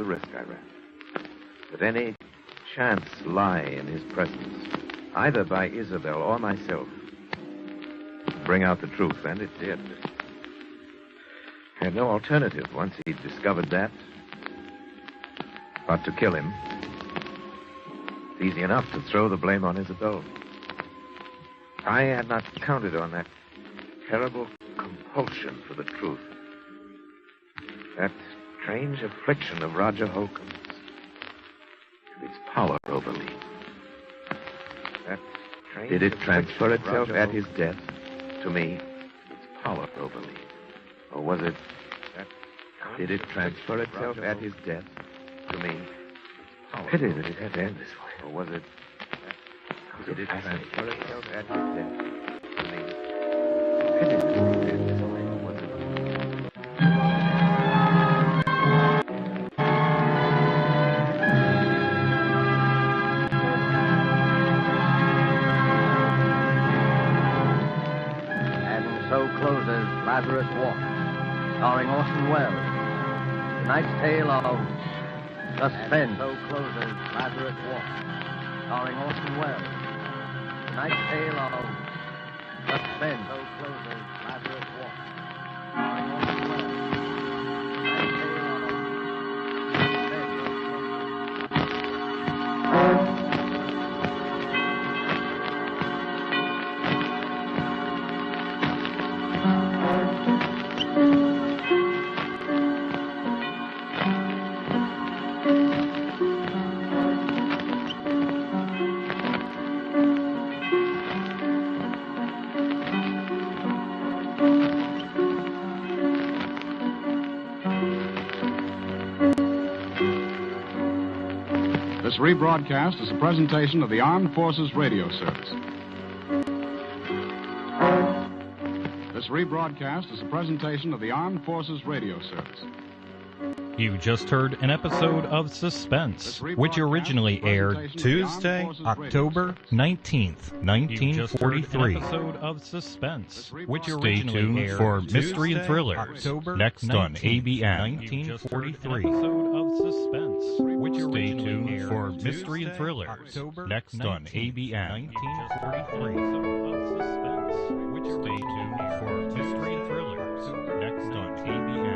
the risk I ran. Would any chance lie in his presence, either by Isabel or myself, to bring out the truth? And it did. I had no alternative once he'd discovered that but to kill him. It's easy enough to throw the blame on Isabel. I had not counted on that terrible compulsion for the truth. That strange affliction of Roger Holcomb's. Its power over me. Did it transfer itself at his death to me? Its power over me. Or was it... Did it transfer itself at his death to me? Pity that it had to end this way. Or was it... Did it transfer itself at his death to me? Pity that it had to end this way. Or was it... So closes Lazarus Walk, starring Orson Welles. Tonight's tale of suspense. And so closes Lazarus Walk, starring Orson Welles. Tonight's tale of suspense. So closes Lazarus Walk, starring Orson Welles. Tonight's tale of suspense. This rebroadcast is a presentation of the Armed Forces Radio Service. This rebroadcast is a presentation of the Armed Forces Radio Service. You just heard an episode of Suspense, which originally aired Tuesday, October 19th, 1943. Episode of Suspense, which stay tuned for Mystery and Thrillers, next on ABN 1943. Episode of Suspense, which stay tuned for Mystery and Thrillers, next on ABN 1943. Of Suspense, which stay tuned for Mystery and Thrillers, next on ABN.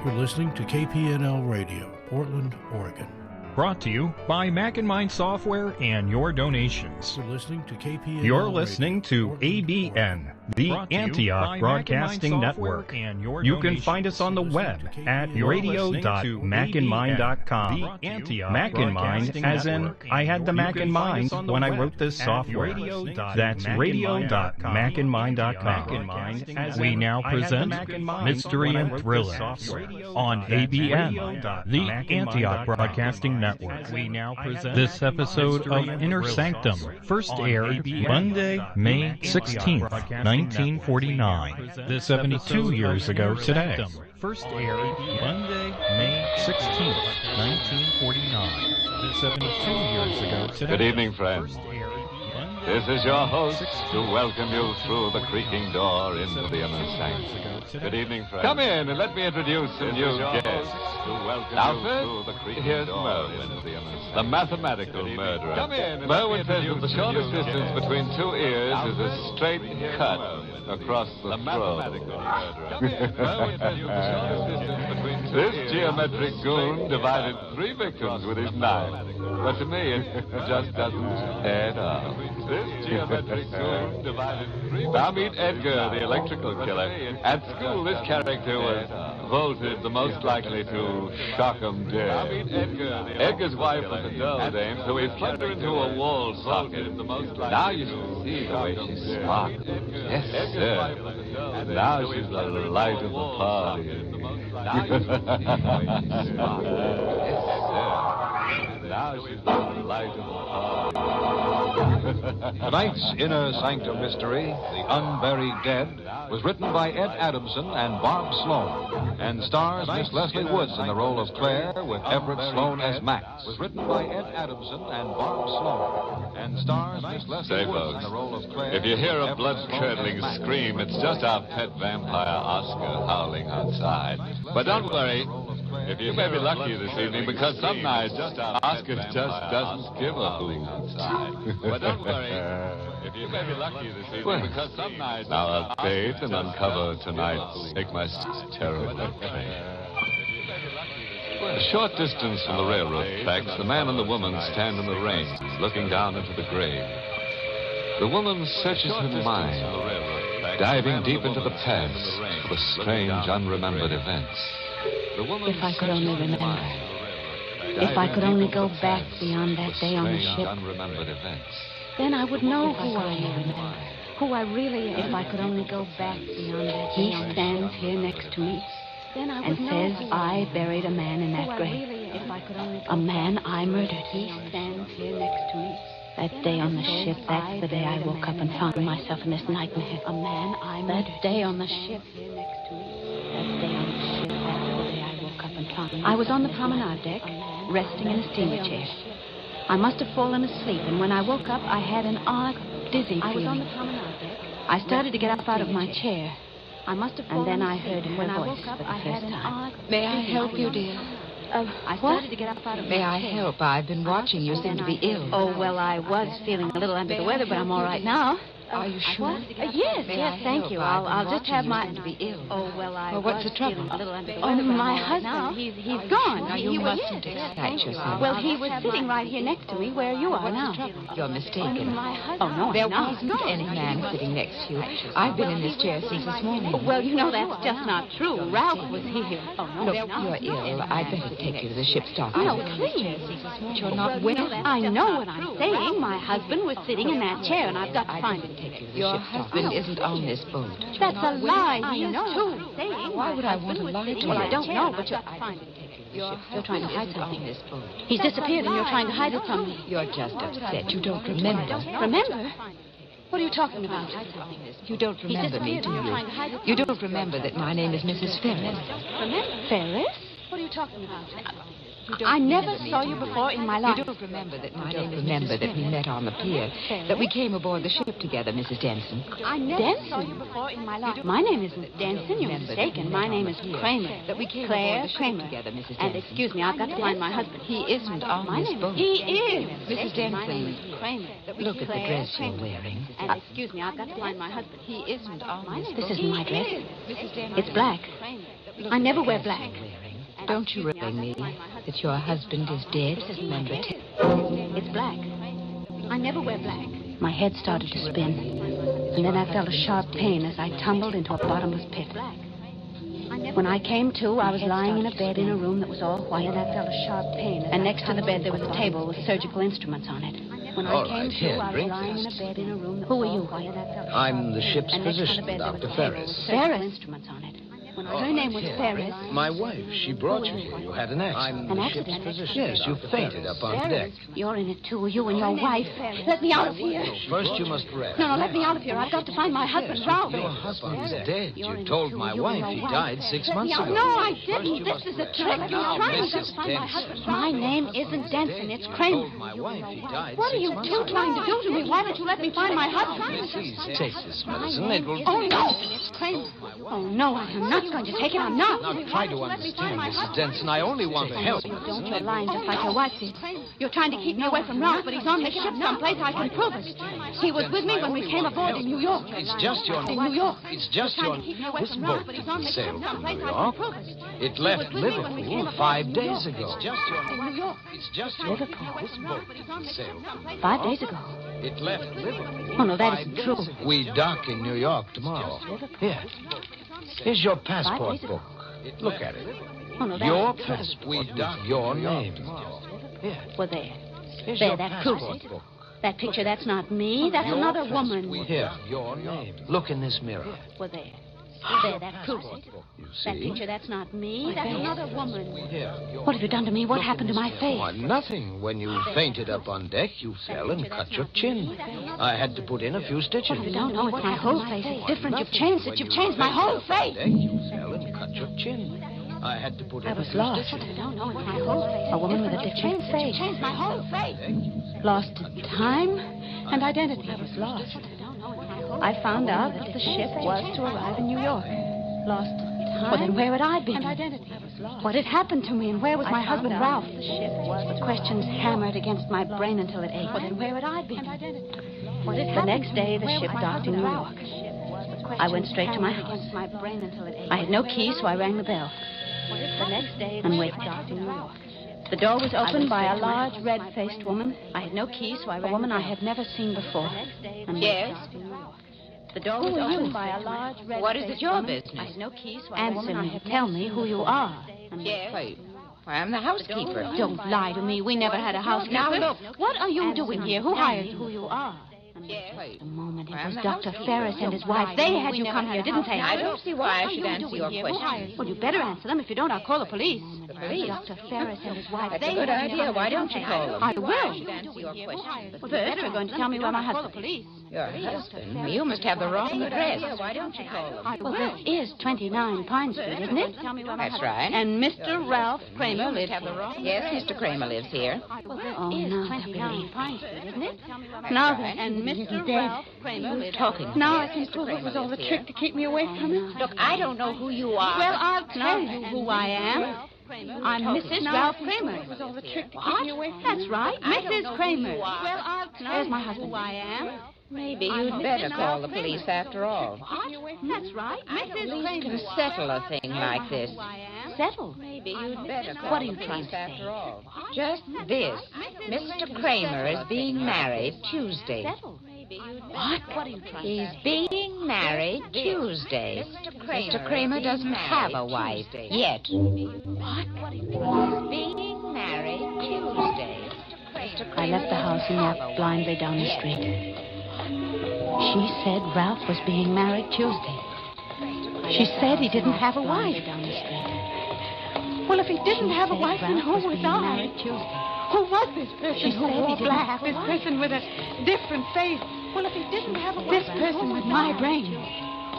You're listening to Kpnl Radio, Portland, Oregon. Brought to you by Mac and Mind Software and your donations. You're listening to Kpnl You're listening to Radio, ABN, the Antioch Broadcasting Network. You can find us on the web at radio.macandmind.com. Mac and Mind, as in, I had the Mac in mind when I wrote this software. That's radio.macandmind.com. We now present Mystery and Thrillers on ABN, the Antioch Broadcasting Network. We now present this episode of Inner Sanctum, first aired Monday, May 16th, 1949. 72 years ago today. First aired Monday, May 16th, 1949. 72 years ago today. Good evening, friends. This is your host to welcome you through the creaking door into the inner sanctum. Good evening, friends. Come in and let me introduce a new guest. Now, first, here's Merwin, the mathematical murderer. Come in. Merwin says that the shortest distance between two ears is a straight cut across the throat. This geometric goon divided 3 victims with his knife, but to me it just doesn't add up. This geometric goon divided 3 victims. Now meet Edgar, the electrical killer. At school, this character was voted the most likely to shock 'em dead. Edgar's wife was a dull dame, so he plugged her into a wall socket. Now you should see the way she sparkles. Yes, sir. And now she's the light of the party. Now she's the light of the party. Tonight's Inner Sanctum Mystery, The Unburied Dead, was written by Ed Adamson and Bob Sloan, and stars Miss Leslie Woods in the role of Claire with Everett Sloan as Max. Was written by Ed Adamson and Bob Sloan, and stars Miss Leslie Woods in the role of Claire. If you hear a blood-curdling scream, it's just our pet vampire Oscar howling outside. But don't worry, you may be lucky this evening, because some nights Oscar just doesn't give a hoot outside. But don't worry, you may be lucky this evening, because some nights... Now I'll bathe and uncover tonight's terrible thing. A short distance from the railroad tracks, the man and the woman stand in the rain, looking down into the grave. The woman searches her mind, diving deep into the past for the strange, unremembered events. If I could only remember. If I could only go back beyond that day on the ship, then I would know who I am, who I really am. If I could only go back beyond that day. He stands here next to me and says I buried a man in that grave. A man I murdered. He stands here next to me. That day on the ship, that's the day I woke up and found myself in this nightmare. A man I murdered. That day on the ship. That day on the ship, that's the day I woke up and found myself. I was on the promenade deck, resting in a steamer chair. I must have fallen asleep, and when I woke up, I had an odd, dizzy feeling. I was on the promenade deck. I started to get up out of my chair. And then I heard her voice for the first time. May I help you, dear? I started to get up out of my chair. May I help? I've been watching. You seem to be ill. Oh, well, I was feeling a little under the weather, but I'm all right now. Are you sure? Yes, thank you. I'll just have my... To be ill. Oh, well, I what's the trouble? My husband, he's gone. Now, you mustn't excite yourself. Well, he was sitting right here next to me where you are now. You're mistaken. Oh, no, there wasn't any man sitting next to you. I've been in this chair since this morning. Well, you know, that's just not true. Ralph was here. Oh, no. Look, you're ill. I'd better take you to the ship's doctor. No, please. But you're not well. I know what I'm saying. My husband was sitting in that chair, and I've got to find him. Your husband isn't on this boat. That's a lie. He is, too. Why would I want to lie to you? Well, I don't know, but you're trying to hide something. He's disappeared, and you're trying to hide it from me. You're just upset. You don't remember. Remember? What are you talking about? You don't remember me, do you? You don't remember that my name is Mrs. Ferris. Remember? Ferris? What are you talking about? I never saw you before in my life. You don't remember that my name is remember that we met on the pier, that we came aboard the ship together, Mrs. Denson. I never saw you before in my life. My name isn't Denson. You're mistaken. My name is Kramer. That we came Claire aboard the ship Kramer. Together, Mrs. Denson. And excuse me, I've got to find my husband. He isn't on this boat. He is. Mrs. Denson, look at the dress you're wearing. And excuse me, I've got to find my husband. He isn't on this boat. This isn't my dress. It's black. I never wear black. Don't you remind me that your husband is dead? Remember it. It's black. I never wear black. My head started to spin, and then I felt a sharp pain as I tumbled into a bottomless pit. When I came to, I was lying in a bed in a room that was all white, and I felt a sharp pain. And next to the bed there was a table with surgical instruments on it. When I came to, I was lying in a bed in a room that was all white. I'm the ship's physician, Dr. Ferris. Ferris instruments on it. Her name was Ferris. My wife. She brought you here. You had an accident. An accident? Yes, you fainted up on deck. You're in it too, you and your wife. Let me out of here. First, you must rest. No, let me out of here. I've got to find my husband, Ralph. Your husband is dead. You told my wife he died 6 months ago. No, I didn't. This is a trick. You're trying to find my husband. My name isn't Denson. It's Kramer. My wife he died. What are you two trying to do to me? Why don't you let me find my husband? Please take this medicine. It will... Oh, no. It's Kramer. Oh, no, I am not going to take it. I'm not. Now, try to understand, Mrs. Denson. I only want to help. Don't. You're lying just like your wife did. You're trying to keep me away from Ralph, but he's on the ship someplace. I can prove it. He was with me when we came aboard in New York. It's just your... In New York. It's just your... This boat didn't sail from New York. It left Liverpool 5 days ago. It's just your... In New York. It's just your... Liverpool. This boat didn't sail from New York. 5 days ago. It left Liverpool. Oh, no, that isn't true. We dock in New York tomorrow. Here. Here's your passport book. Look at it. Oh, no, Your that's passport with your name. Here. Well, there. Here's There, your that proves passport it. book. That picture, that's not me. That's Your another passport woman. with Here, your name. Look in this mirror. Well, there. There, that proves it. You That see? picture, that's not me. That's another woman. Here, your What have you done to me? What happened to my face? Oh, nothing. When you fainted up on deck, you fell and cut your chin. I had to put in a few stitches. What have you done? No, it's my whole face. It's different. You've changed it. You've changed my whole face. Deck, you fell and cut your chin. I had to put in I a was few lost. stitches. No, it's my whole face. A woman with a different face. You've changed my whole face. Lost in time and identity. I was lost. I found out that the ship was to arrive in New York. Lost time. Well, then where had I been? And identity. What had happened to me, and where was my husband, Ralph? The questions hammered against my brain until it ached. Well, then where had I been? The next day, the ship docked in New York. I went straight to my house. I had no key, so I rang the bell. And waited. The door was opened by a large, red-faced woman. I had no key, so I rang a woman I had never seen before. And Yes? the door was opened by a large, red-faced What is it your woman. business? I had no key, so I answer me. Tell me who you are. Yes. Why, I'm the housekeeper. Don't lie to me. We never had a housekeeper. Now, look. What are you doing here? Who hired you? Who you are? Yes. The moment it I'm was the Dr. housekeeper. Ferris and his wife. They had you come here, didn't they? I don't see why I should answer your questions. Well, you better answer them. If you don't, I'll call the police. The police? Dr. Ferris and his wife. That's a good idea. Why don't you call them? I will. I should answer your questions. Well, first, you're going to tell me where my husband is. Your husband? You must have the wrong address. Why don't you call them? Well, this is 29 Pine Street, isn't it? That's right. And Mr. Ralph Kramer lives here. Yes, Mr. Kramer lives here. Oh, now I believe. Pine Street, isn't it? Now then, and Mr. Ralph Kramer lives Talking. Now I can prove it was all a trick to keep me away from him. Look, I don't know who you are. Well, I'll tell you who I am. I'm Mrs. Ralph Kramer. What? That's right, Mrs. Kramer. Well, I'll tell There's my husband. Who I am. Maybe you'd better call the police after all. That's right, Mrs. Police Kramer. can settle a thing like this. Settle? Maybe you'd better call What are you the trying police to say? after all. Just this. Mr. Kramer is being married Tuesday. Settle? What? What are you trying to He's say? being married Tuesday. Mr. Kramer doesn't have a wife yet. What? He's being married Tuesday. I left the house and walked blindly down the street. She said Ralph was being married Tuesday. She said he didn't have a wife. Well, if he didn't have a wife, then who was I? Who was this person who wore black? This person with a different face? Well, if he didn't have a wife, this person with my brain.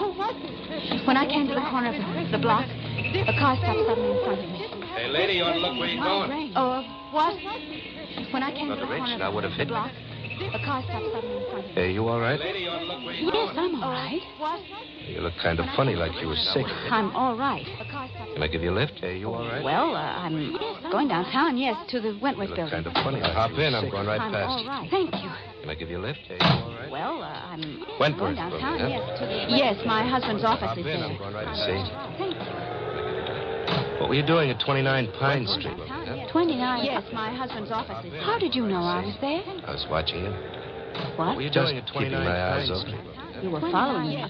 Who was this person? When I came to the corner of the block, a car stopped suddenly in front of me. Hey, lady, you ought to look where you're going. Oh, what? When I came to Not the a wrench, corner and I would of have the hit block, a car stopped suddenly in front of me. Hey, you all right? Yes, I'm all right. You look kind of funny, like you were sick. I'm all right. Can I give you a lift? Hey, you all right? Well, I'm going downtown, yes, to the Wentworth You look building. kind of funny. Hop in. I'm going right I'm past all you. right. Thank you. Can I give you a lift? Hey, you all right? Well, I'm Wentworth going downtown, building, yes, to the... Yes, my husband's office Hop is in. there. I'm going right past you. Thank you. What were you doing at 29 Pine Street? 29. Yes, my husband's office is there. How did you know I was there? I was watching you. What? Were you doing at 29 keeping my eyes open? You were following me.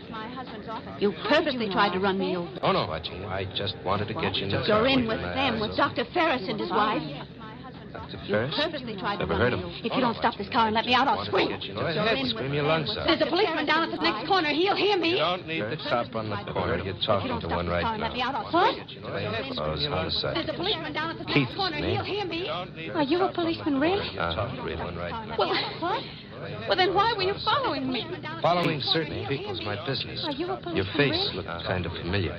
You purposely tried to run me over. Oh, no, watching you. I just wanted to get you in the car. You're in keeping with my them, eyes with open. Dr. Ferris and his wife. Dr. You Ferris? purposely tried to Never run heard me of over. him. If you don't stop this car and let me out, I'll Wanted to scream. get you in the You're head. in with Scream your them, lungs with- out. There's a policeman down at this next corner. He'll hear me. You don't need to stop on the corner. You're talking to one right now. What? Close on the side. There's a policeman down at this Keith next corner. is his He'll hear me. Are you a policeman, really? Read one right now. Well, what? Well, then why were you following me? Following certain people is my business. Are you a policeman, Your face really? looked kind of familiar.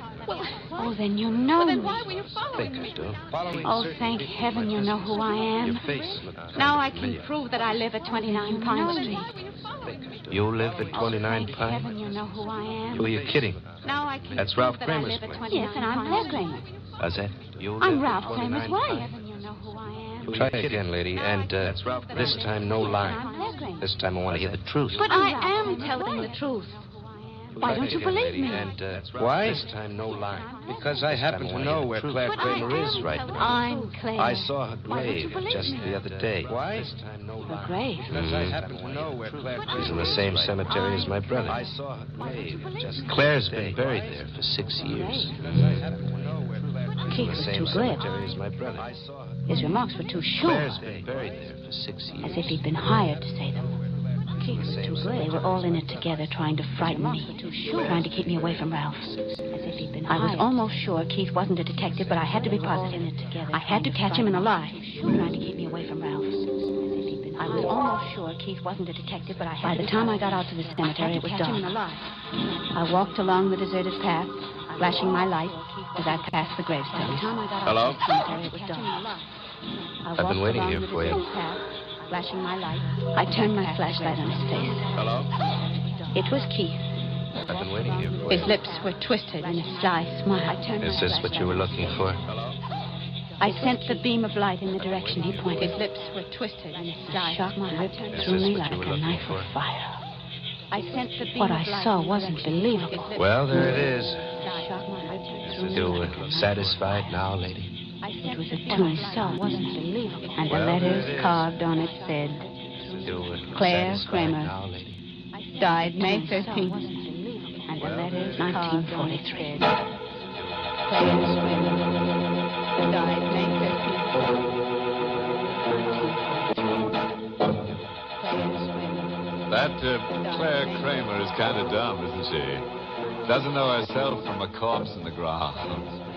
Oh, then you know Well, then me. why were you I following think I me? do. Following Oh, certain thank people is heaven my you know business. who I Your am. face looked kind Now of I can familiar. prove that I live at 29 Pine Street. You live at 29 Thank Pine? heaven you know who I am. Who are you kidding? Now I can That's prove Ralph that Kramer's I live at place. 29 Yes, and I'm Claire Kramer. How's that? You I'm live at Ralph Kramer's 29 wife. Pine? Heaven you know who I am. Try again, lady, and this time no I'm lying. Claire Kramer. This time I want to hear the truth. But I am telling the truth. Why don't you believe me? And why? This time no lying. Because I happen to know where Claire Kramer is right now. I'm Claire. I saw her Why don't you grave believe just me? the other day. Why? This time no Her lying. grave. Because I happen to know where Claire She's in the same cemetery as my brother. I saw her grave just Claire's been buried there for 6 years. Keith in the was same too glib. cemetery as my brother. His remarks were too sure. Claire's been buried there for 6 years. As if he'd been hired to say them. Keith was too glib. They were all in it together, trying to frighten me, trying to keep me away from Ralph. I was almost sure Keith wasn't a detective, but I had to be positive. I had to catch him in a lie, trying to keep me away from Ralph. I was almost sure Keith wasn't a detective, but by the time I got out to the cemetery, it was dark. I walked along the deserted path, flashing my light as I passed the gravestone. Hello? It was dark. I've been waiting here for you. Flashing my light. I turned my flashlight on his face. Hello? It was Keith. I've been waiting here for His you. lips were twisted in a sly smile. Is this what you were looking for? I sent the beam of light in the direction he pointed. His lips were twisted in a sly smile. Ripped through me like a knife of fire. I sent the beam what I saw wasn't believable. Well, there it is. You satisfied now, lady? It was a tombstone, wasn't believable. And the letters carved on it said, Claire Kramer, died May 13th. And the letters 1943. Claire Kramer, died May 13th. That Claire Kramer is kind of dumb, isn't she? Doesn't know herself from a corpse in the ground.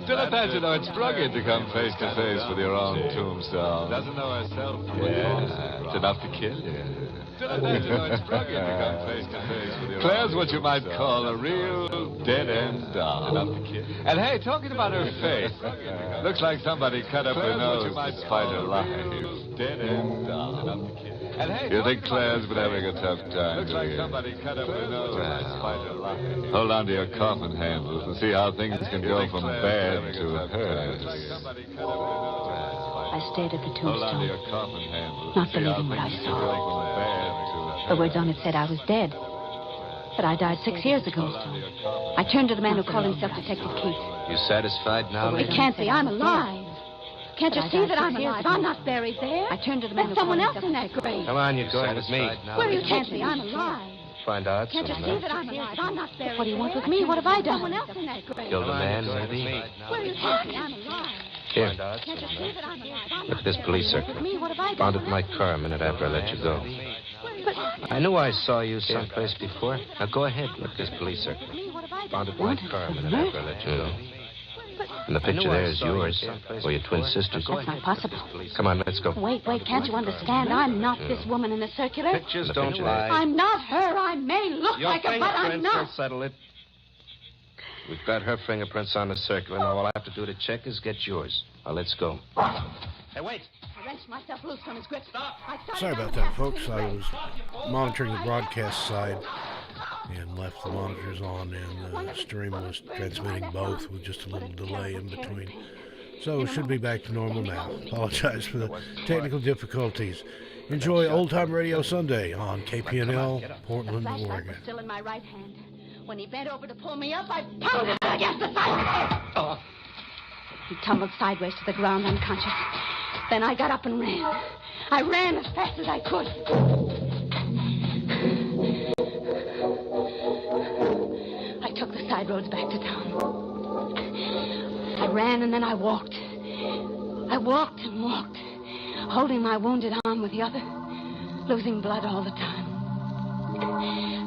Still imagine how it's rugged to come face to face with your own tombstone. Doesn't know herself from a corpse in the ground. It's enough to kill you. Still imagine how it's rugged to come face to face with your Claire's what you might call a real dead-end doll. Enough to kill you. And hey, talking about her face, looks like somebody cut up her nose despite her life. Dead-end doll. Enough to kill you. You think Claire's been having a tough time? Looks like somebody cut up her nose despite her life. Hold on to your coffin handles and see how things can go from bad to hers. I stared at the tombstone, not believing what I saw. The words on it said I was dead, that I died 6 years ago. I turned to the man who called himself Detective Keith. You satisfied now, It lady? can't be. I'm alive. Can't you see that I'm alive? I'm not buried there. I turned to the man. There's someone else in that grave. Come on, you're going with me. Well, you can't see I'm alive. Find out Can't you somehow. see that I'm alive? I'm not buried. What do you want with me? What have I done? Someone else in that grave. Killed a man, maybe? Well, you can't see I'm alive. Here, Can't you see that I'm alive? look at this police circle. What have I done? Found it in my car a minute after I let you go. But I knew I saw you someplace before. Now go ahead, look at this police circle. Found it in my car a minute after I let you go. And the picture there is yours, or your twin sister's. that's not possible. Come on, let's go. Wait, can't you understand? I'm not this woman in the circular. Pictures don't lie. I'm not her. I may look like her, but I'm not. Will settle it. We've got her fingerprints on the circular. Now all I have to do to check is get yours. Now let's go. Hey, wait. I wrenched myself loose from his grip. Stop. Sorry about that, folks. I was monitoring the broadcast side and left the monitors on, and the stream was transmitting both with just a little delay in between. So it should be back to normal now. Apologize for the technical difficulties. Enjoy Old Time Radio Sunday on Kpnl, Portland, Oregon. Still in my right hand. When he bent over to pull me up, I pounded him against the side. He tumbled sideways to the ground, unconscious. Then I got up and ran. I ran as fast as I could. I took the side roads back to town. I ran and then I walked. I walked and walked, holding my wounded arm with the other, losing blood all the time.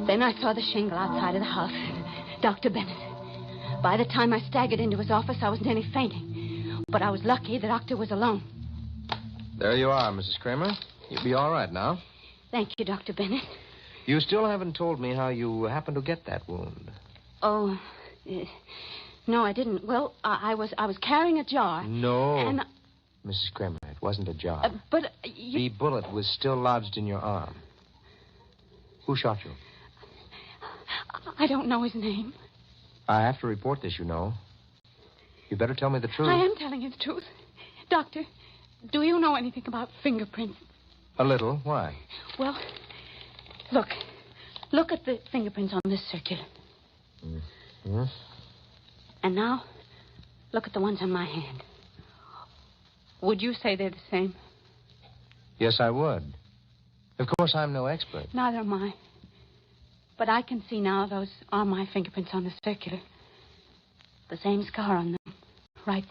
Then I saw the shingle outside of the house. Dr. Bennett. By the time I staggered into his office, I was nearly fainting. But I was lucky the doctor was alone. There you are, Mrs. Kramer. You'll be all right now. Thank you, Dr. Bennett. You still haven't told me how you happened to get that wound. Oh, no, I didn't. Well, I was carrying a jar. No. And Mrs. Kramer, it wasn't a jar. But The bullet was still lodged in your arm. Who shot you? I don't know his name. I have to report this, you know. You better tell me the truth. I am telling you the truth. Doctor, do you know anything about fingerprints? A little. Why? Well, look at the fingerprints on this circular. Mm-hmm. And now, look at the ones on my hand. Would you say they're the same? Yes, I would. Of course, I'm no expert. Neither am I. But I can see now those are my fingerprints on the circular. The same scar on them. Right.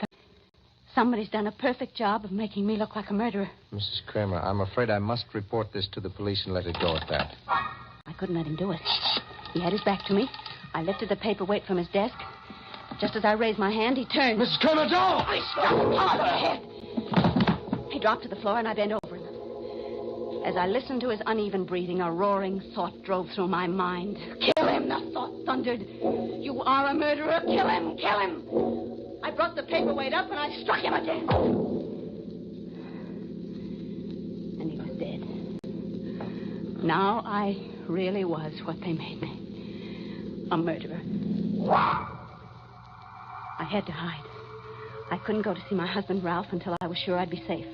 Somebody's done a perfect job of making me look like a murderer. Mrs. Kramer, I'm afraid I must report this to the police and let it go at that. I couldn't let him do it. He had his back to me. I lifted the paperweight from his desk. Just as I raised my hand, he turned. Mrs. Kramer, don't! I struck him hard on the head. He dropped to the floor, and I bent over him. As I listened to his uneven breathing, a roaring thought drove through my mind. Kill him, the thought thundered. You are a murderer. Kill him, kill him. I brought the paperweight up, and I struck him again. And he was dead. Now I really was what they made me. A murderer. I had to hide. I couldn't go to see my husband, Ralph, until I was sure I'd be safe.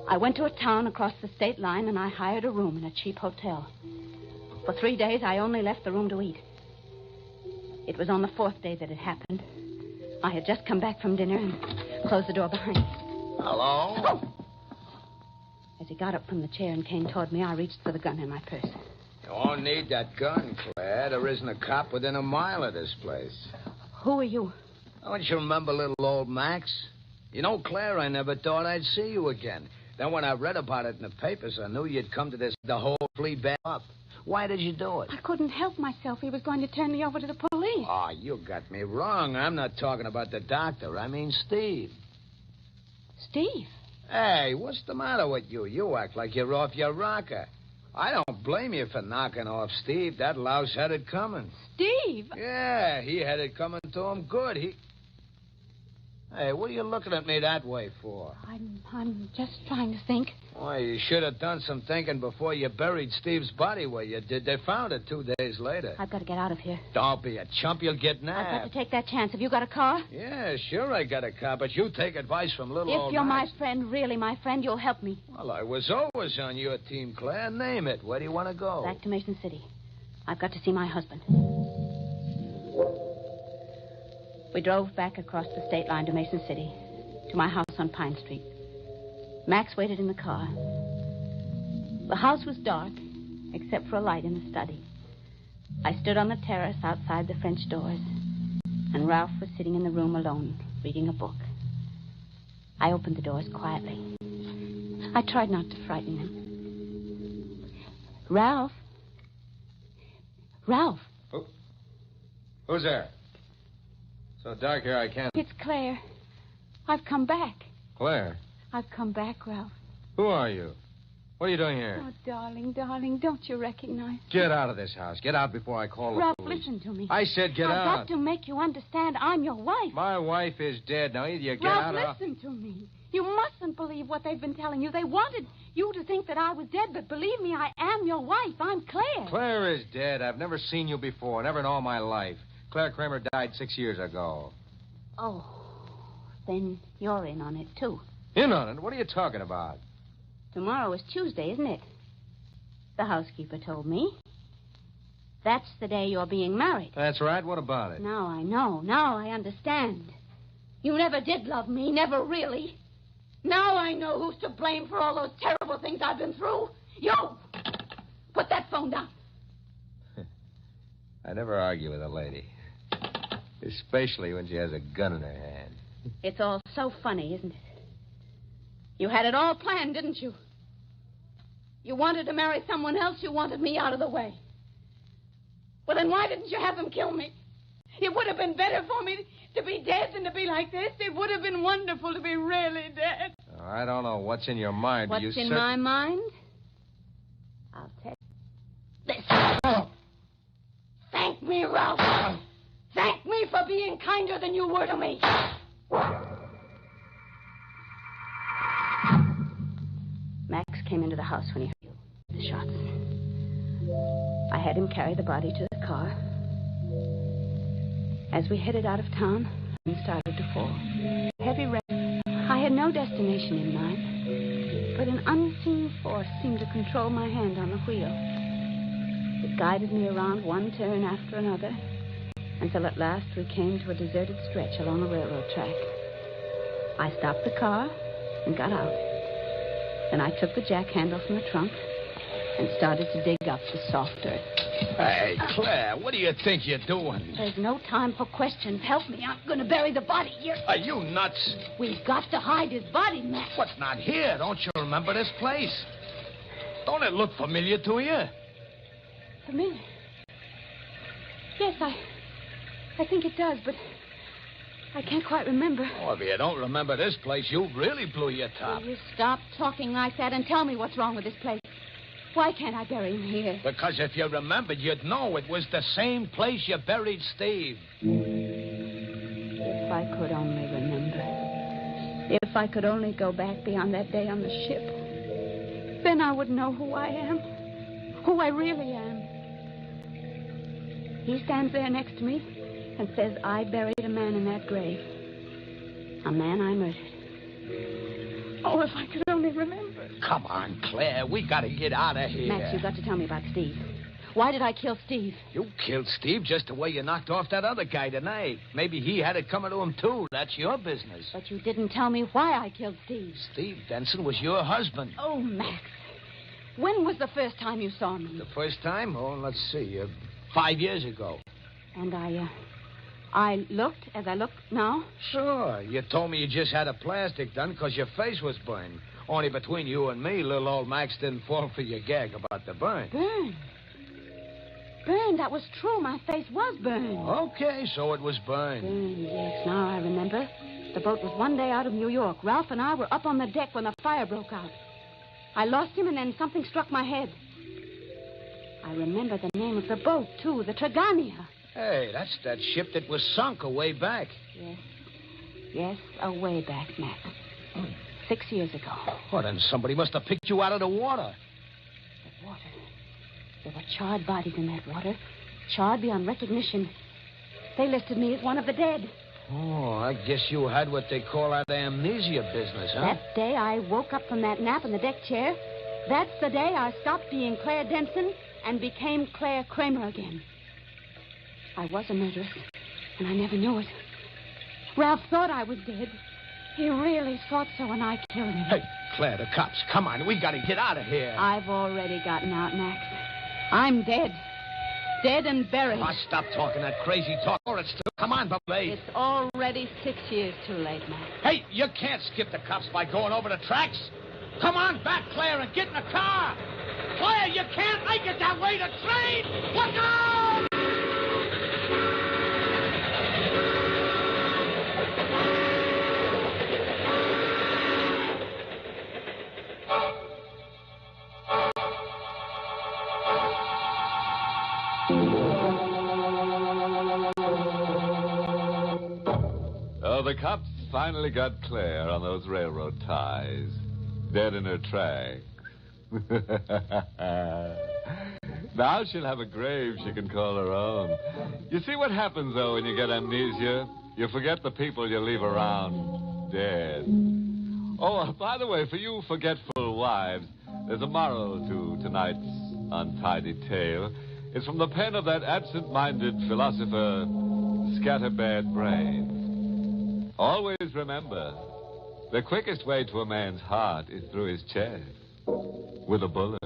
I went to a town across the state line, and I hired a room in a cheap hotel. For 3 days, I only left the room to eat. It was on the 4th day that it happened. I had just come back from dinner and closed the door behind me. Hello? Oh! As he got up from the chair and came toward me, I reached for the gun in my purse. You won't need that gun, Claire. There isn't a cop within a mile of this place. Who are you? Don't you remember little old Max? You know, Claire, I never thought I'd see you again. Then when I read about it in the papers, I knew you'd come to this the whole flea bag up. Why did you do it? I couldn't help myself. He was going to turn me over to the police. Oh, you got me wrong. I'm not talking about the doctor. I mean Steve. Steve? Hey, what's the matter with you? You act like you're off your rocker. I don't blame you for knocking off Steve. That louse had it coming. Steve? Yeah, he had it coming to him good. Hey, what are you looking at me that way for? I'm just trying to think. Why, you should have done some thinking before you buried Steve's body where you did. They found it 2 days later. I've got to get out of here. Don't be a chump. You'll get nabbed. I've got to take that chance. Have you got a car? Yeah, sure I got a car, but you take advice from little old If you're Max. my friend, really my friend, you'll help me. Well, I was always on your team, Claire. Name it. Where do you want to go? Back to Mason City. I've got to see my husband. We drove back across the state line to Mason City, to my house on Pine Street. Max waited in the car. The house was dark, except for a light in the study. I stood on the terrace outside the French doors, and Ralph was sitting in the room alone, reading a book. I opened the doors quietly. I tried not to frighten him. Ralph? Ralph? Who's there? So dark here I can't... It's Claire. I've come back. Claire? I've come back, Ralph. Who are you? What are you doing here? Oh, darling, darling, don't you recognize? Get out of this house. Get out before I call the Ralph, police. listen to me. I said get I've out. got to make you understand I'm your wife. My wife is dead. Now either you get Ralph, out or... listen to me. You mustn't believe what they've been telling you. They wanted you to think that I was dead, but believe me, I am your wife. I'm Claire. Claire is dead. I've never seen you before, never in all my life. Claire Kramer died 6 years ago. Oh, then you're in on it, too. In on it? What are you talking about? Tomorrow is Tuesday, isn't it? The housekeeper told me. That's the day you're being married. That's right. What about it? Now I know. Now I understand. You never did love me, never really. Now I know who's to blame for all those terrible things I've been through. You! Put that phone down. I never argue with a lady. Especially when she has a gun in her hand. It's all so funny, isn't it? You had it all planned, didn't you? You wanted to marry someone else. You wanted me out of the way. Well, then why didn't you have them kill me? It would have been better for me to be dead than to be like this. It would have been wonderful to be really dead. Oh, I don't know what's in your mind. What's in my mind? I'll tell you. This. Oh. Thank me, Ralph. Thank me for being kinder than you were to me. Max came into the house when he heard the shots. I had him carry the body to the car. As we headed out of town, rain started to fall. Heavy rain. I had no destination in mind, but an unseen force seemed to control my hand on the wheel. It guided me around one turn after another, until at last we came to a deserted stretch along a railroad track. I stopped the car and got out. Then I took the jack handle from the trunk and started to dig up the soft earth. Hey, Claire, what do you think you're doing? There's no time for questions. Help me. I'm going to bury the body here. Are you nuts? We've got to hide his body, Max. What's not here? Don't you remember this place? Don't it look familiar to you? Familiar? Yes, I think it does, but I can't quite remember. Oh, if you don't remember this place, you really blew your top. Will you stop talking like that and tell me what's wrong with this place? Why can't I bury him here? Because if you remembered, you'd know it was the same place you buried Steve. If I could only remember. If I could only go back beyond that day on the ship. Then I would know who I am. Who I really am. He stands there next to me and says I buried a man in that grave. A man I murdered. Oh, if I could only remember. Come on, Claire. We got to get out of here. Max, you've got to tell me about Steve. Why did I kill Steve? You killed Steve just the way you knocked off that other guy tonight. Maybe he had it coming to him, too. That's your business. But you didn't tell me why I killed Steve. Steve Denson was your husband. Oh, Max. When was the first time you saw me? The first time? Oh, let's see. 5 years ago. And I looked as I look now? Sure. You told me you just had a plastic done because your face was burned. Only between you and me, little old Max didn't fall for your gag about the burn. Burn? Burned, that was true. My face was burned. Okay, so it was burned. Burned, yes, now I remember. The boat was one day out of New York. Ralph and I were up on the deck when the fire broke out. I lost him, and then something struck my head. I remember the name of the boat, too, the Tragania. Hey, that's that ship that was sunk away back. Yes. Yes, away back, Max. 6 years ago. Well, then somebody must have picked you out of the water. The water? There were charred bodies in that water. Charred beyond recognition. They listed me as one of the dead. Oh, I guess you had what they call that amnesia business, huh? That day I woke up from that nap in the deck chair. That's the day I stopped being Claire Denson and became Claire Kramer again. I was a murderess, and I never knew it. Ralph thought I was dead. He really thought so, and I killed him. Hey, Claire, the cops. Come on, we gotta get out of here. I've already gotten out, Max. I'm dead. Dead and buried. Oh, stop talking that crazy talk, or it's still... Come on, Bubbly. It's already 6 years too late, Max. Hey, you can't skip the cops by going over the tracks. Come on back, Claire, and get in the car. Claire, you can't make it that way. The train! Look out! The cops finally got Claire on those railroad ties. Dead in her tracks. Now she'll have a grave she can call her own. You see what happens, though, when you get amnesia? You forget the people you leave around dead. Oh, by the way, for you forgetful wives, there's a moral to tonight's untidy tale. It's from the pen of that absent-minded philosopher, Scatterbad Brain. Always remember, the quickest way to a man's heart is through his chest with a bullet.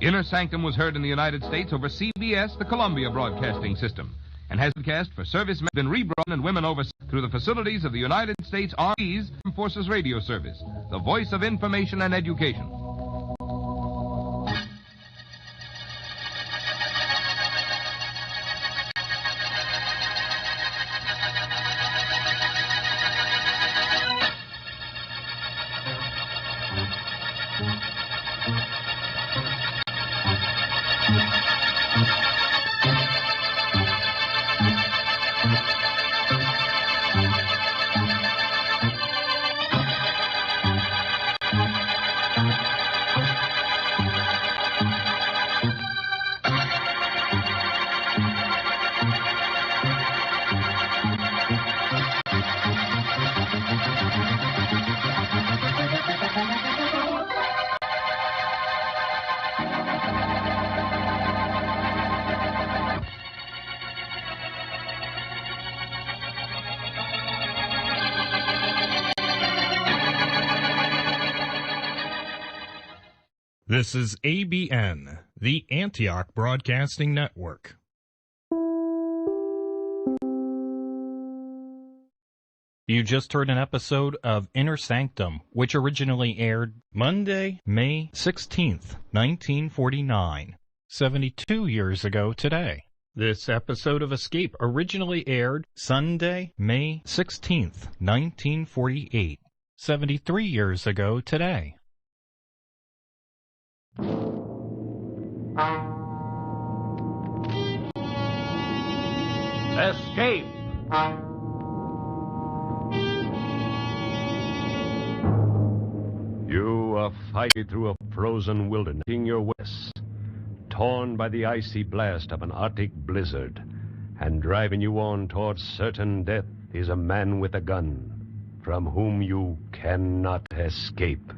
Inner Sanctum was heard in the United States over CBS, the Columbia Broadcasting System, and has been cast for servicemen and rebroadcast and women overseas through the facilities of the United States Armed Forces Radio Service, the voice of information and education. This is ABN, the Antioch Broadcasting Network. You just heard an episode of Inner Sanctum, which originally aired Monday, May 16th, 1949, 72 years ago today. This episode of Escape originally aired Sunday, May 16th, 1948, 73 years ago today. Escape! You are fighting through a frozen wilderness, in your west, torn by the icy blast of an Arctic blizzard, and driving you on towards certain death is a man with a gun, from whom you cannot escape.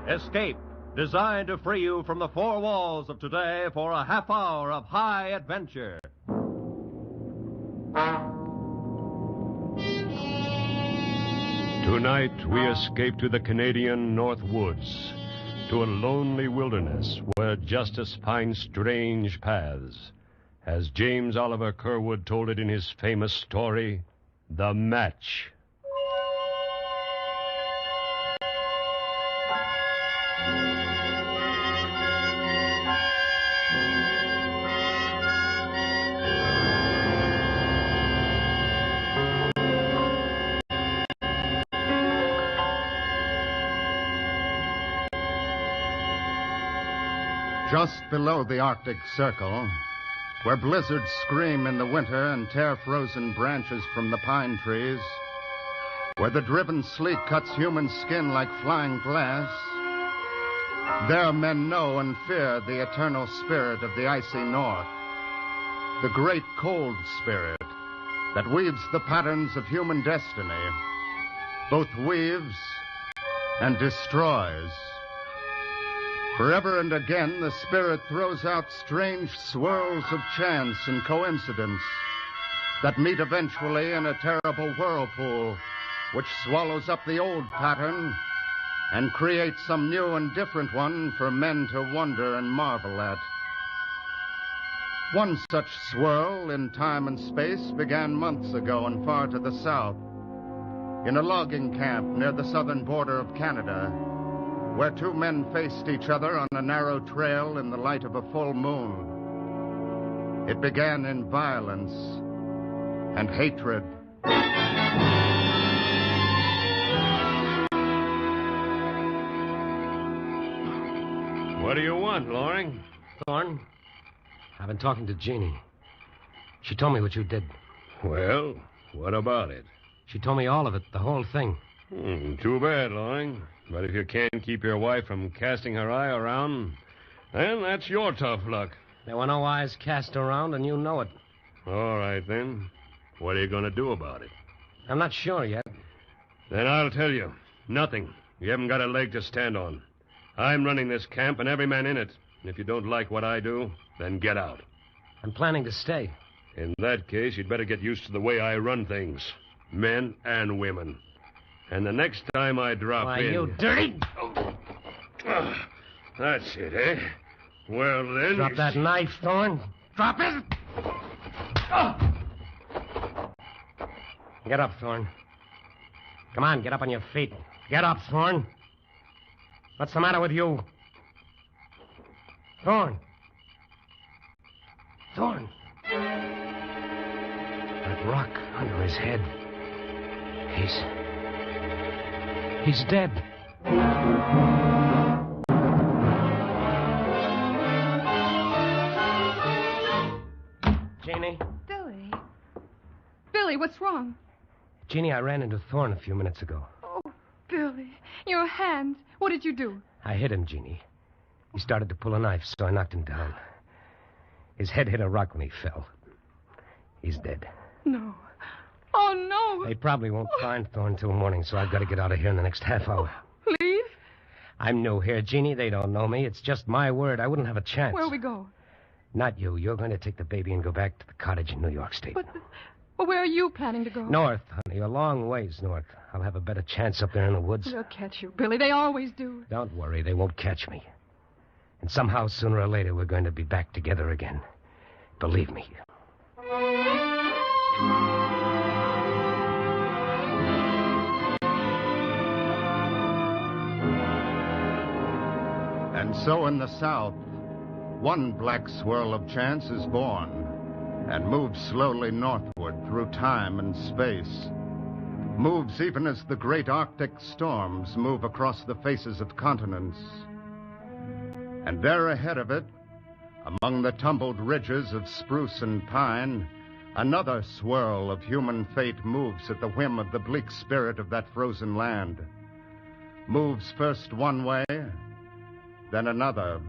Escape, designed to free you from the four walls of today for a half hour of high adventure. Tonight, we escape to the Canadian North Woods, to a lonely wilderness where justice finds strange paths. As James Oliver Curwood told it in his famous story, The Match. Just below the Arctic Circle, where blizzards scream in the winter and tear frozen branches from the pine trees, where the driven sleet cuts human skin like flying glass, there men know and fear the eternal spirit of the icy north, the great cold spirit that weaves the patterns of human destiny, both weaves and destroys. Forever and again, the spirit throws out strange swirls of chance and coincidence that meet eventually in a terrible whirlpool which swallows up the old pattern and creates some new and different one for men to wonder and marvel at. One such swirl in time and space began months ago and far to the south, in a logging camp near the southern border of Canada, where two men faced each other on a narrow trail in the light of a full moon. It began in violence and hatred. What do you want, Loring? Thorne, I've been talking to Jeannie. She told me what you did. Well, what about it? She told me all of it, the whole thing. Too bad, Loring. But if you can't keep your wife from casting her eye around, then that's your tough luck. There were no eyes cast around, and you know it. All right, then. What are you going to do about it? I'm not sure yet. Then I'll tell you. Nothing. You haven't got a leg to stand on. I'm running this camp and every man in it. And if you don't like what I do, then get out. I'm planning to stay. In that case, you'd better get used to the way I run things. Men and women. And the next time I drop Why, in... you dirty... That's it, eh? Well, then... Drop that knife, Thorne. Drop it! Get up, Thorne. Come on, get up on your feet. Get up, Thorne. What's the matter with you? Thorne. Thorne. That rock under his head. He's dead. Jeannie? Billy, what's wrong? Jeannie, I ran into Thorne a few minutes ago. Oh, Billy, your hand. What did you do? I hit him, Jeannie. He started to pull a knife, so I knocked him down. His head hit a rock when he fell. He's dead. No. Oh, no. They probably won't find Thorne till morning, so I've got to get out of here in the next half hour. Leave? I'm new here, Jeannie. They don't know me. It's just my word. I wouldn't have a chance. Where'll we go? Not you. You're going to take the baby and go back to the cottage in New York State. But well, where are you planning to go? North, honey. A long ways north. I'll have a better chance up there in the woods. They'll catch you, Billy. They always do. Don't worry. They won't catch me. And somehow, sooner or later, we're going to be back together again. Believe me. And so in the South, one black swirl of chance is born and moves slowly northward through time and space. Moves even as the great Arctic storms move across the faces of continents. And there ahead of it, among the tumbled ridges of spruce and pine, another swirl of human fate moves at the whim of the bleak spirit of that frozen land. Moves first one way, then another,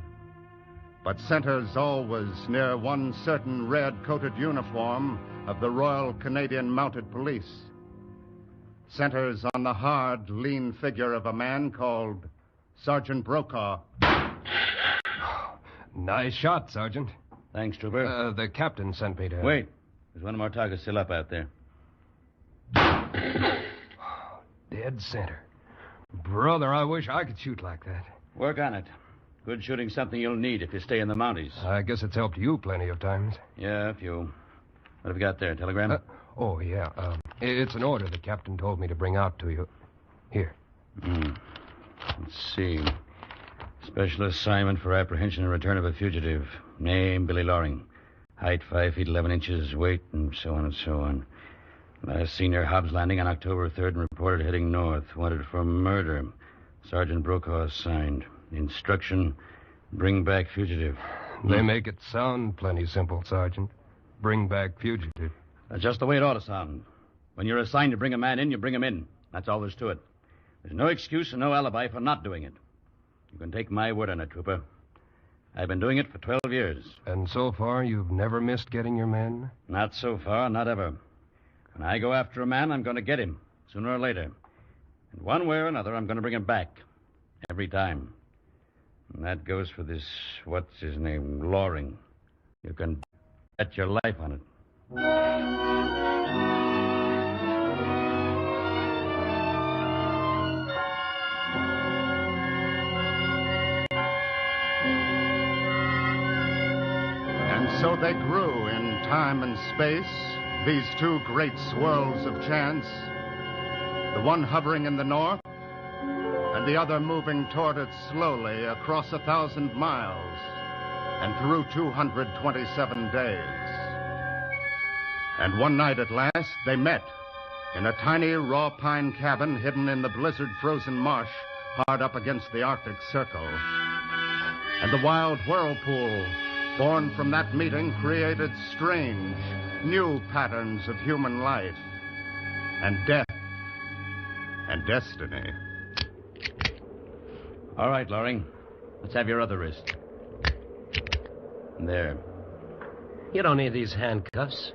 but centers always near one certain red-coated uniform of the Royal Canadian Mounted Police. Centers on the hard, lean figure of a man called Sergeant Brokaw. Nice shot, Sergeant. Thanks, Trooper. The captain sent me to... Wait. There's one of our targets still up out there. Dead center. Brother, I wish I could shoot like that. Work on it. Good shooting's something you'll need if you stay in the Mounties. I guess it's helped you plenty of times. Yeah, a few. What have you got there, telegram? Oh, yeah. It's an order the captain told me to bring out to you. Here. Let's see. Special assignment for apprehension and return of a fugitive. Name, Billy Loring. Height, 5 feet 11 inches. Weight, and so on and so on. Last seen near Hobbs Landing on October 3rd and reported heading north. Wanted for murder. Sergeant Brokaw signed. Instruction, bring back fugitive. They make it sound plenty simple, Sergeant. Bring back fugitive. That's just the way it ought to sound. When you're assigned to bring a man in, you bring him in. That's all there's to it. There's no excuse and no alibi for not doing it. You can take my word on it, Trooper. I've been doing it for 12 years. And so far, you've never missed getting your men? Not so far, not ever. When I go after a man, I'm going to get him, sooner or later. And one way or another, I'm going to bring him back. Every time. And that goes for this, what's his name, Loring. You can bet your life on it. And so they grew in time and space, these two great swirls of chance, the one hovering in the north, and the other moving toward it slowly across 1,000 miles and through 227 days. And one night at last, they met in a tiny raw pine cabin hidden in the blizzard-frozen marsh hard up against the Arctic Circle. And the wild whirlpool born from that meeting created strange, new patterns of human life and death and destiny. All right, Loring. Let's have your other wrist. There. You don't need these handcuffs.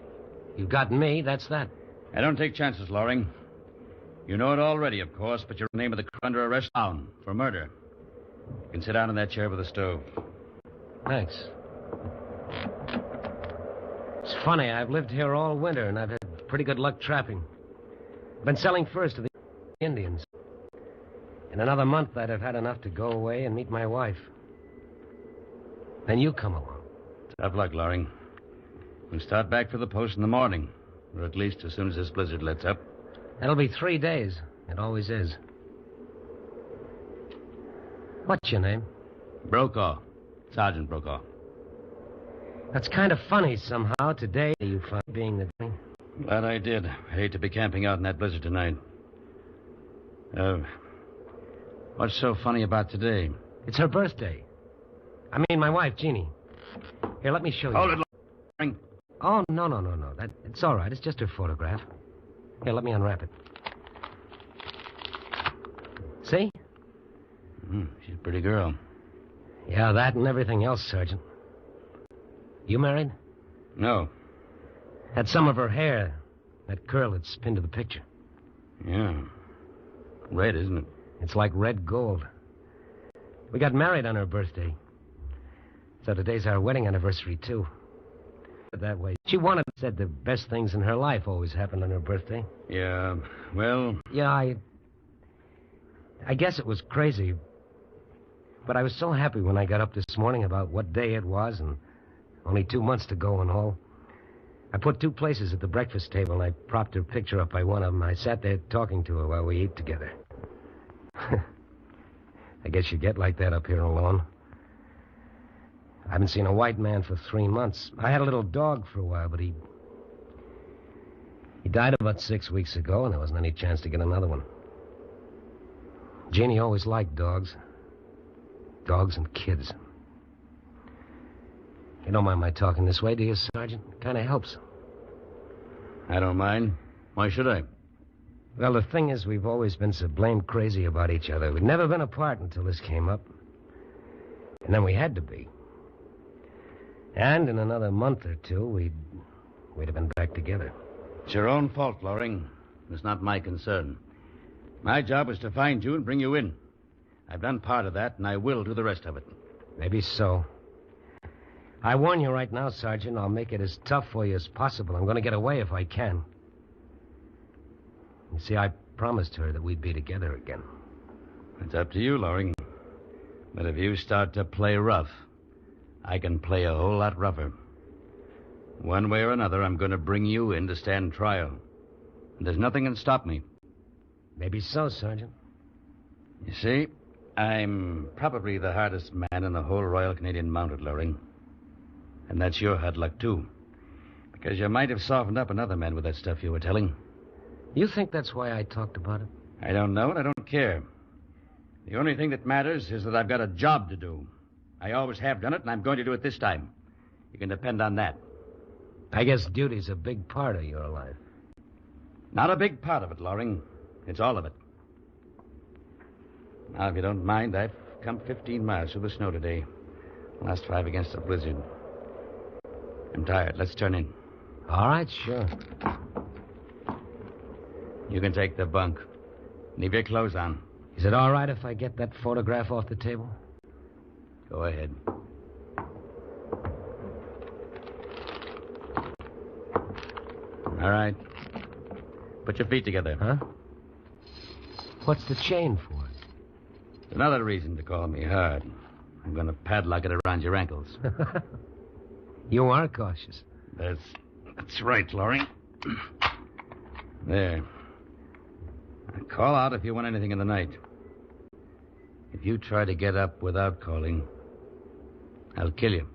You've got me, that's that. I don't take chances, Loring. You know it already, of course, but you're the name of the crew under arrest now for murder. You can sit down in that chair by the stove. Thanks. It's funny, I've lived here all winter, and I've had pretty good luck trapping. I've been selling furs to the Indians. In another month, I'd have had enough to go away and meet my wife. Then you come along. Tough luck, Loring. We'll start back for the post in the morning, or at least as soon as this blizzard lets up. That'll be 3 days. It always is. What's your name? Brokaw. Sergeant Brokaw. That's kind of funny somehow. Today, you found being the thing. Glad I did. I hate to be camping out in that blizzard tonight. What's so funny about today? It's her birthday. I mean, my wife, Jeannie. Here, let me show you. Hold it, Loring. Oh, no. It's all right. It's just her photograph. Here, let me unwrap it. See? She's a pretty girl. Yeah, that and everything else, Sergeant. You married? No. Had some of her hair. That curl that's pinned to the picture. Yeah. Red, isn't it? It's like red gold. We got married on her birthday. So today's our wedding anniversary, too. That way. She said the best things in her life always happen on her birthday. Yeah, well... Yeah, I guess it was crazy. But I was so happy when I got up this morning about what day it was and only 2 months to go and all. I put 2 places at the breakfast table, and I propped her picture up by one of them. I sat there talking to her while we ate together. I guess you get like that up here alone. I haven't seen a white man for 3 months. I had a little dog for a while, but he died about 6 weeks ago, and there wasn't any chance to get another one. Jeannie always liked dogs. Dogs and kids. You don't mind my talking this way, do you, Sergeant? It kind of helps. I don't mind. Why should I? Well, the thing is, we've always been so blamed crazy about each other. We'd never been apart until this came up. And then we had to be. And in another month or two, we'd have been back together. It's your own fault, Loring. It's not my concern. My job was to find you and bring you in. I've done part of that, and I will do the rest of it. Maybe so. I warn you right now, Sergeant, I'll make it as tough for you as possible. I'm going to get away if I can. You see, I promised her that we'd be together again. It's up to you, Loring. But if you start to play rough, I can play a whole lot rougher. One way or another, I'm going to bring you in to stand trial. And there's nothing can stop me. Maybe so, Sergeant. You see, I'm probably the hardest man in the whole Royal Canadian Mounted, Loring. And that's your hard luck, too. Because you might have softened up another man with that stuff you were telling. You think that's why I talked about it? I don't know, and I don't care. The only thing that matters is that I've got a job to do. I always have done it, and I'm going to do it this time. You can depend on that. I guess duty's a big part of your life. Not a big part of it, Loring. It's all of it. Now, if you don't mind, I've come 15 miles through the snow today. Last 5 against a blizzard. I'm tired. Let's turn in. All right, sure. You can take the bunk. Leave your clothes on. Is it all right if I get that photograph off the table? Go ahead. All right. Put your feet together. Huh? What's the chain for? Another reason to call me hard. I'm going to padlock it around your ankles. You are cautious. That's right, Loring. There. Now call out if you want anything in the night. If you try to get up without calling, I'll kill you.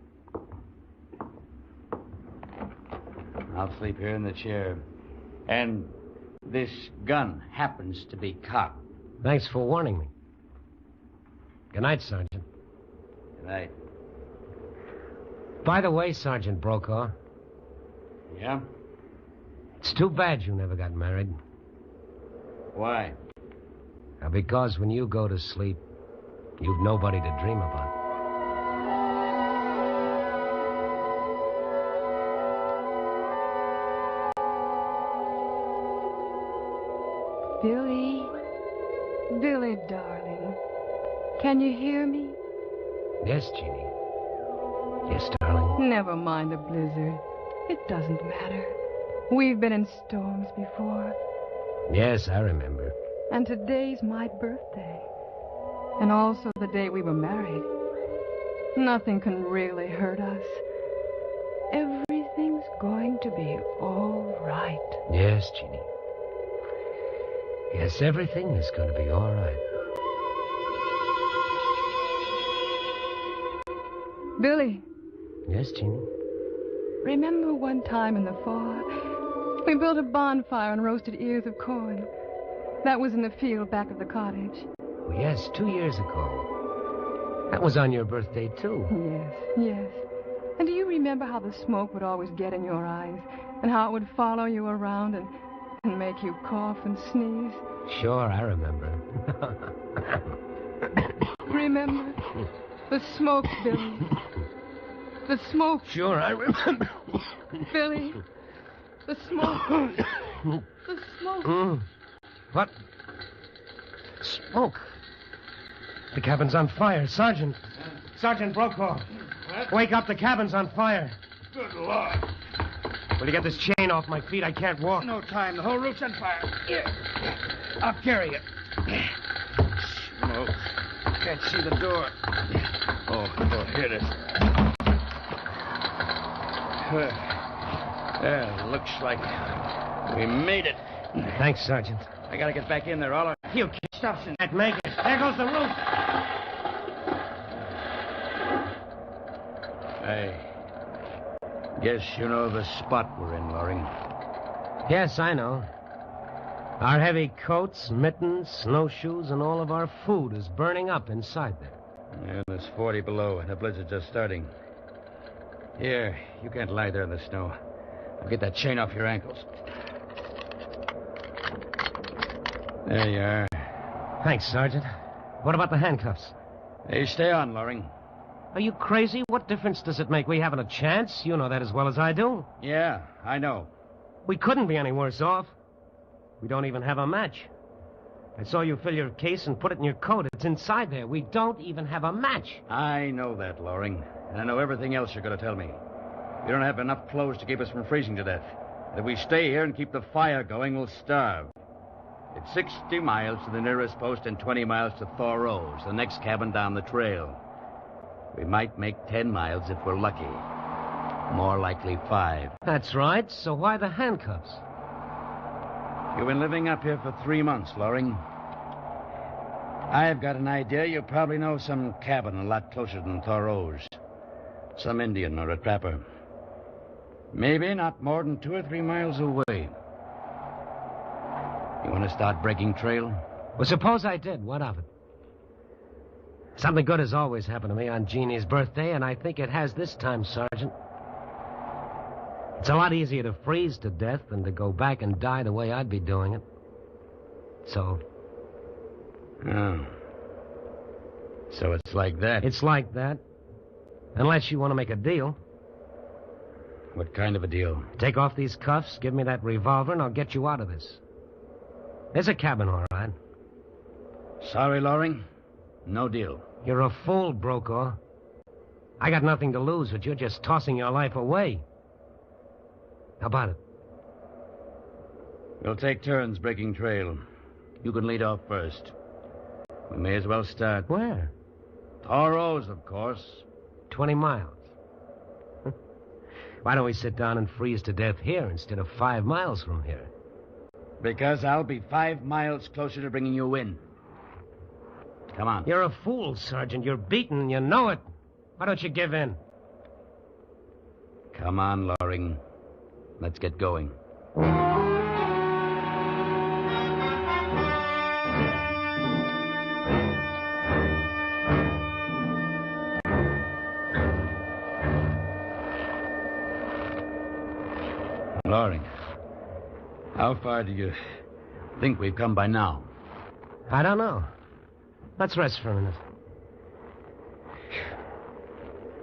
I'll sleep here in the chair. And this gun happens to be cocked. Thanks for warning me. Good night, Sergeant. Good night. By the way, Sergeant Brokaw. Yeah? It's too bad you never got married. Why? Because when you go to sleep, you've nobody to dream about. Billy, darling. Can you hear me? Yes, Jeannie. Yes, darling. Never mind the blizzard. It doesn't matter. We've been in storms before. Yes, I remember. And today's my birthday. And also the day we were married. Nothing can really hurt us. Everything's going to be all right. Yes, Jeannie. Yes, everything is going to be all right. Billy. Yes, Jeannie? Remember one time in the fall, we built a bonfire and roasted ears of corn. That was in the field back of the cottage. Oh, yes, 2 years ago. That was on your birthday, too. Yes. And do you remember how the smoke would always get in your eyes? And how it would follow you around and make you cough and sneeze? Sure, I remember. Remember? The smoke, Billy. The smoke. Sure, I remember. Billy. The smoke. The smoke. What? Smoke. The cabin's on fire. Sergeant. Sergeant Brokaw. Wake up, the cabin's on fire. Good Lord. Will you get this chain off my feet? I can't walk. No time. The whole roof's on fire. Here. I'll carry it. Smoke. Can't see the door. Oh, here it is. Well, looks like we made it. Thanks, Sergeant. I gotta get back in there. All our... You stop, Jeanette. Make it. There goes the roof. I guess you know the spot we're in, Loring. Yes, I know. Our heavy coats, mittens, snowshoes, and all of our food is burning up inside there. And it's 40 below, and the blizzard's just starting. Here, you can't lie there in the snow. I'll get that chain off your ankles. There you are. Thanks, Sergeant. What about the handcuffs? Hey, stay on, Loring. Are you crazy? What difference does it make? We haven't a chance. You know that as well as I do. Yeah, I know. We couldn't be any worse off. We don't even have a match. I saw you fill your case and put it in your coat. It's inside there. We don't even have a match. I know that, Loring. And I know everything else you're going to tell me. We don't have enough clothes to keep us from freezing to death. If we stay here and keep the fire going, we'll starve. It's 60 miles to the nearest post and 20 miles to Thoreau's, the next cabin down the trail. We might make 10 miles if we're lucky. More likely 5. That's right. So why the handcuffs? You've been living up here for 3 months, Loring. I've got an idea you probably know some cabin a lot closer than Thoreau's. Some Indian or a trapper. Maybe not more than 2 or 3 miles away. You want to start breaking trail? Well, suppose I did. What of it? Something good has always happened to me on Jeannie's birthday, and I think it has this time, Sergeant. It's a lot easier to freeze to death than to go back and die the way I'd be doing it. So... Oh. So it's like that? It's like that. Unless you want to make a deal. What kind of a deal? Take off these cuffs, give me that revolver, and I'll get you out of this. There's a cabin, all right. Sorry, Loring. No deal. You're a fool, Brokaw. I got nothing to lose, but you're just tossing your life away. How about it? We'll take turns breaking trail. You can lead off first. We may as well start. Where? Thoreau's, of course. 20 miles. Why don't we sit down and freeze to death here instead of 5 miles from here? Because I'll be 5 miles closer to bringing you in. Come on. You're a fool, Sergeant. You're beaten, and you know it. Why don't you give in? Come on, Loring. Let's get going. Loring, how far do you think we've come by now? I don't know. Let's rest for a minute.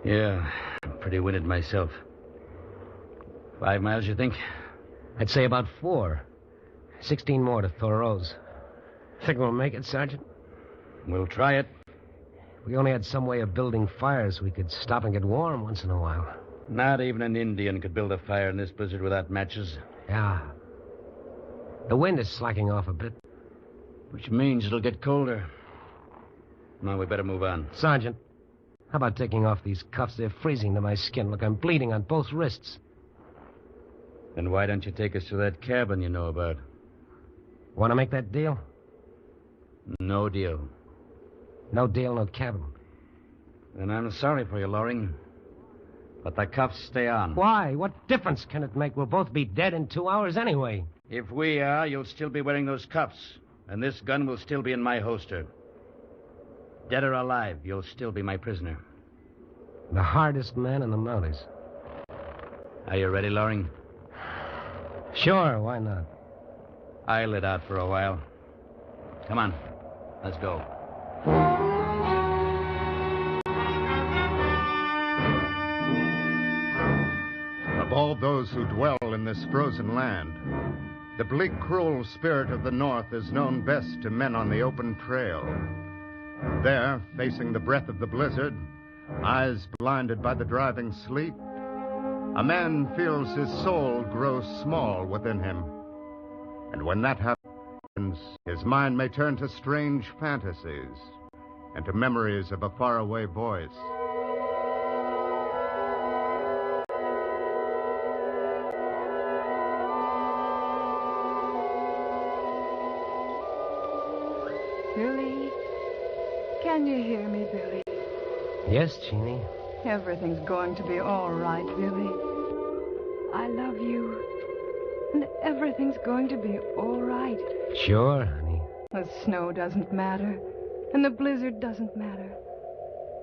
Yeah, I'm pretty winded myself. 5 miles, you think? I'd say about 4. 16 more to Thoreau's. Think we'll make it, Sergeant? We'll try it. If we only had some way of building fires, we could stop and get warm once in a while. Not even an Indian could build a fire in this blizzard without matches. Yeah. The wind is slacking off a bit. Which means it'll get colder. Now, we better move on. Sergeant, how about taking off these cuffs? They're freezing to my skin. Look, I'm bleeding on both wrists. Then why don't you take us to that cabin you know about? Want to make that deal? No deal. No deal, no cabin. Then I'm sorry for you, Loring. But the cuffs stay on. Why? What difference can it make? We'll both be dead in 2 hours anyway. If we are, you'll still be wearing those cuffs. And this gun will still be in my holster. Dead or alive, you'll still be my prisoner. The hardest man in the Mounties. Are you ready, Loring? Sure, why not? I lit out for a while. Come on, let's go. Of all those who dwell in this frozen land, the bleak, cruel spirit of the North is known best to men on the open trail. There, facing the breath of the blizzard, eyes blinded by the driving sleet, a man feels his soul grow small within him. And when that happens, his mind may turn to strange fantasies and to memories of a faraway voice. Billy, can you hear me, Billy? Yes, Jeannie. Everything's going to be all right, Billy. I love you. And everything's going to be all right. Sure, honey. The snow doesn't matter. And the blizzard doesn't matter.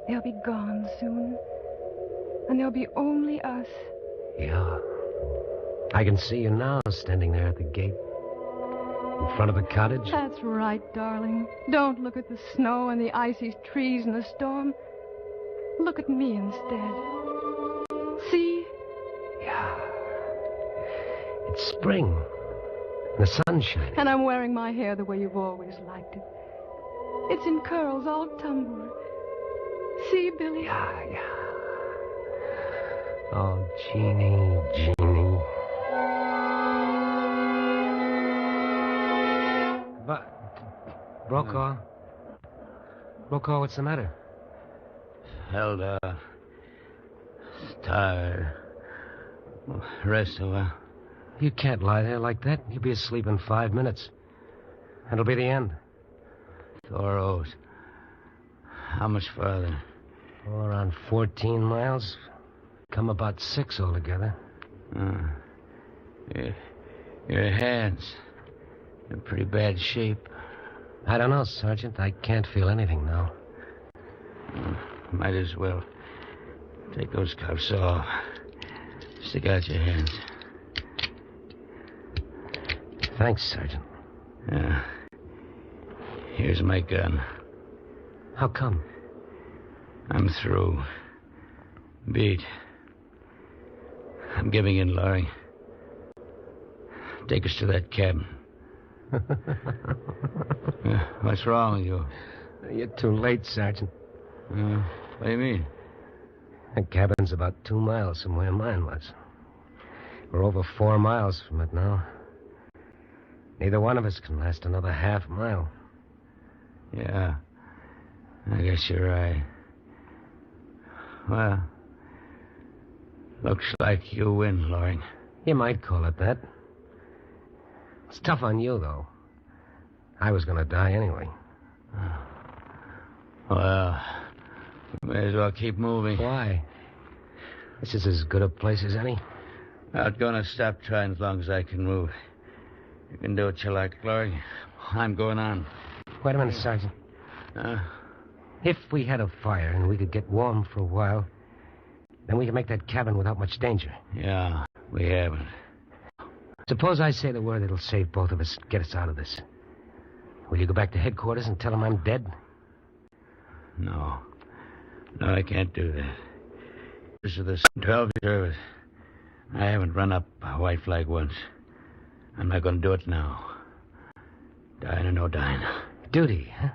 They'll be gone soon. And there'll be only us. Yeah. I can see you now standing there at the gate. In front of the cottage. That's right, darling. Don't look at the snow and the icy trees and the storm. Look at me instead. See? Yeah. It's spring. The sun's shining. And I'm wearing my hair the way you've always liked it. It's in curls all tumbled. See, Billy? Yeah. Oh, Jeannie. But, Brokaw, what's the matter? Held up. Tired. Rest a while. You can't lie there like that. You'll be asleep in 5 minutes. That'll be the end. Thoros. How much farther? Oh, around 14 miles. Come about 6 altogether. Your hands. In pretty bad shape. I don't know, Sergeant. I can't feel anything now. Might as well take those cuffs off. Stick out your hands. Thanks, Sergeant. Yeah. Here's my gun. How come? I'm through. Beat. I'm giving in, Laurie. Take us to that cabin. What's wrong with you? You're too late, Sergeant. What do you mean? The cabin's about 2 miles from where mine was. We're over 4 miles from it now. Neither one of us can last another half mile. Yeah. I guess you're right. Well, looks like you win, Loring. You might call it that. It's tough on you, though. I was going to die anyway. Well, we may as well keep moving. Why? This is as good a place as any. Not going to stop trying as long as I can move. You can do what you like, Loring. I'm going on. Wait a minute, Sergeant. If we had a fire and we could get warm for a while, then we could make that cabin without much danger. Yeah, we haven't. Suppose I say the word that'll save both of us, get us out of this. Will you go back to headquarters and tell them I'm dead? No, I can't do that. This is the 12 service. I haven't run up a white flag once. I'm not going to do it now. Dying or no dying. Duty, huh?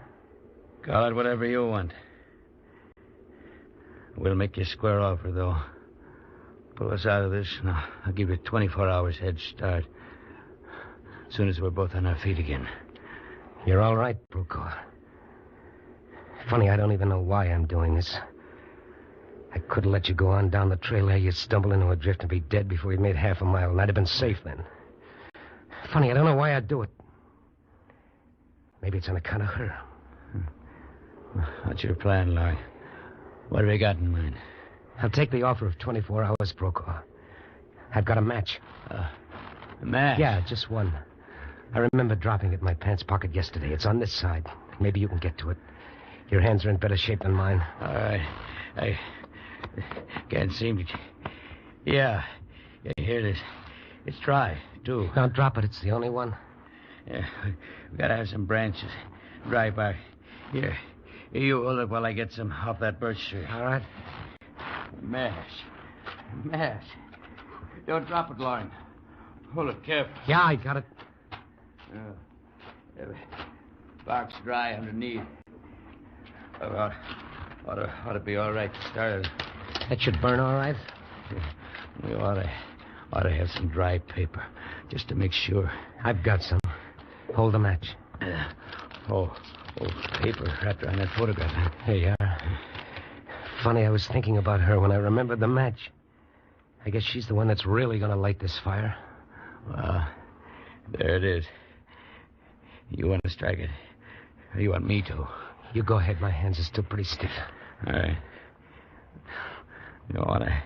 Call it whatever you want. We'll make you a square offer, though. Pull us out of this, and I'll give you 24 hours head start. As soon as we're both on our feet again. You're all right, Brokaw. Funny, I don't even know why I'm doing this. I could have let you go on down the trail there. You'd stumble into a drift and be dead before you'd made half a mile, and I'd have been safe then. Funny, I don't know why I'd do it. Maybe it's on account of her. What's your plan, Larry? What have you got in mind? I'll take the offer of 24 hours, Brokaw. I've got a match. A match? Yeah, just one. I remember dropping it in my pants pocket yesterday. It's on this side. Maybe you can get to it. Your hands are in better shape than mine. All right. I can't seem to... Yeah, here it is. It's dry, too. Don't drop it. It's the only one. Yeah, we gotta have some branches. Dry bark. Here, you hold it while I get some off that birch tree. All right. Mash. Don't drop it, Lauren. Hold it careful. Yeah, I got it. Bark's dry underneath. About Ought to be all right to start. That should burn all right. We ought to have some dry paper, just to make sure. I've got some. Hold the match. Paper wrapped around that photograph. Here you are. Funny, I was thinking about her when I remembered the match. I guess she's the one that's really going to light this fire. Well, there it is. You want to strike it? Or you want me to? You go ahead. My hands are still pretty stiff. All right. You want to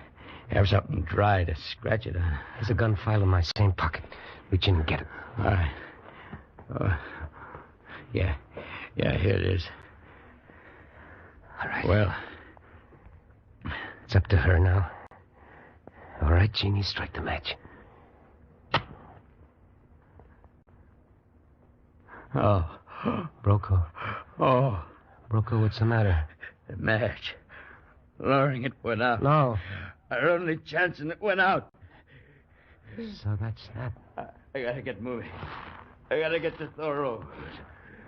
have something dry to scratch it on? There's a gun file in my same pocket. Reach in and get it. All right. Yeah, here it is. All right. Well, it's up to her now. All right, Jeannie, strike the match. Oh. Brokaw. Oh. Brokaw, what's the matter? The match. Loring, it went out. No. Our only chance, and it went out. So that's that. I gotta get moving. I gotta get to Thor Road.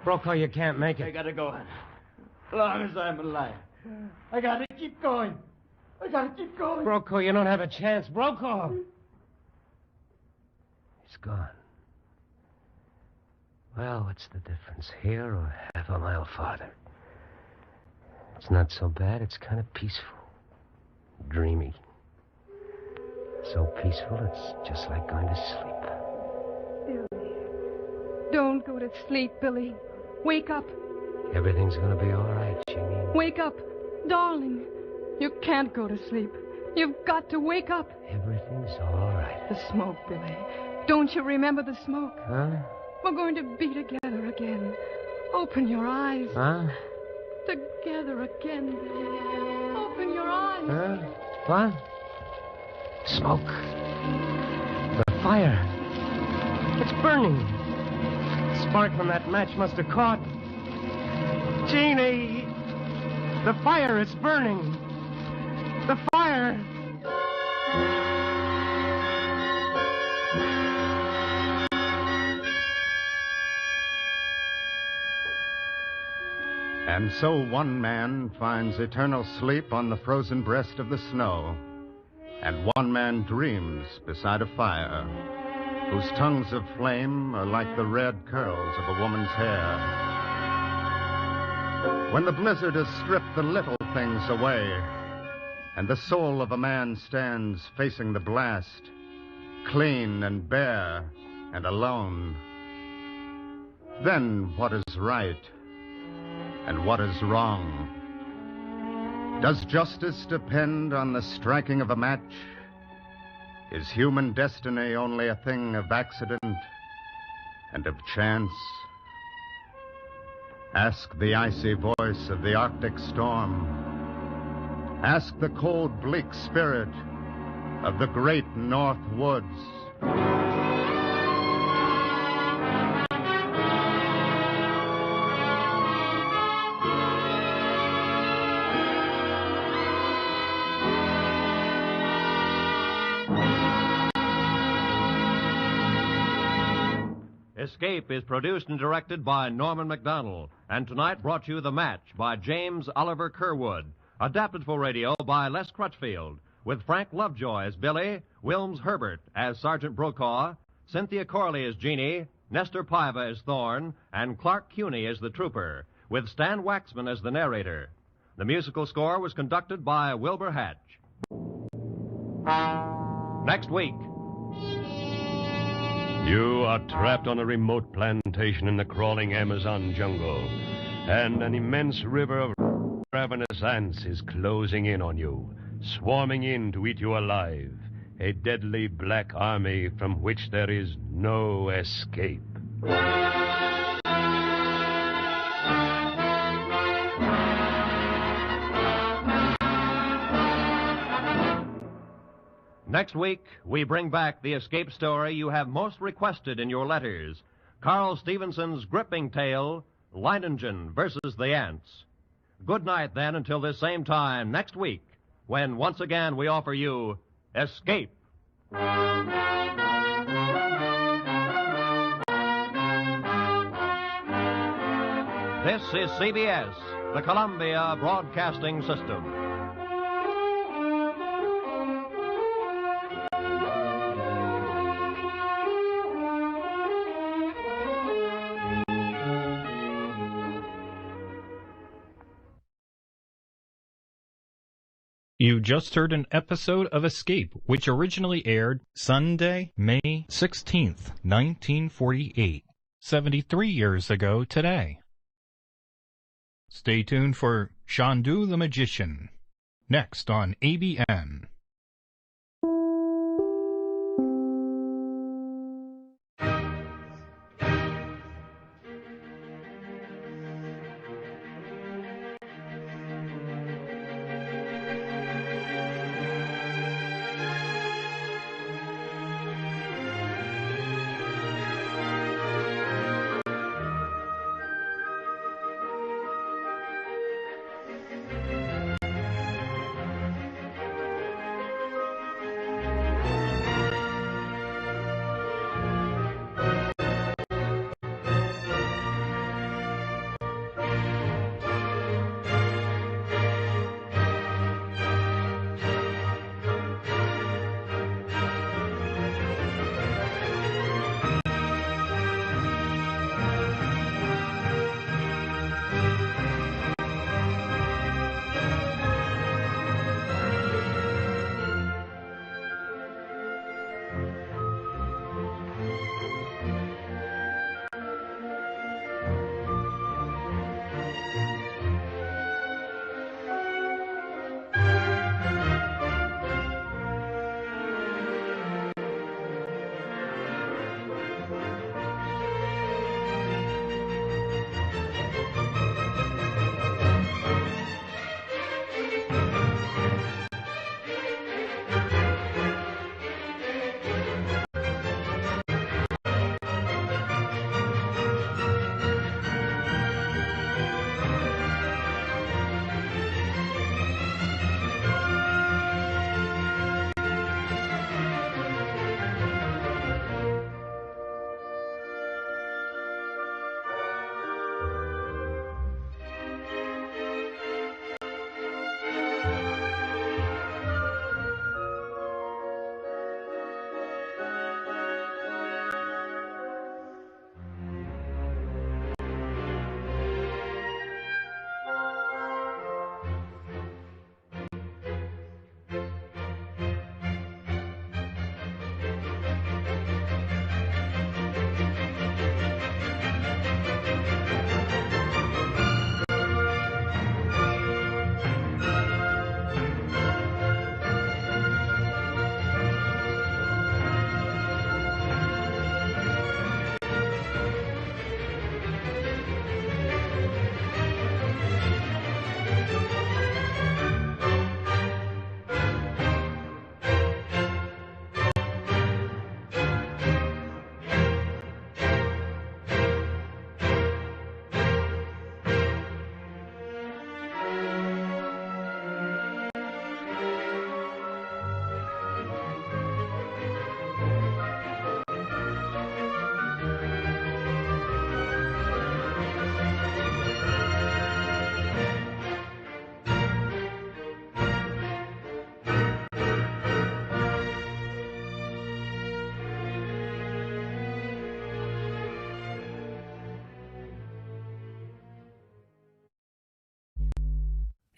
Brokaw, you can't make it. I gotta go on. As long as I'm alive. I gotta keep going. I gotta keep going. Brokaw, you don't have a chance. Brokaw! He's gone. Well, what's the difference, here or half a mile farther? It's not so bad. It's kind of peaceful. Dreamy. So peaceful, it's just like going to sleep. Billy. Don't go to sleep, Billy. Wake up. Everything's going to be all right, Jeannie. Wake up. Darling. You can't go to sleep. You've got to wake up. Everything's all right. The smoke, Billy. Don't you remember the smoke? Huh? We're going to be together again. Open your eyes. Huh? Together again, Billy. Open your eyes. Huh? What? Smoke. The fire. It's burning. The spark from that match must have caught. Jeannie! The fire, it's burning. The fire! And so one man finds eternal sleep on the frozen breast of the snow, and one man dreams beside a fire, whose tongues of flame are like the red curls of a woman's hair. When the blizzard has stripped the little things away, and the soul of a man stands facing the blast, clean and bare and alone, then what is right and what is wrong? Does justice depend on the striking of a match? Is human destiny only a thing of accident and of chance? Ask the icy voice of the Arctic storm. Ask the cold, bleak spirit of the great North Woods. Escape is produced and directed by Norman MacDonald, and tonight brought you The Match by James Oliver Curwood, adapted for radio by Les Crutchfield, with Frank Lovejoy as Billy, Wilms Herbert as Sergeant Brokaw, Cynthia Corley as Jeannie, Nestor Paiva as Thorne, and Clark Cuney as the trooper, with Stan Waxman as the narrator. The musical score was conducted by Wilbur Hatch. Next week. You are trapped on a remote plantation in the crawling Amazon jungle, and an immense river of ravenous ants is closing in on you, swarming in to eat you alive, a deadly black army from which there is no escape. Next week, we bring back the escape story you have most requested in your letters, Carl Stevenson's gripping tale, Leiningen versus the Ants. Good night, then, until this same time next week, when once again we offer you Escape. This is CBS, the Columbia Broadcasting System. You just heard an episode of Escape, which originally aired Sunday, May 16th, 1948, 73 years ago today. Stay tuned for Chandu the Magician, next on ABN.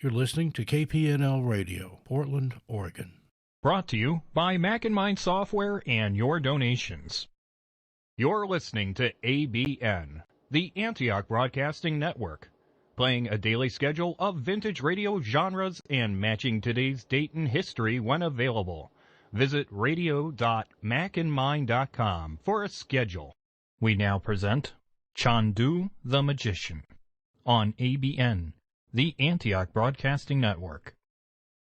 You're listening to KPNL Radio, Portland, Oregon. Brought to you by Mac and Mind Software and your donations. You're listening to ABN, the Antioch Broadcasting Network, playing a daily schedule of vintage radio genres and matching today's date in history when available. Visit radio.macandmind.com for a schedule. We now present Chandu the Magician on ABN, the Antioch Broadcasting Network.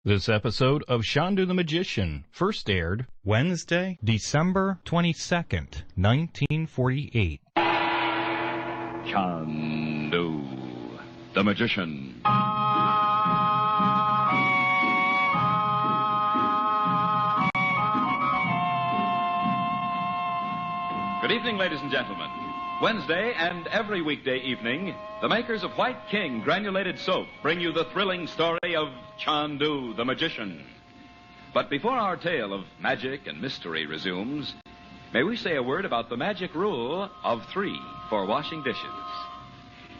This episode of Chandu the Magician first aired Wednesday, December 22nd, 1948. Chandu the Magician. Good evening, ladies and gentlemen. Wednesday and every weekday evening, the makers of White King granulated soap bring you the thrilling story of Chandu the magician. But before our tale of magic and mystery resumes, may we say a word about the magic rule of 3 for washing dishes.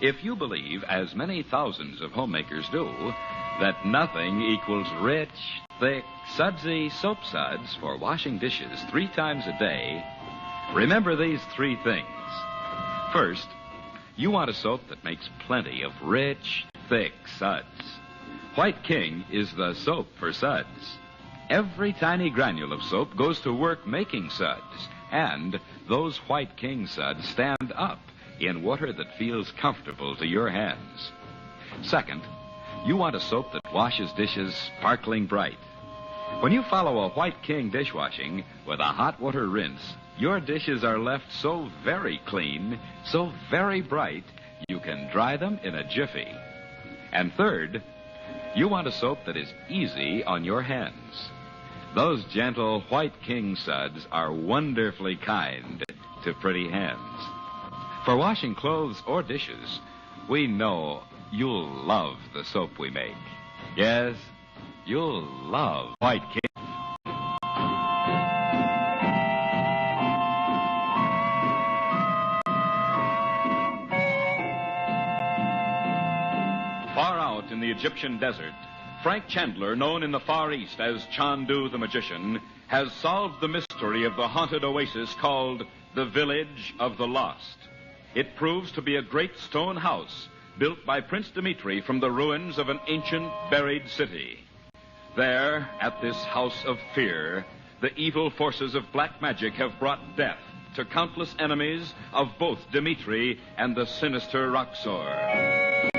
If you believe, as many thousands of homemakers do, that nothing equals rich, thick, sudsy soap suds for washing dishes 3 times a day, remember these 3 things. First, you want a soap that makes plenty of rich, thick suds. White King is the soap for suds. Every tiny granule of soap goes to work making suds, and those White King suds stand up in water that feels comfortable to your hands. Second, you want a soap that washes dishes sparkling bright. When you follow a White King dishwashing with a hot water rinse, your dishes are left so very clean, so very bright, you can dry them in a jiffy. And third, you want a soap that is easy on your hands. Those gentle White King suds are wonderfully kind to pretty hands. For washing clothes or dishes, we know you'll love the soap we make. Yes, you'll love White King. Far out in the Egyptian desert, Frank Chandler, known in the Far East as Chandu the Magician, has solved the mystery of the haunted oasis called the Village of the Lost. It proves to be a great stone house built by Prince Dmitri from the ruins of an ancient buried city. There, at this house of fear, the evil forces of black magic have brought death to countless enemies of both Dmitri and the sinister Roxor.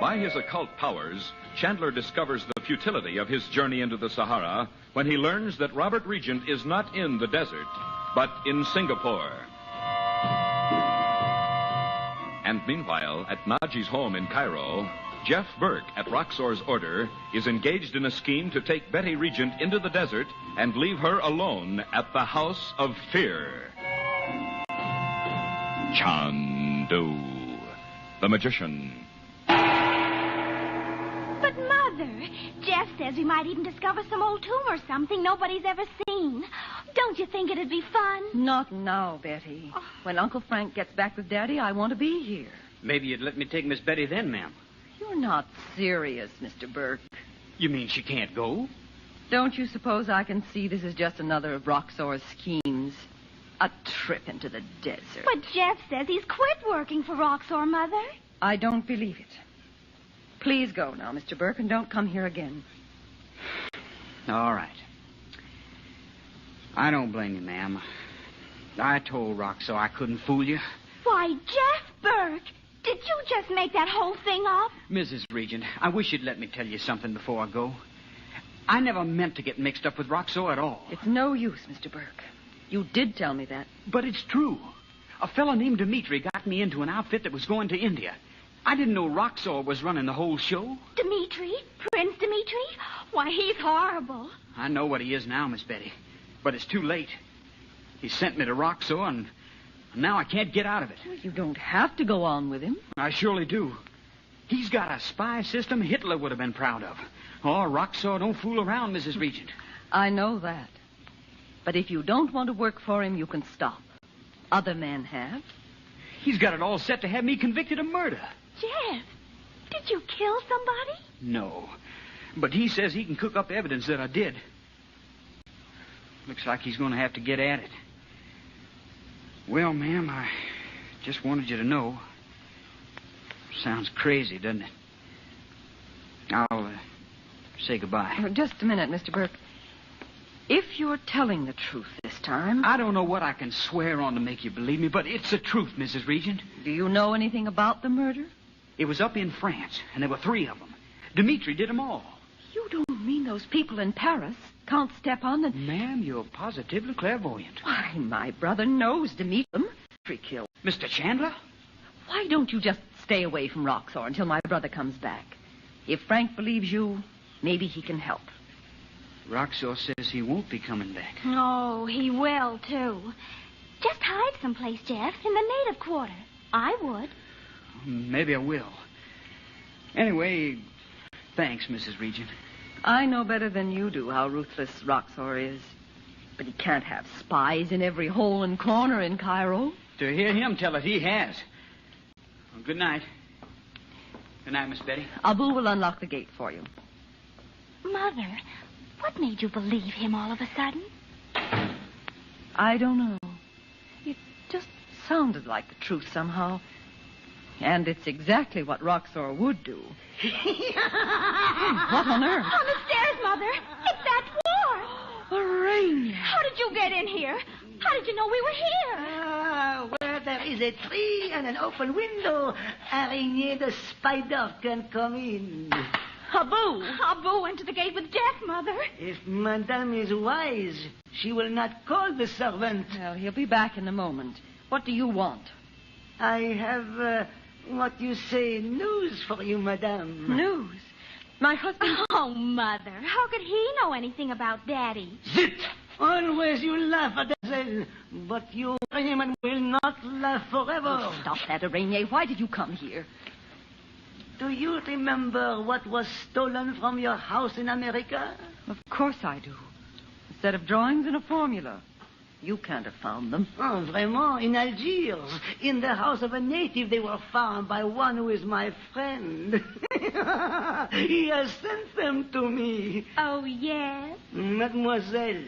By his occult powers, Chandler discovers the futility of his journey into the Sahara when he learns that Robert Regent is not in the desert, but in Singapore. And meanwhile, at Naji's home in Cairo, Jeff Burke, at Roxor's order, is engaged in a scheme to take Betty Regent into the desert and leave her alone at the House of Fear. Chandu, the magician. But, Mother, Jeff says we might even discover some old tomb or something nobody's ever seen. Don't you think it'd be fun? Not now, Betty. When Uncle Frank gets back with Daddy, I want to be here. Maybe you'd let me take Miss Betty then, ma'am. You're not serious, Mr. Burke. You mean she can't go? Don't you suppose I can see this is just another of Roxor's schemes? A trip into the desert. But Jeff says he's quit working for Roxor, Mother. I don't believe it. Please go now, Mr. Burke, and don't come here again. All right. I don't blame you, ma'am. I told Roxor I couldn't fool you. Why, Jeff Burke, did you just make that whole thing up? Mrs. Regent, I wish you'd let me tell you something before I go. I never meant to get mixed up with Roxor at all. It's no use, Mr. Burke. You did tell me that. But it's true. A fellow named Dmitri got me into an outfit that was going to India. I didn't know Roxor was running the whole show. Dmitri? Prince Dmitri? Why, he's horrible. I know what he is now, Miss Betty. But it's too late. He sent me to Roxor, and now I can't get out of it. Well, you don't have to go on with him. I surely do. He's got a spy system Hitler would have been proud of. Oh, Roxor don't fool around, Mrs. Regent. I know that. But if you don't want to work for him, you can stop. Other men have. He's got it all set to have me convicted of murder. Jeff, did you kill somebody? No. But he says he can cook up evidence that I did. Looks like he's going to have to get at it. Well, ma'am, I just wanted you to know. Sounds crazy, doesn't it? I'll say goodbye. Just a minute, Mr. Burke. If you're telling the truth this time... I don't know what I can swear on to make you believe me, but it's the truth, Mrs. Regent. Do you know anything about the murder? It was up in France, and there were 3 of them. Dmitri did them all. You don't mean those people in Paris, Count Stepan and... Ma'am, you're positively clairvoyant. Why, my brother knows Dmitri killed. Mr. Chandler? Why don't you just stay away from Roxor until my brother comes back? If Frank believes you, maybe he can help. Roxor says he won't be coming back. Oh, he will, too. Just hide someplace, Jeff, in the native quarter. I would. Maybe I will. Anyway, thanks, Mrs. Regent. I know better than you do how ruthless Roxor is. But he can't have spies in every hole and corner in Cairo. To hear him tell it, he has. Well, good night. Good night, Miss Betty. Abu will unlock the gate for you. Mother, what made you believe him all of a sudden? I don't know. It just sounded like the truth somehow. And it's exactly what Roxor would do. What on earth? On the stairs, Mother. It's that dwarf. Lorraine. How did you get in here? How did you know we were here? Where there is a tree and an open window, Araignée the spider can come in. Abu went to the gate with Jeff, Mother. If Madame is wise, she will not call the servant. Well, he'll be back in a moment. What do you want? I have, what you say, news for you, Madame. News? My husband... Oh, Mother, how could he know anything about Daddy? Zit! Always you laugh, Adele, but you, Raymond, will not laugh forever. Oh, stop that, Araignée. Why did you come here? Do you remember what was stolen from your house in America? Of course I do. A set of drawings and a formula. You can't have found them. Oh, vraiment, in Algiers. In the house of a native, they were found by one who is my friend. He has sent them to me. Oh, yes? Mademoiselle,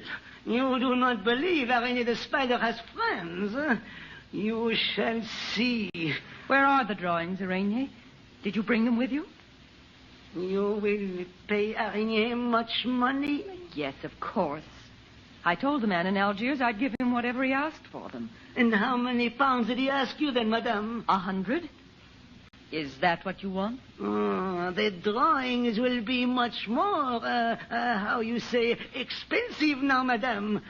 you do not believe Araignée the spider has friends. You shall see. Where are the drawings, Araignée? Did you bring them with you? You will pay Araignée much money? Yes, of course. I told the man in Algiers I'd give him whatever he asked for them. And how many pounds did he ask you then, Madame? 100. Is that what you want? The drawings will be much more, how you say, expensive now, Madame.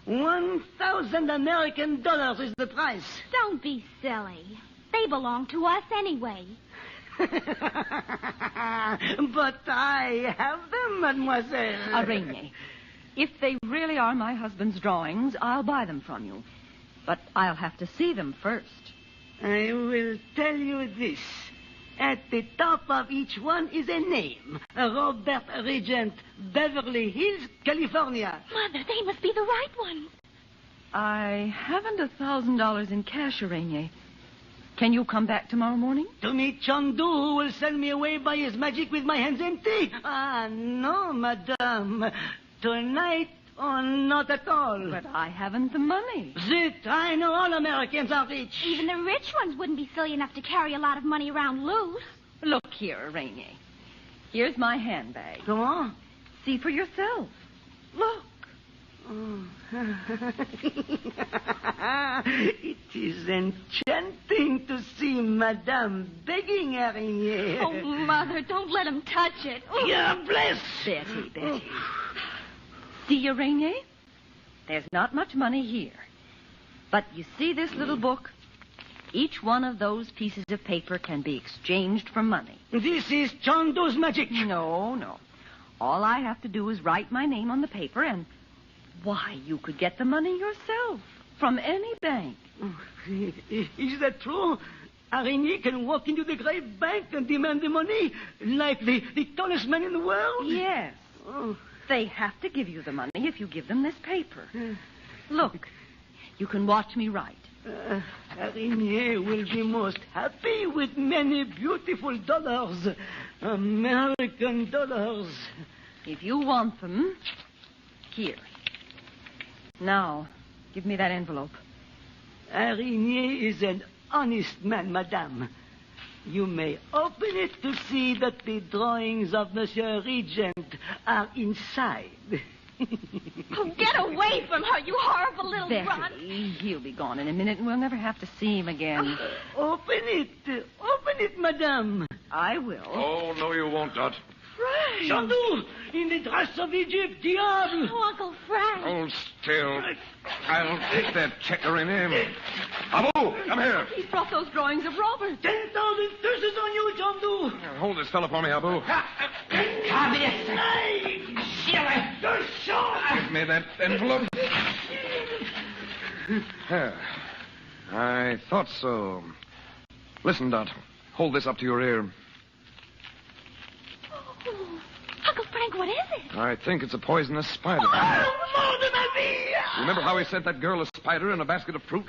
1,000 American dollars is the price. Don't be silly. They belong to us anyway. But I have them, Mademoiselle. Araignée, if they really are my husband's drawings, I'll buy them from you. But I'll have to see them first. I will tell you this. At the top of each one is a name. Robert Regent, Beverly Hills, California. Mother, they must be the right ones. I haven't $1,000 in cash, Araignée. Can you come back tomorrow morning? To meet Chandu, who will send me away by his magic with my hands empty? Ah, no, Madame. Tonight, or not at all. But I haven't the money. Zit, I know all Americans are rich. Even the rich ones wouldn't be silly enough to carry a lot of money around loose. Look here, Araignée. Here's my handbag. Come on. See for yourself. Look. Oh. It is enchanting to see Madame begging Araignée. Oh, Mother, don't let him touch it. You're blessed. Betty. See, Araignée? There's not much money here. But you see this little book? Each one of those pieces of paper can be exchanged for money. This is Chandu's magic. No. All I have to do is write my name on the paper and... Why, you could get the money yourself from any bank. Is that true? Araignée can walk into the great bank and demand the money like the tallest man in the world? Yes. Oh. They have to give you the money if you give them this paper. Look, you can watch me write. Araignée will be most happy with many beautiful dollars. American dollars. If you want them, here. Now, give me that envelope. Araignée is an honest man, Madame. You may open it to see that the drawings of Monsieur Regent are inside. Oh, get away from her, you horrible little Betty, runt. He'll be gone in a minute, and we'll never have to see him again. Open it, Madame. I will. Oh, no, you won't, Dot. Frank! Chandu, in the dress of Egypt, diable! Oh, Uncle Frank. Hold still. I'll take that checker in him. Abu, come here. He's brought those drawings of Robert. 10,000 curses on you, Chandu! Hold this fellow for me, Abu. Give me that envelope. Yeah, I thought so. Listen, Dot. Hold this up to your ear. Oh, Uncle Frank, what is it? I think it's a poisonous spider. Remember how he sent that girl a spider in a basket of fruit?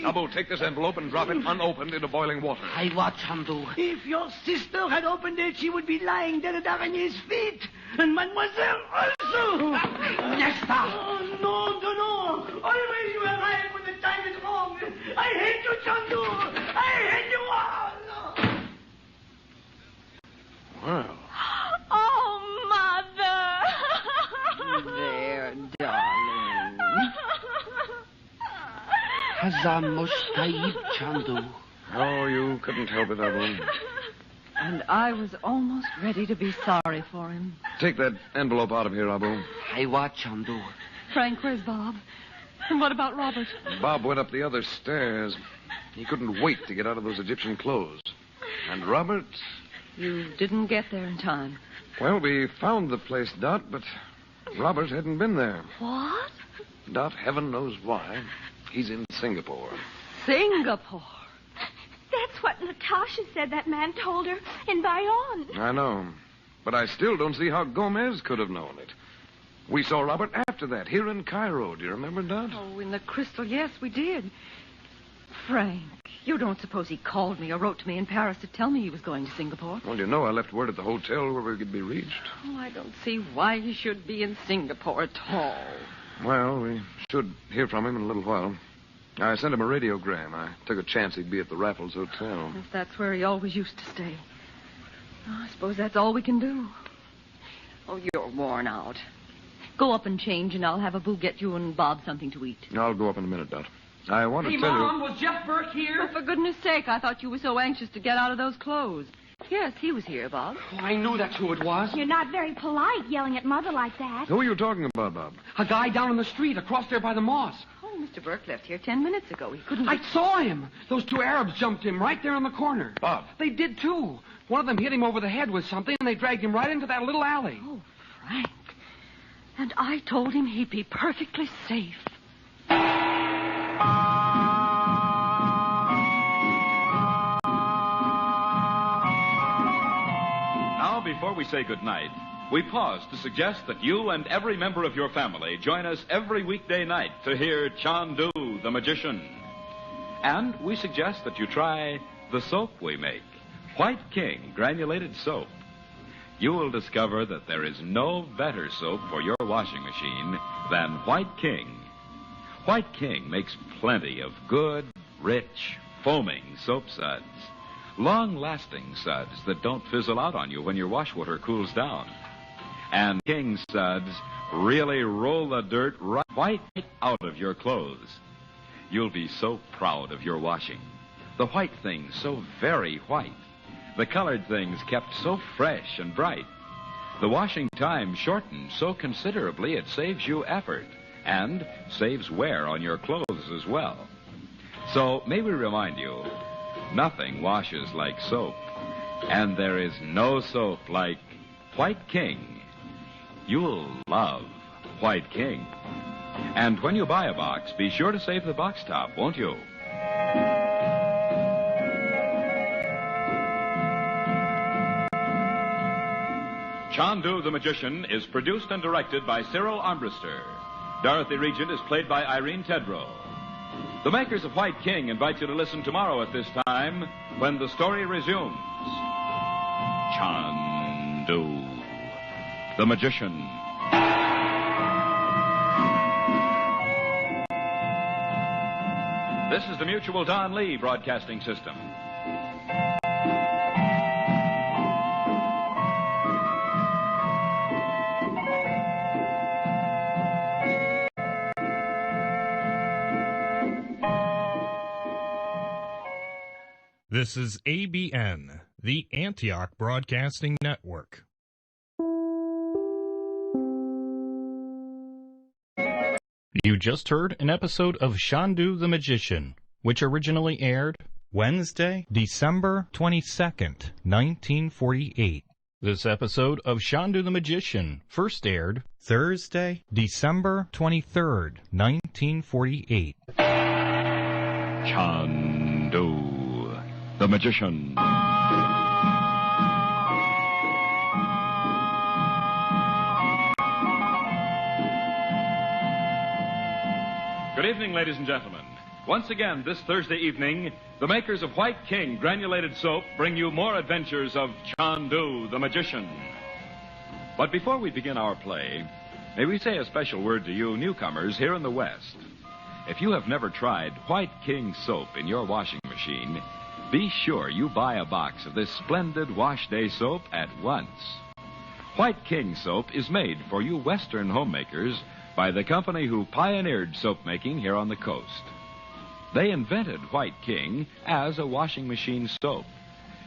Abu, take this envelope and drop it unopened into boiling water. I watch Chandu. If your sister had opened it, she would be lying dead at Araignier's feet. And Mademoiselle also. Nesta. Oh, no. Always you arrive when the time is wrong. I hate you, Chandu. I hate you all. Well. Oh, Mother. There, darling. Hazam Mustaib Chandu. Oh, you couldn't help it, Abu. And I was almost ready to be sorry for him. Take that envelope out of here, Abu. I watch Chandu. Frank, where's Bob? And what about Robert? Bob went up the other stairs. He couldn't wait to get out of those Egyptian clothes. And Robert? You didn't get there in time. Well, we found the place, Dot, but Robert hadn't been there. What? Dot, heaven knows why. He's in Singapore. Singapore? That's what Natasha said that man told her in Bayonne. I know. But I still don't see how Gomez could have known it. We saw Robert after that, here in Cairo. Do you remember, Dot? Oh, in the Crystal, yes, we did. Frank, you don't suppose he called me or wrote to me in Paris to tell me he was going to Singapore? Well, you know, I left word at the hotel where we could be reached. Oh, I don't see why he should be in Singapore at all. Well, we should hear from him in a little while. I sent him a radiogram. I took a chance he'd be at the Raffles Hotel. If that's where he always used to stay. Oh, I suppose that's all we can do. Oh, you're worn out. Go up and change, and I'll have Abu get you and Bob something to eat. I'll go up in a minute, Dot. I want to Hey, tell Mom, you... was Jeff Burke here? Oh, for goodness sake, I thought you were so anxious to get out of those clothes. Yes, he was here, Bob. Oh, I knew that's who it was. You're not very polite yelling at Mother like that. Who are you talking about, Bob? A guy down on the street across there by the mosque. Oh, Mr. Burke left here 10 minutes ago. He couldn't... I saw him. Those two Arabs jumped him right there in the corner. Bob. They did, too. One of them hit him over the head with something, and they dragged him right into that little alley. Oh, Frank. And I told him he'd be perfectly safe. Now, before we say goodnight, we pause to suggest that you and every member of your family join us every weekday night to hear Chandu the Magician. And we suggest that you try the soap we make, White King Granulated Soap. You will discover that there is no better soap for your washing machine than White King. White King makes plenty of good, rich, foaming soap suds. Long-lasting suds that don't fizzle out on you when your wash water cools down. And King suds really roll the dirt right out of your clothes. You'll be so proud of your washing. The white things so very white. The colored things kept so fresh and bright. The washing time shortened so considerably it saves you effort and saves wear on your clothes as well. So may we remind you, nothing washes like soap, and there is no soap like White King. You'll love White King. And when you buy a box, be sure to save the box top, won't you? Chandu the Magician is produced and directed by Cyril Armbruster. Dorothy Regent is played by Irene Tedrow. The makers of White King invite you to listen tomorrow at this time when the story resumes. Chandu the Magician. This is the Mutual Don Lee Broadcasting System. This is ABN, the Antioch Broadcasting Network. You just heard an episode of Chandu the Magician, which originally aired Wednesday, December 22nd, 1948. This episode of Chandu the Magician first aired Thursday, December 23rd, 1948. Chandu the Magician. Good evening, ladies and gentlemen. Once again, this Thursday evening, the makers of White King granulated soap bring you more adventures of Chandu the Magician. But before we begin our play, may we say a special word to you newcomers here in the West. If you have never tried White King soap in your washing machine, be sure you buy a box of this splendid wash day soap at once. White King soap is made for you Western homemakers by the company who pioneered soap making here on the coast. They invented White King as a washing machine soap.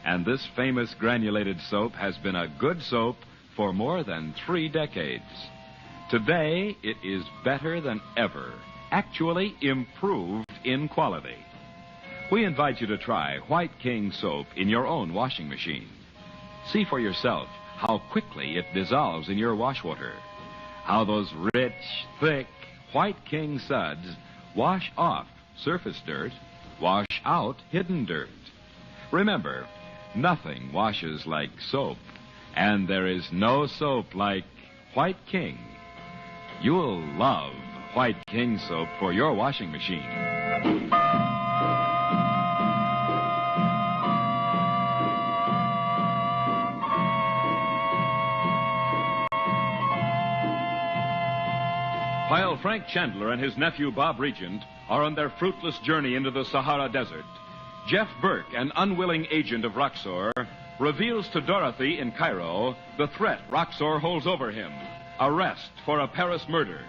And this famous granulated soap has been a good soap for more than 3 decades. Today, it is better than ever, actually improved in quality. We invite you to try White King soap in your own washing machine. See for yourself how quickly it dissolves in your wash water, how those rich, thick White King suds wash off surface dirt, wash out hidden dirt. Remember, nothing washes like soap, and there is no soap like White King. You'll love White King soap for your washing machine. While Frank Chandler and his nephew Bob Regent are on their fruitless journey into the Sahara Desert, Jeff Burke, an unwilling agent of Roxor, reveals to Dorothy in Cairo the threat Roxor holds over him, arrest for a Paris murder.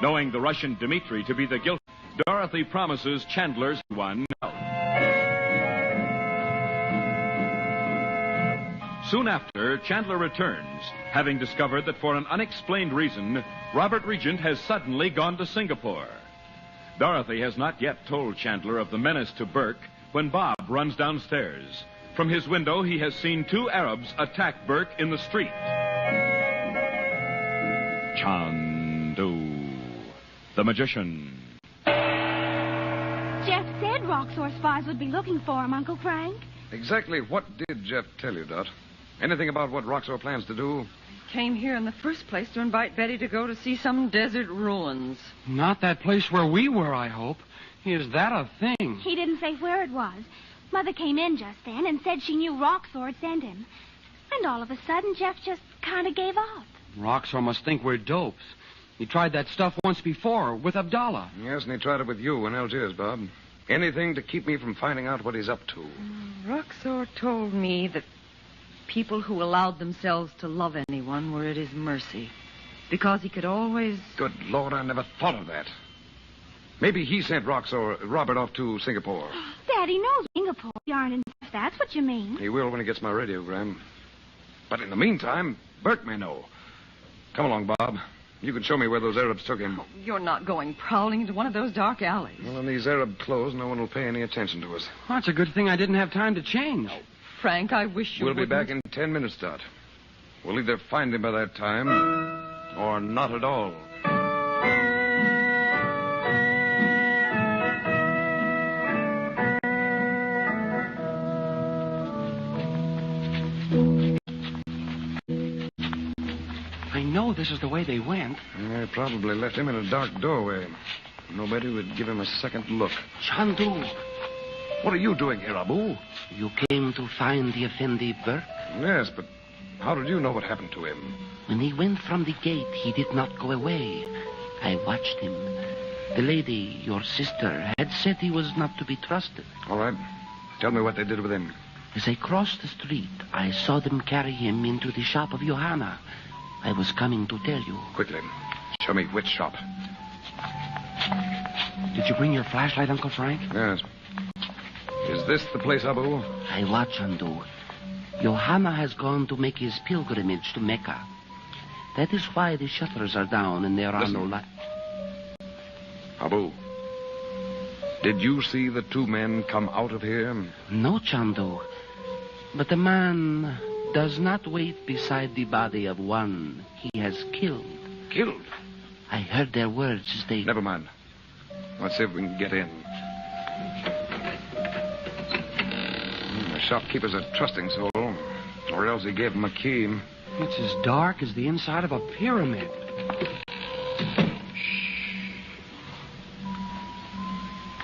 Knowing the Russian Dmitri to be the guilty, Dorothy promises Chandler's one help. Soon after, Chandler returns, having discovered that for an unexplained reason, Robert Regent has suddenly gone to Singapore. Dorothy has not yet told Chandler of the menace to Burke when Bob runs downstairs. From his window, he has seen 2 Arabs attack Burke in the street. Chandu, the Magician. Jeff said Roxor spies would be looking for him, Uncle Frank. Exactly what did Jeff tell you, Dot? Anything about what Roxor plans to do? Came here in the first place to invite Betty to go to see some desert ruins. Not that place where we were, I hope. Is that a thing? He didn't say where it was. Mother came in just then and said she knew Roxor had sent him. And all of a sudden, Jeff just kind of gave up. Roxor must think we're dopes. He tried that stuff once before with Abdallah. Yes, and he tried it with you in Algiers, Bob. Anything to keep me from finding out what he's up to. Roxor told me that people who allowed themselves to love anyone were at his mercy. Because he could always... Good Lord, I never thought of that. Maybe he sent Robert off to Singapore. Daddy knows Singapore aren't in... If that's what you mean. He will when he gets my radiogram. But in the meantime, Burke may know. Come along, Bob. You can show me where those Arabs took him. You're not going prowling into one of those dark alleys. Well, in these Arab clothes, no one will pay any attention to us. Well, it's a good thing I didn't have time to change. Oh, Frank, I wish you We'll wouldn't. be back in 10 minutes, Dot. We'll either find him by that time or not at all. I know this is the way they went. They probably left him in a dark doorway. Nobody would give him a second look. Chandu. What are you doing here, Abu? You came to find the Effendi Burke? Yes, but how did you know what happened to him? When he went from the gate, he did not go away. I watched him. The lady, your sister, had said he was not to be trusted. All right. Tell me what they did with him. As I crossed the street, I saw them carry him into the shop of Johanna. I was coming to tell you. Quickly. Show me which shop. Did you bring your flashlight, Uncle Frank? Yes. Is this the place, Abu? I watch, Andu. Johanna has gone to make his pilgrimage to Mecca. That is why the shutters are down and there are no lights. Abu, did you see the 2 men come out of here? No, Chandu. But the man does not wait beside the body of one he has killed. Killed? I heard their words as they... Never mind. Let's see if we can get in. The shopkeeper's a trusting soul, or else he gave him a key. It's as dark as the inside of a pyramid.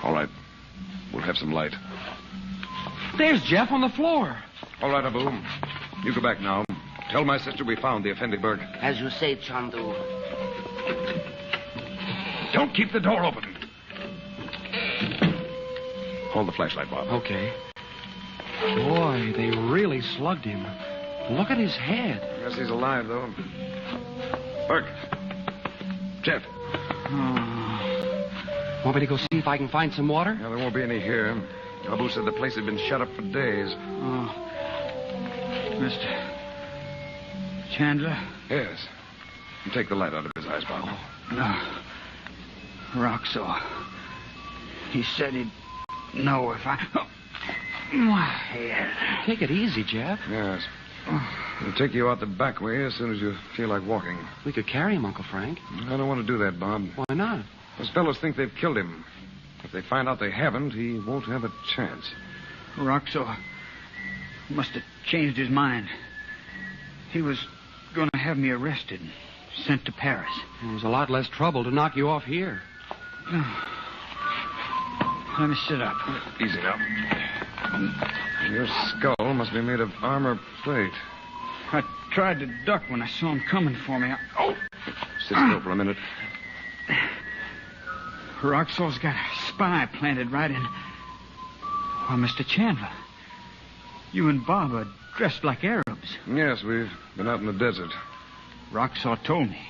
All right. We'll have some light. There's Jeff on the floor. All right, Abu. You go back now. Tell my sister we found the Effendi Berg. As you say, Chandu. Don't keep the door open. Hold the flashlight, Bob. Okay. Boy, they really slugged him. Look at his head. Yes, he's alive, though. Burke. Jeff. Want me to go see if I can find some water? Yeah, there won't be any here. Abu said the place had been shut up for days. Oh. Mr. Chandler? Yes. You take the light out of his eyes, Bob. No. Roxor. He said he'd know if I... Oh. My head. Take it easy, Jeff. Yes. We'll take you out the back way as soon as you feel like walking. We could carry him, Uncle Frank. I don't want to do that, Bob. Why not? Those fellows think they've killed him. If they find out they haven't, he won't have a chance. Roxor must have changed his mind. He was going to have me arrested and sent to Paris. It was a lot less trouble to knock you off here. Let me sit up. Easy now. Your skull must be made of armor plate. I tried to duck when I saw him coming for me. Sit still for a minute. Roxor's got a spy planted right in... Well, Mr. Chandler, you and Bob are dressed like Arabs. Yes, we've been out in the desert. Roxor told me.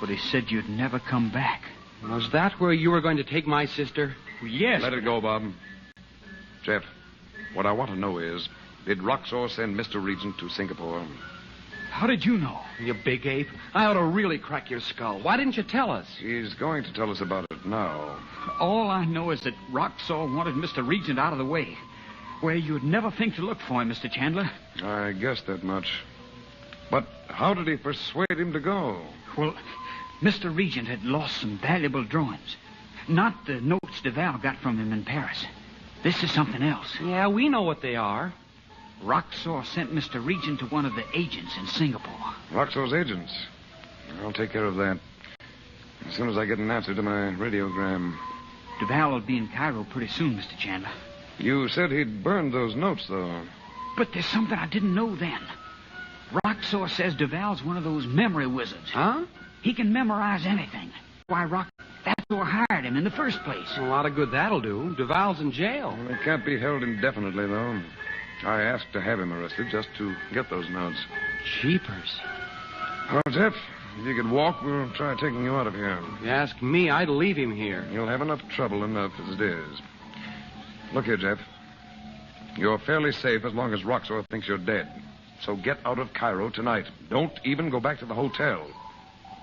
But he said you'd never come back. Was that where you were going to take my sister? Yes. Let it go, Bob. Jeff, what I want to know is, did Roxor send Mr. Regent to Singapore? How did you know? You big ape. I ought to really crack your skull. Why didn't you tell us? He's going to tell us about it now. All I know is that Roxor wanted Mr. Regent out of the way, where you'd never think to look for him, Mr. Chandler. I guessed that much. But how did he persuade him to go? Well, Mr. Regent had lost some valuable drawings. Not the notes Duval got from him in Paris. This is something else. Yeah, we know what they are. Roxor sent Mr. Regent to one of the agents in Singapore. Roxor's agents? I'll take care of that. As soon as I get an answer to my radiogram. Duval will be in Cairo pretty soon, Mr. Chandler. You said he'd burned those notes, though. But there's something I didn't know then. Roxor says Duval's one of those memory wizards. Huh? He can memorize anything. Why, that's who hired him in the first place. A lot of good that'll do. Duval's in jail. Well, he can't be held indefinitely, though. I asked to have him arrested just to get those notes. Jeepers. Well, Jeff, if you could walk, we'll try taking you out of here. If you ask me, I'd leave him here. You'll have enough trouble as it is. Look here, Jeff. You're fairly safe as long as Roxor thinks you're dead. So get out of Cairo tonight. Don't even go back to the hotel.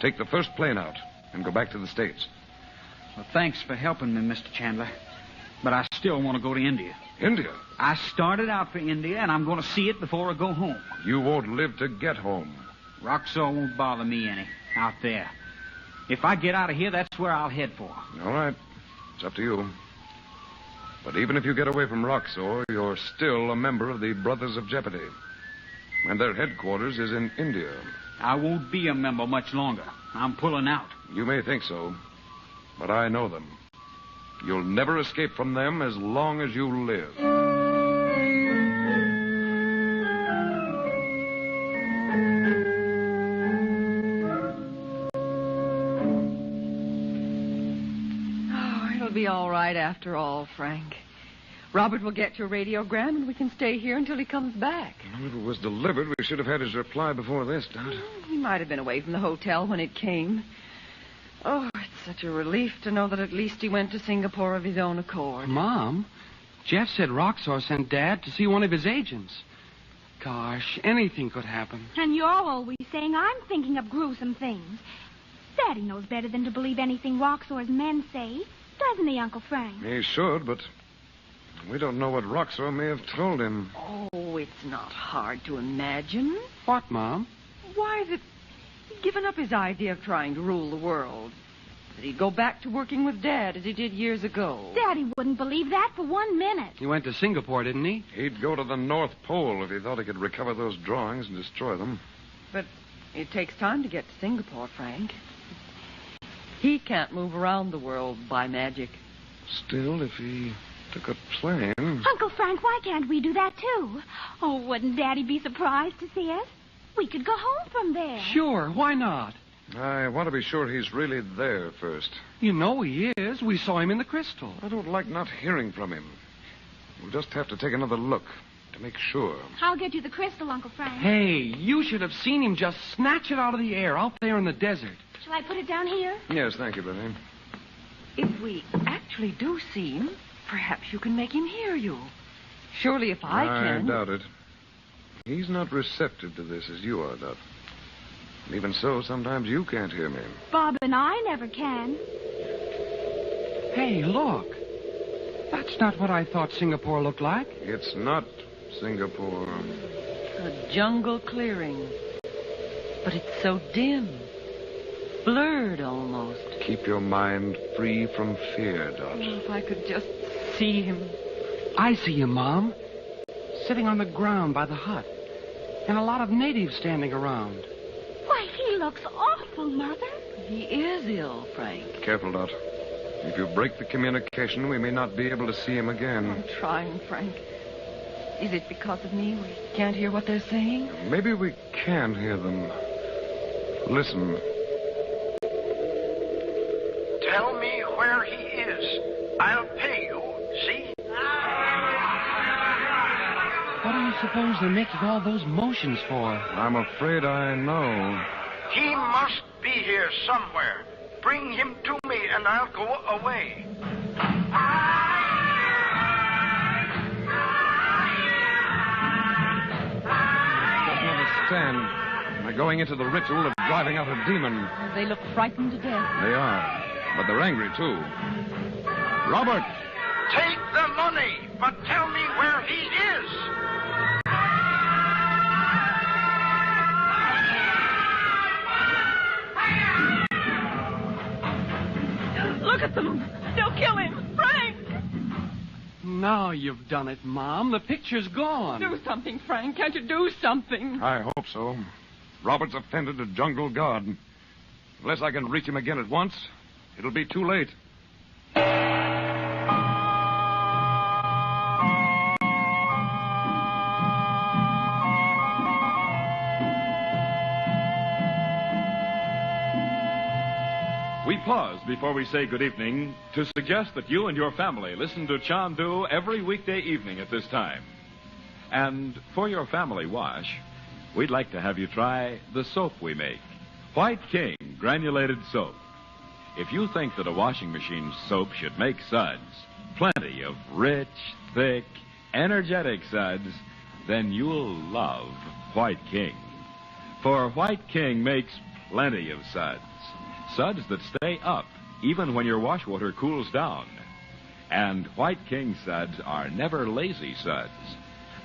Take the first plane out and go back to the States. Well, thanks for helping me, Mr. Chandler. But I still want to go to India. India? I started out for India, and I'm going to see it before I go home. You won't live to get home. Roxor won't bother me any out there. If I get out of here, that's where I'll head for. All right. It's up to you. But even if you get away from Roxor, you're still a member of the Brothers of Jeopardy. And their headquarters is in India. I won't be a member much longer. I'm pulling out. You may think so, but I know them. You'll never escape from them as long as you live. Oh, it'll be all right after all, Frank. Robert will get your radiogram, and we can stay here until he comes back. Well, if it was delivered, we should have had his reply before this, Dot. He might have been away from the hotel when it came. Oh, it's such a relief to know that at least he went to Singapore of his own accord. Mom, Jeff said Roxor sent Dad to see one of his agents. Gosh, anything could happen. And you're always saying I'm thinking of gruesome things. Daddy knows better than to believe anything Roxor's men say. Doesn't he, Uncle Frank? He should, but We don't know what Roxor may have told him. Oh, it's not hard to imagine. What, Mom? Why, that he'd given up his idea of trying to rule the world. That he'd go back to working with Dad as he did years ago. Daddy wouldn't believe that for 1 minute. He went to Singapore, didn't he? He'd go to the North Pole if he thought he could recover those drawings and destroy them. But it takes time to get to Singapore, Frank. He can't move around the world by magic. Still, if he took a plane... Uncle Frank, why can't we do that, too? Oh, wouldn't Daddy be surprised to see us? We could go home from there. Sure, why not? I want to be sure he's really there first. You know he is. We saw him in the crystal. I don't like not hearing from him. We'll just have to take another look to make sure. I'll get you the crystal, Uncle Frank. Hey, you should have seen him just snatch it out of the air out there in the desert. Shall I put it down here? Yes, thank you, Betty. If we actually do see him, perhaps you can make him hear you. Surely if I can... I doubt it. He's not receptive to this as you are, Dot. Even so, sometimes you can't hear me. Bob and I never can. Hey, look. That's not what I thought Singapore looked like. It's not Singapore. A jungle clearing. But it's so dim. Blurred almost. Keep your mind free from fear, Dot. Oh, if I could just see him. I see him, Mom. Sitting on the ground by the hut. And a lot of natives standing around. Why, he looks awful, Mother. He is ill, Frank. Careful, Dot. If you break the communication, we may not be able to see him again. I'm trying, Frank. Is it because of me we can't hear what they're saying? Maybe we can hear them. Listen. Tell me where he is. I'll pay you, see? What do you suppose they're making all those motions for? I'm afraid I know. He must be here somewhere. Bring him to me and I'll go away. Doesn't understand. They're going into the ritual of driving out a demon. They look frightened to death. They are. But they're angry, too. Robert! Take the money, but tell me where he is. Look at them. They'll kill him. Frank! Now you've done it, Mom. The picture's gone. Do something, Frank. Can't you do something? I hope so. Robert's offended a jungle god. Unless I can reach him again at once, it'll be too late. We pause before we say good evening to suggest that you and your family listen to Chandu every weekday evening at this time. And for your family wash, we'd like to have you try the soap we make, White King Granulated Soap. If you think that a washing machine soap should make suds, plenty of rich, thick, energetic suds, then you'll love White King. For White King makes plenty of suds. Suds that stay up even when your wash water cools down. And White King suds are never lazy suds.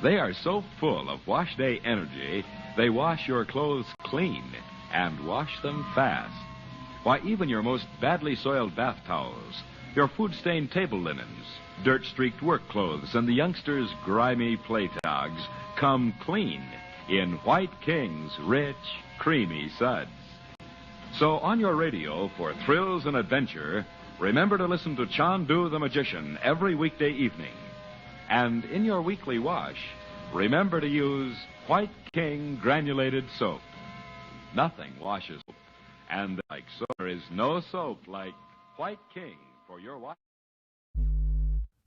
They are so full of wash day energy, they wash your clothes clean and wash them fast. Why, even your most badly soiled bath towels, your food-stained table linens, dirt-streaked work clothes, and the youngsters' grimy play togs come clean in White King's rich, creamy suds. So on your radio for thrills and adventure, remember to listen to Chandu the Magician every weekday evening. And in your weekly wash, remember to use White King Granulated Soap. Nothing washes soap. And like so, there is no soap like White King for your wash.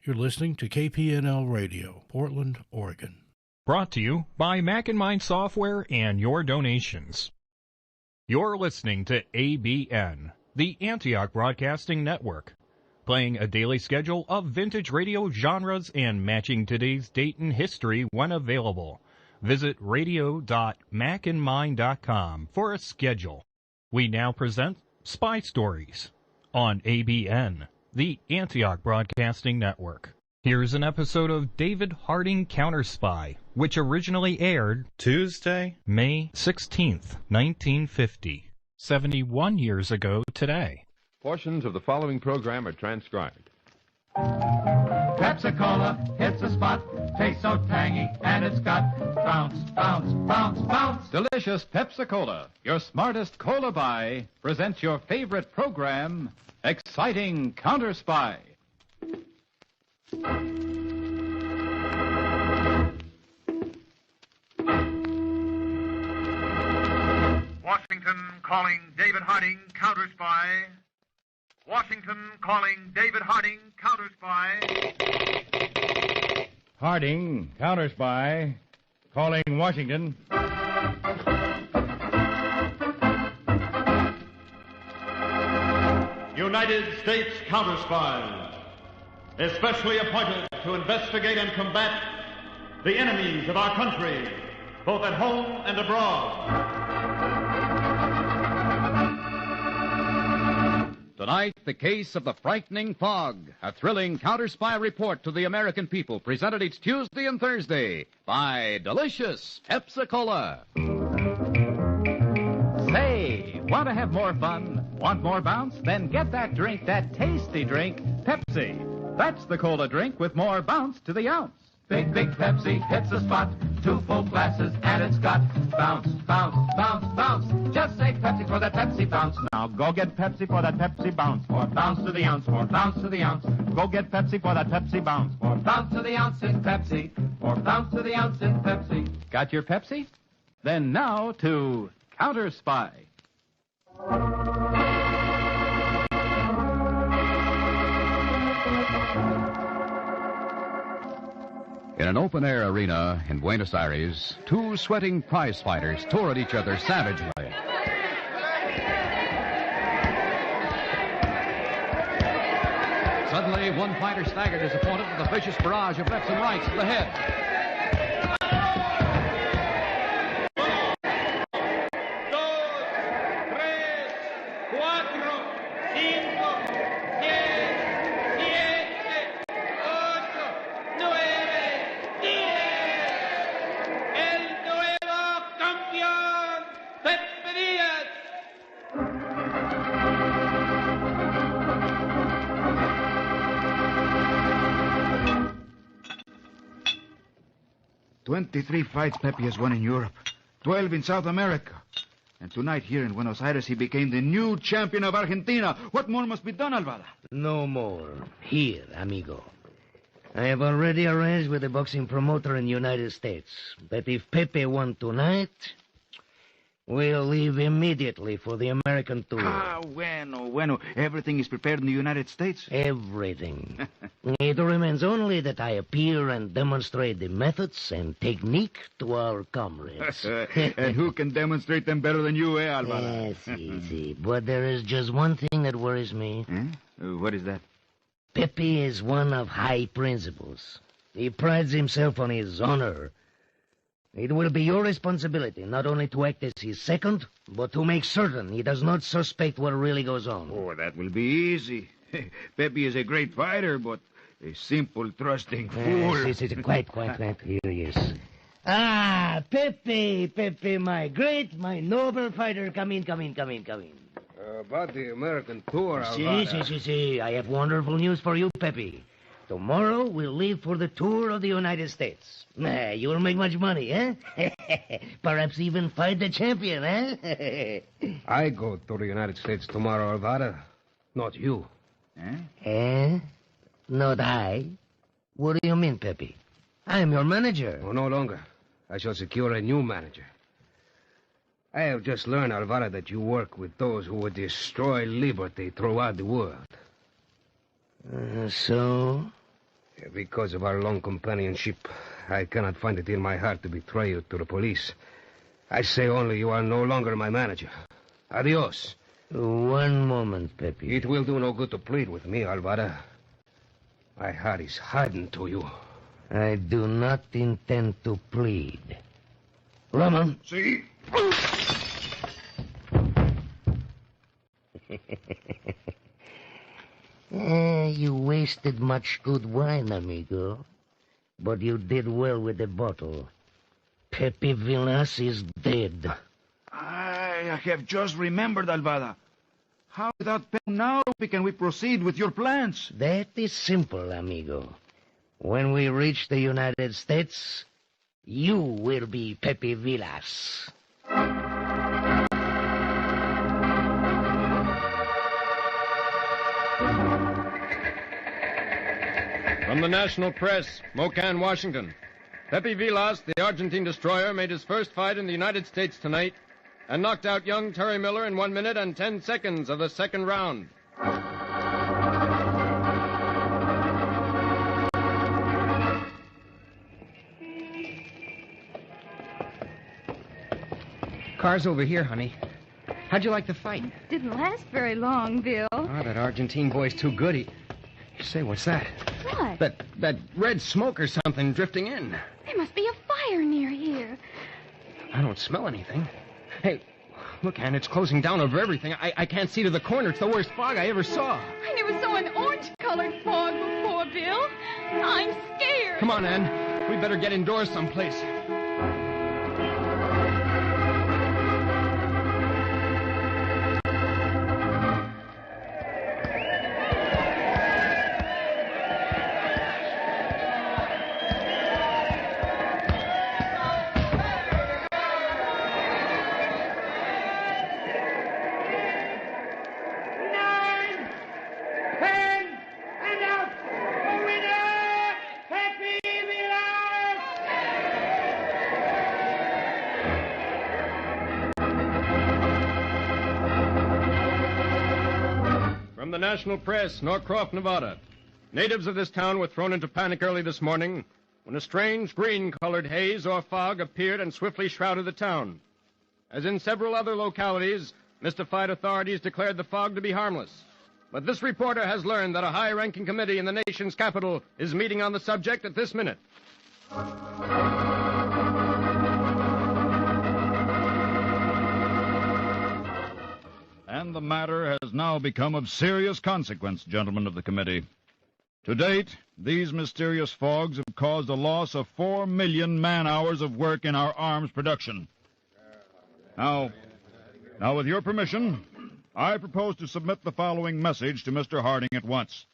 You're listening to KPNL Radio, Portland, Oregon. Brought to you by Mac and Mind Software and your donations. You're listening to ABN, the Antioch Broadcasting Network, playing a daily schedule of vintage radio genres and matching today's date and history when available. Visit radio.macandmind.com for a schedule. We now present Spy Stories on ABN, the Antioch Broadcasting Network. Here's an episode of David Harding Counterspy, which originally aired Tuesday, May 16th, 1950. 71 years ago today. Portions of the following program are transcribed. Pepsi-Cola hits a spot, tastes so tangy, and it's got bounce, bounce, bounce, bounce. Delicious Pepsi-Cola, your smartest cola buy, presents your favorite program, Exciting Counter-Spy. Washington calling David Harding, counter-spy. Washington calling David Harding, counter-spy. Harding, Counter-Spy, calling Washington. United States counter-spies, especially appointed to investigate and combat the enemies of our country, both at home and abroad. Tonight, the case of the frightening fog, a thrilling counter-spy report to the American people, presented each Tuesday and Thursday by delicious Pepsi-Cola. Say, want to have more fun? Want more bounce? Then get that drink, that tasty drink, Pepsi. That's the cola drink with more bounce to the ounce. Big, big Pepsi hits the spot. 2 full glasses, and it's got bounce, bounce, bounce, bounce. Just say Pepsi for that Pepsi bounce. Now go get Pepsi for that Pepsi bounce. More bounce to the ounce, more bounce to the ounce. Go get Pepsi for that Pepsi bounce. More bounce to the ounce in Pepsi. More bounce to the ounce in Pepsi. Got your Pepsi? Then now to Counter Spy. In an open-air arena in Buenos Aires, 2 sweating prize fighters tore at each other savagely. Suddenly, one fighter staggered his opponent with a vicious barrage of lefts and rights to the head. "23 fights Pepe has won in Europe, 12 in South America. And tonight here in Buenos Aires he became the new champion of Argentina. What more must be done, Alvara?" No more. Here, amigo. I have already arranged with the boxing promoter in the United States that if Pepe won tonight, we'll leave immediately for the American tour. Bueno. Everything is prepared in the United States? Everything. It remains only that I appear and demonstrate the methods and technique to our comrades. And who can demonstrate them better than you, Alvara? Si. But there is just one thing that worries me. What is that? Pepe is one of high principles. He prides himself on his honor. It will be your responsibility not only to act as his second, but to make certain he does not suspect what really goes on. Oh, that will be easy. Pepe is a great fighter, but a simple, trusting fool. Quite. Here he is. Ah, Pepe, my noble fighter. Come in. About the American tour, Si. I have wonderful news for you, Pepe. Tomorrow we'll leave for the tour of the United States. You'll make much money, eh? Perhaps even fight the champion, eh? I go to the United States tomorrow, Alvara. Not you. Not I? What do you mean, Pepe? I'm your manager. Oh, no longer. I shall secure a new manager. I have just learned, Alvara, that you work with those who would destroy liberty throughout the world. So? Because of our long companionship, I cannot find it in my heart to betray you to the police. I say only you are no longer my manager. Adios. One moment, Pepe. It will do no good to plead with me, Alvara. My heart is hardened to you. I do not intend to plead. Ramon. See? You wait tasted much good wine, amigo. But you did well with the bottle. Pepe Villas is dead. I have just remembered, Alvada. How without Pepe now can we proceed with your plans? That is simple, amigo. When we reach the United States, you will be Pepe Villas. From the national press, Mocan, Washington. Pepe Villas, the Argentine destroyer, made his first fight in the United States tonight and knocked out young Terry Miller in 1 minute and 10 seconds of the second round. Car's over here, honey. How'd you like the fight? Didn't last very long, Bill. Oh, that Argentine boy's too good. Say, what's that? What? That red smoke or something drifting in. There must be a fire near here. I don't smell anything. Hey, look, Ann, it's closing down over everything. I can't see to the corner. It's the worst fog I ever saw. I never saw an orange-colored fog before, Bill. I'm scared. Come on, Ann. We better get indoors someplace. The national press, Norcroft, Nevada. Natives of this town were thrown into panic early this morning when a strange green-colored haze or fog appeared and swiftly shrouded the town. As in several other localities, mystified authorities declared the fog to be harmless. But this reporter has learned that a high-ranking committee in the nation's capital is meeting on the subject at this minute. And the matter has now become of serious consequence, gentlemen of the committee. To date, these mysterious fogs have caused a loss of 4 million man-hours of work in our arms production. Now, with your permission, I propose to submit the following message to Mr. Harding at once.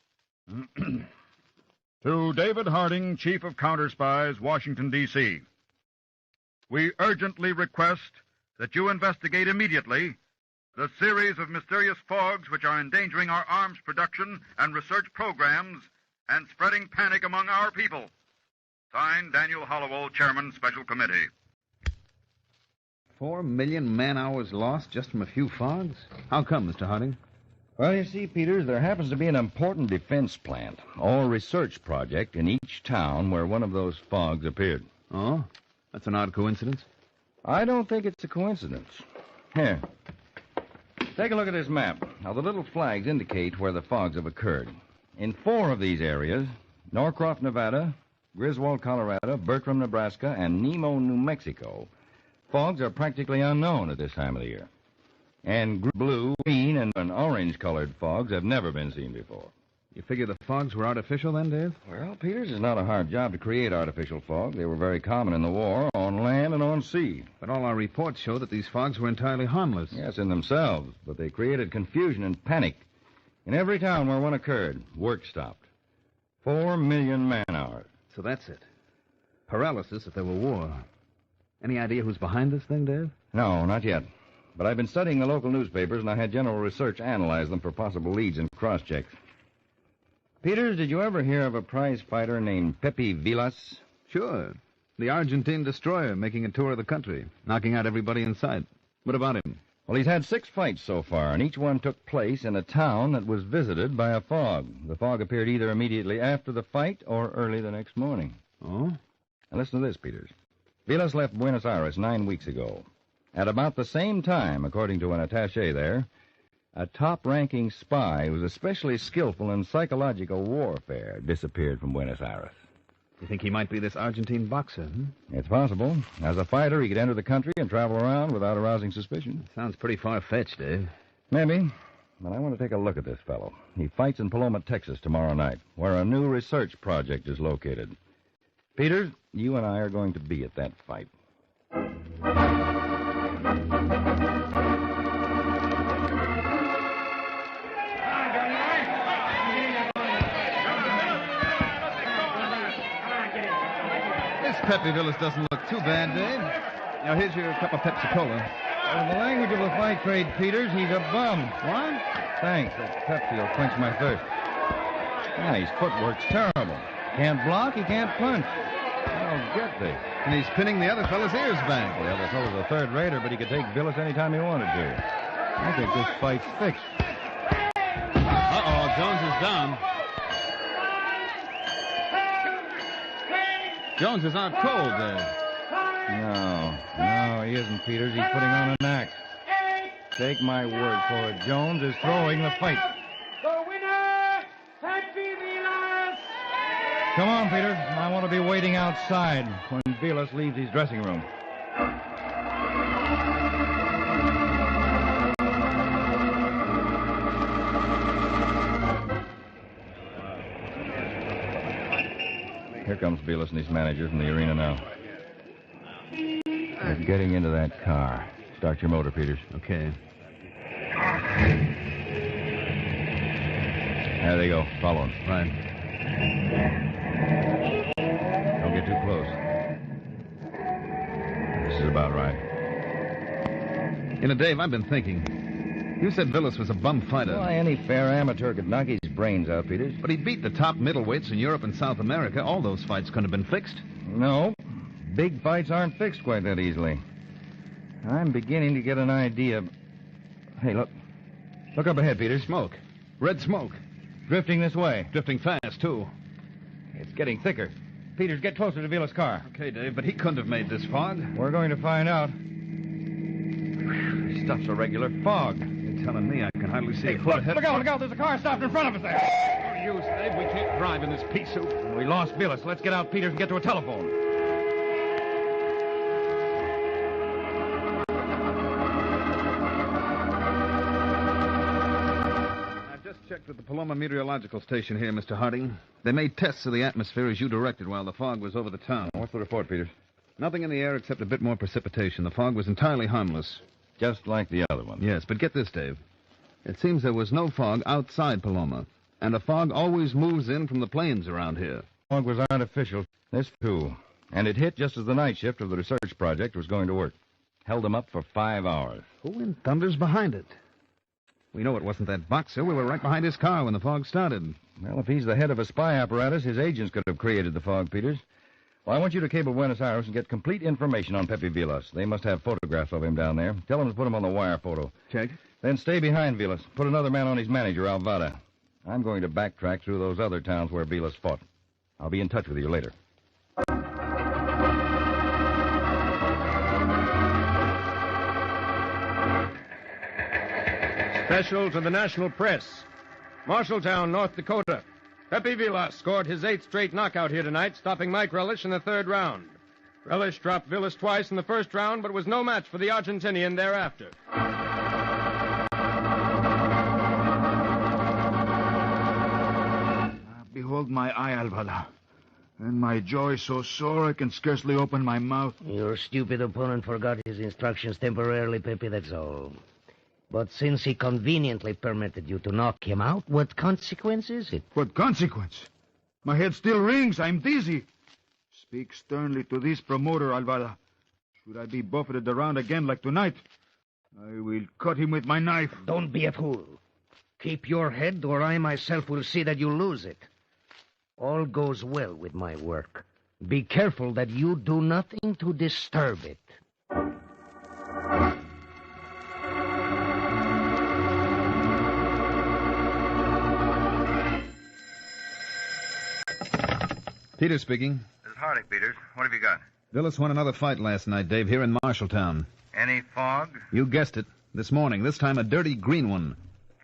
To David Harding, Chief of Counterspies, Washington, D.C. We urgently request that you investigate immediately the series of mysterious fogs which are endangering our arms production and research programs and spreading panic among our people. Signed, Daniel Hollowell, Chairman, Special Committee. 4 million man-hours lost just from a few fogs? How come, Mr. Harding? Well, you see, Peters, there happens to be an important defense plant or research project in each town where one of those fogs appeared. Oh? That's an odd coincidence. I don't think it's a coincidence. Here. Take a look at this map. Now, the little flags indicate where the fogs have occurred. In 4 of these areas, Norcroft, Nevada, Griswold, Colorado, Bertram, Nebraska, and Nemo, New Mexico, fogs are practically unknown at this time of the year. And blue, green, and orange-colored fogs have never been seen before. You figure the fogs were artificial then, Dave? Well, Peters, it's not a hard job to create artificial fog. They were very common in the war, on land and on sea. But all our reports show that these fogs were entirely harmless. Yes, in themselves, but they created confusion and panic. In every town where one occurred, work stopped. 4 million man-hours. So that's it. Paralysis if there were war. Any idea who's behind this thing, Dave? No, not yet. But I've been studying the local newspapers, and I had General Research analyze them for possible leads and cross-checks. Peters, did you ever hear of a prize fighter named Pepe Villas? Sure. The Argentine destroyer making a tour of the country, knocking out everybody in sight. What about him? Well, he's had 6 fights so far, and each one took place in a town that was visited by a fog. The fog appeared either immediately after the fight or early the next morning. Oh? Now, listen to this, Peters. Villas left Buenos Aires 9 weeks ago. At about the same time, according to an attaché there, a top-ranking spy who was especially skillful in psychological warfare disappeared from Buenos Aires. You think he might be this Argentine boxer, It's possible. As a fighter, he could enter the country and travel around without arousing suspicion. Sounds pretty far-fetched, Dave. Maybe. but I want to take a look at this fellow. He fights in Paloma, Texas tomorrow night, where a new research project is located. Peters, you and I are going to be at that fight. This Pepe Villas doesn't look too bad, Dave. Now, here's your cup of Pepsi-Cola. In the language of the fight trade, Peters, he's a bum. What? Thanks. That Pepsi will quench my thirst. Yeah, his footwork's terrible. Can't block, he can't punch. I don't get this. And he's pinning the other fella's ears back. The other fellow's a third-rater, but he could take Villas anytime he wanted to. I think this fight's fixed. Uh-oh, Jones is down. Jones is out cold, Dave. No, he isn't, Peters. He's putting on an act. Take my word for it. Jones is throwing the fight. The winner, Pepe Villas! Come on, Peters. I want to be waiting outside when Villas leaves his dressing room. Here comes Villas and his manager from the arena now. They're getting into that car. Start your motor, Peters. Okay. There they go. Follow him. Right. Don't get too close. This is about right. You know, Dave, I've been thinking. You said Villas was a bum fighter. Why, any fair amateur could knock his brains out, Peters. But he beat the top middleweights in Europe and South America. All those fights couldn't have been fixed. No. Big fights aren't fixed quite that easily. I'm beginning to get an idea. Hey, look. Look up ahead, Peters. Smoke. Red smoke. Drifting this way. Drifting fast, too. It's getting thicker. Peters, get closer to Villa's car. Okay, Dave, but he couldn't have made this fog. We're going to find out. This stuff's a regular fog. You're telling me I can hardly see a foot ahead. Look out. There's a car stopped in front of us there. No use, Dave. We can't drive in this pea soup. We lost Villas. Let's get out, Peters, and get to a telephone. Checked with the Paloma Meteorological Station here, Mr. Harding. They made tests of the atmosphere as you directed while the fog was over the town. What's the report, Peters? Nothing in the air except a bit more precipitation. The fog was entirely harmless. Just like the other one. Yes, but get this, Dave. It seems there was no fog outside Paloma, and the fog always moves in from the plains around here. Fog was artificial. This, too. And it hit just as the night shift of the research project was going to work. Held them up for 5 hours. Who in thunder's behind it? We know it wasn't that boxer. We were right behind his car when the fog started. Well, if he's the head of a spy apparatus, his agents could have created the fog, Peters. Well, I want you to cable Buenos Aires and get complete information on Pepe Villas. They must have photographs of him down there. Tell them to put him on the wire photo. Check. Then stay behind Villas. Put another man on his manager, Alvada. I'm going to backtrack through those other towns where Villas fought. I'll be in touch with you later. Special to the national press. Marshalltown, North Dakota. Pepe Villas scored his 8th straight knockout here tonight, stopping Mike Relish in the 3rd round. Relish dropped Villas twice in the 1st round, but was no match for the Argentinian thereafter. Behold my eye, Alvada. And my joy so sore I can scarcely open my mouth. Your stupid opponent forgot his instructions temporarily, Pepe, that's all. But since he conveniently permitted you to knock him out, what consequence is it? What consequence? My head still rings. I'm dizzy. Speak sternly to this promoter, Alvada. Should I be buffeted around again like tonight, I will cut him with my knife. Don't be a fool. Keep your head, or I myself will see that you lose it. All goes well with my work. Be careful that you do nothing to disturb it. Peters speaking. This is Harding, Peters. What have you got? Villas won another fight last night, Dave, here in Marshalltown. Any fog? You guessed it. This morning, this time a dirty green one.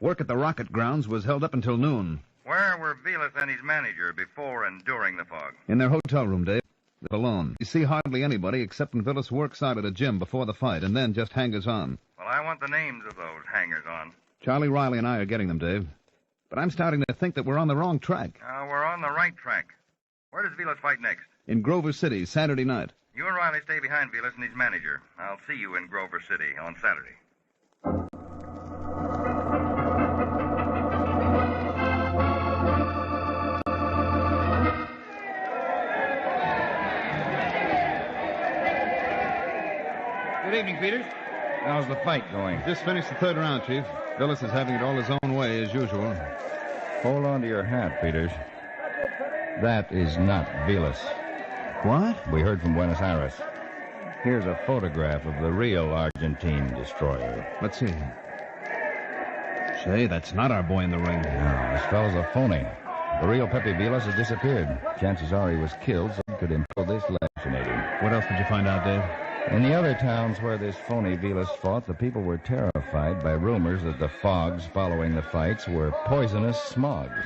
Work at the rocket grounds was held up until noon. Where were Villas and his manager before and during the fog? In their hotel room, Dave. Alone. You see hardly anybody except when Villas works out at a gym before the fight, and then just hangers on. Well, I want the names of those hangers-on. Charlie Riley and I are getting them, Dave. But I'm starting to think that we're on the wrong track. We're on the right track. Where does Vilas fight next? In Grover City, Saturday night. You and Riley stay behind Vilas and his manager. I'll see you in Grover City on Saturday. Good evening, Peters. How's the fight going? Just finished the third round, Chief. Vilas is having it all his own way, as usual. Hold on to your hat, Peters. That is not Vilas. What? We heard from Buenos Aires. Here's a photograph of the real Argentine destroyer. Let's see. Say, that's not our boy in the ring. No, this fellow's a phony. The real Pepe Vilas has disappeared. Chances are he was killed so he could impel this laminating. What else did you find out, Dave? In the other towns where this phony Vilas fought, the people were terrified by rumors that the fogs following the fights were poisonous smogs.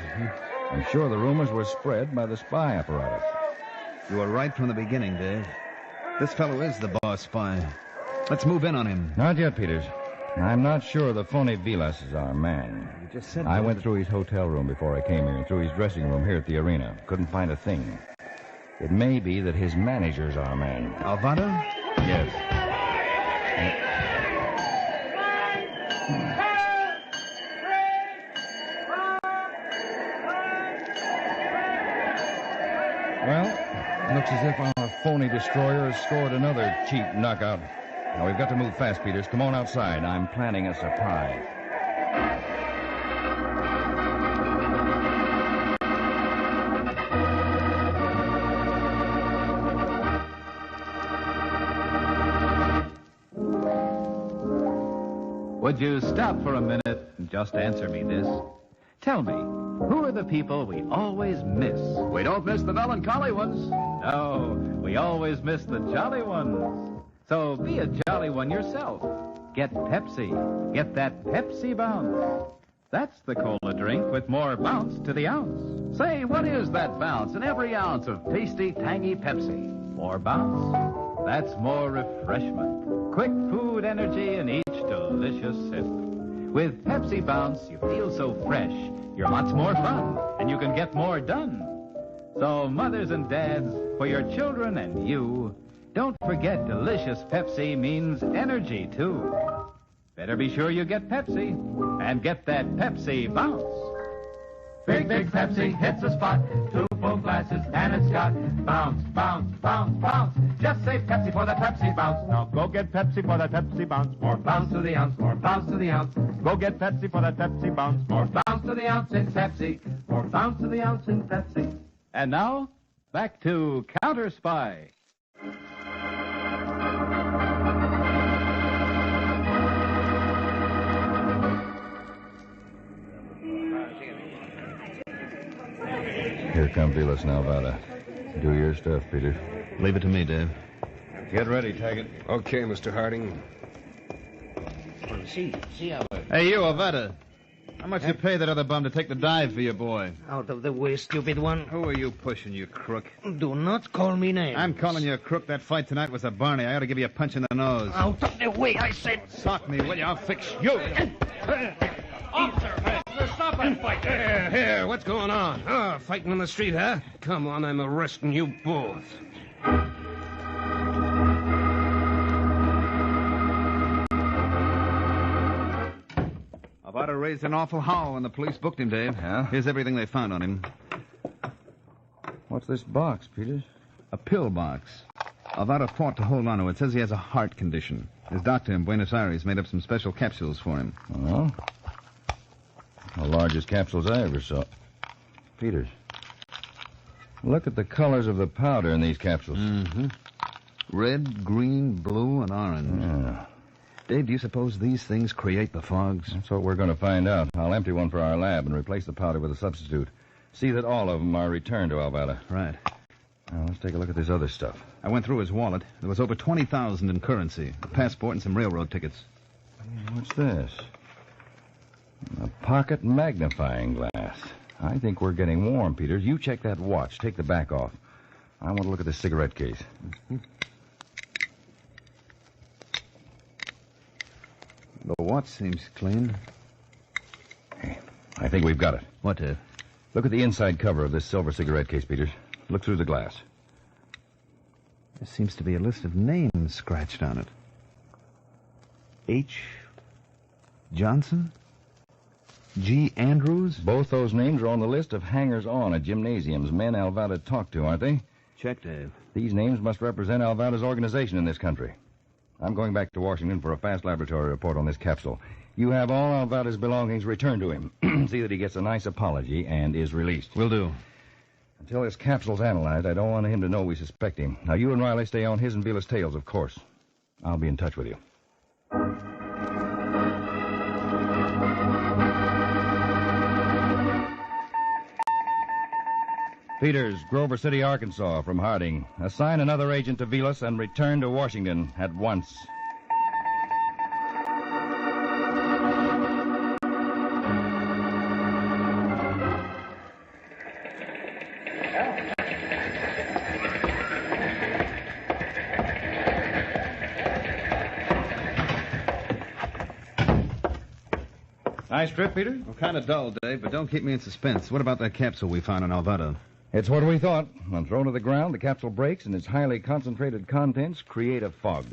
I'm sure the rumors were spread by the spy apparatus. You were right from the beginning, Dave. This fellow is the boss spy. Let's move in on him. Not yet, Peters. I'm not sure the phony Vilas is our man. You just said I went through his hotel room before I came here and through his dressing room here at the arena. Couldn't find a thing. It may be that his manager's our man. Alvaro? Yes. Well, looks as if our phony destroyer has scored another cheap knockout. Now, we've got to move fast, Peters. Come on outside. I'm planning a surprise. Would you stop for a minute and just answer me this? Tell me, who are the people we always miss? We don't miss the melancholy ones. No, we always miss the jolly ones. So be a jolly one yourself. Get Pepsi. Get that Pepsi bounce. That's the cola drink with more bounce to the ounce. Say, what is that bounce in every ounce of tasty, tangy Pepsi? More bounce? That's more refreshment. Quick food energy in each delicious sip. With Pepsi Bounce, you feel so fresh, you're lots more fun, and you can get more done. So mothers and dads, for your children and you, don't forget delicious Pepsi means energy, too. Better be sure you get Pepsi, and get that Pepsi Bounce. Big Pepsi hits the spot. 2 full glasses, and it's got bounce, bounce, bounce, bounce. Just say Pepsi for that Pepsi bounce. Now go get Pepsi for that Pepsi bounce. More bounce to the ounce, more bounce to the ounce. Go get Pepsi for that Pepsi bounce. More bounce to the ounce in Pepsi. More bounce to the ounce in Pepsi. And now, back to Counter Spy. Here come Vilas and Alvada. Do your stuff, Peter. Leave it to me, Dave. Get ready, Taggart. Okay, Mr. Harding. See how... Hey, you, Alvada. How much you pay that other bum to take the dive for your boy? Out of the way, stupid one. Who are you pushing, you crook? Do not call me names. I'm calling you a crook. That fight tonight was a Barney. I ought to give you a punch in the nose. Out of the way, I said. Sock me, will you? I'll fix you. Officer, stop that fight. Here, what's going on? Oh, fighting on the street, huh? Come on, I'm arresting you both. Alvada raised an awful howl when the police booked him, Dave. Yeah? Here's everything they found on him. What's this box, Peters? A pill box. Alvada fought to hold on to it. It says he has a heart condition. His doctor in Buenos Aires made up some special capsules for him. Oh? The largest capsules I ever saw. Peters, look at the colors of the powder in these capsules. Mm-hmm. Red, green, blue, and orange. Yeah. Dave, do you suppose these things create the fogs? That's what we're going to find out. I'll empty one for our lab and replace the powder with a substitute. See that all of them are returned to Alvada. Right. Now, let's take a look at this other stuff. I went through his wallet. There was over $20,000 in currency, a passport, and some railroad tickets. What's this? A pocket magnifying glass. I think we're getting warm, Peters. You check that watch. Take the back off. I want to look at this cigarette case. Mm-hmm. The watch seems clean. I think we've got it. What, Look at the inside cover of this silver cigarette case, Peters. Look through the glass. There seems to be a list of names scratched on it. H. Johnson? G. Andrews? Both those names are on the list of hangers-on at gymnasiums men Alvada talked to, aren't they? Check, Dave. These names must represent Alvada's organization in this country. I'm going back to Washington for a fast laboratory report on this capsule. You have all Alvada's belongings returned to him. See that he gets a nice apology and is released. Will do. Until this capsule's analyzed, I don't want him to know we suspect him. Now, you and Riley stay on his and Vila's tails, of course. I'll be in touch with you. Peters, Grover City, Arkansas, from Harding. Assign another agent to Vilas and return to Washington at once. Nice trip, Peter? Well, kind of dull, Dave, but don't keep me in suspense. What about that capsule we found on Alvada? It's what we thought. When thrown to the ground, the capsule breaks, and its highly concentrated contents create a fog.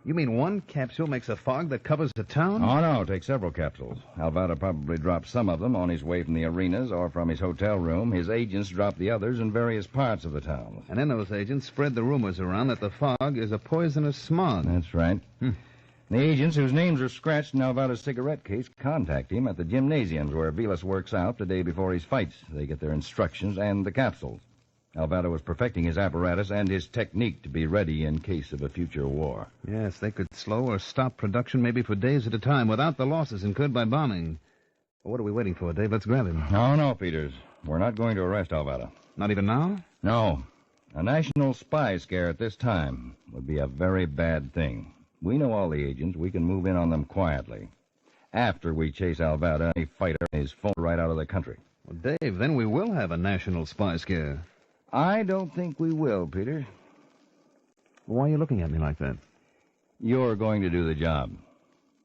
You mean one capsule makes a fog that covers a town? Oh, no. Take several capsules. Alvada probably dropped some of them on his way from the arenas or from his hotel room. His agents dropped the others in various parts of the town. And then those agents spread the rumors around that the fog is a poisonous smog. That's right. The agents whose names are scratched in Alvada's cigarette case contact him at the gymnasiums where Vilas works out the day before his fights. They get their instructions and the capsules. Alvada was perfecting his apparatus and his technique to be ready in case of a future war. Yes, they could slow or stop production maybe for days at a time without the losses incurred by bombing. Well, what are we waiting for, Dave? Let's grab him. No, Peters. We're not going to arrest Alvada. Not even now? No. A national spy scare at this time would be a very bad thing. We know all the agents. We can move in on them quietly. After we chase Alvada, any fighter is phoned right out of the country. Well, Dave, then we will have a national spy scare. I don't think we will, Peter. Why are you looking at me like that? You're going to do the job.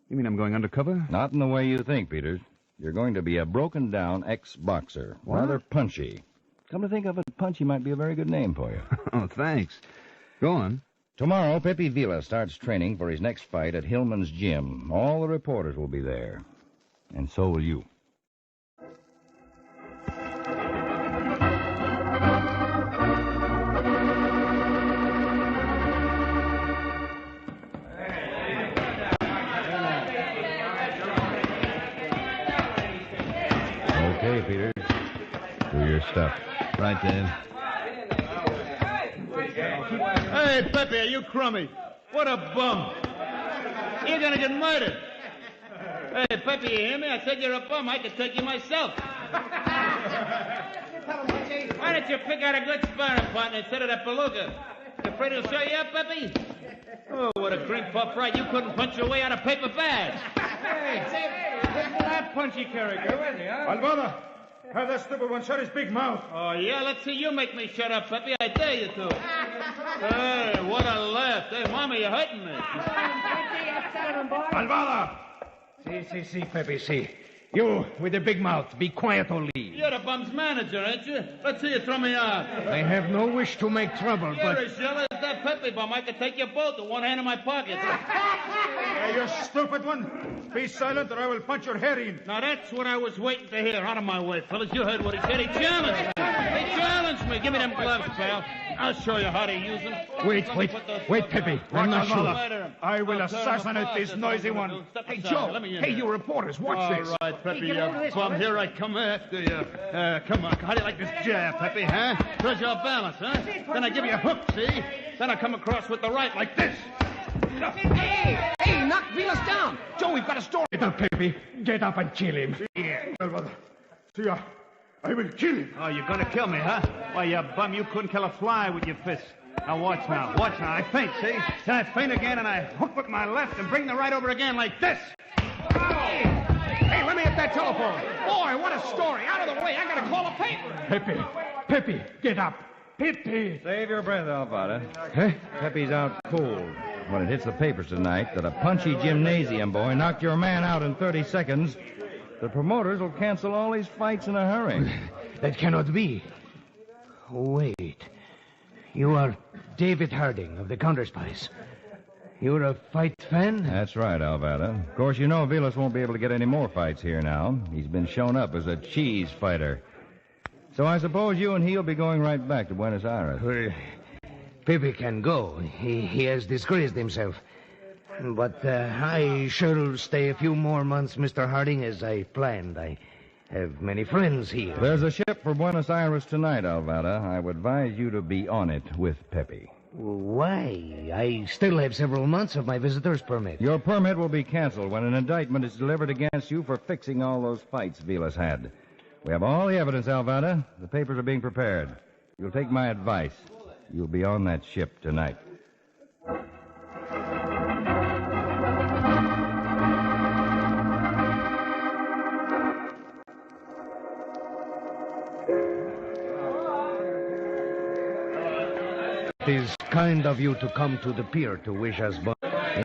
You mean I'm going undercover? Not in the way you think, Peters. You're going to be a broken-down ex-boxer. What? Rather punchy. Come to think of it, punchy might be a very good name for you. Oh, thanks. Go on. Tomorrow, Pepe Vila starts training for his next fight at Hillman's gym. All the reporters will be there. And so will you. Okay, Peter. Do your stuff. Right, Dave. Hey, Pepe, are you crummy? What a bum. You're gonna get murdered. Hey, Pepe, you hear me? I said you're a bum. I could take you myself. Why don't you pick out a good sparring partner instead of that beluga? You afraid he'll show you up, Pepe? Oh, what a cream puff right. You couldn't punch your way out of paper bags. Hey, listen to that punchy character, isn't he, huh? Alvada, have that stupid one shut his big mouth. Oh, yeah? Let's see you make me shut up, Pepe. I dare you to. Hey, what a laugh. Hey, Mama, you're hurting me. Alvada! See, Pepe, see. You, with the big mouth, be quiet or leave. You're the bum's manager, ain't you? Let's see you throw me out. I have no wish to make trouble, You're as jealous as that Pepe bum. I could take you both with one hand in my pocket. Hey, you stupid one. Be silent or I will punch your head in. Now, that's what I was waiting to hear. Out of my way, fellas. You heard what he said. He challenged me. He challenged me. Give me them gloves, pal. I'll show you how to use them. Wait, Pepe. I'm not sure. I will assassinate this noisy one. Hey, Joe. Hey, you reporters, watch this. All right, Pepe, you bum. Here I come after you. Come on. How do you like this jab, Pepe, huh? Throws your balance, huh? Then I give you a hook, see? Then I come across with the right like this. Hey, knock Vilas down. Joe, we've got a story. Get up, Pepe. Get up and kill him. See, I will kill him. Oh, you're going to kill me, huh? Why, you bum, you couldn't kill a fly with your fists. Now, watch now. I feint, see? Then I feint again, and I hook with my left and bring the right over again like this. Hey, let me hit that telephone. Boy, what a story. Out of the way. I got to call a paper. Pepe, get up. Pepe. Save your breath, Alvada. Huh? Pepe's out cold. When it hits the papers tonight that a punchy gymnasium boy knocked your man out in 30 seconds, The promoters will cancel all these fights in a hurry. That cannot be. Wait. You are David Harding of the Counterspies. You're a fight fan? That's right, Alvada. Of course, you know Vilas won't be able to get any more fights here now. He's been shown up as a cheese fighter. So I suppose you and he'll be going right back to Buenos Aires. Well, Pepe can go. He has disgraced himself. But I shall stay a few more months, Mr. Harding, as I planned. I have many friends here. There's a ship for Buenos Aires tonight, Alvada. I would advise you to be on it with Pepe. Why? I still have several months of my visitor's permit. Your permit will be canceled when an indictment is delivered against you for fixing all those fights Vilas had. We have all the evidence, Alvada. The papers are being prepared. You'll take my advice. You'll be on that ship tonight. It is kind of you to come to the pier to wish us bon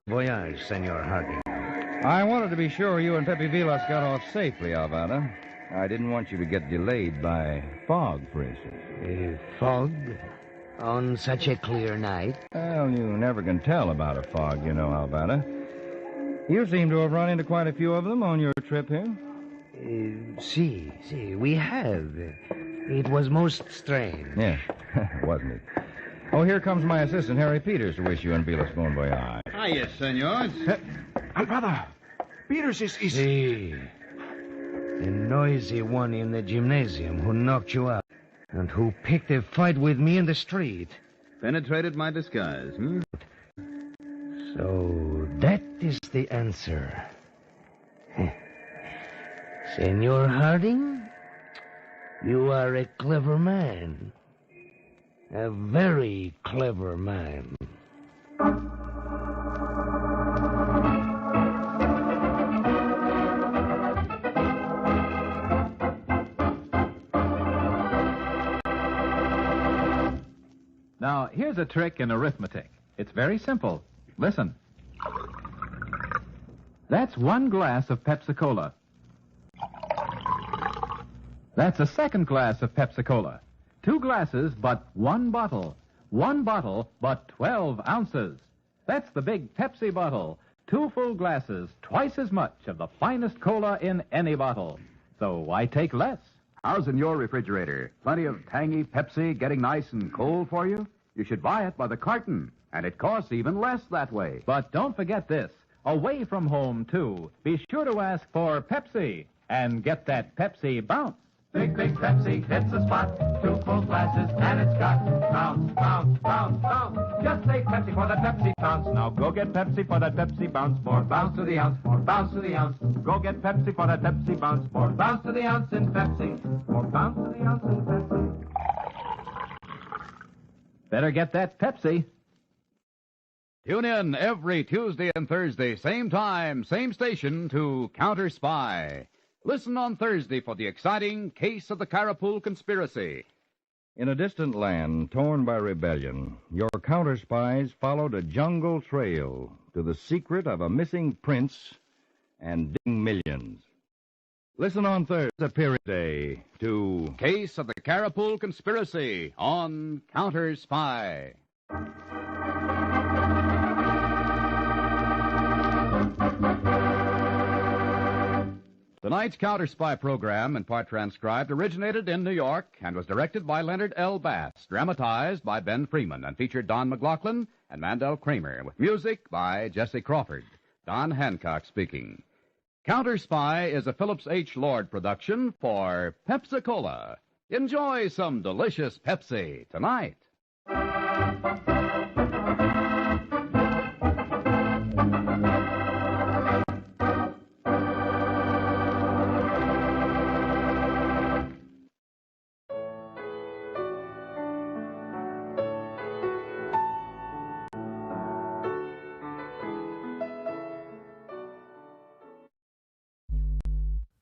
voyage, Senor Harding. I wanted to be sure you and Pepe Vilas got off safely, Alvada. I didn't want you to get delayed by fog, for instance. Fog? On such a clear night? Well, you never can tell about a fog, you know, Alvada. You seem to have run into quite a few of them on your trip here. See, we have. It was most strange. Yes, wasn't it? Oh, here comes my assistant, Harry Peters, to wish you and Vilas bon voyage. Hiya, senors. Brother, Peters is... See, the noisy one in the gymnasium who knocked you out and who picked a fight with me in the street. Penetrated my disguise, hmm? So that is the answer. Senor Harding, you are a clever man. A very clever man. Now, here's a trick in arithmetic. It's very simple. Listen. That's 1 glass of Pepsi-Cola. That's a second glass of Pepsi-Cola. 2 glasses, but 1 bottle. 1 bottle, but 12 ounces. That's the big Pepsi bottle. 2 full glasses, twice as much of the finest cola in any bottle. So why take less? How's in your refrigerator? Plenty of tangy Pepsi getting nice and cold for you? You should buy it by the carton, and it costs even less that way. But don't forget this. Away from home, too. Be sure to ask for Pepsi and get that Pepsi bounce. Big Pepsi hits the spot. 2 full glasses, and it's got bounce, bounce, bounce, bounce. Just say Pepsi for that Pepsi bounce. Now go get Pepsi for that Pepsi bounce. More bounce to the ounce, more bounce to the ounce. Go get Pepsi for that Pepsi bounce. More bounce to the ounce in Pepsi. More bounce to the ounce in Pepsi. Better get that Pepsi. Tune in every Tuesday and Thursday, same time, same station, to Counter Spy. Listen on Thursday for the exciting Case of the Carapool Conspiracy. In a distant land torn by rebellion, your counter spies followed a jungle trail to the secret of a missing prince and digging millions. Listen on Thursday, period day, to Case of the Carapool Conspiracy on Counter Spy. Tonight's Counter Spy program, in part transcribed, originated in New York and was directed by Leonard L. Bass, dramatized by Ben Freeman, and featured Don McLaughlin and Mandel Kramer, with music by Jesse Crawford. Don Hancock speaking. Counter Spy is a Phillips H. Lord production for Pepsi-Cola. Enjoy some delicious Pepsi tonight.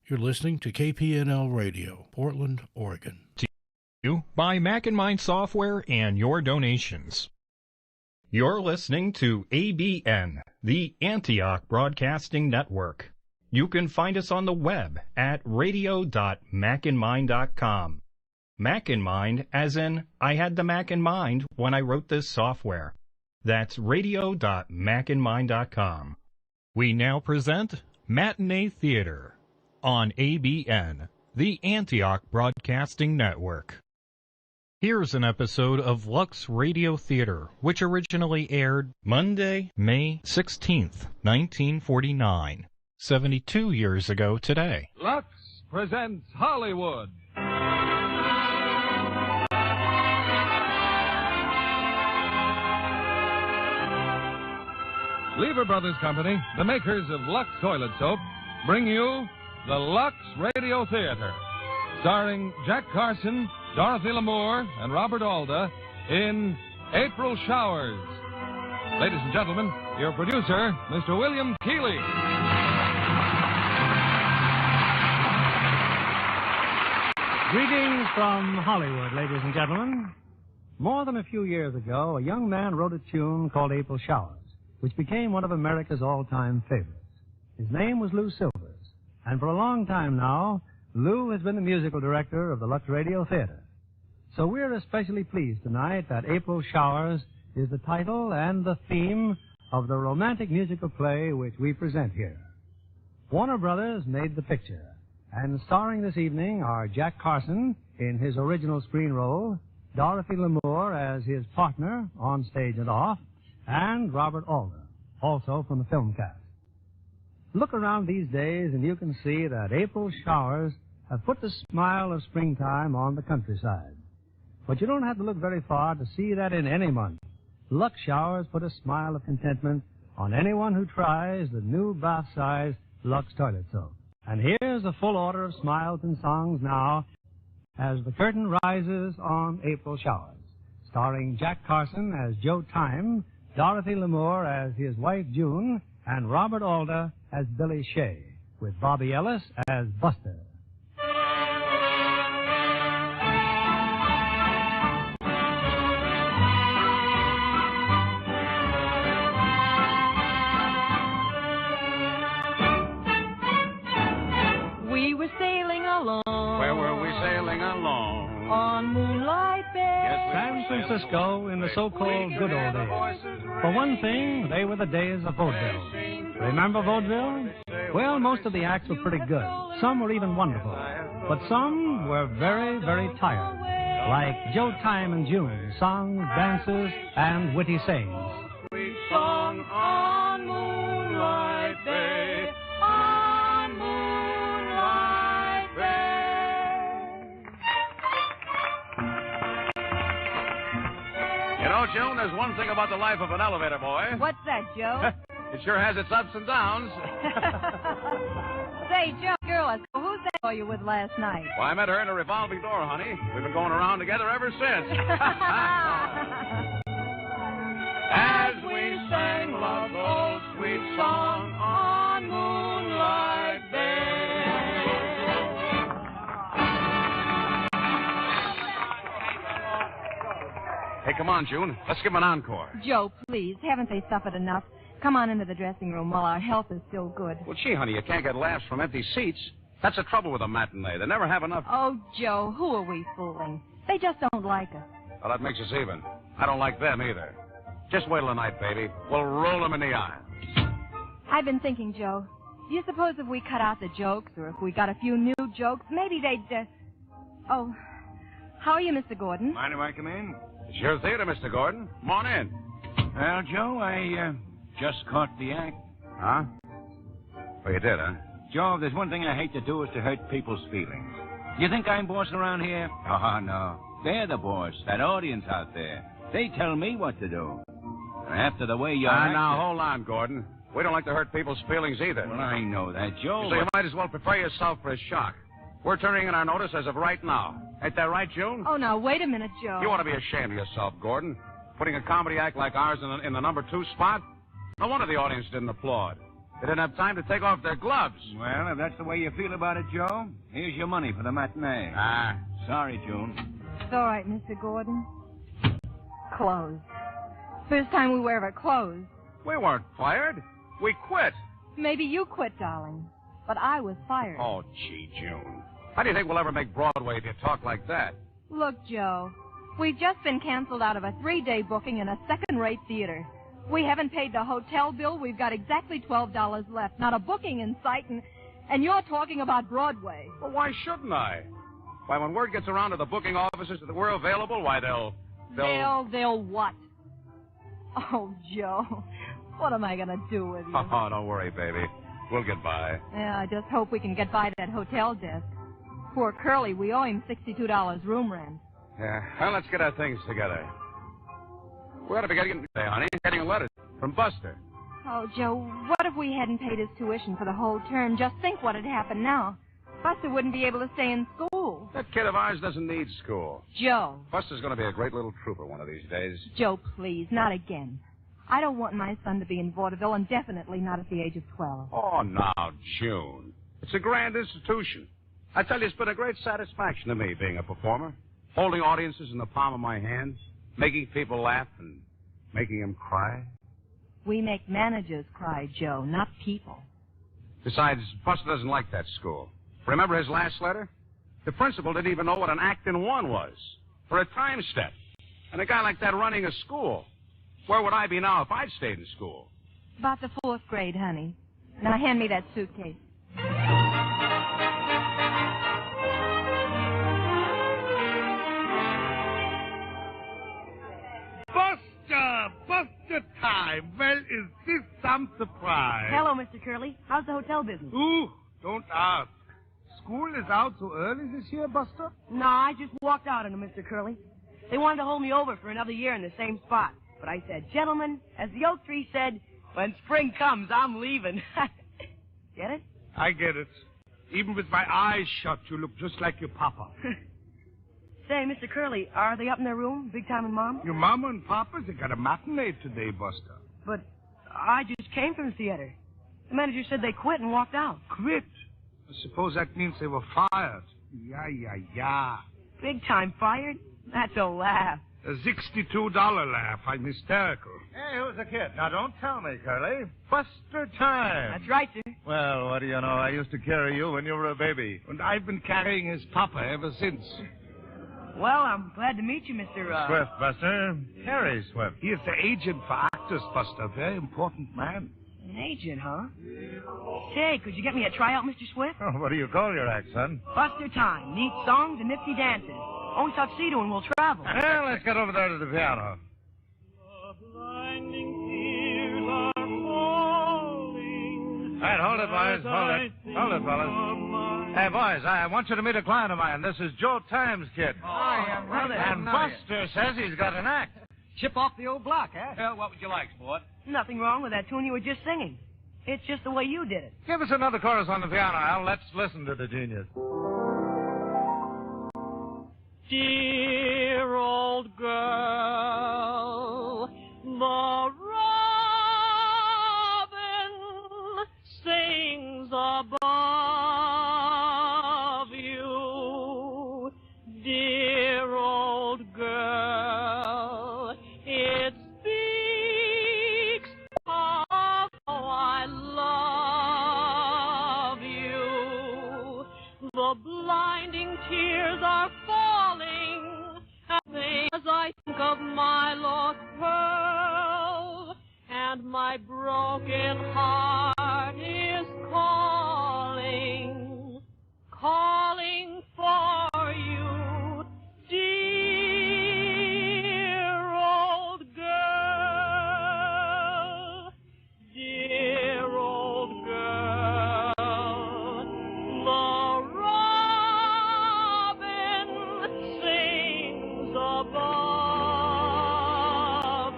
You're listening to Kpnl Radio, Portland, Oregon. To you by Mac and Mind Software and your donations. You're listening to ABN, the Antioch Broadcasting Network. You can find us on the web at radio.macinmind.com. Mac in mind, as in, I had the Mac in mind when I wrote this software. That's radio.macinmind.com. We now present Matinee Theater on ABN, the Antioch Broadcasting Network. Here's an episode of Lux Radio Theater, which originally aired Monday, May 16th, 1949, 72 years ago today. Lux presents Hollywood. Lever Brothers Company, the makers of Lux Toilet Soap, bring you the Lux Radio Theater, starring Jack Carson, Dorothy Lamour, and Robert Alda in April Showers. Ladies and gentlemen, your producer, Mr. William Keeley. Greetings from Hollywood, ladies and gentlemen. More than a few years ago, a young man wrote a tune called April Showers, which became one of America's all-time favorites. His name was Lou Silvers, and for a long time now, Lou has been the musical director of the Lux Radio Theater. So we're especially pleased tonight that April Showers is the title and the theme of the romantic musical play which we present here. Warner Brothers made the picture, and starring this evening are Jack Carson in his original screen role, Dorothy Lamour as his partner on stage and off, and Robert Alda, also from the film cast. Look around these days and you can see that April showers have put the smile of springtime on the countryside. But you don't have to look very far to see that in any month. Lux showers put a smile of contentment on anyone who tries the new bath-size Lux toilet soap. And here's a full order of smiles and songs now as the curtain rises on April Showers, starring Jack Carson as Joe Time, Dorothy Lamour as his wife June, and Robert Alda as Billy Shea, with Bobby Ellis as Buster. We were sailing along. Where were we sailing along? On Moonlight Bay. San Francisco in the so-called good old days. For one thing, they were the days of vaudeville. Remember vaudeville? Well, most of the acts were pretty good. Some were even wonderful. But some were very, very tired. Like Joe Time and June, songs, dances, and witty sayings. Sweet song on Moonlight Bay. On Moonlight Bay. You know, June, there's one thing about the life of an elevator boy. What's that, Joe? It sure has its ups and downs. Say, Joe, girl, who's that boy you with last night? Well, I met her in a revolving door, honey. We've been going around together ever since. As we sang love's old sweet song on Moonlight Bay. Hey, come on, June. Let's give him an encore. Joe, please, haven't they suffered enough? Come on into the dressing room while our health is still good. Well, gee, honey, you can't get laughs from empty seats. That's the trouble with a matinee. They never have enough. Oh, Joe, who are we fooling? They just don't like us. Well, that makes us even. I don't like them either. Just wait till the night, baby. We'll roll them in the eye. I've been thinking, Joe, do you suppose if we cut out the jokes or if we got a few new jokes, maybe they'd, Oh, how are you, Mr. Gordon? Mind if I come in? It's your theater, Mr. Gordon. Come on in. Well, Joe, I just caught the act. Huh? Oh, you did, huh? Joe, if there's one thing I hate to do is to hurt people's feelings. You think I'm boss around here? Oh, no. They're the boss, that audience out there. They tell me what to do. After the way you now, hold on, Gordon. We don't like to hurt people's feelings either. Well, I know that, Joe. So you might as well prepare yourself for a shock. We're turning in our notice as of right now. Ain't that right, June? Oh, now, wait a minute, Joe. You ought to be ashamed of yourself, Gordon. Putting a comedy act like ours in the number 2 spot? No wonder the audience didn't applaud. They didn't have time to take off their gloves. Well, if that's the way you feel about it, Joe, here's your money for the matinee. Sorry, June. It's all right, Mr. Gordon. Clothes. First time we wear our clothes. We weren't fired. We quit. Maybe you quit, darling. but I was fired. Oh, gee, June. How do you think we'll ever make Broadway if you talk like that? Look, Joe, we've just been canceled out of a 3-day booking in a second-rate theater. We haven't paid the hotel bill. We've got exactly $12 left. Not a booking in sight, and you're talking about Broadway. Well, why shouldn't I? Why, when word gets around to the booking offices that we're available, why, they'll what? Oh, Joe, what am I going to do with you? Oh, don't worry, baby. We'll get by. Yeah, I just hope we can get by that hotel desk. Poor Curly, we owe him $62 room rent. Yeah, well, let's get our things together. We ought to be getting a letter from Buster. Oh, Joe, what if we hadn't paid his tuition for the whole term? Just think what had happened now. Buster wouldn't be able to stay in school. That kid of ours doesn't need school. Joe. Buster's going to be a great little trooper one of these days. Joe, please, not again. I don't want my son to be in vaudeville, and definitely not at the age of 12. Oh, now, June. It's a grand institution. I tell you, it's been a great satisfaction to me being a performer, holding audiences in the palm of my hand, making people laugh and making them cry. We make managers cry, Joe, not people. Besides, Buster doesn't like that school. Remember his last letter? The principal didn't even know what an act in one was, or a time step. And a guy like that running a school. Where would I be now if I'd stayed in school? About the 4th grade, honey. Now hand me that suitcase. Buster time. Well, is this some surprise? Hello, Mr. Curly. How's the hotel business? Ooh, don't ask. School is out so early this year, Buster? No, I just walked out on them, Mr. Curly. They wanted to hold me over for another year in the same spot. But I said, gentlemen, as the oak tree said, when spring comes, I'm leaving. Get it? I get it. Even with my eyes shut, you look just like your papa. Say, Mr. Curly, are they up in their room, Big Time and Mom? Your mama and papa, they got a matinee today, Buster. But I just came from the theater. The manager said they quit and walked out. Quit? I suppose that means they were fired. Yeah. Big Time fired? That's a laugh. A $62 laugh. I'm hysterical. Hey, who's the kid? Now, don't tell me, Curly. Buster Time. That's right, sir. Well, what do you know? I used to carry you when you were a baby. And I've been carrying his papa ever since. Well, I'm glad to meet you, Mr. Swift, Buster. Harry Swift. He is the agent for actors, Buster. Very important man. An agent, huh? Say, could you get me a tryout, Mr. Swift? Oh, what do you call your act, son? Buster Time. Neat songs and nifty dances. Only tuxedo and we'll travel. Well, let's get over there to the piano. All right, hold it, boys. Hold it, fellas. Hey, boys, I want you to meet a client of mine. This is Joe Time's kid. Hi, brother. And Buster says he's got an act. Chip off the old block, huh? Well, what would you like, sport? Nothing wrong with that tune you were just singing. It's just the way you did it. Give us another chorus on the piano, Al. Let's listen to the genius. Dear old girl, the robin sings above you. Dear old girl, it speaks of how I love you. The blinding tears are falling as I think of my lost pearl, and my broken heart is calling for you, dear old girl, dear old girl. The robin sings above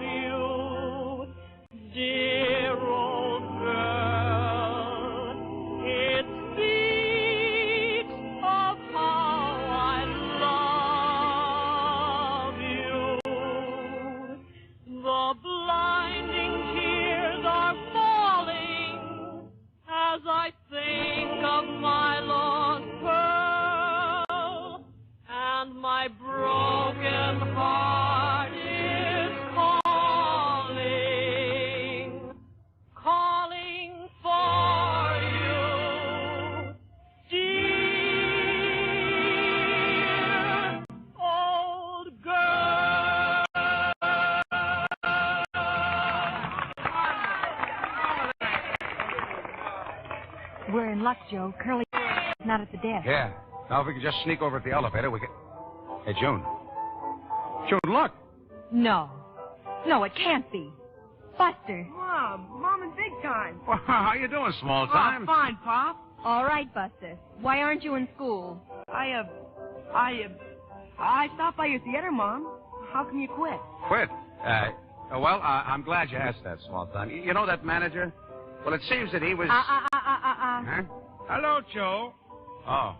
you, dear old girl. It speaks of how I love you. The blinding tears are falling as I think of my lost pearl, and my broken heart is calling for you, We're in luck, Joe. Curly's not at the desk. Yeah. Now, if we could just sneak over at the elevator, we could... Hey, June. June, look. No. No, it can't be. Buster. Mom in big time. Well, how you doing, small time? Oh, fine, Pop. All right, Buster. Why aren't you in school? I stopped by your theater, Mom. How come you quit? Quit? Well, I'm glad you asked that, small time. You know that manager? Well, it seems that he was... Huh? Hello, Joe. Oh.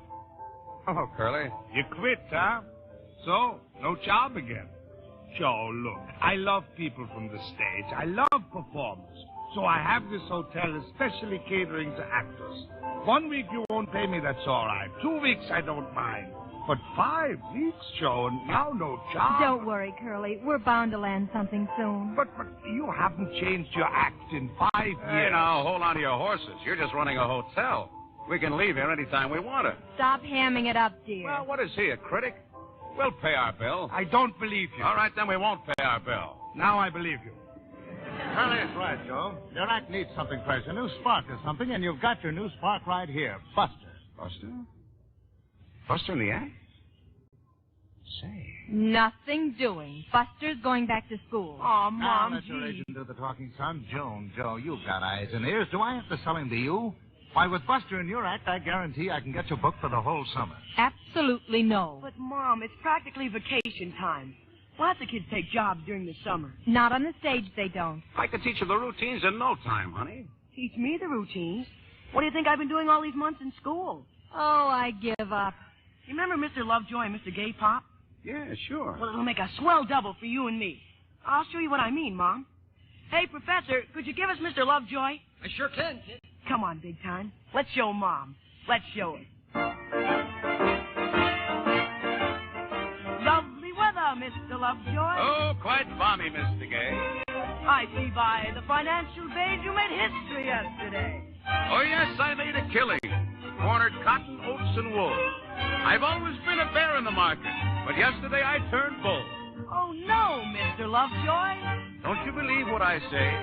Hello, Curly. You quit, huh? So, no job again. Joe, look, I love people from the stage. I love performers. So I have this hotel especially catering to actors. 1 week you won't pay me, that's all right. 2 weeks I don't mind. But 5 weeks, Joe, and now no job. Don't worry, Curly. We're bound to land something soon. But you haven't changed your act in 5 years. Hey, now, hold on to your horses. You're just running a hotel. We can leave here anytime we want to. Stop hamming it up, dear. Well, what is he, a critic? We'll pay our bill. I don't believe you. All right, then we won't pay our bill. Now I believe you. Curly's right, Joe. Your act needs something fresh, a new spark or something, and you've got your new spark right here, Buster. Buster? Buster in the act? Say. Nothing doing. Buster's going back to school. Oh, Now, Mom, let your agent do the talking, son. Joe, you've got eyes and ears. Do I have to sell him to you? Why, with Buster in your act, I guarantee I can get you booked for the whole summer. Absolutely no. But, Mom, it's practically vacation time. Lots of kids take jobs during the summer. Not on the stage, they don't. I could teach you the routines in no time, honey. Teach me the routines. What do you think I've been doing all these months in school? Oh, I give up. You remember Mr. Lovejoy and Mr. Gay Pop? Yeah, sure. Well, it'll make a swell double for you and me. I'll show you what I mean, Mom. Hey, Professor, could you give us Mr. Lovejoy? I sure can, kid. Come on, big time. Let's show Mom. Let's show her. Lovely weather, Mr. Lovejoy. Oh, quite balmy, Mr. Gay. I see by the financial page you made history yesterday. Oh, yes, I made a killing. Cornered cotton, oats, and wool. I've always been a bear in the market, but yesterday I turned bull. Oh, no, Mr. Lovejoy. Don't you believe what I say?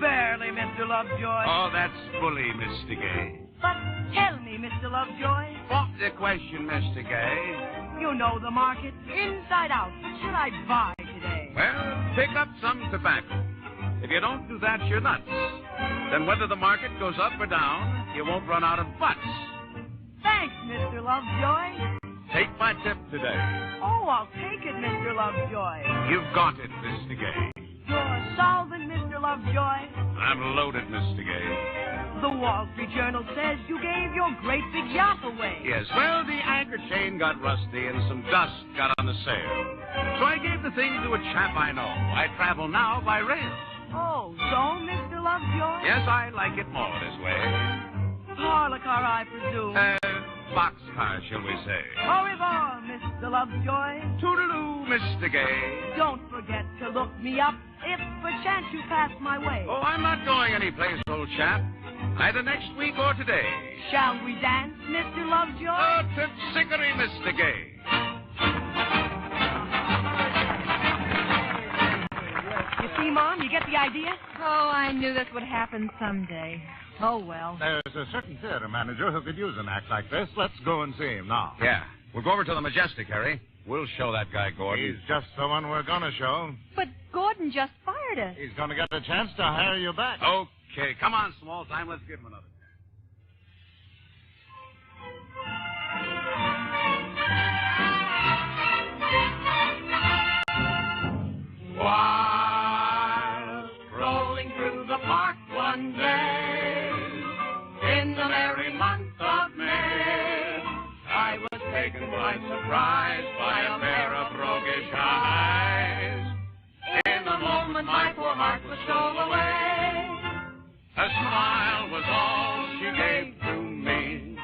Barely, Mr. Lovejoy. Oh, that's bully, Mr. Gay. But tell me, Mr. Lovejoy. What's the question, Mr. Gay? You know the market inside out. What should I buy today? Well, pick up some tobacco. If you don't do that, you're nuts. Then whether the market goes up or down, you won't run out of butts. Thanks, Mr. Lovejoy. Take my tip today. Oh, I'll take it, Mr. Lovejoy. You've got it, Mr. Gay. You're solvent, Mr. Lovejoy. I'm loaded, Mr. Gay. The Wall Street Journal says you gave your great big yacht away. Yes, well, the anchor chain got rusty and some dust got on the sail. So I gave the thing to a chap I know. I travel now by rail. Oh, so, Mr. Lovejoy? Yes, I like it more this way. Parlor car, I presume. Boxcar, shall we say. Au revoir, Mr. Lovejoy. Toodaloo, Mr. Gay. Don't forget to look me up if perchance you pass my way. Oh, I'm not going anyplace, old chap. Either next week or today. Shall we dance, Mr. Lovejoy? Oh, Tootsickery, Mr. Gay. You see, Mom, you get the idea? Oh, I knew this would happen someday. Oh, well. There's a certain theater manager who could use an act like this. Let's go and see him now. Yeah. We'll go over to the Majestic, Harry. We'll show that guy Gordon. He's just the one we're going to show. But Gordon just fired us. He's going to get a chance to hire you back. Okay, come on, small time. Let's give him another. While strolling through the park one day, in the merry month of May, I was taken by surprise by a pair of roguish eyes. In the moment my poor heart was stole away. A smile was all she gave to me.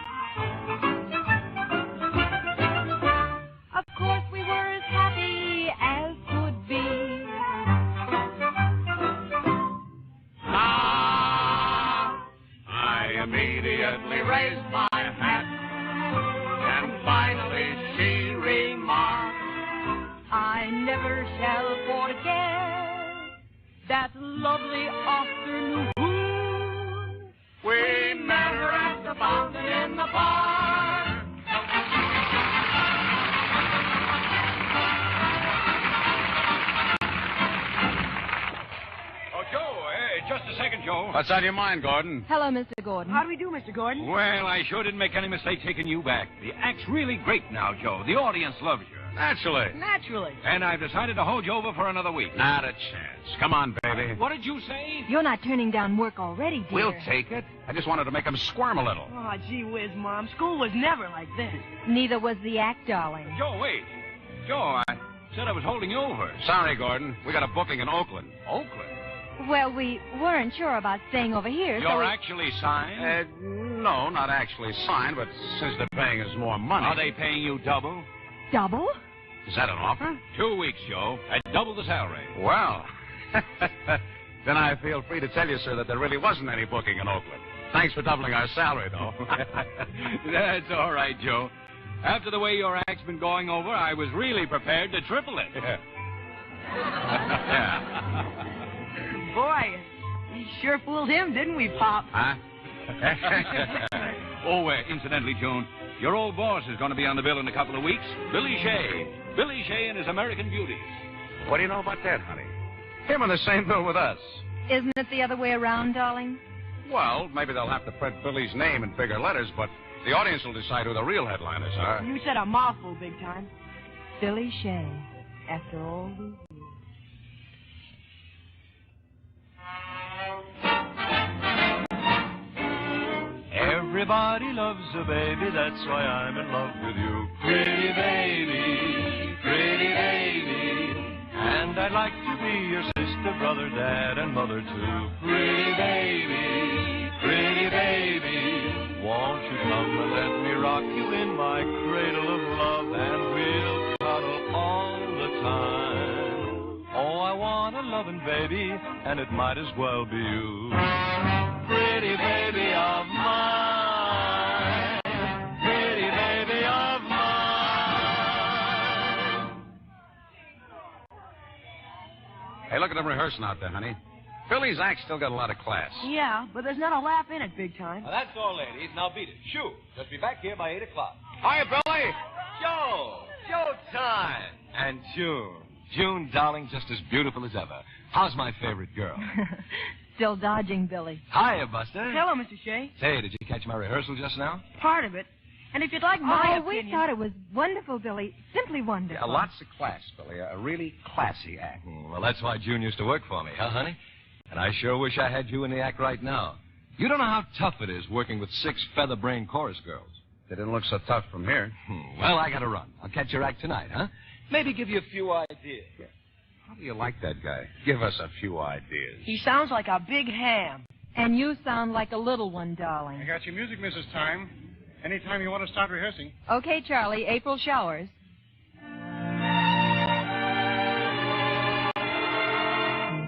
Of course we were as happy as could be. I immediately raised my hat, and finally she remarked, I never shall forget that lovely afternoon. we met her at Joe. What's on your mind, Gordon? Hello, Mr. Gordon. How do we do, Mr. Gordon? Well, I sure didn't make any mistake taking you back. The act's really great now, Joe. The audience loves you. Naturally. Naturally. And I've decided to hold you over for another week. Not a chance. Come on, baby. What did you say? You're not turning down work already, dear. We'll take it. I just wanted to make him squirm a little. Oh, gee whiz, Mom. School was never like this. Neither was the act, darling. Joe, wait. Joe, I said I was holding you over. Sorry, Gordon. We got a booking in Oakland. Oakland? Well, we weren't sure about staying over here, so You're we... actually signed? No, not actually signed, but since they're paying us more money... Are they paying you double? Double? Is that an offer? 2 weeks, Joe, at double the salary. Well, then I feel free to tell you, sir, that there really wasn't any booking in Oakland. Thanks for doubling our salary, though. That's all right, Joe. After the way your act's been going over, I was really prepared to triple it. Boy, we sure fooled him, didn't we, Pop? Huh? Oh, incidentally, Joan, your old boss is going to be on the bill in a couple of weeks. Billy Shea. Billy Shea and his American Beauties. What do you know about that, honey? Him on the same bill with us. Isn't it the other way around, darling? Well, maybe they'll have to print Billy's name in bigger letters, but the audience will decide who the real headliners are. You said a mouthful, big time. Billy Shea, after all these years. Everybody loves a baby, that's why I'm in love with you. Pretty baby, pretty baby. And I'd like to be your sister, brother, dad, and mother too. Pretty baby, won't you come and let me rock you in my cradle of love, and we'll cuddle all the time. Oh, I want a loving baby, and it might as well be you. Pretty baby of mine, pretty baby of mine. Hey, look at them rehearsing out there, honey. Billy's act still got a lot of class. Yeah, but there's not a laugh in it, big time. Now, that's all, ladies. Now beat it. Shoo. Just be back here by 8 o'clock. Hiya, Billy. Joe. Joe time. And June. June, darling, just as beautiful as ever. How's my favorite girl? Still dodging Billy. Hiya, Buster. Hello, Mr. Shea. Say, did you catch my rehearsal just now? Part of it. And if you'd like my we opinion... thought it was wonderful, Billy. Simply wonderful. Yeah, lots of class, Billy. A really classy act. Well, that's why June used to work for me, huh, honey? And I sure wish I had you in the act right now. You don't know how tough it is working with 6 feather-brained chorus girls. They didn't look so tough from here. Well, I gotta run. I'll catch your act tonight, huh? Maybe give you a few ideas. Yeah. How do you like that guy? Give us a few ideas. He sounds like a big ham. And you sound like a little one, darling. I got your music, Mrs. Time. Anytime you want to start rehearsing. Okay, Charlie. April showers.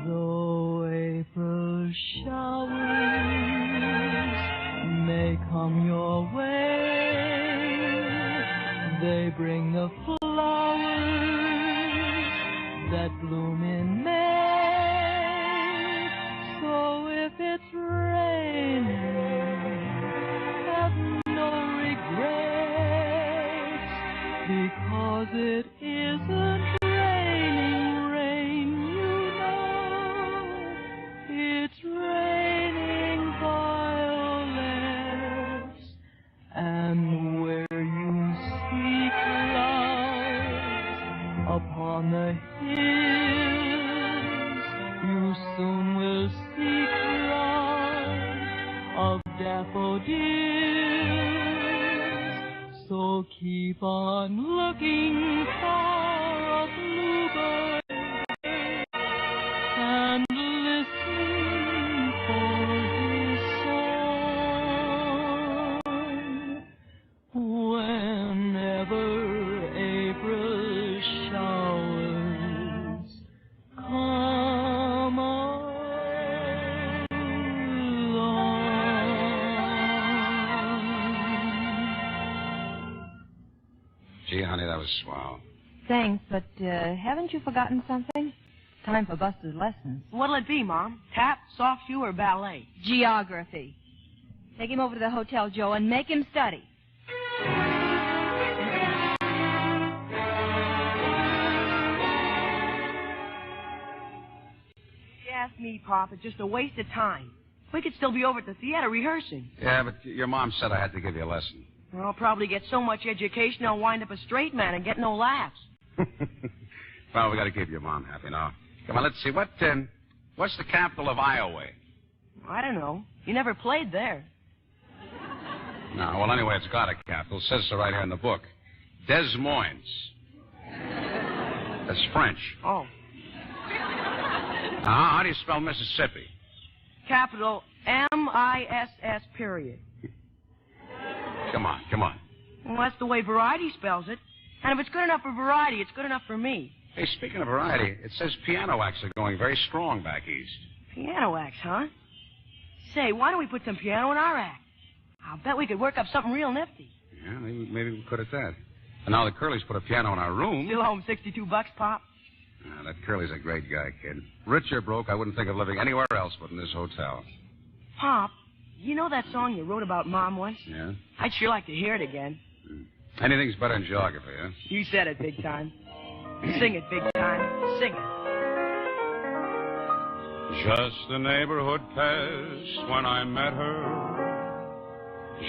Though April showers may come your way, they bring the flowers that bloom in May. So if it's raining, have no regrets, because it isn't raining rain, you know. It's raining violets, and where you see clouds upon the hills, you soon will see crowds of daffodils. So keep on looking for a bluebird and listen for his song. Whenever April showers come Gee, honey, that was swell. Thanks, but haven't you forgotten something? Time for Buster's lessons. What'll it be, Mom? Tap, soft shoe, or ballet? Geography. Take him over to the hotel, Joe, and make him study. If you ask me, Pop, it's just a waste of time. We could still be over at the theater rehearsing. Yeah, but your mom said I had to give you a lesson. Well, I'll probably get so much education I'll wind up a straight man and get no laughs. Well, we got to keep your mom happy now. Come on, let's see. What's the capital of Iowa? I don't know. You never played there. No, well, anyway, it's got a capital. It says so right here in the book. Des Moines. That's French. Oh. Now, how do you spell Mississippi? Capital M-I-S-S period. Come on. Well, that's the way Variety spells it. And if it's good enough for Variety, it's good enough for me. Hey, speaking of variety, it says piano acts are going very strong back east. Piano acts, huh? Say, why don't we put some piano in our act? I'll bet we could work up something real nifty. Yeah, maybe we could at that. And now that Curly's put a piano in our room... Still home $62, Pop? That Curly's a great guy, kid. Rich or broke, I wouldn't think of living anywhere else but in this hotel. Pop, you know that song you wrote about Mom once? Yeah? I'd sure like to hear it again. Anything's better than geography, huh? You said it, big time. Sing it, big time. Sing it. Just a neighborhood pest when I met her.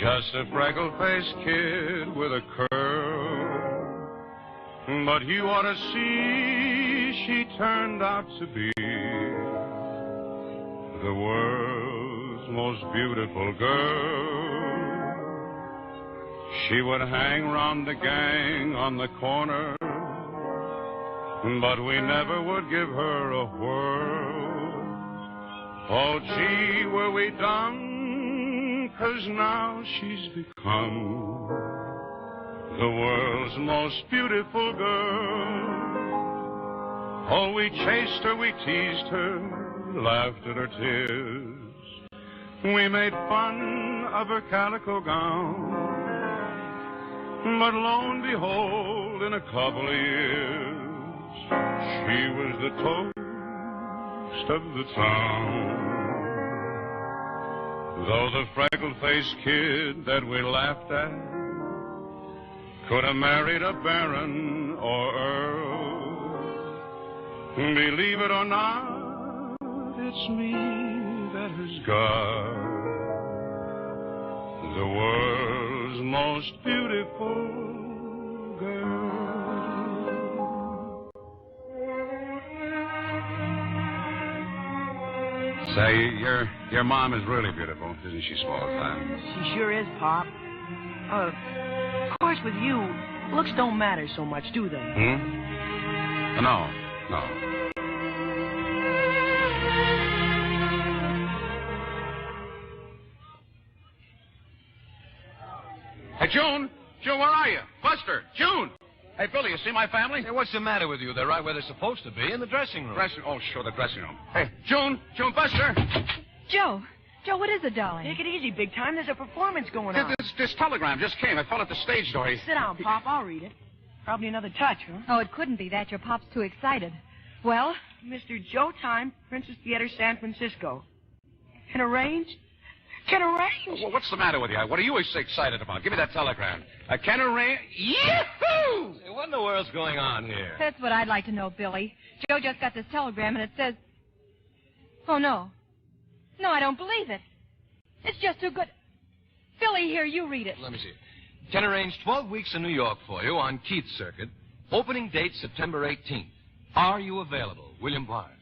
Just a freckle-faced kid with a curl. But you ought to see she turned out to be the world's most beautiful girl. She would hang round the gang on the corner, but we never would give her a whirl. Oh, gee, were we dumb, 'cause now she's become the world's most beautiful girl. Oh, we chased her, we teased her, laughed at her tears. We made fun of her calico gown. But lo and behold, in a couple of years, she was the toast of the town. Though the freckle-faced kid that we laughed at could have married a baron or earl, believe it or not, it's me that has got the world's most beautiful girl. Say, your mom is really beautiful, isn't she, small time? She sure is, Pop. Of course, with you, looks don't matter so much, do they? No. Hey, June, where are you? Buster, June. Hey, Billy, you see my family? Hey, what's the matter with you? They're right where they're supposed to be, in the dressing room. Oh, sure, the dressing room. Hey, June, Buster. Joe, what is it, darling? Take it easy, big time. There's a performance going on. This telegram just came. I fell at the stage door. Sit down, Pop. I'll read it. Probably another touch, huh? Oh, it couldn't be that. Your pop's too excited. Well? Mr. Joe Time, Princess Theater, San Francisco. Can arrange? Well, what's the matter with you? What are you so excited about? Give me that telegram. Can arrange? Yahoo! Hey, what in the world's going on here? That's what I'd like to know, Billy. Joe just got this telegram, and it says... Oh, no. No, I don't believe it. It's just too good. Billy, here, you read it. Let me see. Can arrange 12 weeks in New York for you on Keith's Circuit. Opening date September 18th. Are you available? William Barnes.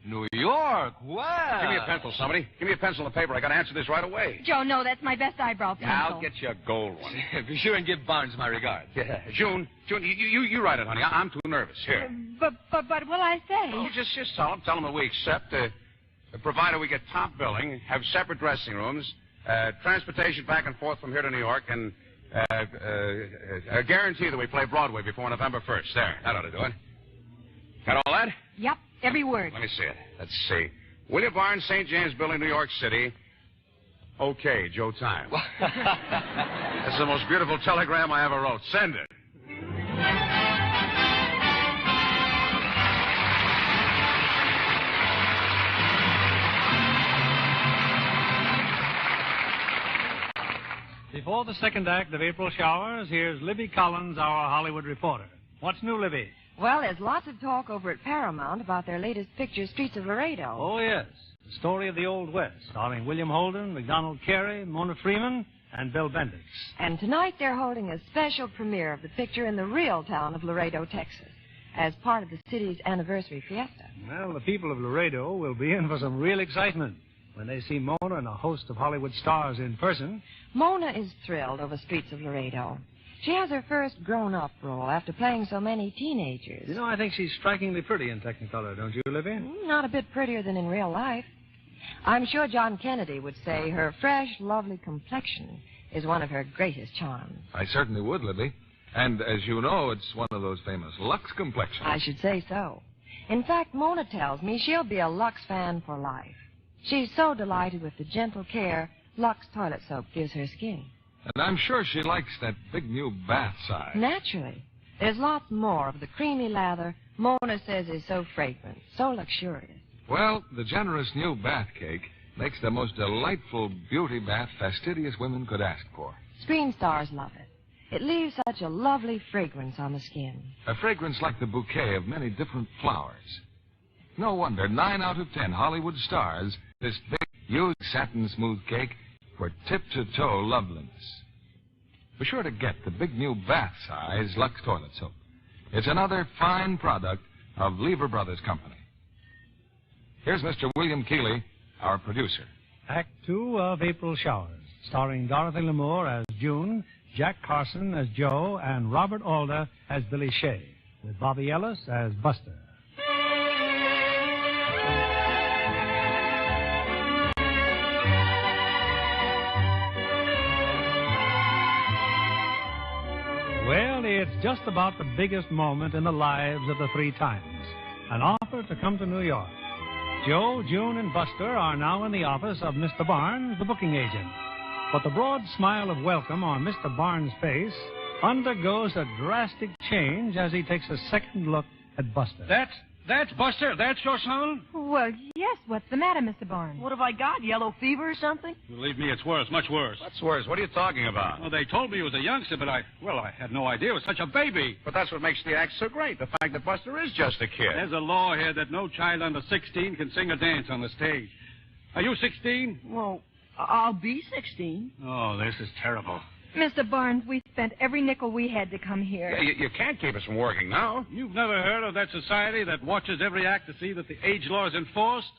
New York? Well. Give me a pencil, somebody. Give me a pencil and paper. I got to answer this right away. Joe, no, that's my best eyebrow pencil. I'll get you a gold one. Be sure and give Barnes my regards. Yeah. June, you write it, honey. I'm too nervous. Here. But what'll I say? Oh, just tell them that we accept, provided we get top billing, have separate dressing rooms, transportation back and forth from here to New York, and a guarantee that we play Broadway before November 1st. There, that ought to do it. Got all that? Yep, every word. Let me see it. Let's see. William Barnes, St. James Building, New York City. Okay, Joe Time. That's the most beautiful telegram I ever wrote. Send it. Before the second act of April Showers, here's Libby Collins, our Hollywood reporter. What's new, Libby? Well, there's lots of talk over at Paramount about their latest picture, Streets of Laredo. Oh, yes. the story of the Old West, starring William Holden, MacDonald Carey, Mona Freeman, and Bill Bendix. And tonight they're holding a special premiere of the picture in the real town of Laredo, Texas, as part of the city's anniversary fiesta. Well, the people of Laredo will be in for some real excitement when they see Mona and a host of Hollywood stars in person. Mona is thrilled over Streets of Laredo. She has her first grown-up role after playing so many teenagers. You know, I think she's strikingly pretty in Technicolor, don't you, Olivia? Not a bit prettier than in real life. I'm sure John Kennedy would say her fresh, lovely complexion is one of her greatest charms. I certainly would, Libby. And as you know, it's one of those famous Lux complexions. I should say so. In fact, Mona tells me she'll be a Lux fan for life. She's so delighted with the gentle care Lux toilet soap gives her skin. And I'm sure she likes that big new bath size. Naturally. There's lots more of the creamy lather Mona says is so fragrant, so luxurious. Well, the generous new bath cake makes the most delightful beauty bath fastidious women could ask for. Screen stars love it. It leaves such a lovely fragrance on the skin. A fragrance like the bouquet of many different flowers. No wonder 9 out of 10 Hollywood stars this big, used satin smooth cake for tip-to-toe loveliness. Be sure to get the big new bath-size Lux toilet soap. It's another fine product of Lever Brothers Company. Here's Mr. William Keeley, our producer. Act 2 of April Showers, starring Dorothy Lamour as June, Jack Carson as Joe, and Robert Alda as Billy Shea, with Bobby Ellis as Buster. Well, it's just about the biggest moment in the lives of the three times. An offer to come to New York. Joe, June, and Buster are now in the office of Mr. Barnes, the booking agent. But the broad smile of welcome on Mr. Barnes' face undergoes a drastic change as he takes a second look at Buster. That's Buster? That's your son? Well, yes. What's the matter, Mr. Barnes? What have I got? Yellow fever or something? Believe me, it's worse, much worse. What's worse? What are you talking about? Well, they told me he was a youngster, but I had no idea he was such a baby. But that's what makes the act so great, the fact that Buster is just a kid. There's a law here that no child under 16 can sing or dance on the stage. Are you 16? Well, I'll be 16. Oh, this is terrible. Mr. Barnes, we spent every nickel we had to come here. Yeah, you can't keep us from working now. You've never heard of that society that watches every act to see that the age law is enforced?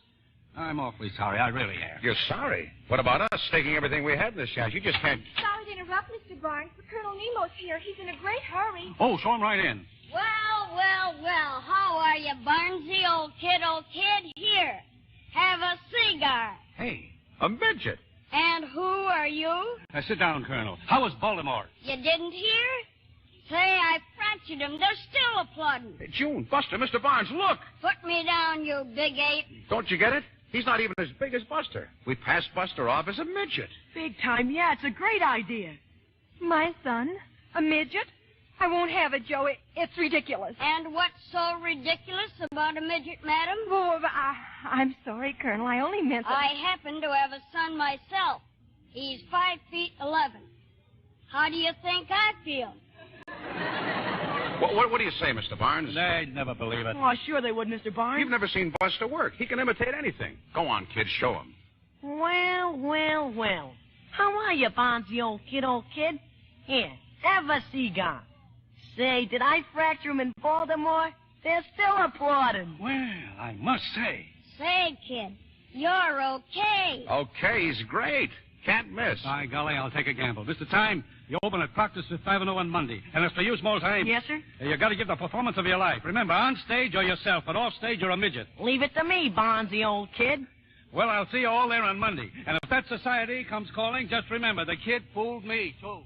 I'm awfully sorry. I really am. You're sorry? What about us taking everything we had in this chance? You just can't... Sorry to interrupt, Mr. Barnes, but Colonel Nemo's here. He's in a great hurry. Oh, show him right in. Well, how are you, Barnesy, old kid? Here, have a cigar. Hey, a midget. And who are you? Sit down, Colonel. How was Baltimore? You didn't hear? Say, I fractured them. They're still applauding. Hey, June, Buster, Mr. Barnes, look. Put me down, you big ape. Don't you get it? He's not even as big as Buster. We passed Buster off as a midget. Big time, yeah. It's a great idea. My son? A midget? I won't have it, Joe. It's ridiculous. And what's so ridiculous about a midget, madam? Oh, I'm sorry, Colonel. I only meant that... I happen to have a son myself. He's 5 feet 11. How do you think I feel? What do you say, Mr. Barnes? They'd never believe it. Oh, sure they would, Mr. Barnes. You've never seen Buster work. He can imitate anything. Go on, kid, show him. Well. How are you, Bonzi, old kid? Here, have a cigar. Say, did I fracture him in Baltimore? They're still applauding. Well, I must say. Say, kid, you're okay. Okay, he's great. Can't miss. By golly, I'll take a gamble. Mr. Time, you open at Proctor's at 5:00 on Monday. And as for you, small time... Yes, sir? You got to give the performance of your life. Remember, on stage you're yourself, but off stage you're a midget. Leave it to me, Bonzi, old kid. Well, I'll see you all there on Monday. And if that society comes calling, just remember, the kid fooled me, too.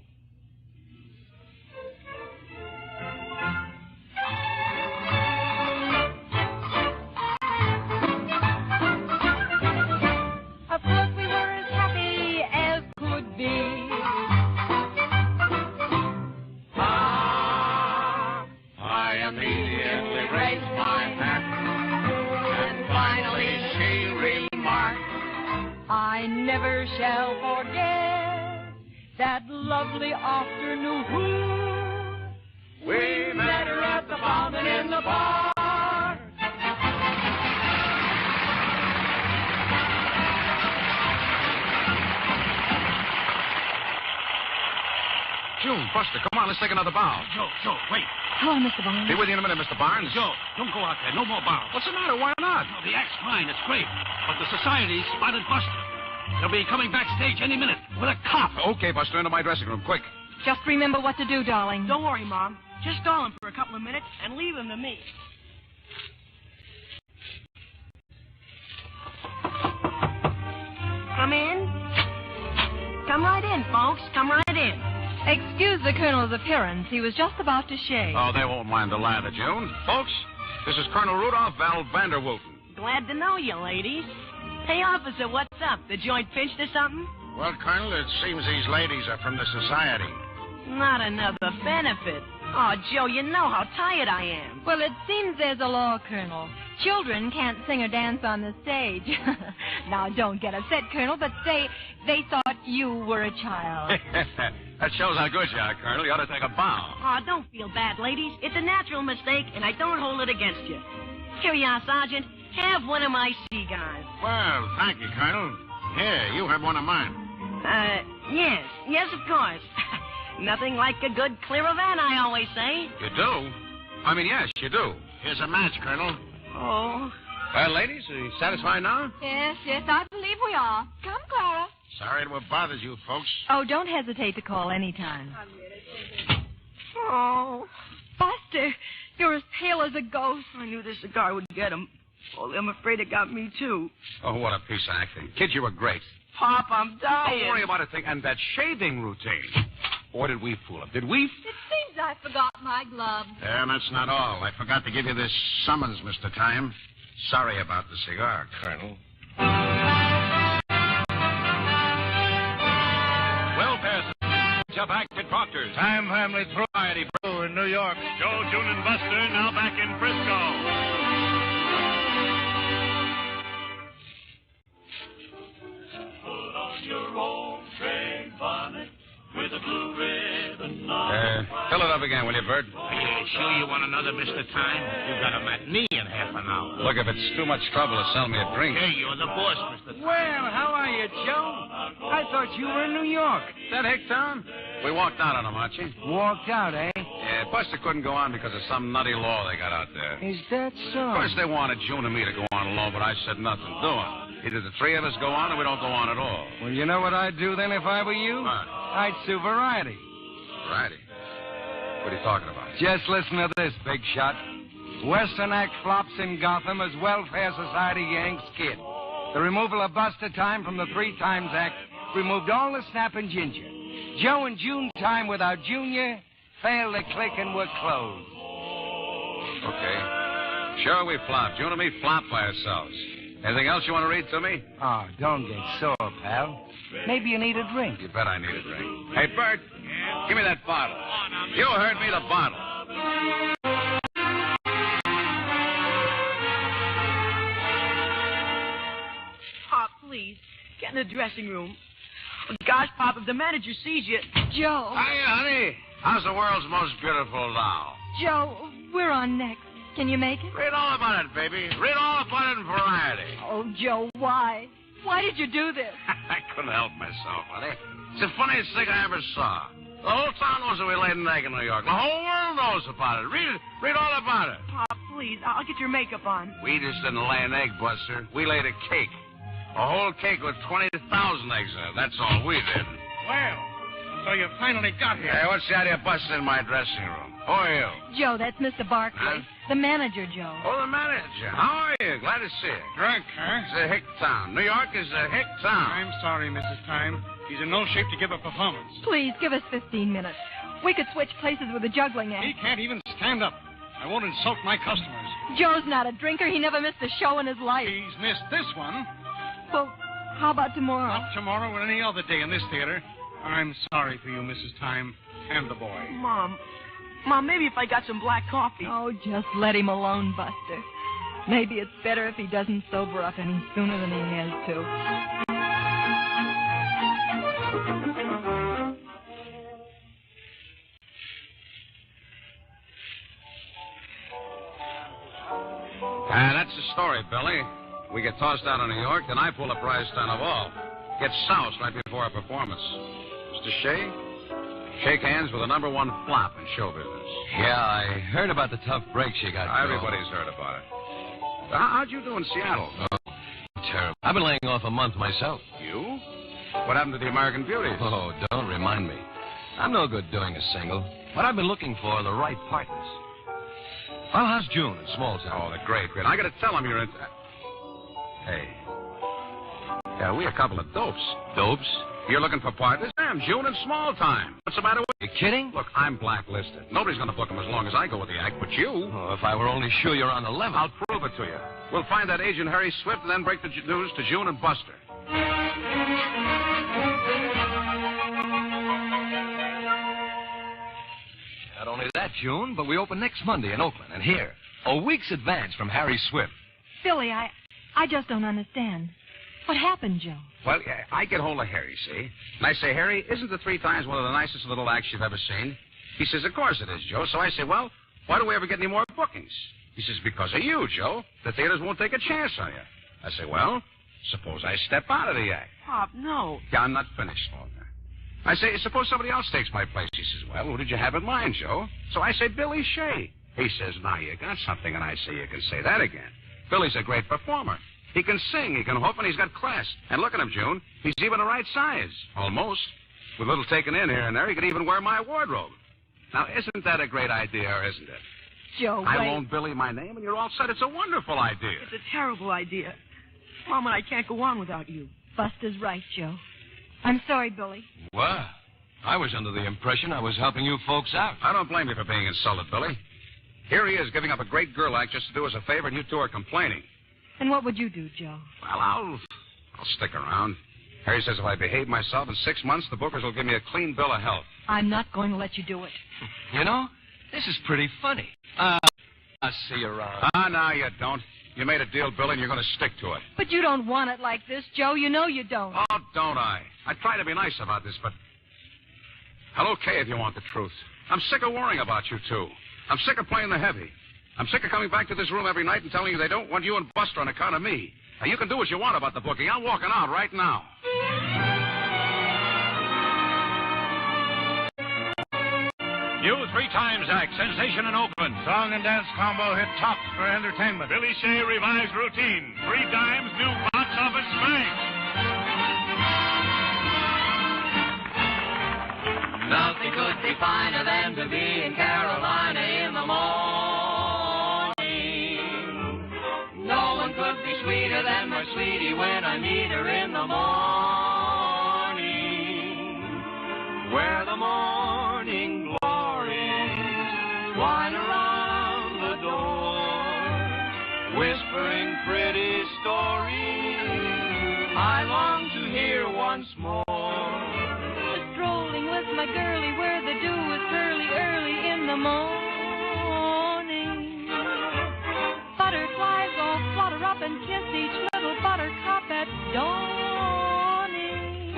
Of course we were as happy as could be. I immediately raised my hat, and finally she remarked, I never shall forget that lovely afternoon. we met her at the fountain in the park. Buster, come on, let's take another bow. Joe, wait. Hello, Mr. Barnes. Be with you in a minute, Mr. Barnes. Joe, don't go out there. No more bows. What's the matter? Why not? No, the act's fine. It's great. But the society spotted Buster. They'll be coming backstage any minute with a cop. Okay, Buster, into my dressing room, quick. Just remember what to do, darling. Don't worry, Mom. Just stall him for a couple of minutes and leave him to me. Come in. Come right in, folks. Come right in. Excuse the Colonel's appearance. He was just about to shave. Oh, they won't mind the lather, June. Folks, this is Colonel Rudolph Val Vanderwooten. Glad to know you, ladies. Hey, officer, what's up? The joint pinched or something? Well, Colonel, it seems these ladies are from the society. Not another benefit. Oh, Joe, you know how tired I am. Well, it seems there's a law, Colonel. Children can't sing or dance on the stage. Now, don't get upset, Colonel, but they thought you were a child. That shows how good you are, Colonel. You ought to take a bow. Oh, don't feel bad, ladies. It's a natural mistake, and I don't hold it against you. Here you are, Sergeant. Have one of my cigars. Well, thank you, Colonel. Here, you have one of mine. Yes, of course. Nothing like a good clear Havana, I always say. You do? I mean, yes, you do. Here's a match, Colonel. Oh. Well, ladies, are you satisfied now? Yes, I believe we are. Come, Clara. Sorry to have bothered you, folks. Oh, don't hesitate to call any time. Oh. Buster, you're as pale as a ghost. I knew this cigar would get him. Only I'm afraid it got me, too. Oh, what a piece of acting. Kid, you were great. Pop, I'm dying. Don't worry about a thing. And that shaving routine. Boy, did we fool him. Did we? It seems I forgot my gloves. And that's not all. I forgot to give you this summons, Mr. Time. Sorry about the cigar, Colonel. Well, Pearson, up acted Proctors. Time Family Variety Brew in New York. Joe, June, and Buster now back in Frisco. Put on your old trade bonnet with a blue ribbon on. Fill it up again, will you, Bert? Are you sure you want another, Mr. Time? You got a matinee in half an hour. Look, if it's too much trouble to sell me a drink. Hey, you're the boss, Mr. Time. Well, how are you, Joe? I thought you were in New York. That Hicktown? We walked out on him, Archie. Walked out, eh? Yeah, Buster couldn't go on because of some nutty law they got out there. Is that so? Of course, they wanted June and me to go on alone, but I said nothing doing. Either the three of us go on or we don't go on at all. Well, you know what I'd do then if I were you? What? I'd sue Variety. Variety? What are you talking about? Just listen to this, big shot. Western Act flops in Gotham as Welfare Society yanks kid. The removal of Buster Time from the 3 Times Act removed all the snap and ginger. Joe and June Time without Junior failed to click and were closed. Okay. Sure, we flopped. June and me flopped by ourselves. Anything else you want to read to me? Oh, don't get sore, pal. Maybe you need a drink. You bet I need a drink. Hey, Bert, give me that bottle. You heard me, the bottle. Pop, please. Get in the dressing room. Oh, gosh, Pop, if the manager sees you... Joe. Hiya, honey. How's the world's most beautiful doll? Joe, we're on next. Can you make it? Read all about it, baby. Read all about it in Variety. Oh, Joe, why? Why did you do this? I couldn't help myself, honey. It's the funniest thing I ever saw. The whole town knows that we laid an egg in New York. The whole world knows about it. Read it. Read all about it. Pop, please. I'll get your makeup on. We just didn't lay an egg, Buster. We laid a cake. A whole cake with 20,000 eggs in it. That's all we did. Well, so you finally got here. Hey, what's the idea of busting in my dressing room? Who are you? Joe, that's Mr. Barkley. Huh? The manager, Joe. Oh, the manager. How are you? Glad to see you. Drunk, huh? It's a hick town. New York is a hick town. I'm sorry, Mrs. Time. He's in no shape to give a performance. Please, give us 15 minutes. We could switch places with the juggling act. He can't even stand up. I won't insult my customers. Joe's not a drinker. He never missed a show in his life. He's missed this one. Well, how about tomorrow? Not tomorrow or any other day in this theater. I'm sorry for you, Mrs. Time, and the boy. Mom, maybe if I got some black coffee. Oh, just let him alone, Buster. Maybe it's better if he doesn't sober up any sooner than he has to. That's the story, Billy. We get tossed out of New York, then I pull the prize stunt of all. Get soused right before our performance. Mr. Shea? Shake hands with the #1 flop in show business. Yeah, I heard about the tough break she got. Everybody's heard about it. How'd you do in Seattle? Oh, terrible. I've been laying off a month myself. You? What happened to the American Beauties? Oh, don't remind me. I'm no good doing a single. What I've been looking for are the right partners. Well, how's June in Small Town? Oh, they're great. I got to tell them you're in... Hey. Yeah, we a couple of dopes. Dopes? You're looking for partners? I'm June in Small Time. What's the matter with you? Kidding? Look, I'm blacklisted. Nobody's going to book them as long as I go with the act, but you... Oh, if I were only sure you're on the level. I'll prove it to you. We'll find that agent Harry Swift and then break the news to June and Buster. Not only that, June, but we open next Monday in Oakland. And here, a week's advance from Harry Swift. Billy, I just don't understand. What happened, Joe? Well, I get hold of Harry, see? And I say, Harry, isn't the 3 Times one of the nicest little acts you've ever seen? He says, of course it is, Joe. So I say, well, why don't we ever get any more bookings? He says, because of you, Joe. The theaters won't take a chance on you. I say, well, suppose I step out of the act. Pop, no. Yeah, I'm not finished, Faulkner. I say, suppose somebody else takes my place. He says, well, who did you have in mind, Joe? So I say, Billy Shea. He says, now you got something, and I say, you can say that again. Billy's a great performer. He can sing, he can hoop, and he's got class. And look at him, June. He's even the right size. Almost. With a little taken in here and there, he could even wear my wardrobe. Now, isn't that a great idea, or isn't it? Joe, I wait. loan Billy my name, and you're all set. It's a wonderful idea. It's a terrible idea. Mom and I can't go on without you. Buster's right, Joe. I'm sorry, Billy. Well, I was under the impression I was helping you folks out. I don't blame you for being insulted, Billy. Here he is giving up a great girl act just to do us a favor, and you two are complaining. And what would you do, Joe? Well, I'll stick around. Harry says if I behave myself in 6 months, the bookers will give me a clean bill of health. I'm not going to let you do it. You know, this is pretty funny. I'll see you around. No, you don't. You made a deal, Billy, and you're going to stick to it. But you don't want it like this, Joe. You know you don't. Oh, don't I? I try to be nice about this, but I'll okay if you want the truth. I'm sick of worrying about you two. I'm sick of playing the heavy. I'm sick of coming back to this room every night and telling you they don't want you and Buster on account of me. Now, you can do what you want about the booking. I'm walking out right now. New 3 Times act, sensation in Oakland. Song and dance combo hit tops for entertainment. Billy Shea revised routine. 3 Times new box office smash. Nothing could be finer than to be in Carolina in the morning. No one could be sweeter than my sweetie when I meet her in the morning. Where the morning glories twine around the door, whispering pretty stories I long to hear once more. With my girlie where the dew is early in the morning. Butterflies all flutter up and kiss each little buttercup at dawning.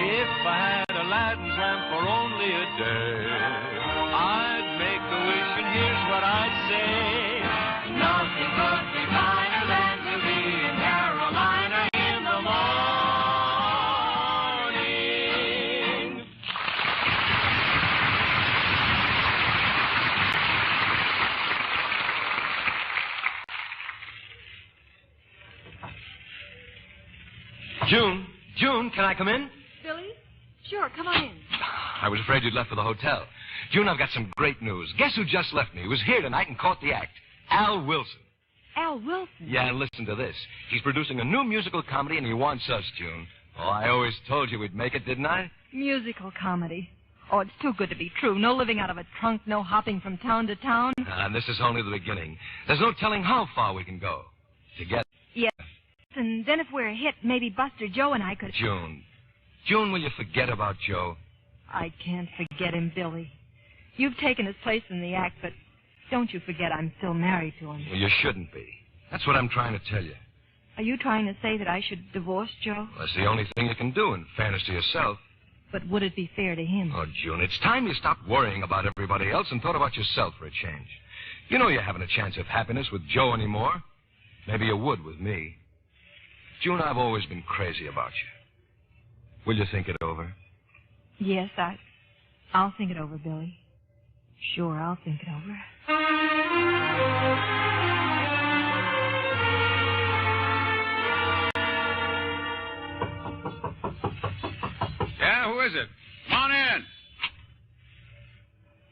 If I had Aladdin's lamp for only a day, I'd make a wish and here's what I'd say. Nothing could be finer than to be in Carolina in the morning. June, can I come in? Billy? Sure, come on in. I was afraid you'd left for the hotel. June, I've got some great news. Guess who just left me? He was here tonight and caught the act. Al Wilson. Al Wilson? Yeah, and listen to this. He's producing a new musical comedy, and he wants us, June. Oh, I always told you we'd make it, didn't I? Musical comedy. Oh, it's too good to be true. No living out of a trunk, no hopping from town to town. And this is only the beginning. There's no telling how far we can go. Together. Yes. And then if we're a hit, maybe Buster, Joe, and I could... June, will you forget about Joe? I can't forget him, Billy. You've taken his place in the act, but don't you forget I'm still married to him. Well, you shouldn't be. That's what I'm trying to tell you. Are you trying to say that I should divorce Joe? Well, that's the only thing you can do, in fairness to yourself. But would it be fair to him? Oh, June, it's time you stopped worrying about everybody else and thought about yourself for a change. You know you haven't a chance of happiness with Joe anymore. Maybe you would with me. June, I've always been crazy about you. Will you think it over? Yes, I'll think it over, Billy. Sure, I'll think it over. Yeah, who is it? Come on in.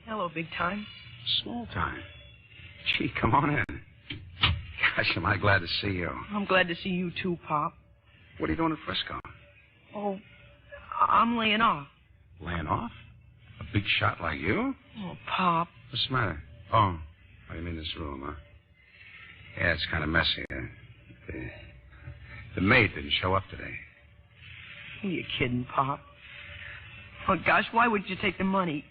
Hello, big time. Small time. Gee, come on in. Gosh, am I glad to see you. I'm glad to see you too, Pop. What are you doing in Frisco? Oh, I'm laying off. Laying off? A big shot like you? Oh, Pop. What's the matter? Oh, you mean this room, huh? Yeah, it's kind of messy. The maid didn't show up today. Who are you kidding, Pop? Oh, gosh, why wouldn't you take the money?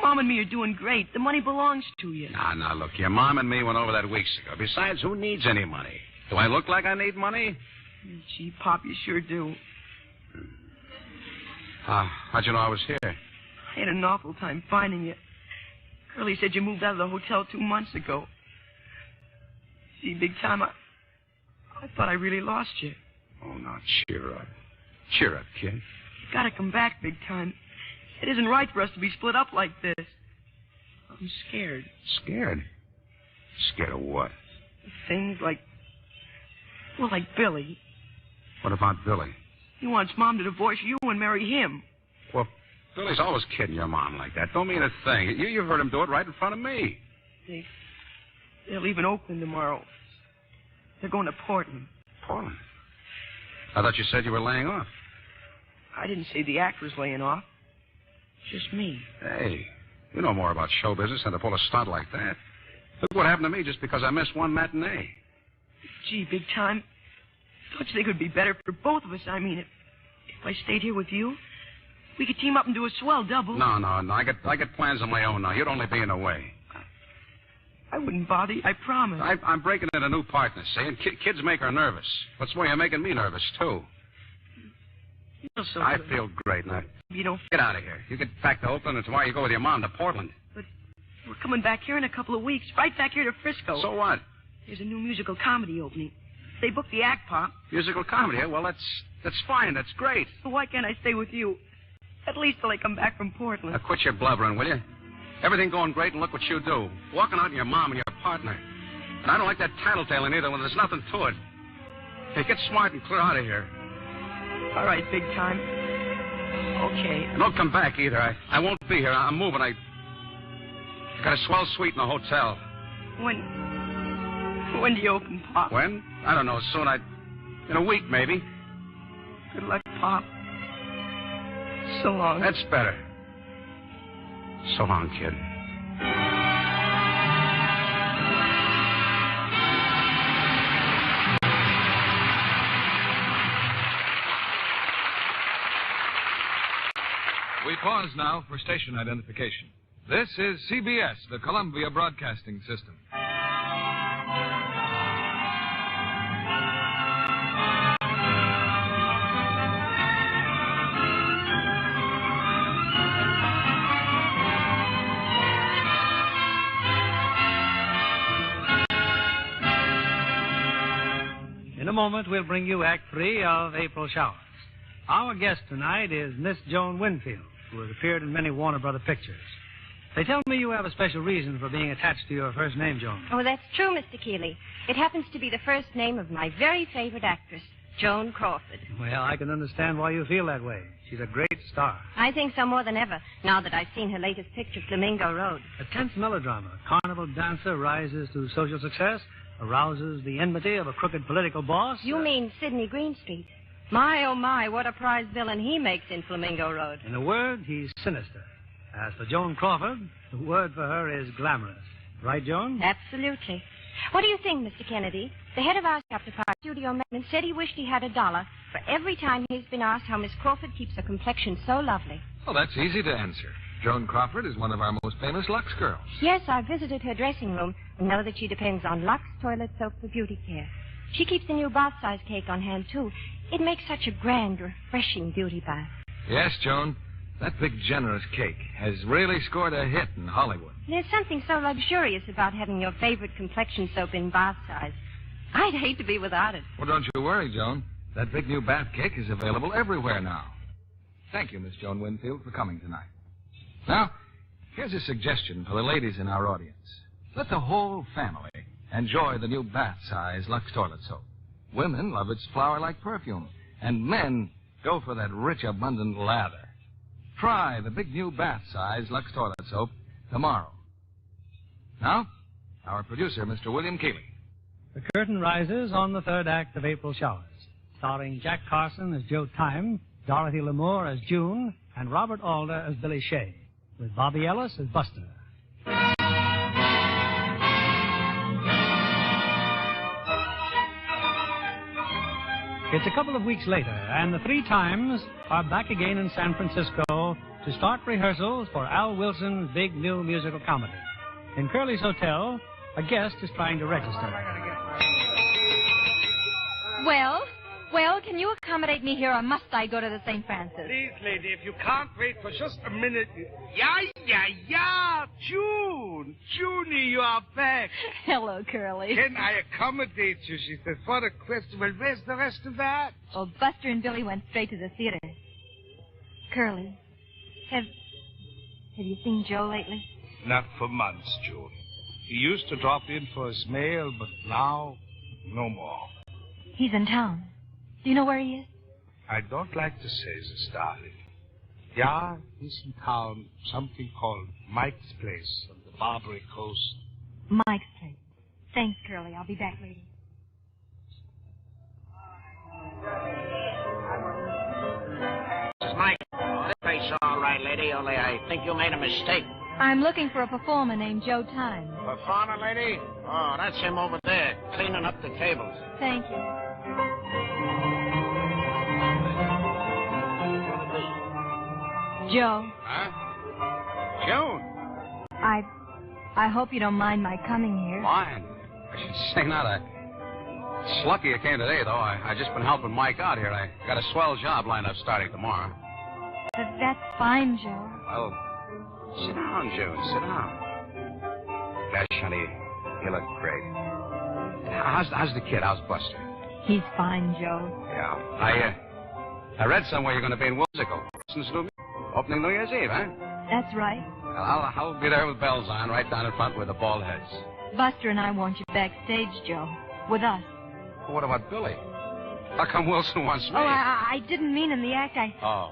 Mom and me are doing great. The money belongs to you. Now, look, your mom and me went over that weeks ago. Besides, who needs any money? Do I look like I need money? Gee, Pop, you sure do. How'd you know I was here? I had an awful time finding you. Curly said you moved out of the hotel 2 months ago. See, big time, I thought I really lost you. Oh, now, cheer up. Cheer up, kid. You gotta come back, big time. It isn't right for us to be split up like this. I'm scared. Scared? Scared of what? Things like... Well, like Billy. What about Billy? He wants Mom to divorce you and marry him. Well, Billy's always kidding your mom like that. Don't mean a thing. You've heard him do it right in front of me. They're leaving Oakland tomorrow. They're going to Portland. Portland? I thought you said you were laying off. I didn't say the act was laying off. Just me. Hey, you know more about show business than to pull a stunt like that. Look what happened to me just because I missed one matinee. Gee, big time. Don't you think it would be better for both of us? I mean, if I stayed here with you, we could team up and do a swell double. No. I got plans of my own now. You'd only be in the way. I wouldn't bother you, I promise. I'm breaking in a new partner, see? And kids make her nervous. What's more, you're making me nervous, too. You feel so I good. feel great now. You don't... Get out of here. You get back to Oakland, and tomorrow you go with your mom to Portland. But we're coming back here in a couple of weeks, right back here to Frisco. So what? There's a new musical comedy opening. They booked the act, Pop. Musical comedy, huh? Well, that's fine. That's great. So why can't I stay with you? At least till I come back from Portland. Now, quit your blubbering, will you? Everything going great, and look what you do. Walking out on your mom and your partner. And I don't like that tattletailing either when there's nothing to it. Hey, get smart and clear out of here. All right, big time. Okay. And don't come back either. I won't be here. I'm moving. I got a swell suite in the hotel. When do you open, Pop? When? I don't know. Soon. In a week, maybe. Good luck, Pop. So long. That's better. So long, kid. We pause now for station identification. This is CBS, the Columbia Broadcasting System. In a moment, we'll bring you Act 3 of April Showers. Our guest tonight is Miss Joan Winfield, who has appeared in many Warner Brother pictures. They tell me you have a special reason for being attached to your first name, Joan. Oh, that's true, Mr. Keeley. It happens to be the first name of my very favorite actress, Joan Crawford. Well, I can understand why you feel that way. She's a great star. I think so more than ever, now that I've seen her latest picture, Flamingo Road. A tense melodrama. A carnival dancer rises to social success, arouses the enmity of a crooked political boss. You mean Sidney Greenstreet? My, oh my, what a prize villain he makes in Flamingo Road. In a word, he's sinister. As for Joan Crawford, the word for her is glamorous. Right, Joan? Absolutely. What do you think, Mr. Kennedy? The head of our chapter party studio man said he wished he had $1 for every time he's been asked how Miss Crawford keeps her complexion so lovely. Well, that's easy to answer. Joan Crawford is one of our most famous Lux girls. Yes, I visited her dressing room and know that she depends on Lux toilet soap for beauty care. She keeps a new bath-size cake on hand, too. It makes such a grand, refreshing beauty bath. Yes, Joan. That big, generous cake has really scored a hit in Hollywood. There's something so luxurious about having your favorite complexion soap in bath size. I'd hate to be without it. Well, don't you worry, Joan. That big new bath cake is available everywhere now. Thank you, Miss Joan Winfield, for coming tonight. Now, here's a suggestion for the ladies in our audience. Let the whole family enjoy the new bath-size Lux toilet soap. Women love its flower-like perfume, and men go for that rich, abundant lather. Try the big new bath-size Lux toilet soap tomorrow. Now, our producer, Mr. William Keeley. The curtain rises on the third act of April Showers, starring Jack Carson as Joe Time, Dorothy Lamour as June, and Robert Alder as Billy Shea, with Bobby Ellis as Buster. It's a couple of weeks later, and the Three Times are back again in San Francisco to start rehearsals for Al Wilson's big new musical comedy. In Curly's hotel, a guest is trying to register. Well, can you accommodate me here, or must I go to the St. Francis? Please, lady, if you can't wait for just a minute. Yeah, June. Junie, you are back. Hello, Curly. Can I accommodate you? She said, what a question. Well, where's the rest of that? Well, Buster and Billy went straight to the theater. Curly, have you seen Joe lately? Not for months, June. He used to drop in for his mail, but now, no more. He's in town. Do you know where he is? I don't like to say this, darling. Yeah, he's in town, something called Mike's Place on the Barbary Coast. Mike's place. Thanks, Curly. I'll be back later. This is Mike. This place all right, lady, only I think you made a mistake. I'm looking for a performer named Joe Time. Performer, lady? Oh, that's him over there, cleaning up the tables. Thank you. Joe. Huh? June. I hope you don't mind my coming here. Fine. I should say not. It's lucky you came today, though. I just been helping Mike out here. I got a swell job lined up starting tomorrow. That's fine, Joe. Well, sit down, June. Sit down. Gosh, honey, you look great. How's the kid? How's Buster? He's fine, Joe. Yeah. I read somewhere you're going to be in Whimsical. Opening New Year's Eve, huh? That's right. Well, I'll be there with bells on, right down in front with the bald heads. Buster and I want you backstage, Joe. With us. Well, what about Billy? How come Wilson wants me? Oh, I didn't mean in the act. Oh.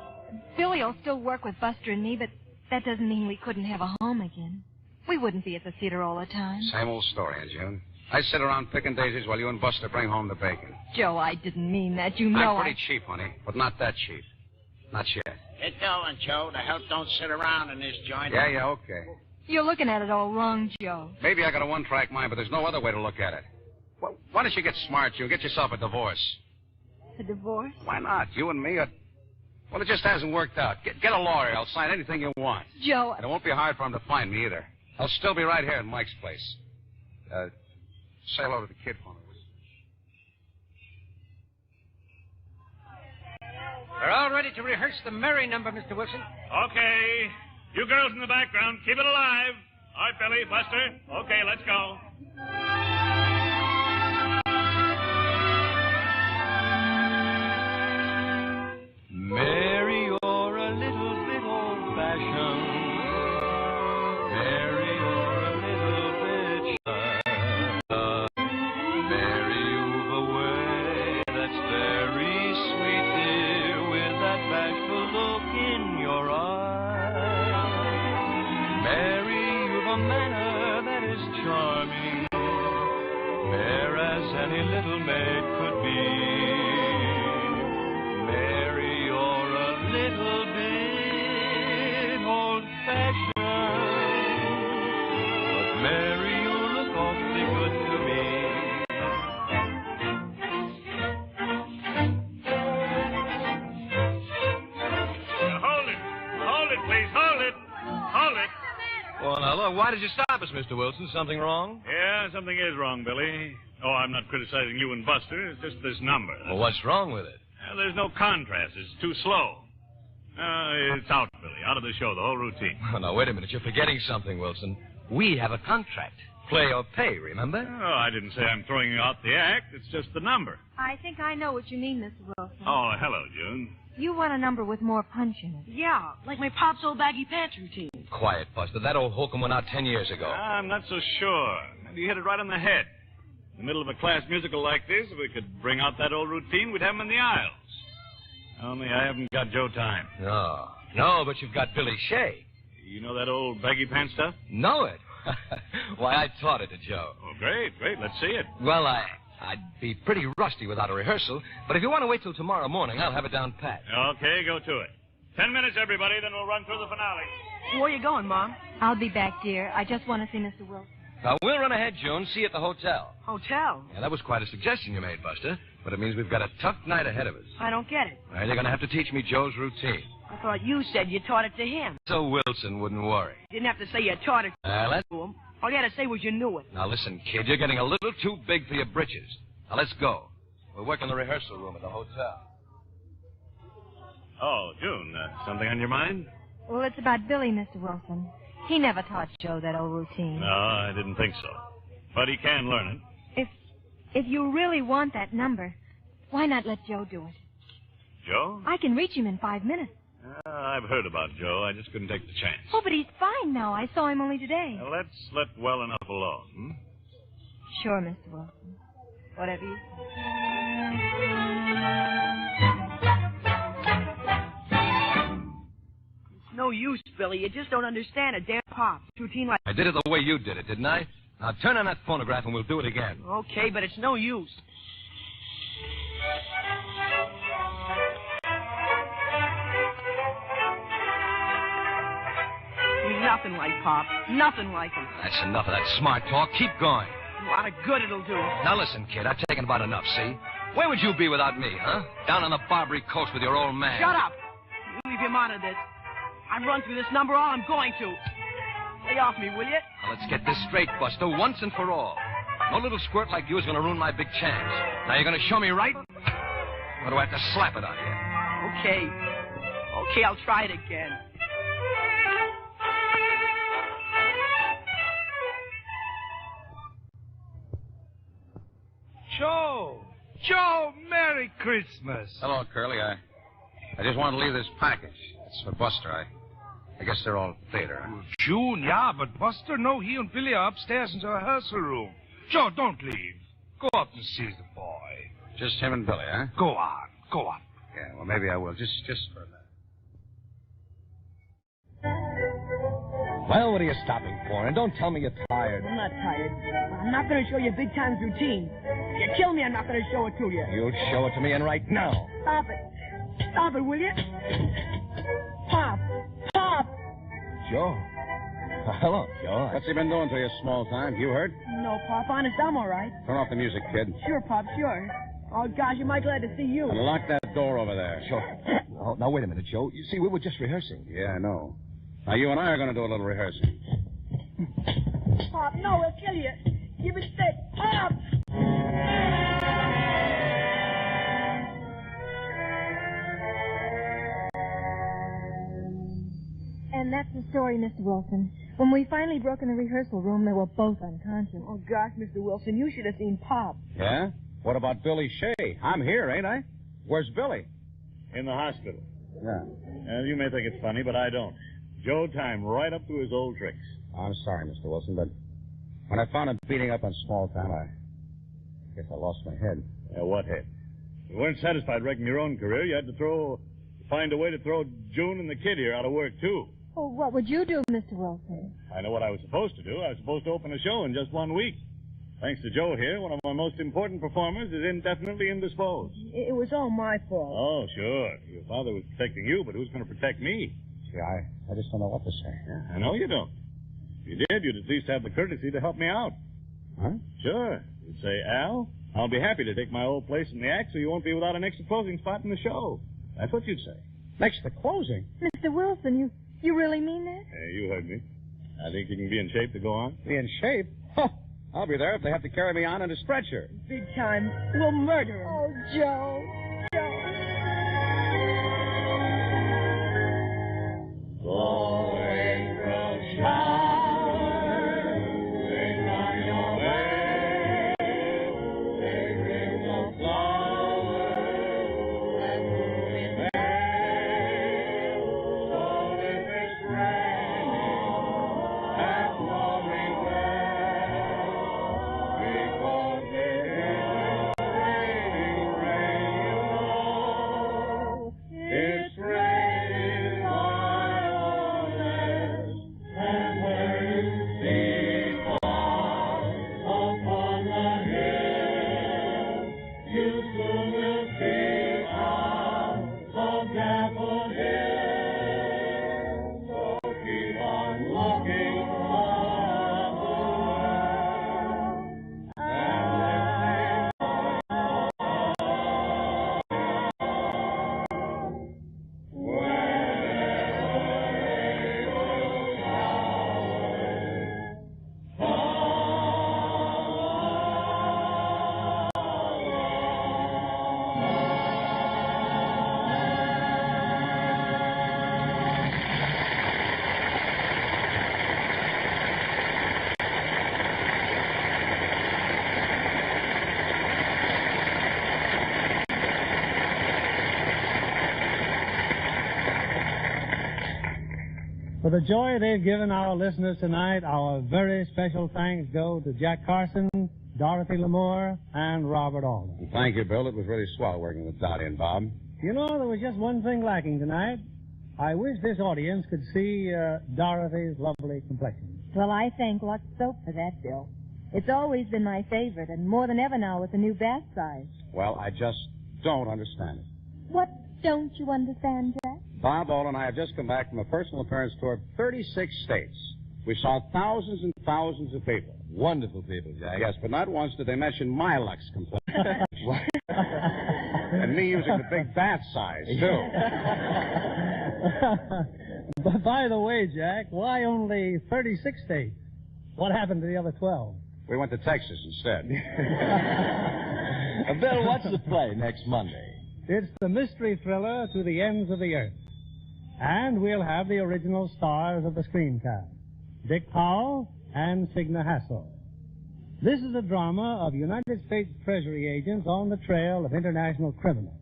Billy will still work with Buster and me, but that doesn't mean we couldn't have a home again. We wouldn't be at the theater all the time. Same old story, June. I sit around picking daisies while you and Buster bring home the bacon. Joe, I didn't mean that. You know I'm pretty cheap, honey, but not that cheap. Not yet. Get going, Joe. The help don't sit around in this joint. Yeah, okay. You're looking at it all wrong, Joe. Maybe I got a one-track mind, but there's no other way to look at it. Well, why don't you get smart, June? Get yourself a divorce. A divorce? Why not? You and me are... Well, it just hasn't worked out. Get a lawyer. I'll sign anything you want. Joe... And it won't be hard for him to find me, either. I'll still be right here in Mike's place. Say hello to the kid for me. We're all ready to rehearse the merry number, Mr. Wilson. Okay. You girls in the background, keep it alive. All right, Billy, Buster. Okay, let's go. Mary, you're a little bit old-fashioned. Mary, you're a little bit shy. Mary, you've a way that's very sweet, dear, with that bashful look in your eye. Mary, you've a manner that is charming, fair as any little maid could be. Mary, you're a little bit old-fashioned, but Mary, you look awfully good to me. Hold it, please. Hold it. Well, now, look, why did you stop us, Mr. Wilson? Something wrong? Yeah, something is wrong, Billy. Oh, I'm not criticizing you and Buster. It's just this number. Well, what's wrong with it? There's no contrast. It's too slow. It's out, Billy. Out of the show, the whole routine. Oh, now, wait a minute. You're forgetting something, Wilson. We have a contract. Play or pay, remember? Oh, I didn't say I'm throwing out the act. It's just the number. I think I know what you mean, Mr. Wilson. Oh, hello, June. You want a number with more punch in it. Yeah, like my Pop's old baggy pants routine. Quiet, Buster. That old hokum went out 10 years ago. I'm not so sure. You hit it right on the head. In the middle of a class musical like this, if we could bring out that old routine, we'd have him in the aisles. Only I haven't got Joe Time. No, but you've got Billy Shea. You know that old baggy pants stuff? Know it? Why, I taught it to Joe. Oh, great. Let's see it. Well, I'd be pretty rusty without a rehearsal, but if you want to wait till tomorrow morning, I'll have it down pat. Okay, go to it. 10 minutes, everybody, then we'll run through the finale. Where you going, Mom? I'll be back, dear. I just want to see Mr. Wilson. Now, we'll run ahead, June. See you at the hotel. Hotel? Yeah, that was quite a suggestion you made, Buster, but it means we've got a tough night ahead of us. I don't get it. Well, you're going to have to teach me Joe's routine. I thought you said you taught it to him. So Wilson wouldn't worry. You didn't have to say you taught it let's... to him. All you had to say was you knew it. Now, listen, kid, you're getting a little too big for your britches. Now, let's go. We'll work in the rehearsal room at the hotel. Oh, June, something on your mind? Well, it's about Billy, Mr. Wilson. He never taught Joe that old routine. No, I didn't think so. But he can learn it. If you really want that number, why not let Joe do it? Joe? I can reach him in 5 minutes. I've heard about Joe. I just couldn't take the chance. Oh, but he's fine now. I saw him only today. Now, let's let well enough alone. Sure, Mr. Wilson. Whatever you say. It's no use, Billy. You just don't understand a damn Pop. Routine like... I did it the way you did it, didn't I? Now, turn on that phonograph and we'll do it again. Okay, but it's no use. He's nothing like Pop. Nothing like him. That's enough of that smart talk. Keep going. A lot of good it'll do. Now, listen, kid. I've taken about enough, see? Where would you be without me, huh? Down on the Barbary Coast with your old man. Shut up. You leave him out of this. I've run through this number all I'm going to. Lay off me, will you? Now, let's get this straight, Buster, once and for all. No little squirt like you is going to ruin my big chance. Now, you're going to show me right? Or do I have to slap it on you? Okay, I'll try it again. Joe, Merry Christmas. Hello, Curly. I just wanted to leave this package. It's for Buster. I guess they're all theater. Huh? June, yeah, but Buster, no, he and Billy are upstairs in the rehearsal room. Joe, don't leave. Go up and see the boy. Just him and Billy, huh? Go on. Yeah, well, maybe I will. Just for a minute. Well, what are you stopping for? And don't tell me you're tired. I'm not tired. I'm not going to show you Big Time's routine. If you kill me, I'm not going to show it to you. You'll show it to me, and right now. Stop it. Stop it, will you? Pop. Joe. Hello, Joe. What's he been doing to you, small time? You heard? No, Pop. Honest, I'm all right. Turn off the music, kid. Sure, Pop, sure. Oh, gosh, I'm mighty glad to see you. And lock that door over there. Sure. Now, wait a minute, Joe. You see, we were just rehearsing. Yeah, I know. Now, you and I are going to do a little rehearsing. Pop, no, we'll kill you. Give it stick. Pop! And that's the story, Mr. Wilson. When we finally broke in the rehearsal room, they were both unconscious. Oh, gosh, Mr. Wilson, you should have seen Pop. Yeah? What about Billy Shea? I'm here, ain't I? Where's Billy? In the hospital. Yeah. You may think it's funny, but I don't. Joe Time right up to his old tricks. I'm sorry, Mr. Wilson, but when I found him beating up on small time, I guess I lost my head. Yeah, what head? You weren't satisfied wrecking your own career. You had to find a way to throw June and the kid here out of work, too. Oh, what would you do, Mr. Wilson? I know what I was supposed to do. I was supposed to open a show in just 1 week. Thanks to Joe here, one of my most important performers is indefinitely indisposed. It was all my fault. Oh, sure. Your father was protecting you, but who's going to protect me? See, I just don't know what to say. Yeah, I know you don't. If you did, you'd at least have the courtesy to help me out. Huh? Sure. You'd say, Al, I'll be happy to take my old place in the act so you won't be without an extra closing spot in the show. That's what you'd say. Next to closing? Mr. Wilson, you really mean that? Hey, you heard me. I think you can be in shape to go on. Be in shape? Huh. I'll be there if they have to carry me on in a stretcher. Big Time. We'll murder him. Oh, Joe. Oh, April shower, bring on your way. They bring the flowers and blooming May. For the joy they've given our listeners tonight, our very special thanks go to Jack Carson, Dorothy Lamour, and Robert Alden. Thank you, Bill. It was really swell working with Dottie and Bob. You know, there was just one thing lacking tonight. I wish this audience could see Dorothy's lovely complexion. Well, I thank Lux Soap for that, Bill. It's always been my favorite, and more than ever now with the new bath size. Well, I just don't understand it. What don't you understand, Jack? Bob, Alden, and I have just come back from a personal appearance tour of 36 states. We saw thousands and thousands of people. Wonderful people, Jack. Yes, but not once did they mention my Lux complexion. And me using the big bath size, too. But by the way, Jack, why only 36 states? What happened to the other 12? We went to Texas instead. Bill, what's the play next Monday? It's the mystery thriller To the Ends of the Earth. And we'll have the original stars of the screencast, Dick Powell and Signa Hassel. This is a drama of United States Treasury agents on the trail of international criminals.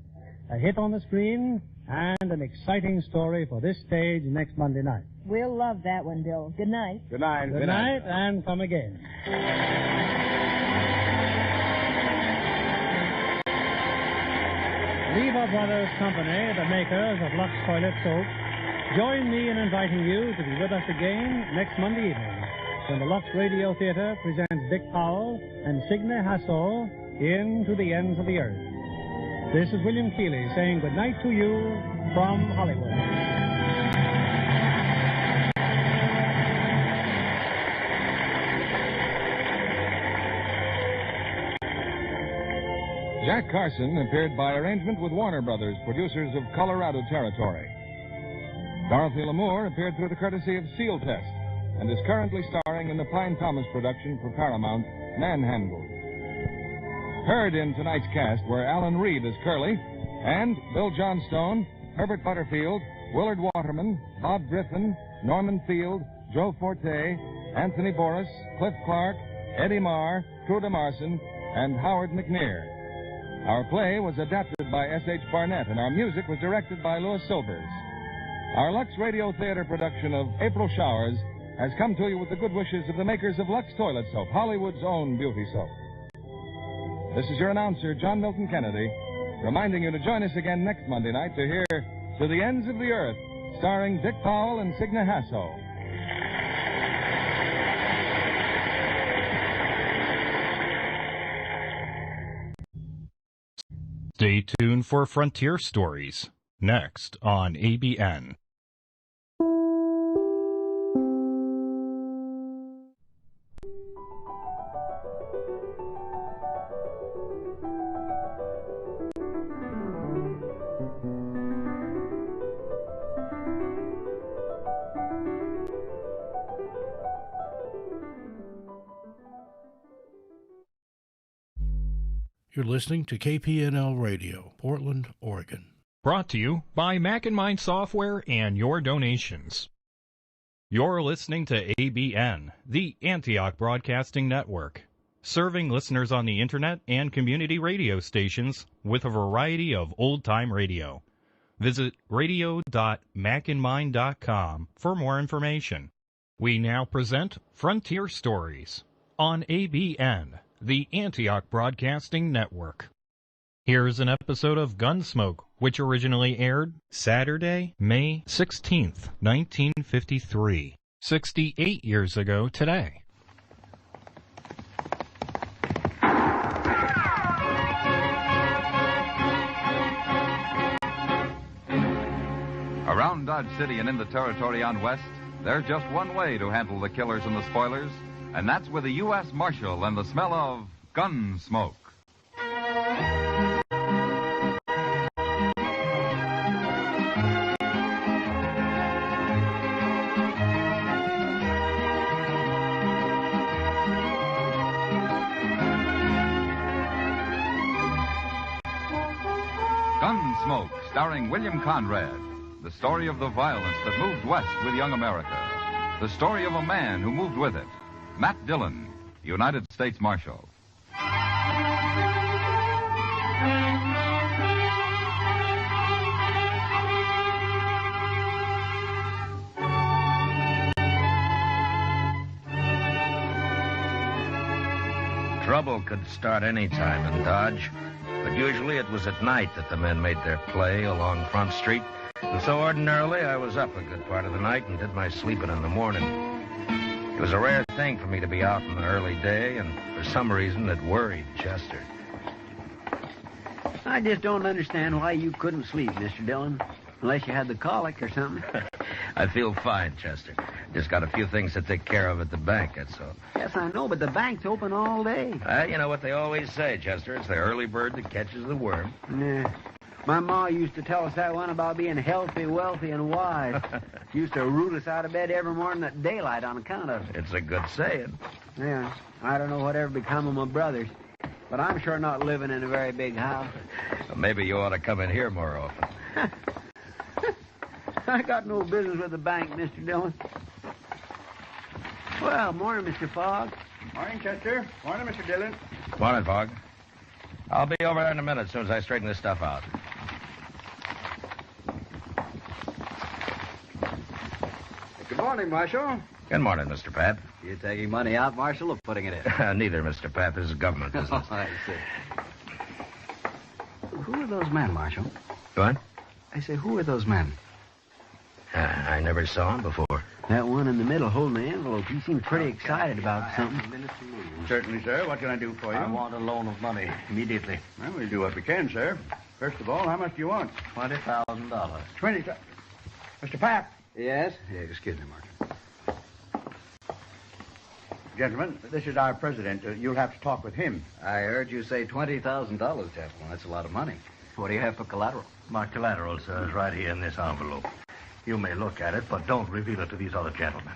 A hit on the screen and an exciting story for this stage next Monday night. We'll love that one, Bill. Good night. Good night. Good night, and come again. Lever Brothers Company, the makers of Lux Toilet Soap, join me in inviting you to be with us again next Monday evening when the Lux Radio Theater presents Dick Powell and Signa Hassel in To the Ends of the Earth. This is William Keeley saying good night to you from Hollywood. Jack Carson appeared by arrangement with Warner Brothers, producers of Colorado Territory. Dorothy Lamour appeared through the courtesy of Seal Test and is currently starring in the Pine Thomas production for Paramount, Manhandled. Heard in tonight's cast were Alan Reed as Curly and Bill Johnstone, Herbert Butterfield, Willard Waterman, Bob Griffin, Norman Field, Joe Forte, Anthony Boris, Cliff Clark, Eddie Marr, Truda Marson, and Howard McNear. Our play was adapted by S.H. Barnett, and our music was directed by Louis Silvers. Our Lux Radio Theater production of April Showers has come to you with the good wishes of the makers of Lux Toilet Soap, Hollywood's own beauty soap. This is your announcer, John Milton Kennedy, reminding you to join us again next Monday night to hear To the Ends of the Earth, starring Dick Powell and Signa Hassel. Stay tuned for Frontier Stories, next on ABN. You're listening to Kpnl Radio, Portland, Oregon. Brought to you by Mac and Mind Software and your donations. You're listening to ABN, the Antioch Broadcasting Network, serving listeners on the Internet and community radio stations with a variety of old-time radio. Visit radio.macandmind.com for more information. We now present Frontier Stories on ABN, the Antioch Broadcasting Network. Here's an episode of Gunsmoke, which originally aired Saturday, May 16th, 1953, 68 years ago today. Around Dodge City and in the territory on west, there's just one way to handle the killers and the spoilers, and that's with a U.S. Marshal and the smell of gun smoke. Gunsmoke, starring William Conrad. The story of the violence that moved west with young America. The story of a man who moved with it. Matt Dillon, United States Marshal. Trouble could start any time in Dodge, but usually it was at night that the men made their play along Front Street. And so ordinarily I was up a good part of the night and did my sleeping in the morning. It was a rare thing for me to be out in the early day, and for some reason it worried Chester. I just don't understand why you couldn't sleep, Mr. Dillon, unless you had the colic or something. I feel fine, Chester. Just got a few things to take care of at the bank, that's all. Yes, I know, but the bank's open all day. You know what they always say, Chester. It's the early bird that catches the worm. Yeah. My ma used to tell us that one about being healthy, wealthy, and wise. She used to root us out of bed every morning at daylight on account of it. It's a good saying. Yeah. I don't know whatever become of my brothers, but I'm sure not living in a very big house. Well, maybe you ought to come in here more often. I got no business with the bank, Mr. Dillon. Well, morning, Mr. Fogg. Morning, Chester. Morning, Mr. Dillon. Morning, Fogg. I'll be over there in a minute as soon as I straighten this stuff out. Good morning, Marshal. Good morning, Mr. Pat. You taking money out, Marshal, or putting it in? Neither, Mr. Pat. This is government business. I see. Who are those men, Marshal? What? I say, who are those men? I never saw him before. That one in the middle holding the envelope, he seemed pretty excited about something. Certainly, sir. What can I do for you? I want a loan of money immediately. Well, we'll do what we can, sir. First of all, how much do you want? $20,000. 20. Mr. Pat. Yes? Yeah, excuse me, Marshal. Gentlemen, this is our president. You'll have to talk with him. I heard you say $20,000, gentlemen. That's a lot of money. What do you have for collateral? My collateral, sir, is right here in this envelope. You may look at it, but don't reveal it to these other gentlemen.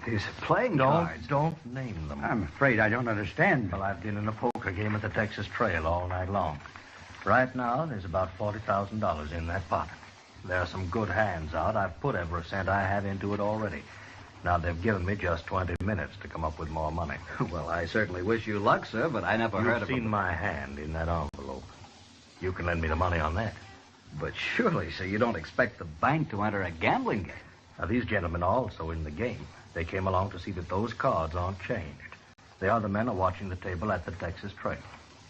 These playing cards. Don't name them. I'm afraid I don't understand. Well, I've been in a poker game at the Texas Trail all night long. Right now, there's about $40,000 in that pot. There are some good hands out. I've put every cent I have into it already. Now, they've given me just 20 minutes to come up with more money. Well, I certainly wish you luck, sir, but I never heard of You've seen my hand in that envelope. You can lend me the money on that. But surely, sir, you don't expect the bank to enter a gambling game. Now, these gentlemen are also in the game. They came along to see that those cards aren't changed. The other men are watching the table at the Texas Trail.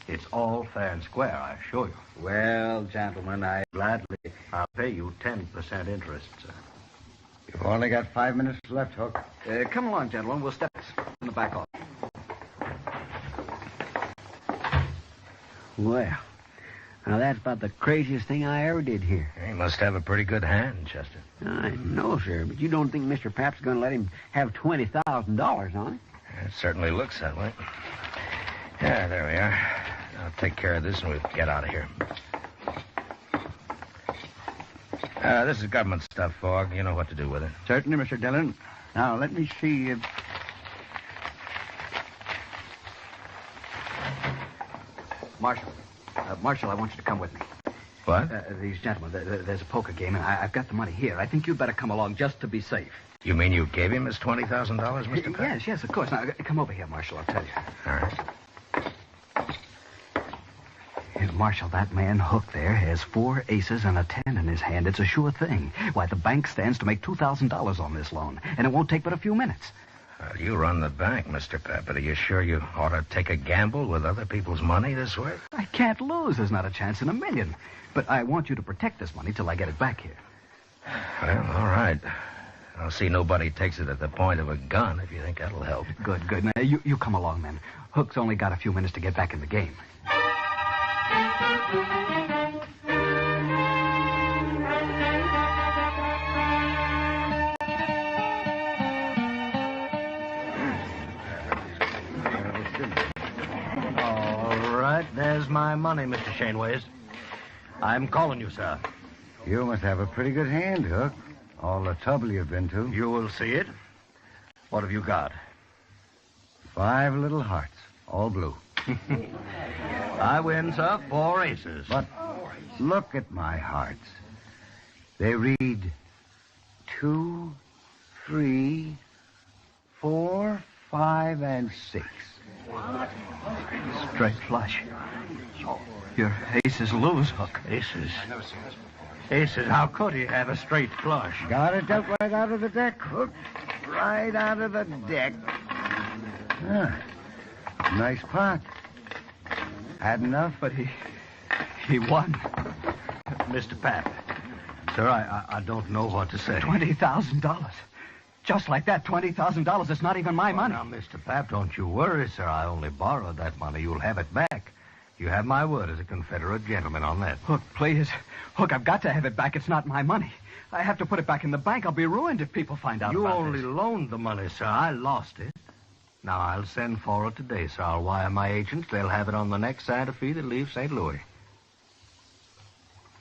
It's all fair and square, I assure you. Well, gentlemen, I'll pay you 10% interest, sir. You've only got 5 minutes left, Hook. Come along, gentlemen. We'll step in the back office. Well, now that's about the craziest thing I ever did here. He must have a pretty good hand, Chester. I know, sir, but you don't think Mr. Pap's going to let him have $20,000 on it? It certainly looks that way. Yeah, there we are. I'll take care of this and we'll get out of here. This is government stuff, Fogg. You know what to do with it. Certainly, Mr. Dillon. Now, let me see if... Marshal, I want you to come with me. What? These gentlemen, there's a poker game, and I've got the money here. I think you'd better come along just to be safe. You mean you gave him his $20,000, Mr. Pat? Yes, of course. Now, come over here, Marshal, I'll tell you. All right. Marshal, that man Hook there has 4 aces and a 10 in his hand. It's a sure thing. Why, the bank stands to make $2,000 on this loan, and it won't take but a few minutes. Well, you run the bank, Mr. Pat, but are you sure you ought to take a gamble with other people's money this way? I can't lose. There's not a chance in a million. But I want you to protect this money till I get it back here. Well, all right. I'll see nobody takes it at the point of a gun if you think that'll help. Good. Now, you come along, then. Hook's only got a few minutes to get back in the game. All right, there's my money, Mr. Shaneways. I'm calling you, sir. You must have a pretty good hand, Hook. All the trouble you've been to. You will see it. What have you got? 5 little hearts, all blue. I win, sir. 4 aces. But look at my hearts. They read 2, 3, 4, 5, and 6. Straight flush. Your aces lose, Hook. Aces? Aces? How could he have a straight flush? Got it dealt right out of the deck, Hook. Right out of the deck. Ah, nice pot. Had enough? But he won. Mr. Pap. Sir, I don't know what to say. $20,000. Just like that, $20,000. It's not even my money. Now, Mr. Pap, don't you worry, sir. I only borrowed that money. You'll have it back. You have my word as a Confederate gentleman on that. Hook, please. Hook, I've got to have it back. It's not my money. I have to put it back in the bank. I'll be ruined if people find out You about only this. loaned the money, sir. I lost it. Now, I'll send for it today, sir. I'll wire my agents. They'll have it on the next Santa Fe that leaves St. Louis.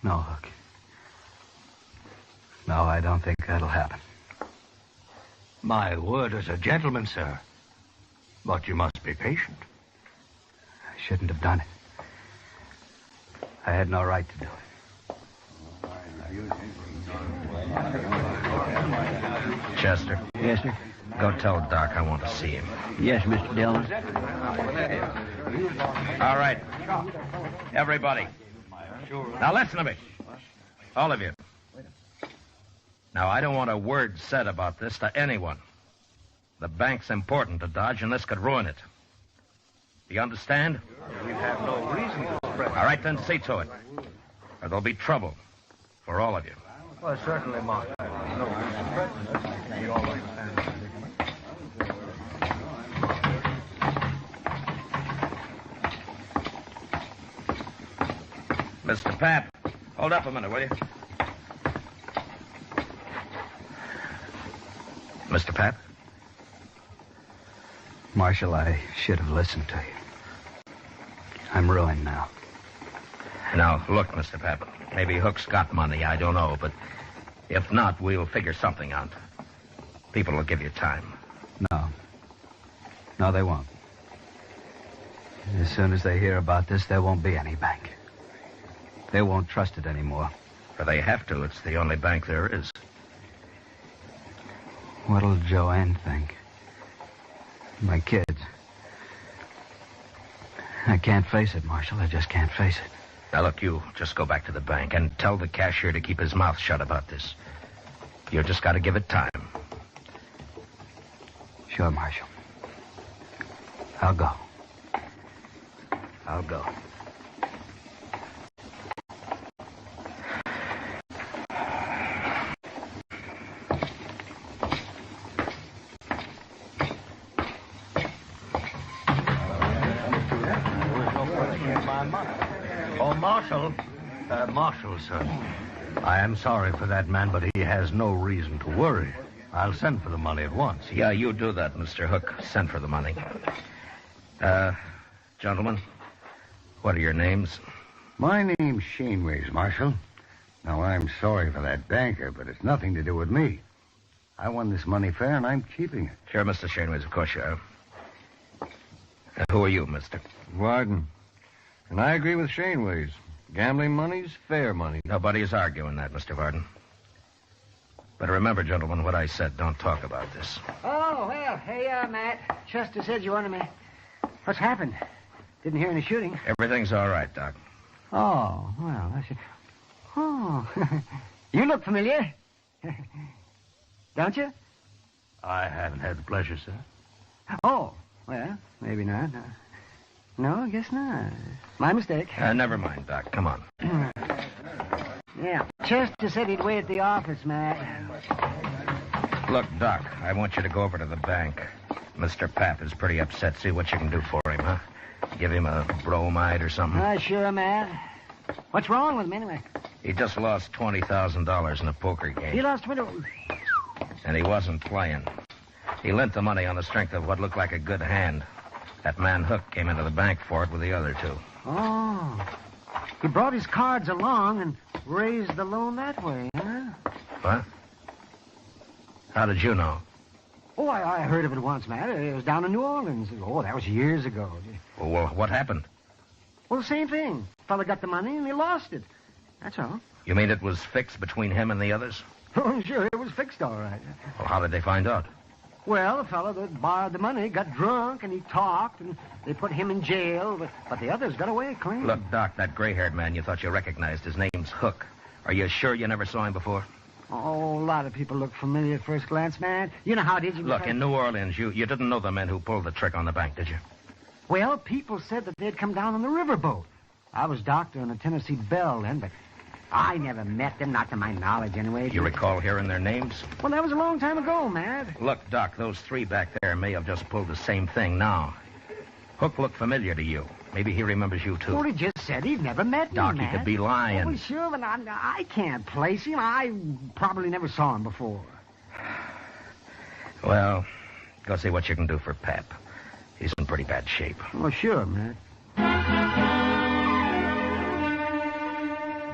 No, Hook. No, I don't think that'll happen. My word as a gentleman, sir. But you must be patient. I shouldn't have done it. I had no right to do it. Chester. Yes, sir? Go tell Doc I want to see him. Yes, Mr. Dillon. All right. Everybody. Now listen to me. All of you. Now, I don't want a word said about this to anyone. The bank's important to Dodge, and this could ruin it. Do you understand? We have no reason to spread. All right, then see to it. Or there'll be trouble for all of you. Well, certainly, Mark. No reason. Mr. Pap, hold up a minute, will you? Mr. Pap? Marshal, I should have listened to you. I'm ruined now. Now, look, Mr. Pap, maybe Hook's got money, I don't know, but if not, we'll figure something out. People will give you time. No. No, they won't. As soon as they hear about this, there won't be any bank. They won't trust it anymore. For they have to. It's the only bank there is. What'll Joanne think? My kids. I can't face it, Marshal. I just can't face it. Now, look, you just go back to the bank and tell the cashier to keep his mouth shut about this. You just got to give it time. Sure, Marshal. I'll go. I'll go. Oh, Marshal. Marshal, sir. I am sorry for that man, but he has no reason to worry. I'll send for the money at once. Yeah, you do that, Mr. Hook. Send for the money. Gentlemen, what are your names? My name's Shaneways, Marshal. Now, I'm sorry for that banker, but it's nothing to do with me. I won this money fair, and I'm keeping it. Sure, Mr. Shaneways, of course you are. Who are you, mister? Warden. And I agree with Shaneways. Gambling money's fair money. Nobody's arguing that, Mr. Varden. But remember, gentlemen, what I said. Don't talk about this. Oh, well, hey, Matt. Chester said you wanted me. What's happened? Didn't hear any shooting. Everything's all right, Doc. Oh, well, I see. Oh, you look familiar. Don't you? I haven't had the pleasure, sir. Oh, well, maybe not. No, I guess not. My mistake. Never mind, Doc. Come on. Yeah, Chester said he'd wait at the office, Matt. Look, Doc, I want you to go over to the bank. Mr. Pap is pretty upset. See what you can do for him, huh? Give him a bromide or something. Sure, Matt. What's wrong with him, anyway? He just lost $20,000 in a poker game. He lost 20... And he wasn't playing. He lent the money on the strength of what looked like a good hand. That man Hook came into the bank for it with the other two. Oh. He brought his cards along and raised the loan that way, huh? What? How did you know? Oh, I heard of it once, Matt. It was down in New Orleans. Oh, that was years ago. Well, what happened? Well, the same thing. Fella got the money and he lost it. That's all. You mean it was fixed between him and the others? Oh, sure, it was fixed all right. Well, how did they find out? Well, the fellow that borrowed the money got drunk and he talked and they put him in jail, but the others got away clean. Look, Doc, that gray-haired man you thought you recognized, his name's Hook. Are you sure you never saw him before? Oh, a lot of people look familiar at first glance, man. You know how it is. Look, in New Orleans, you didn't know the men who pulled the trick on the bank, did you? Well, people said that they'd come down on the riverboat. I was doctor on the Tennessee Belle then, but I never met them, not to my knowledge anyway. You recall hearing their names? Well, that was a long time ago, Matt. Look, Doc, those three back there may have just pulled the same thing now. Hook looked familiar to you. Maybe he remembers you, too. Well, he just said he'd never met me, Doc, Matt. he could be lying. Oh, well, sure, but I can't place him. I probably never saw him before. Well, go see what you can do for Pap. He's in pretty bad shape. Oh, sure, Matt.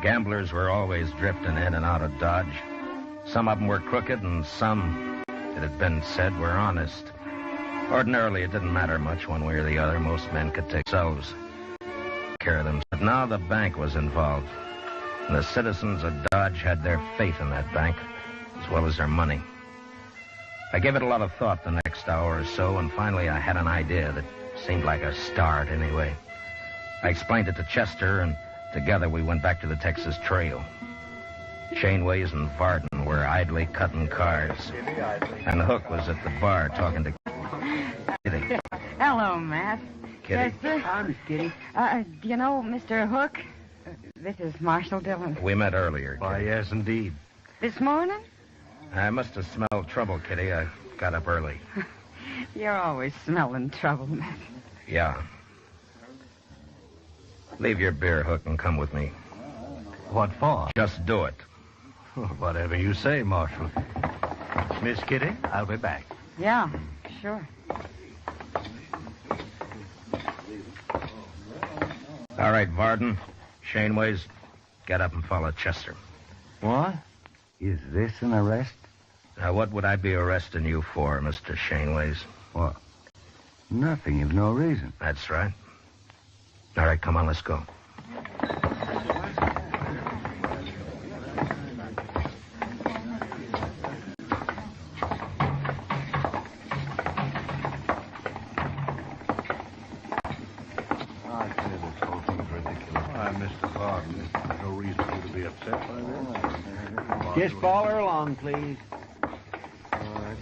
Gamblers were always drifting in and out of Dodge. Some of them were crooked, and some, it had been said, were honest. Ordinarily, it didn't matter much one way or the other. Most men could take themselves care of them. But now the bank was involved. And the citizens of Dodge had their faith in that bank, as well as their money. I gave it a lot of thought the next hour or so, and finally I had an idea that seemed like a start anyway. I explained it to Chester, and together we went back to the Texas Trail. Chainways and Varden were idly cutting cars. And Hook was at the bar talking to Kitty. Hello, Matt. Kitty? Chester? I'm Kitty. Do you know Mr. Hook? This is Marshall Dillon. We met earlier. Kitty. Why, yes, indeed. This morning? I must have smelled trouble, Kitty. I got up early. You're always smelling trouble, Matt. Yeah. Leave your beer, Hook, and come with me. What for? Just do it. Whatever you say, Marshal. Miss Kitty, I'll be back. Yeah, sure. All right, Varden. Chainways, get up and follow Chester. What? Is this an arrest? Now, what would I be arresting you for, Mr. Chainways? What? Nothing. You've no reason. That's right. All right, come on, let's go. Mr. Varden, there's no reason for you to be upset by this. Just follow her along, please. All right.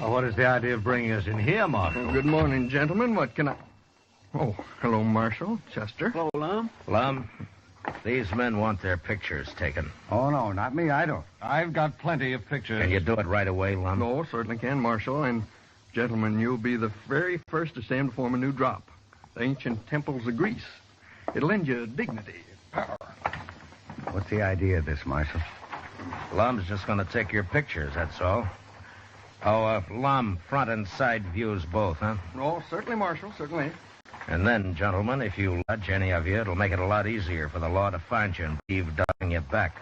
What is the idea of bringing us in here, Marshal? Good morning, gentlemen. What can I... Oh, hello, Marshal. Chester. Hello, Lum. Lum, these men want their pictures taken. Oh, no, not me. I don't. I've got plenty of pictures. Can you do it right away, Lum? No, certainly can, Marshal. And, gentlemen, you'll be the very first to stand before a new drop. The ancient temples of Greece. It'll lend you dignity, power. What's the idea of this, Marshal? Lum's just going to take your pictures, that's all. Oh, Lum, front and side views both, huh? Oh, certainly, Marshal, certainly. And then, gentlemen, if you lodge any of you, it'll make it a lot easier for the law to find you and eavesdropping you back.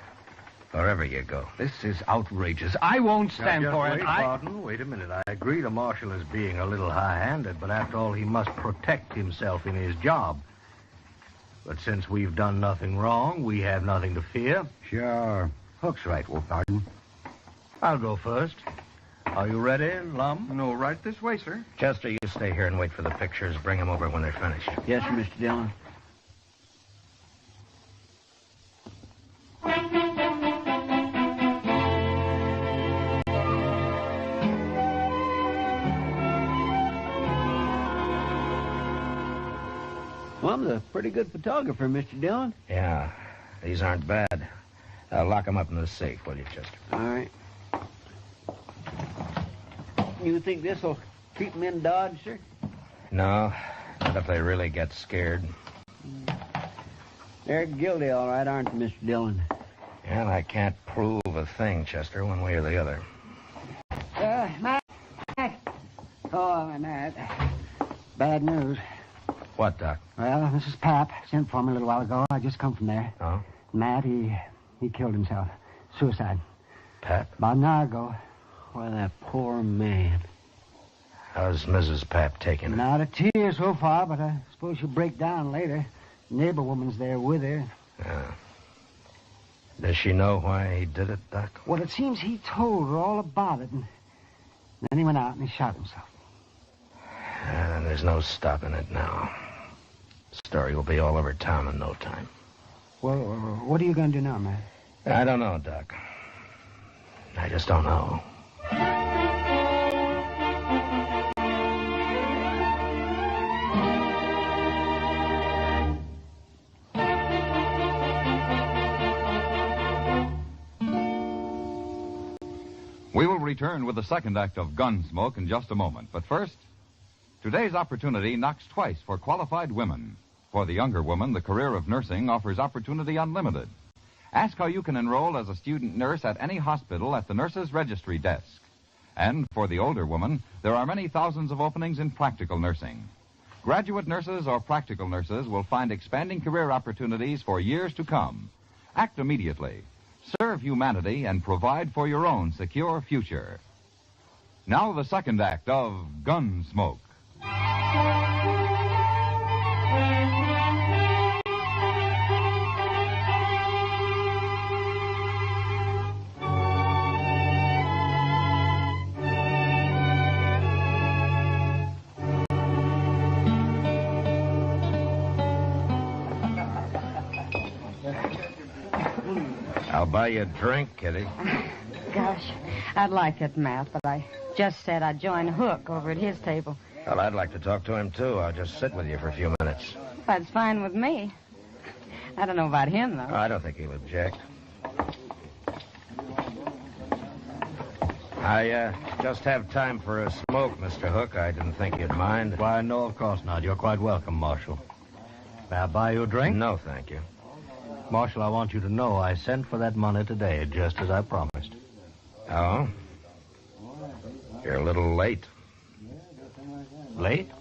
Wherever you go. This is outrageous. I won't stand Now, for just it. wait, Varden. Wait a minute. I agree the Marshal is being a little high-handed, but after all, he must protect himself in his job. But since we've done nothing wrong, we have nothing to fear. Sure. Hook's right, Varden. I'll go first. Are you ready, Lum? No, right this way, sir. Chester, you stay here and wait for the pictures. Bring them over when they're finished. Yes, sir, Mr. Dillon. Well, I'm a pretty good photographer, Mr. Dillon. Yeah, these aren't bad. Lock them up in the safe, will you, Chester? All right. You think this will keep them in Dodge, sir? No, not if they really get scared. They're guilty, all right, aren't they, Mr. Dillon? And I can't prove a thing, Chester, one way or the other. Matt. Oh, Matt. Bad news. What, Doc? Well, Mrs. Pap sent for me a little while ago. I just come from there. Oh? Matt, he killed himself. Suicide. Pap? About an hour ago. Why, that poor man. How's Mrs. Pap taking it? Not a tear so far, but I suppose she'll break down later. Neighbor woman's there with her. Yeah. Does she know why he did it, Doc? Well, it seems he told her all about it, and then he went out and he shot himself. And there's no stopping it now. story will be all over town in no time. Well, what are you going to do now, Matt? I don't know, Doc. I just don't know. We will return with the second act of Gunsmoke in just a moment. But first, today's opportunity knocks twice for qualified women. For the younger woman, the career of nursing offers opportunity unlimited. Ask how you can enroll as a student nurse at any hospital at the nurse's registry desk. And for the older woman, there are many thousands of openings in practical nursing. Graduate nurses or practical nurses will find expanding career opportunities for years to come. Act immediately. Serve humanity and provide for your own secure future. Now the second act of Gunsmoke. I'll buy you a drink, Kitty. Gosh, I'd like it, Matt, but I just said I'd join Hook over at his table. Well, I'd like to talk to him, too. I'll just sit with you for a few minutes. That's fine with me. I don't know about him, though. I don't think he'll object. I just have time for a smoke, Mr. Hook. I didn't think you'd mind. Why, no, of course not. You're quite welcome, Marshal. May I buy you a drink? No, thank you. Marshal, I want you to know I sent for that money today, just as I promised. Oh? You're a little late. Late?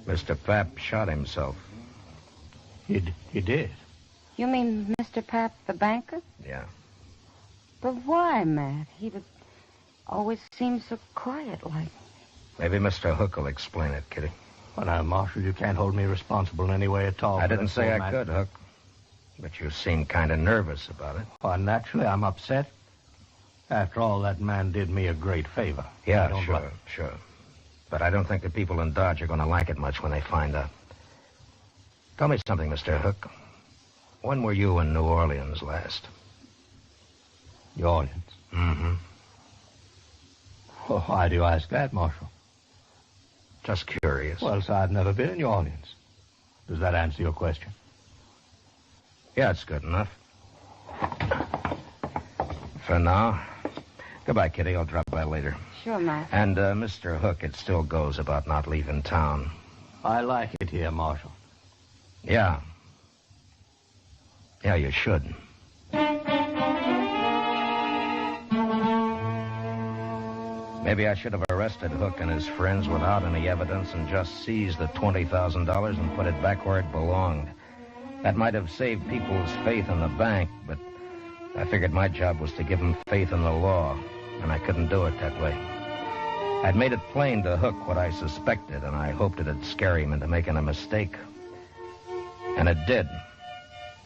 Mr. Papp shot himself. He did? You mean Mr. Papp, the banker? Yeah. But why, Matt? He would always seem so quiet-like. Maybe Mr. Hook will explain it, Kitty. Well, now, Marshal, you can't hold me responsible in any way at all. I didn't say I could, Hook. But you seem kind of nervous about it. Well, naturally, I'm upset. After all, that man did me a great favor. Yeah, sure. But I don't think the people in Dodge are going to like it much when they find out. Tell me something, Mr. Hook. When were you in New Orleans last? New Orleans? Mm-hmm. Well, why do you ask that, Marshal? Just curious. Well, sir, I've never been in New Orleans. Does that answer your question? Yeah, it's good enough. For now. Goodbye, Kitty. I'll drop by later. Sure, Matt. And, Mr. Hook, it still goes about not leaving town. I like it here, Marshal. Yeah. Yeah, you should. Maybe I should have arrested Hook and his friends without any evidence and just seized the $20,000 and put it back where it belonged. That might have saved people's faith in the bank, but I figured my job was to give them faith in the law, and I couldn't do it that way. I'd made it plain to Hook what I suspected, and I hoped it'd scare him into making a mistake. And it did.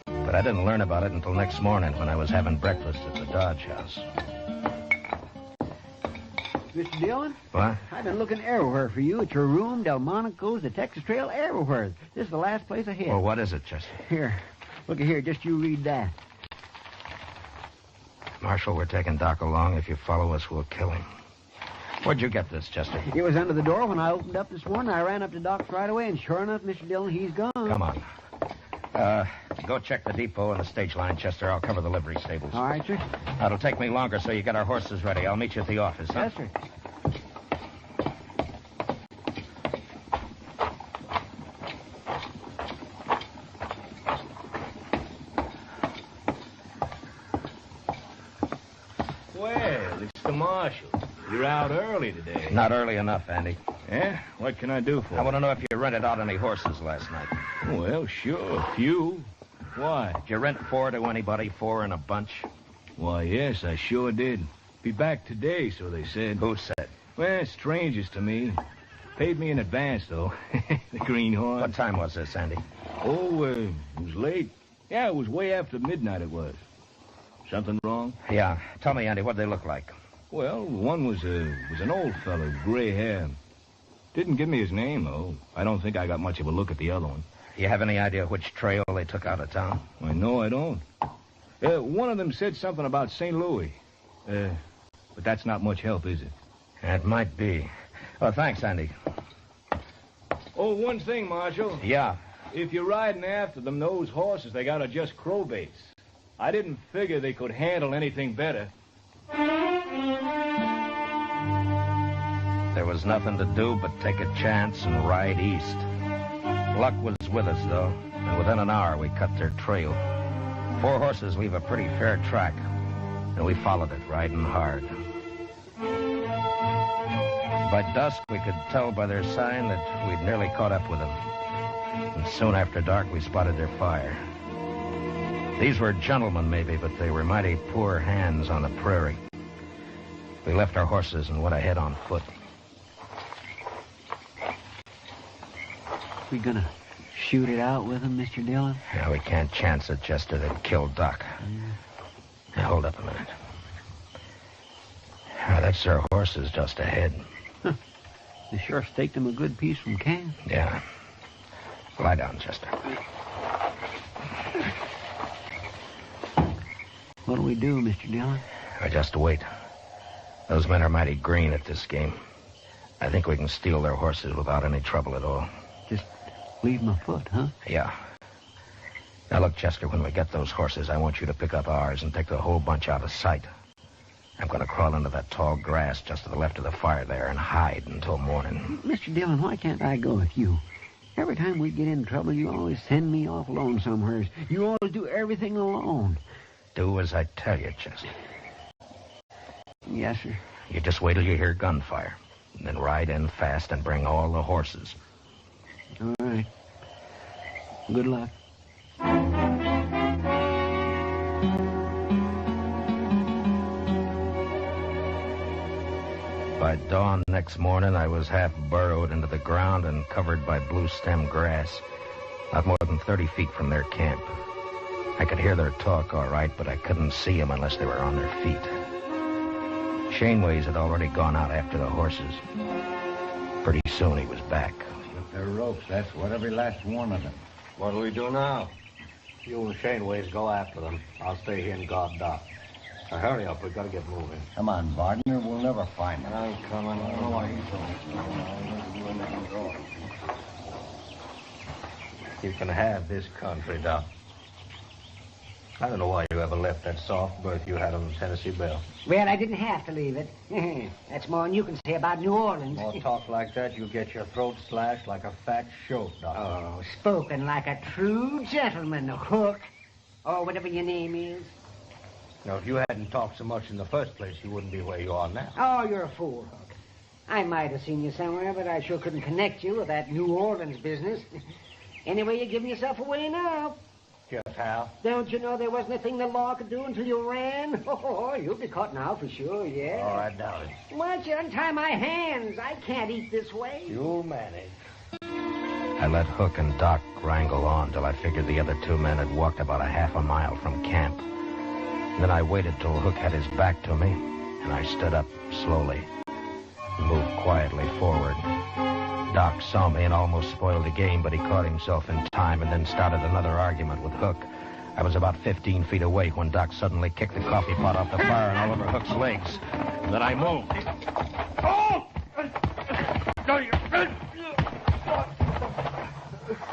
But I didn't learn about it until next morning when I was having breakfast at the Dodge house. Mr. Dillon? What? I've been looking everywhere for you. At your room, Delmonico's, the Texas Trail, everywhere. This is the last place I hit. Well, what is it, Chester? Here. Look at here. Just you read that. Marshal, we're taking Doc along. If you follow us, we'll kill him. Where'd you get this, Chester? It was under the door when I opened up this morning. I ran up to Doc's right away, and sure enough, Mr. Dillon, he's gone. Come on. Go check the depot and the stage line, Chester. I'll cover the livery stables. All right, sir. It'll take me longer, so you get our horses ready. I'll meet you at the office, huh? Yes, sir. Well, it's the marshal. You're out early today. Not early enough, Andy. Yeah? What can I do for you? I want to know if you rented out any horses last night. Well, sure, a few. Why? Did you rent 4 to anybody, 4 in a bunch? Why, yes, I sure did. Be back today, so they said. Who said? Well, strangers to me. Paid me in advance, though. The greenhorn. What time was this, Andy? Oh, it was late. Yeah, it was way after midnight it was. Something wrong? Yeah. Tell me, Andy, what'd they look like? Well, one was an old fellow, gray hair. Didn't give me his name, though. I don't think I got much of a look at the other one. You have any idea which trail they took out of town? Why, no, I don't. One of them said something about St. Louis. But that's not much help, is it? It might be. Oh, thanks, Andy. Oh, one thing, Marshal. Yeah. If you're riding after them, those horses they got are just crowbaits. I didn't figure they could handle anything better. There was nothing to do but take a chance and ride east. Luck was with us, though, and within an hour we cut their trail. 4 horses leave a pretty fair track, and we followed it, riding hard. By dusk, we could tell by their sign that we'd nearly caught up with them. And soon after dark, we spotted their fire. These were gentlemen, maybe, but they were mighty poor hands on the prairie. We left our horses and went ahead on foot. We gonna shoot it out with them, Mr. Dillon? Yeah, we can't chance it, Chester. They'd kill Doc. Now, hold up a minute. That's their horses just ahead. Huh. They sure staked them a good piece from camp. Yeah. Lie down, Chester. What'll we do, Mr. Dillon? Just wait. Those men are mighty green at this game. I think we can steal their horses without any trouble at all. Just leave them afoot, huh? Yeah. Now, look, Chester, when we get those horses, I want you to pick up ours and take the whole bunch out of sight. I'm going to crawl into that tall grass just to the left of the fire there and hide until morning. Mr. Dillon, why can't I go with you? Every time we get in trouble, you always send me off alone somewhere. You always do everything alone. Do as I tell you, Chester. Yes, sir. You just wait till you hear gunfire. And then ride in fast and bring all the horses. All right. Good luck. By dawn next morning, I was half burrowed into the ground and covered by blue stem grass, not more than 30 feet from their camp. I could hear their talk all right, but I couldn't see them unless they were on their feet. Shaneways had already gone out after the horses. Pretty soon he was back. With their ropes, that's what every last one of them. What do we do now? You and Shaneways go after them. I'll stay here and guard Doc. Now, hurry up. We've got to get moving. Come on, Wagner. We'll never find him. I'm coming. I don't know why he's going. You can have this country, Doc. I don't know why you ever left that soft berth you had on the Tennessee Belle. Well, I didn't have to leave it. That's more than you can say about New Orleans. More talk like that, you'll get your throat slashed like a fat shoat, Doc. Oh, spoken like a true gentleman, Hook. Or whatever your name is. Now, if you hadn't talked so much in the first place, you wouldn't be where you are now. Oh, you're a fool, Hook. I might have seen you somewhere, but I sure couldn't connect you with that New Orleans business. Anyway, you're giving yourself away now. Just how? Don't you know there wasn't a thing the law could do until you ran? Oh, you'll be caught now for sure, yeah. Oh, I doubt it. Why don't you untie my hands? I can't eat this way. You'll manage. I let Hook and Doc wrangle on till I figured the other 2 men had walked about a half a mile from camp. And then I waited till Hook had his back to me, and I stood up slowly and moved quietly forward. Doc saw me and almost spoiled the game, but he caught himself in time and then started another argument with Hook. I was about 15 feet away when Doc suddenly kicked the coffee pot off the fire and all over Hook's legs. And then I moved. Oh!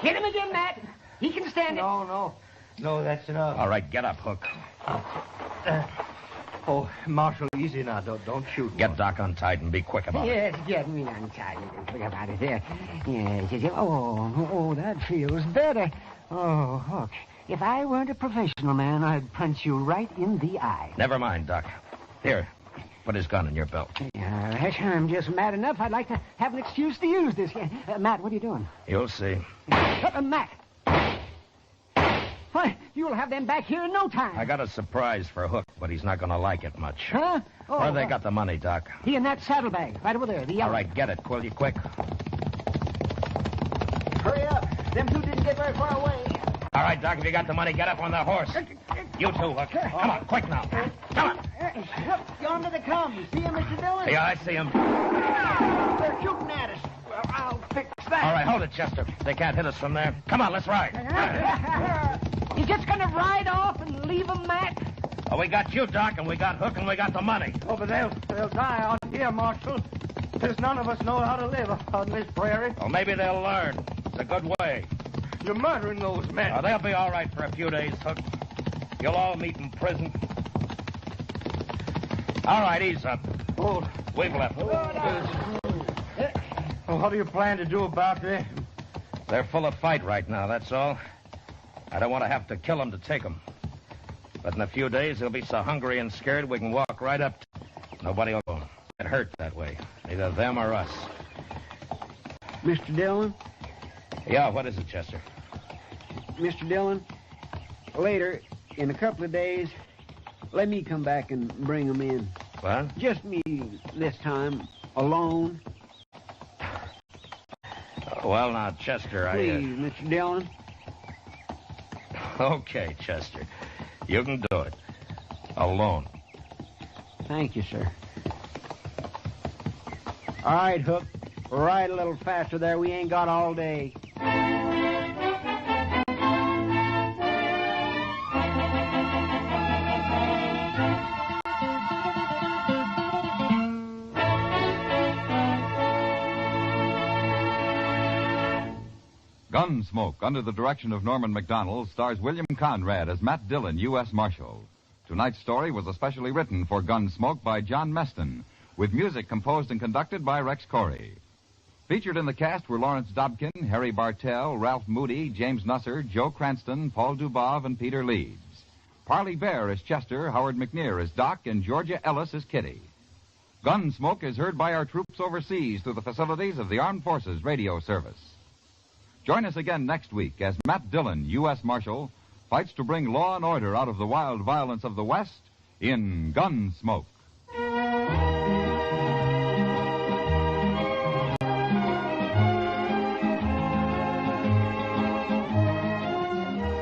Hit him again, Matt. He can stand it. No, that's enough. All right, get up, Hook. Marshal, easy now. Don't shoot. Get Doc untied and be quick about it. Yes, get me untied. Forget about it there. Yes. Oh, that feels better. Oh, Hook, if I weren't a professional man, I'd punch you right in the eye. Never mind, Doc. Here, put his gun in your belt. I'm just mad enough. I'd like to have an excuse to use this. Matt, what are you doing? You'll see. Matt. Why, you'll have them back here in no time. I got a surprise for Hook, but he's not going to like it much. Huh? Where they got the money, Doc? He in that saddlebag, right over there. The yellow. All right, get it. Will you quick? Hurry up. Them two didn't get very far away. All right, Doc, if you got the money, get up on the horse. You too, Hook. Come on, quick now. Come on. Yonder they come. You see him, Mr. Dillon? Yeah, I see him. They're shooting at us. Well, I'll fix that. All right, hold Hold it, Chester. They can't hit us from there. Come on, let's ride. You just gonna ride off and leave them, Mac? Oh, we got you, Doc, and we got Hook, and we got the money. Oh, but they'll die out here, Marshal. There's none of us know how to live on this prairie. Well, maybe they'll learn. It's a good way. You're murdering those men. Oh, they'll be all right for a few days, Hook. You'll all meet in prison. All right, ease up. Oh. We've left. Well, what do you plan to do about this? They're full of fight right now, that's all. I don't want to have to kill them to take them. But in a few days, they'll be so hungry and scared we can walk right up to them. Nobody will get hurt that way. Neither them or us. Mr. Dillon? Yeah, what is it, Chester? Mr. Dillon, later, in a couple of days, let me come back and bring them in. What? Just me this time, alone. Well, now, Chester, Please, Mr. Dillon. Okay, Chester. You can do it. Alone. Thank you, sir. All right, Hook. Ride a little faster there. We ain't got all day. Gunsmoke, under the direction of Norman MacDonald, stars William Conrad as Matt Dillon, U.S. Marshal. Tonight's story was especially written for Gunsmoke by John Meston, with music composed and conducted by Rex Corey. Featured in the cast were Lawrence Dobkin, Harry Bartell, Ralph Moody, James Nusser, Joe Cranston, Paul Dubov, and Peter Leeds. Parley Bear as Chester, Howard McNear as Doc, and Georgia Ellis as Kitty. Gunsmoke is heard by our troops overseas through the facilities of the Armed Forces Radio Service. Join us again next week as Matt Dillon, U.S. Marshal, fights to bring law and order out of the wild violence of the West in Gunsmoke.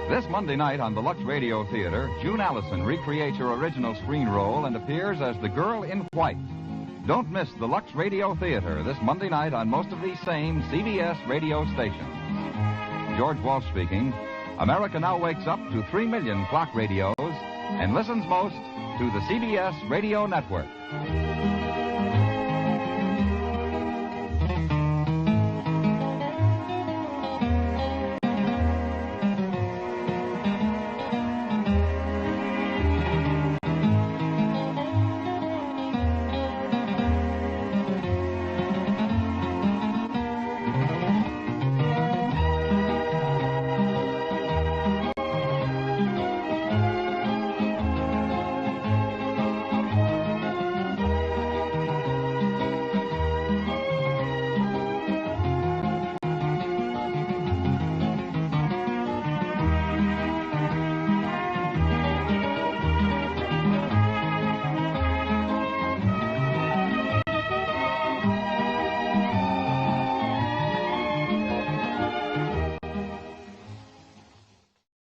This Monday night on the Lux Radio Theater, June Allison recreates her original screen role and appears as the Girl in White. Don't miss the Lux Radio Theater this Monday night on most of these same CBS radio stations. George Walsh speaking. America now wakes up to 3 million clock radios and listens most to the CBS Radio Network.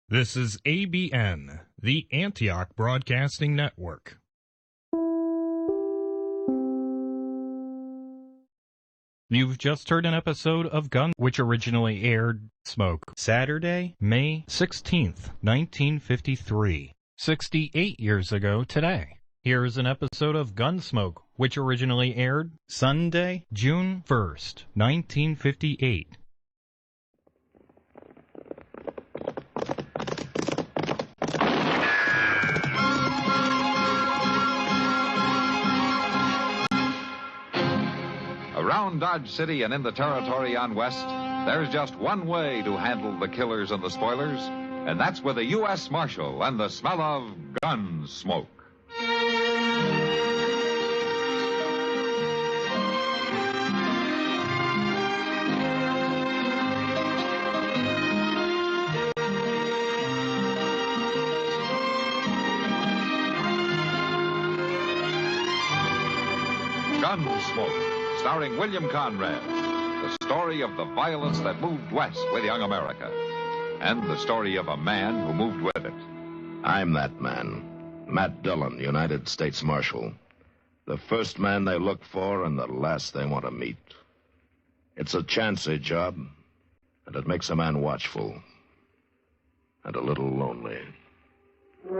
This is ABN, the Antioch Broadcasting Network. You've just heard an episode of Gun, which originally aired Smoke, Saturday, May 16th, 1953, 68 years ago today. Here's an episode of Gunsmoke, which originally aired Sunday, June 1st, 1958. Around Dodge City and in the territory on West, there's just one way to handle the killers and the spoilers, and that's with a U.S. Marshal and the smell of gun smoke. Gunsmoke, starring William Conrad, the story of the violence that moved west with young America, and the story of a man who moved with it. I'm that man, Matt Dillon, United States Marshal. The first man they look for and the last they want to meet. It's a chancy job, And it makes a man watchful and a little lonely. That's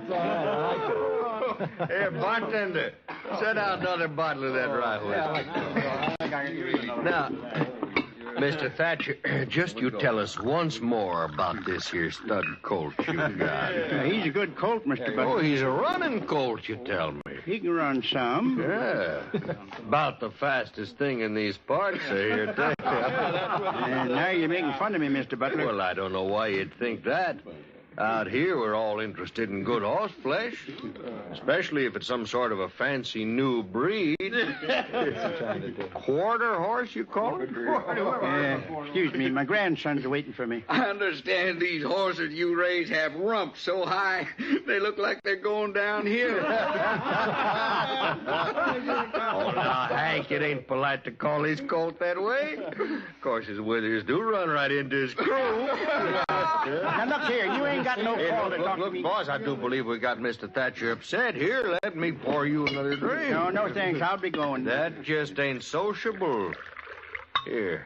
all right. I like it. Here, bartender, set out another bottle of that rye whiskey. Now, Mr. Thatcher, just you tell us once more about this here stud colt you got. He's a good colt, Mr. Butler. Oh, he's a running colt, you tell me. He can run some. Yeah. About the fastest thing in these parts, I hear tell you. And now you're making fun of me, Mr. Butler. Well, I don't know why you'd think that. Out here, we're all interested in good horse flesh, especially if it's some sort of a fancy new breed. Quarter horse, you call it? Excuse me, my grandson's waiting for me. I understand these horses you raise have rumps so high they look like they're going downhill. Oh, now, Hank, it ain't polite to call his colt that way. Of course, his withers do run right into his crew. Now, look here, you ain't got no call to talk to me. Look, boss, I do believe we got Mr. Thatcher upset. Here, let me pour you another drink. No, thanks. I'll be going. That just ain't sociable. Here.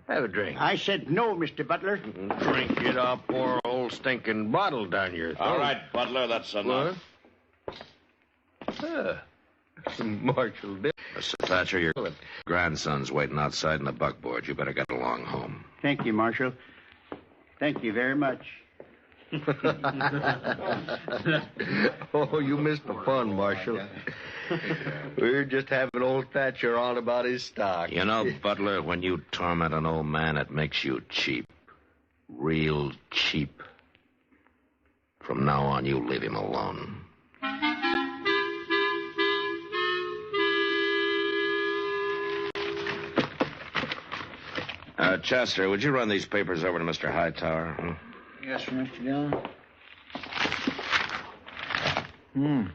Have a drink. I said no, Mr. Butler. Drink it up, pour a whole stinking bottle down your throat. All right, Butler, that's enough. Marshal Dill. Mr. Thatcher, your grandson's waiting outside in the buckboard. You better get along home. Thank you, Marshal. Thank you very much. Oh, you missed the fun, Marshal. We're just having old Thatcher on about his stock. You know, Butler, when you torment an old man, it makes you cheap. Real cheap. From now on, you leave him alone. Chester, would you run these papers over to Mr. Hightower? Yes, sir, Mr. Dillon.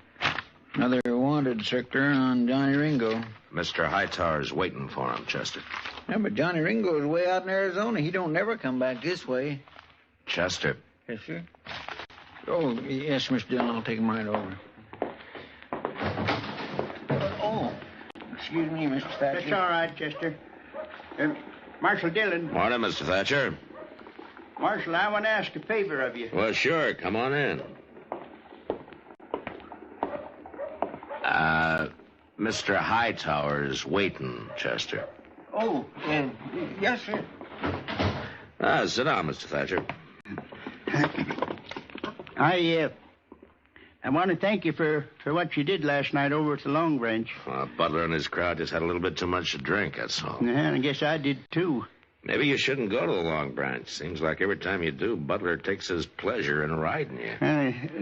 Another wanted circular on Johnny Ringo. Mr. Hightower's waiting for him, Chester. Yeah, but Johnny Ringo's way out in Arizona. He don't never come back this way. Chester. Yes, sir. Oh, yes, Mr. Dillon. I'll take him right over. Oh, excuse me, Mr. Thatcher. That's all right, Chester. Marshal Dillon. Morning, Mr. Thatcher. Marshal, I want to ask a favor of you. Well, sure. Come on in. Mr. Hightower's waiting, Chester. Oh, yes, sir. Sit down, Mr. Thatcher. I want to thank you for what you did last night over at the Long Branch. Butler and his crowd just had a little bit too much to drink, that's all. Yeah, I guess I did, too. Maybe you shouldn't go to the Long Branch. Seems like every time you do, Butler takes his pleasure in riding you.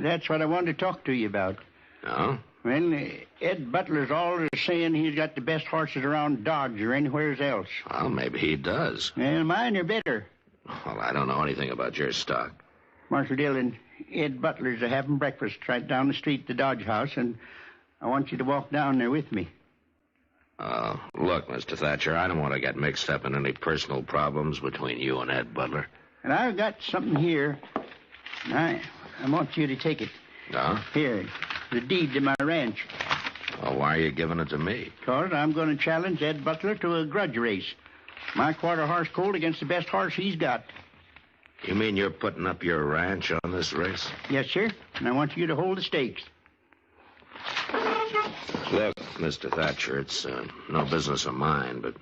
That's what I wanted to talk to you about. Oh? Well, Ed Butler's always saying he's got the best horses around Dodge or anywhere else. Well, maybe he does. Well, mine are better. Well, I don't know anything about your stock. Marshal Dillon, Ed Butler's having breakfast right down the street at the Dodge House, and I want you to walk down there with me. Look, Mr. Thatcher, I don't want to get mixed up in any personal problems between you and Ed Butler. And I've got something here. I want you to take it. No? Here, the deed to my ranch. Well, why are you giving it to me? Because I'm going to challenge Ed Butler to a grudge race. My quarter horse colt against the best horse he's got. You mean you're putting up your ranch on this race? Yes, sir. And I want you to hold the stakes. Look, Mr. Thatcher, it's no business of mine, but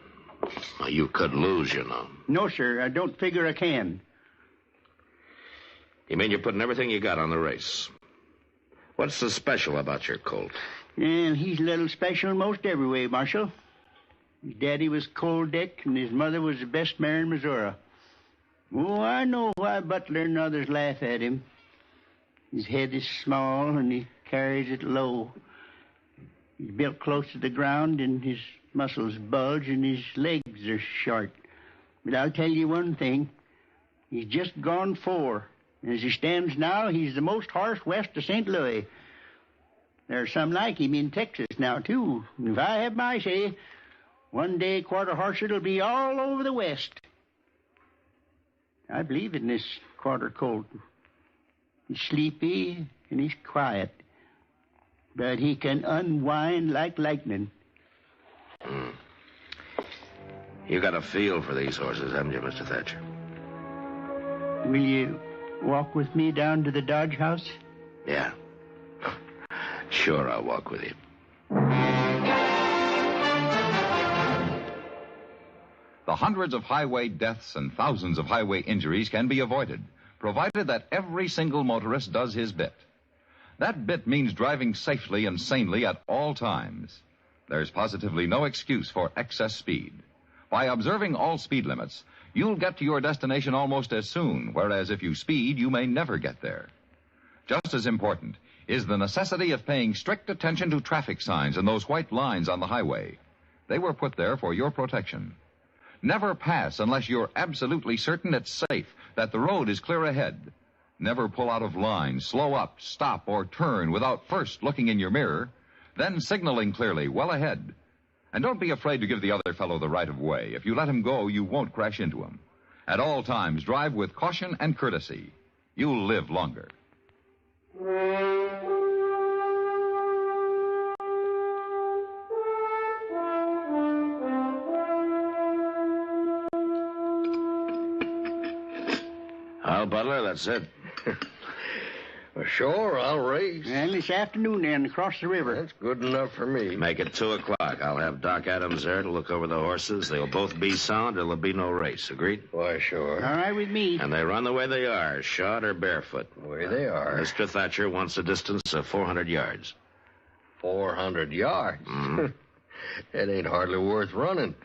you could lose, you know. No, sir. I don't figure I can. You mean you're putting everything you got on the race? What's so special about your colt? And he's a little special most every way, Marshal. His daddy was Cold Dick, and his mother was the best mare in Missouri. Oh, I know why Butler and others laugh at him. His head is small, and he carries it low. He's built close to the ground, and his muscles bulge, and his legs are short. But I'll tell you one thing. He's just gone 4. And as he stands now, he's the most horse west of St. Louis. There's some like him in Texas now, too. And if I have my say, one day quarter horse will be all over the West. I believe in this quarter colt. He's sleepy and he's quiet. But he can unwind like lightning. You got a feel for these horses, haven't you, Mr. Thatcher? Will you walk with me down to the Dodge House? Yeah. Sure, I'll walk with you. The hundreds of highway deaths and thousands of highway injuries can be avoided, provided that every single motorist does his bit. That bit means driving safely and sanely at all times. There's positively no excuse for excess speed. By observing all speed limits, you'll get to your destination almost as soon, whereas if you speed, you may never get there. Just as important is the necessity of paying strict attention to traffic signs and those white lines on the highway. They were put there for your protection. Never pass unless you're absolutely certain it's safe, that the road is clear ahead. Never pull out of line, slow up, stop, or turn without first looking in your mirror, then signaling clearly well ahead. And don't be afraid to give the other fellow the right of way. If you let him go, you won't crash into him. At all times, drive with caution and courtesy. You'll live longer. Well, Butler, that's it. Well, sure, I'll race. And this afternoon, then, across the river. That's good enough for me. Make it 2 o'clock. I'll have Doc Adams there to look over the horses. They'll both be sound, or there'll be no race. Agreed? Why, sure. All right with me. And they run the way they are, shod or barefoot. The way they are. Mr. Thatcher wants a distance of 400 yards. 400 yards? Mm-hmm. It ain't hardly worth running.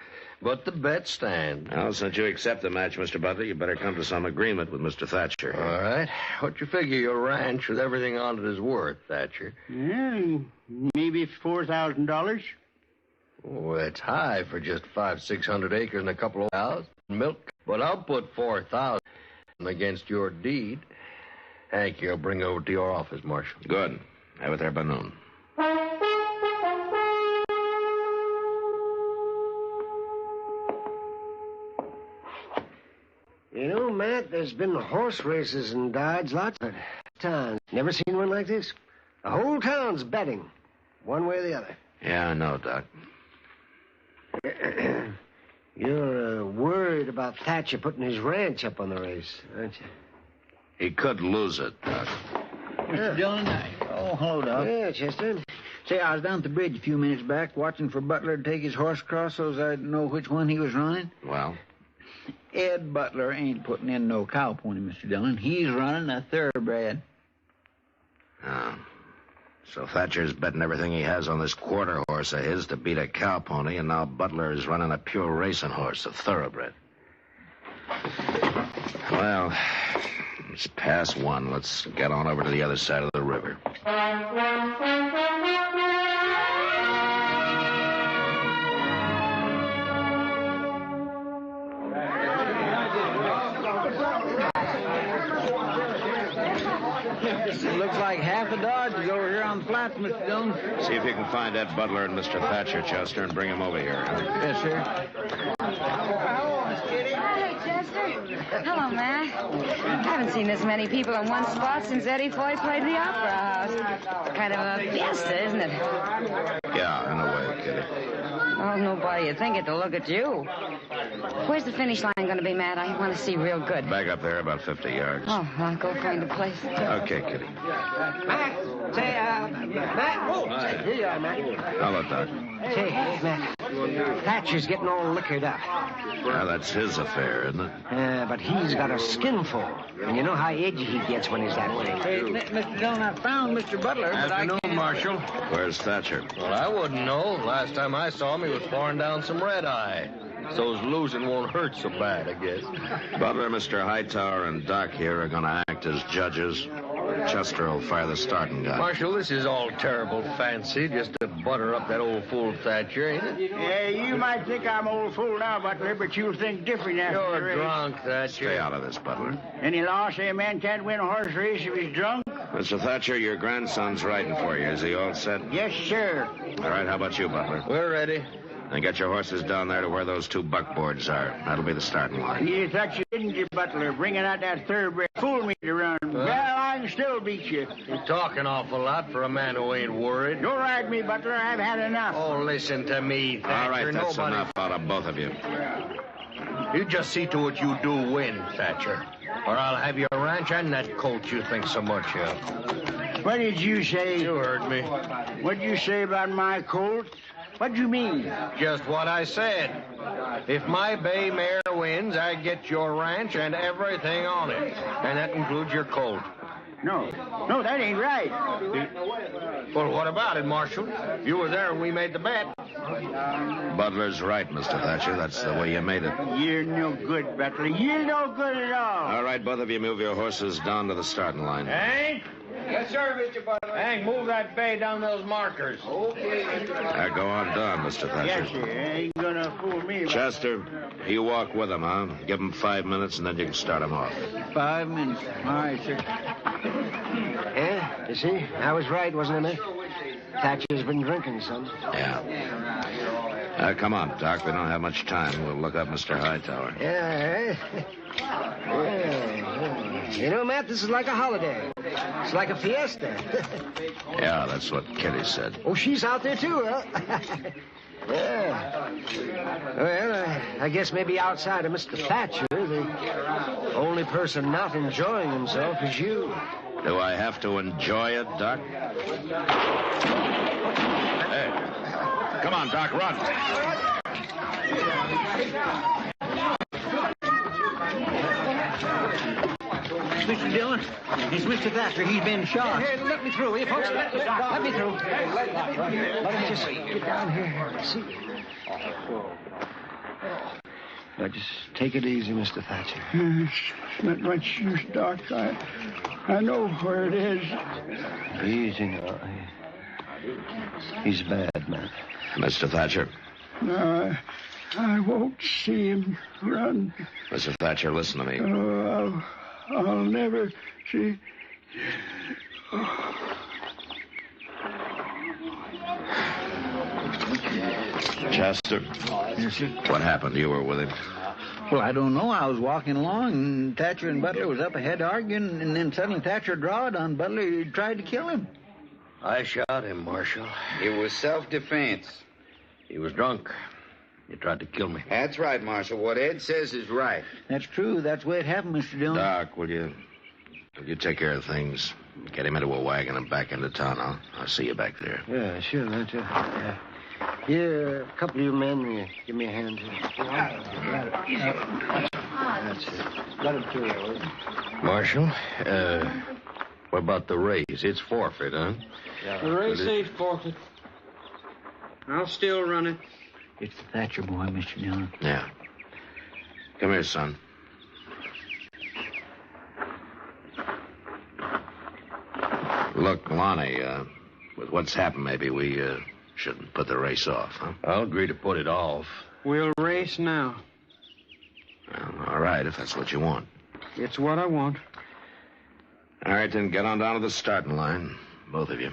But the bet stands. Well, since you accept the match, Mr. Butler, you better come to some agreement with Mr. Thatcher. All right. What you figure your ranch with everything on it is worth, Thatcher? Yeah, maybe $4,000. Oh, that's high for just 500-600 acres and a couple of cows and milk. But I'll put 4,000 against your deed. Hank, you'll bring over to your office, Marshal. Good. Have it there by noon. You know, Matt, there's been horse races in Dodge lots of times. Never seen one like this. The whole town's betting, one way or the other. Yeah, I know, Doc. You're worried about Thatcher putting his ranch up on the race, aren't you? He could lose it, Doc. Mr. Dillon, oh, hello, Doc. Yeah, Chester. Say, I was down at the bridge a few minutes back watching for Butler to take his horse across so I'd know which one he was running. Well? Ed Butler ain't putting in no cow pony, Mr. Dillon. He's running a thoroughbred. Oh. So Thatcher's betting everything he has on this quarter horse of his to beat a cow pony, and now Butler is running a pure racing horse, a thoroughbred. Well, it's past 1. Let's get on over to the other side of the river. It looks like half the Dodge is over here on the flats, Mr. Dillon. See if you can find Ed Butler and Mr. Thatcher, Chester, and bring him over here. Yes, sir. Hey, Chester. Hello, Matt. I haven't seen this many people in one spot since Eddie Foy played the Opera House. Kind of a fiesta, isn't it? Yeah, in a way, Kitty. Oh, nobody'd think it to look at you. Where's the finish line going to be, Matt? I want to see real good. Back up there about 50 yards. Oh, I'll go find a place. Okay, Kitty. Matt, say, Matt. Oh, say, here you are, Matt. Hello, Doc. Say, Matt, Thatcher's getting all liquored up. Well, that's his affair, isn't it? But he's got a skinful. And you know how edgy he gets when he's that way. Hey, Mr. Dillon, I found Mr. Butler, but I can't... Marshal. Where's Thatcher? Well, I wouldn't know. Last time I saw him, he was pouring down some red-eye. So's losing won't hurt so bad, I guess. Butler, Mr. Hightower, and Doc here are going to act as judges. Chester will fire the starting gun. Marshal, this is all terrible fancy, just to butter up that old fool Thatcher, ain't it? Yeah, you might think I'm old fool now, Butler, but you'll think different after the You're race. drunk, Thatcher. Stay out of this, Butler. Any law say a man can't win a horse race if he's drunk? Mr. Thatcher, your grandson's riding for you. Is he all set? Yes, sir. All right, how about you, Butler? We're ready. Then get your horses down there to where those 2 buckboards are. That'll be the starting line. You thought you didn't, you, Butler, bringing out that thoroughbred. Fool me to run. Well, I can still beat you. You're talking awful lot for a man who ain't worried. Don't ride me, Butler. I've had enough. Oh, listen to me, Thatcher. All right, that's Nobody... enough out of both of you. You just see to it you do win, Thatcher. Or I'll have your ranch and that colt you think so much of. What did you say? You heard me. What did you say about my colt? What do you mean? Just what I said. If my bay mare wins, I get your ranch and everything on it. And that includes your colt. No, that ain't right. Well, what about it, Marshal? You were there when we made the bet. Butler's right, Mr. Thatcher. That's the way you made it. You're no good, Butler. You're no good at all. All right, both of you move your horses down to the starting line. Hank? Yes, sir, Mr. Butler. Hank, move that bay down those markers. Okay, Mr. Butler. Go on down, Mr. Thatcher. Yes, sir. Ain't gonna fool me. Chester, you walk with him, huh? Give him 5 minutes, and then you can start him off. 5 minutes. All right, sir. Yeah, you see? I was right, wasn't I, Mick? Thatcher's been drinking some. Yeah. Come on, Doc. We don't have much time. We'll look up Mr. Hightower. Yeah. You know, Matt, this is like a holiday. It's like a fiesta. Yeah, that's what Kitty said. Oh, she's out there, too, huh? Yeah. Well, I guess maybe outside of Mr. Thatcher, the only person not enjoying himself is you. Do I have to enjoy it, Doc? Hey, come on, Doc, run. Mr. Dillon, it's Mr. Thatcher. He's been shot. Here, let me through, will you, folks? Let me through. Let me just get down here and see. Now, just take it easy, Mr. Thatcher. It's not much use, Doc. I know where it is. Easy now. He's bad, man. Mr. Thatcher. No, I won't see him run. Mr. Thatcher, listen to me. Oh, I'll never see. Chester. Yes, sir. What happened? You were with him. Well, I don't know. I was walking along, and Thatcher and Butler was up ahead arguing, and then suddenly Thatcher drawed on Butler. He tried to kill him. I shot him, Marshal. It was self-defense. He was drunk. He tried to kill me. That's right, Marshal. What Ed says is right. That's true. That's the way it happened, Mr. Dillon. Doc, will you take care of things? Get him into a wagon and back into town. I'll see you back there. Yeah, sure, Thatcher. Yeah. Here, a couple of you men, give me a hand here. That's it. Let him through there, will you? Marshal, what about the race? It's forfeit, huh? Yeah. The race ain't forfeit. I'll still run it. It's the Thatcher boy, Mr. Dillon. Yeah. Come here, son. Look, Lonnie, with what's happened, maybe we shouldn't put the race off, huh? I'll agree to put it off. We'll race now. Well, all right, if that's what you want. It's what I want. All right, then get on down to the starting line, both of you.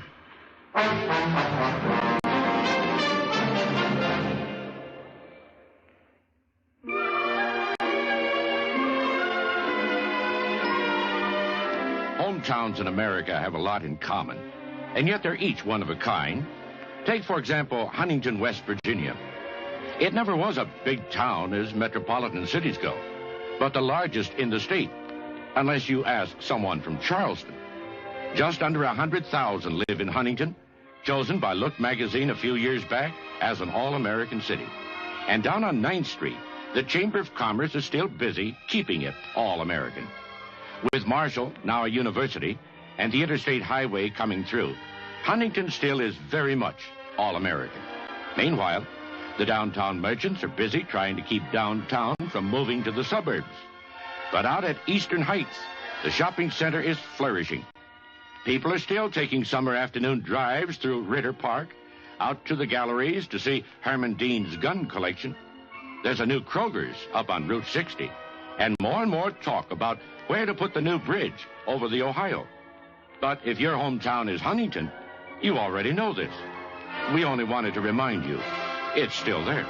Hometowns in America have a lot in common, and yet they're each one of a kind. Take, for example, Huntington, West Virginia. It never was a big town as metropolitan cities go, but the largest in the state, unless you ask someone from Charleston. Just under 100,000 live in Huntington, chosen by Look magazine a few years back as an all-American city. And down on 9th Street, the Chamber of Commerce is still busy keeping it all-American. With Marshall, now a university, and the interstate highway coming through, Huntington still is very much all-American. Meanwhile, the downtown merchants are busy trying to keep downtown from moving to the suburbs. But out at Eastern Heights, the shopping center is flourishing. People are still taking summer afternoon drives through Ritter Park, out to the galleries to see Herman Dean's gun collection. There's a new Kroger's up on Route 60, and more talk about where to put the new bridge over the Ohio. But if your hometown is Huntington, you already know this. We only wanted to remind you, it's still there.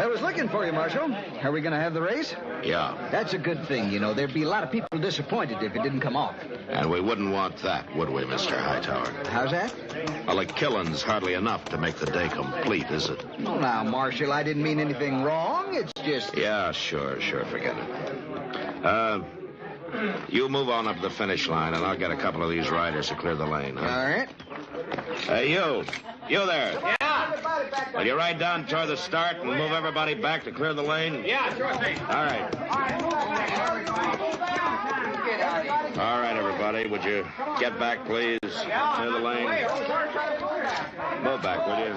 I was looking for you, Marshal. Are we going to have the race? Yeah. That's a good thing, you know. There'd be a lot of people disappointed if it didn't come off. And we wouldn't want that, would we, Mr. Hightower? How's that? Well, a killing's hardly enough to make the day complete, is it? Oh, now, Marshal, I didn't mean anything wrong. It's just... Yeah, sure, forget it. You move on up the finish line, and I'll get a couple of these riders to clear the lane, huh? All right. Hey, you there. Yeah. Will you ride down toward the start and move everybody back to clear the lane? Yeah, sure thing. All right. All right, everybody. Would you get back, please? Clear the lane. Move back, will you?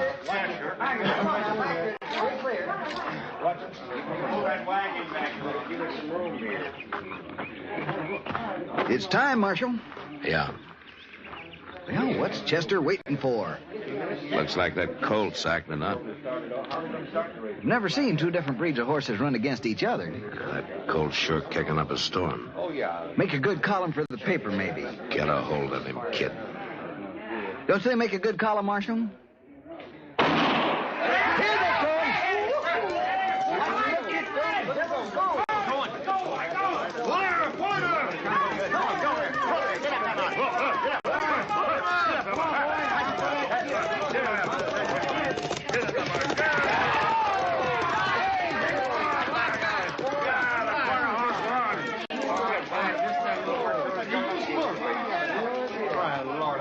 It's time, Marshal. Yeah. Well, what's Chester waiting for? Looks like that colt's acting up. I've never seen two different breeds of horses run against each other. That colt's sure kicking up a storm. Make a good column for the paper, maybe. Get a hold of him, kid. Don't they make a good column, Marshal? Here they come!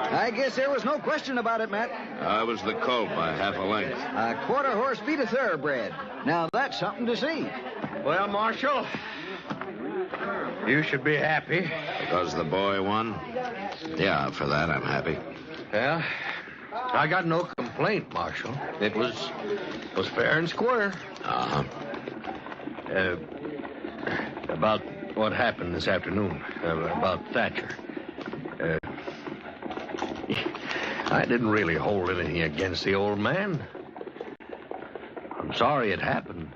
I guess there was no question about it, Matt. I was the colt by half a length. A quarter horse beat a thoroughbred. Now that's something to see. Well, Marshal, you should be happy. Because the boy won? Yeah, for that I'm happy. Yeah, I got no complaint, Marshal. It was fair and square. Uh-huh. About what happened this afternoon, about Thatcher. I didn't really hold anything against the old man. I'm sorry it happened.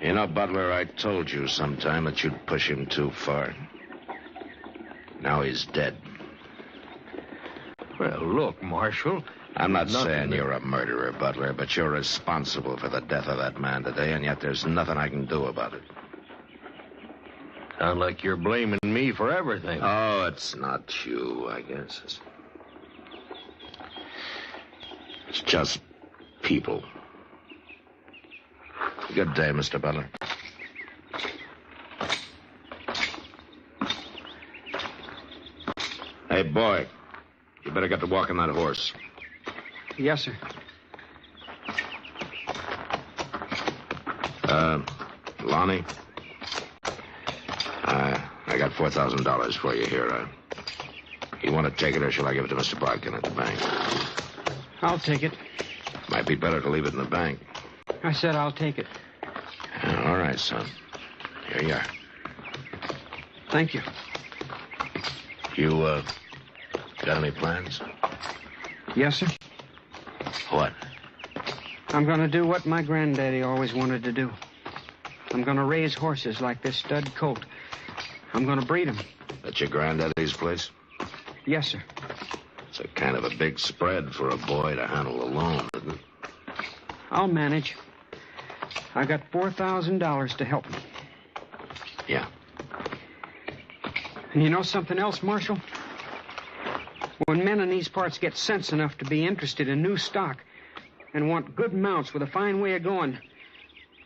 You know, Butler, I told you sometime that you'd push him too far. Now he's dead. Well, look, Marshal. I'm not saying you're a murderer, Butler, but you're responsible for the death of that man today, and yet there's nothing I can do about it. Sound like you're blaming me for everything. Oh, it's not you, I guess. It's just people. Good day, Mr. Butler. Hey, boy, you better get to walking that horse. Yes, sir. Lonnie, I got $4,000 for you here. You want to take it, or shall I give it to Mr. Bodkin at the bank? I'll take it. Might be better to leave it in the bank. I said I'll take it. All right, son. Here you are. Thank you. You, got any plans? Yes, sir. What? I'm going to do what my granddaddy always wanted to do. I'm going to raise horses like this stud colt. I'm going to breed them. At your granddaddy's place? Yes, sir. It's a kind of a big spread for a boy to handle alone, isn't it? I'll manage. I got $4,000 to help me. Yeah. And you know something else, Marshal? When men in these parts get sense enough to be interested in new stock and want good mounts with a fine way of going,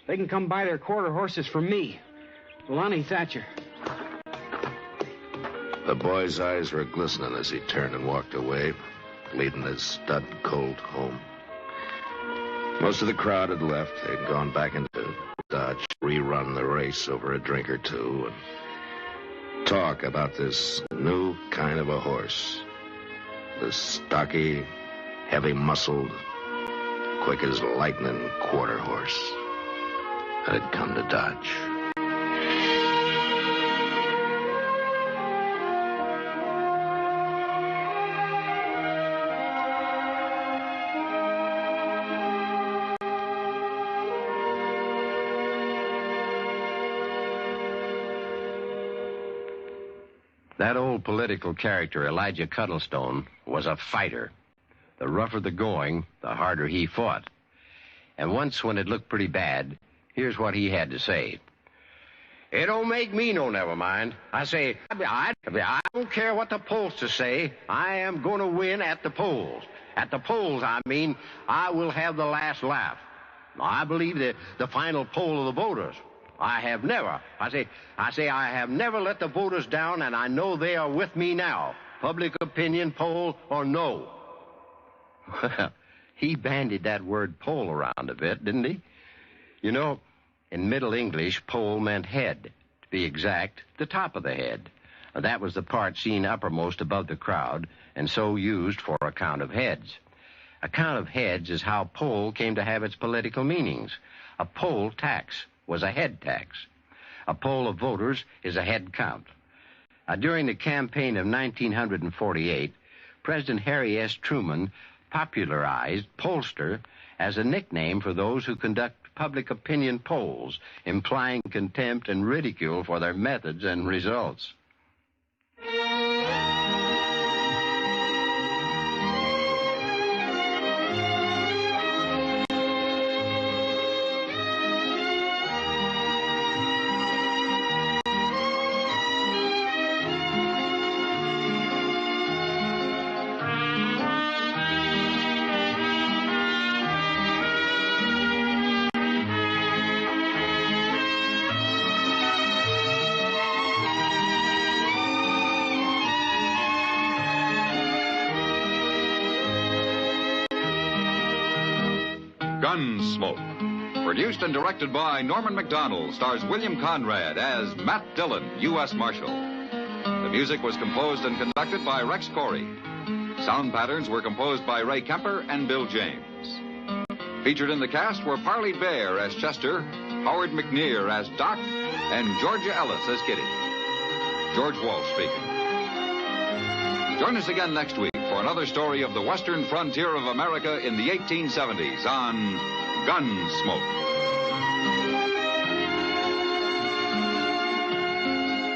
they can come buy their quarter horses from me, Lonnie Thatcher. The boy's eyes were glistening as he turned and walked away, leading his stud colt home. Most of the crowd had left. They'd gone back into Dodge, rerun the race over a drink or two, and talk about this new kind of a horse. This stocky, heavy-muscled, quick as lightning quarter horse that had come to Dodge. That old political character, Elijah Cuddlestone, was a fighter. The rougher the going, the harder he fought. And once when it looked pretty bad, here's what he had to say. It don't make me no never mind. I say, I don't care what the pollsters say. I am going to win at the polls. At the polls, I mean, I will have the last laugh. I believe the final poll of the voters. I have never let the voters down, and I know they are with me now. Public opinion poll or no. He bandied that word poll around a bit, didn't he? You know, in Middle English, pole meant head. To be exact, the top of the head. That was the part seen uppermost above the crowd, and so used for a count of heads. A count of heads is how poll came to have its political meanings. A poll tax was a head tax. A poll of voters is a head count. During the campaign of 1948, President Harry S. Truman popularized pollster as a nickname for those who conduct public opinion polls, implying contempt and ridicule for their methods and results. Gunsmoke. Produced and directed by Norman Macdonald, stars William Conrad as Matt Dillon, U.S. Marshal. The music was composed and conducted by Rex Corey. Sound patterns were composed by Ray Kemper and Bill James. Featured in the cast were Parley Bear as Chester, Howard McNear as Doc, and Georgia Ellis as Kitty. George Walsh speaking. Join us again next week for another story of the western frontier of America in the 1870s on Gunsmoke.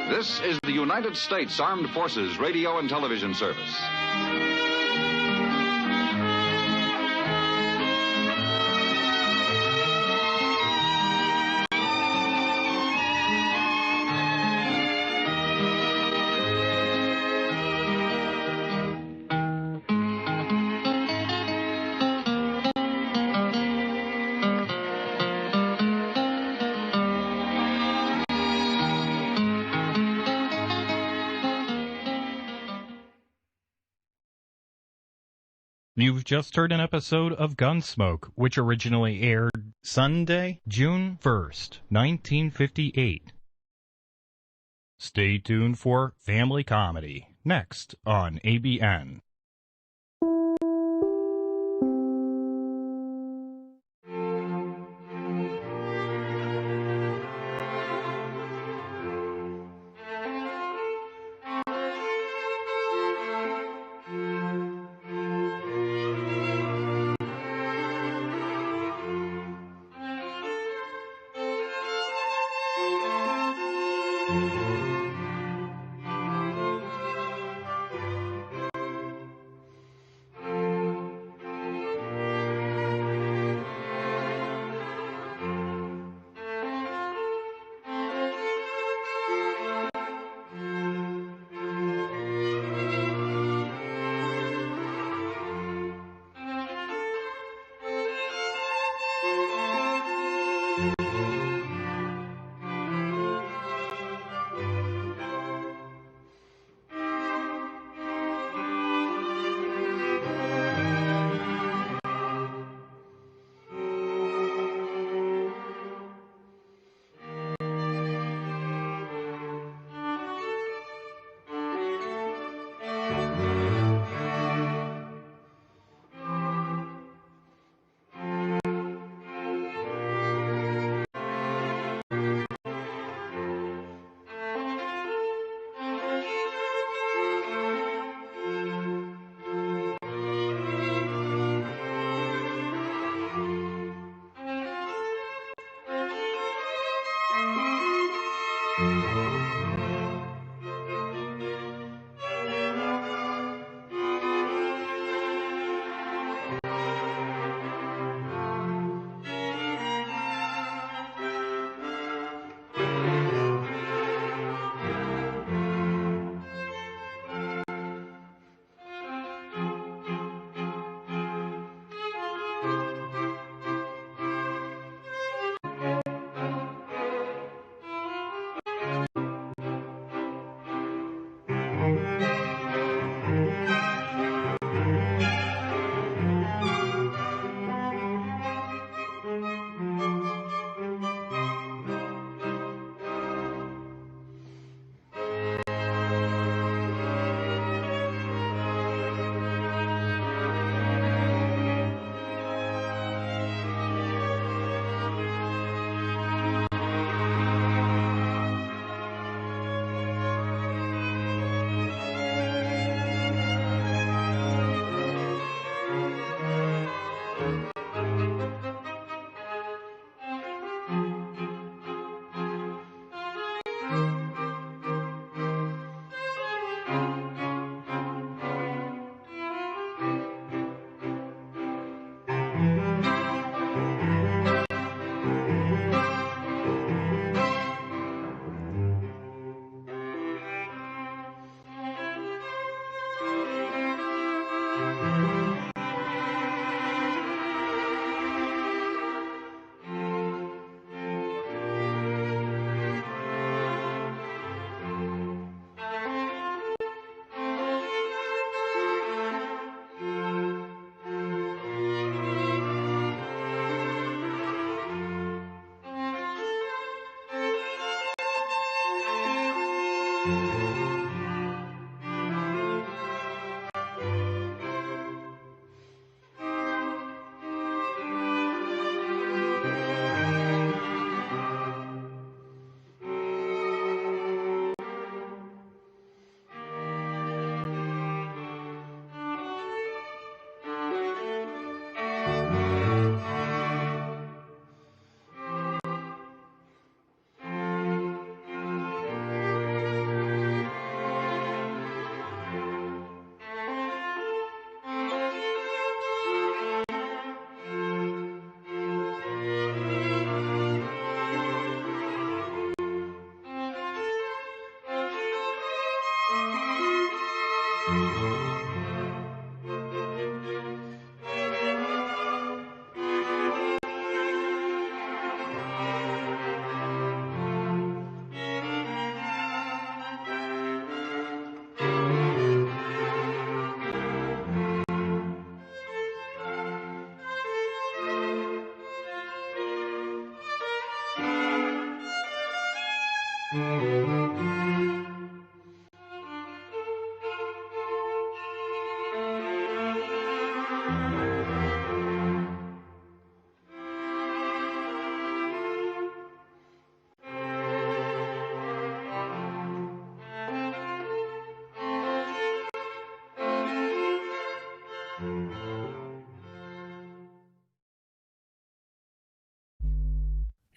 This is the United States Armed Forces Radio and Television Service. You've just heard an episode of Gunsmoke, which originally aired Sunday, June 1st, 1958. Stay tuned for Family Comedy, next on ABN.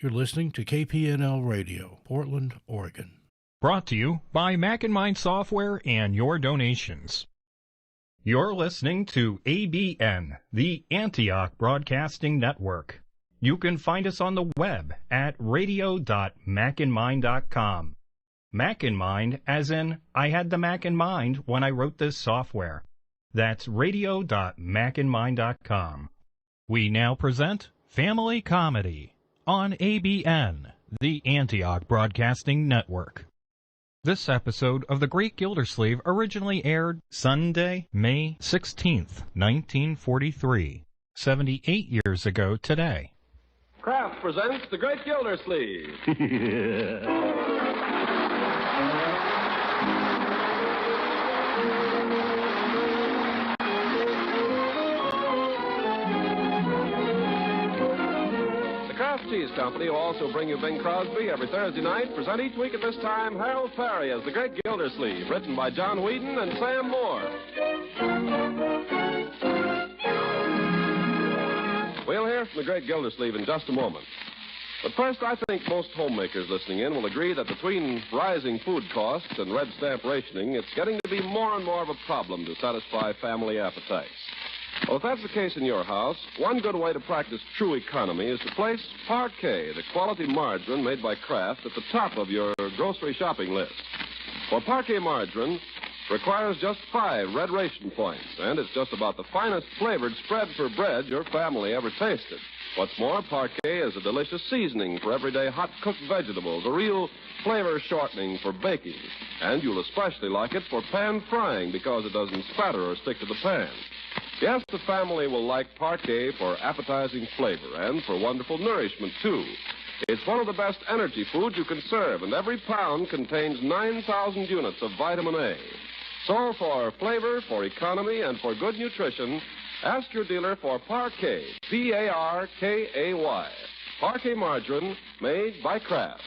You're listening to KPNL Radio, Portland, Oregon. Brought to you by Mac and Mind Software and your donations. You're listening to ABN, the Antioch Broadcasting Network. You can find us on the web at radio.macandmind.com. Mac in Mind, as in, I had the Mac in mind when I wrote this software. That's radio.macandmind.com. We now present Family Comedy on ABN, the Antioch Broadcasting Network. This episode of The Great Gildersleeve originally aired Sunday, May 16th, 1943, 78 years ago today. Kraft presents The Great Gildersleeve. Cheese Company will also bring you Bing Crosby every Thursday night. Present each week at this time Harold Perry as The Great Gildersleeve, written by John Whedon and Sam Moore. We'll hear from The Great Gildersleeve in just a moment. But first, I think most homemakers listening in will agree that between rising food costs and red stamp rationing, it's getting to be more and more of a problem to satisfy family appetites. Well, if that's the case in your house, one good way to practice true economy is to place Parquet, the quality margarine made by Kraft, at the top of your grocery shopping list. For Parquet margarine requires just 5 red ration points, and it's just about the finest flavored spread for bread your family ever tasted. What's more, Parquet is a delicious seasoning for everyday hot-cooked vegetables, a real flavor shortening for baking. And you'll especially like it for pan frying because it doesn't spatter or stick to the pan. Yes, the family will like Parquet for appetizing flavor and for wonderful nourishment, too. It's one of the best energy foods you can serve, and every pound contains 9,000 units of vitamin A. So for flavor, for economy, and for good nutrition, ask your dealer for Parquet, P-A-R-K-A-Y. Parquet margarine made by Kraft.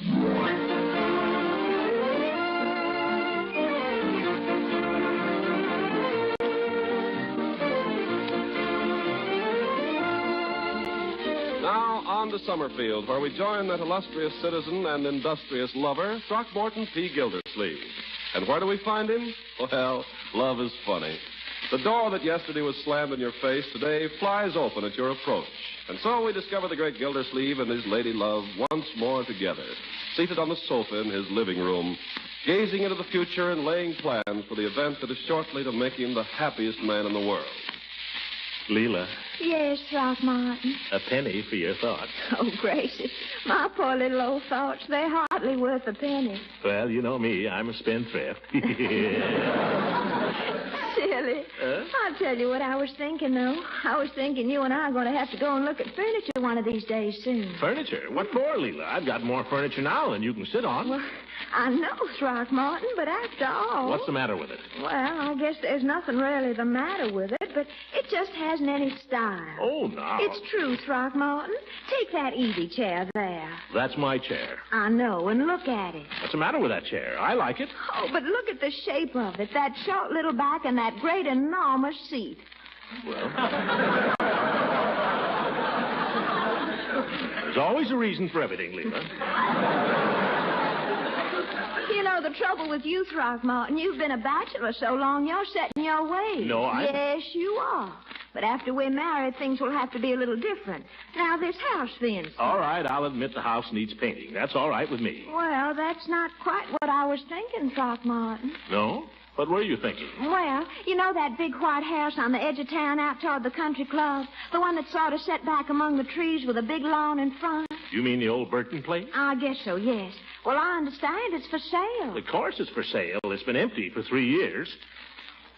Now, on to Summerfield, where we join that illustrious citizen and industrious lover, Throckmorton P. Gildersleeve. And where do we find him? Well, love is funny. The door that yesterday was slammed in your face today flies open at your approach. And so we discover the great Gildersleeve and his lady love once more together, seated on the sofa in his living room, gazing into the future and laying plans for the event that is shortly to make him the happiest man in the world. Leela, Yes, Throckmorton. a penny for your thoughts. Oh, gracious. My poor little old thoughts, they're hardly worth a penny. Well, you know me. I'm a spendthrift. Silly. I'll tell you what I was thinking, though. I was thinking you and I are going to have to go and look at furniture one of these days soon. Furniture? What for, Leela? I've got more furniture now than you can sit on. Well, I know, Throckmorton, but after all... What's the matter with it? Well, I guess there's nothing really the matter with it, but it just hasn't any style. Oh, no. It's true, Throckmorton. Take that easy chair there. That's my chair. I know, and look at it. What's the matter with that chair? I like it. Oh, but look at the shape of it, that short little back and that great enormous seat. Well... There's always a reason for everything, Leela. You know, the trouble with you, Throckmorton, you've been a bachelor so long, you're set in your ways. No, I... Yes, you are. But after we're married, things will have to be a little different. Now, this house, for instance. All right, I'll admit the house needs painting. That's all right with me. Well, that's not quite what I was thinking, Throckmorton. No? What were you thinking? Well, you know that big white house on the edge of town out toward the country club? The one that's sort of set back among the trees with a big lawn in front? You mean the old Burton place? I guess so, yes. Well, I understand it's for sale. Of course it's for sale. It's been empty for 3 years.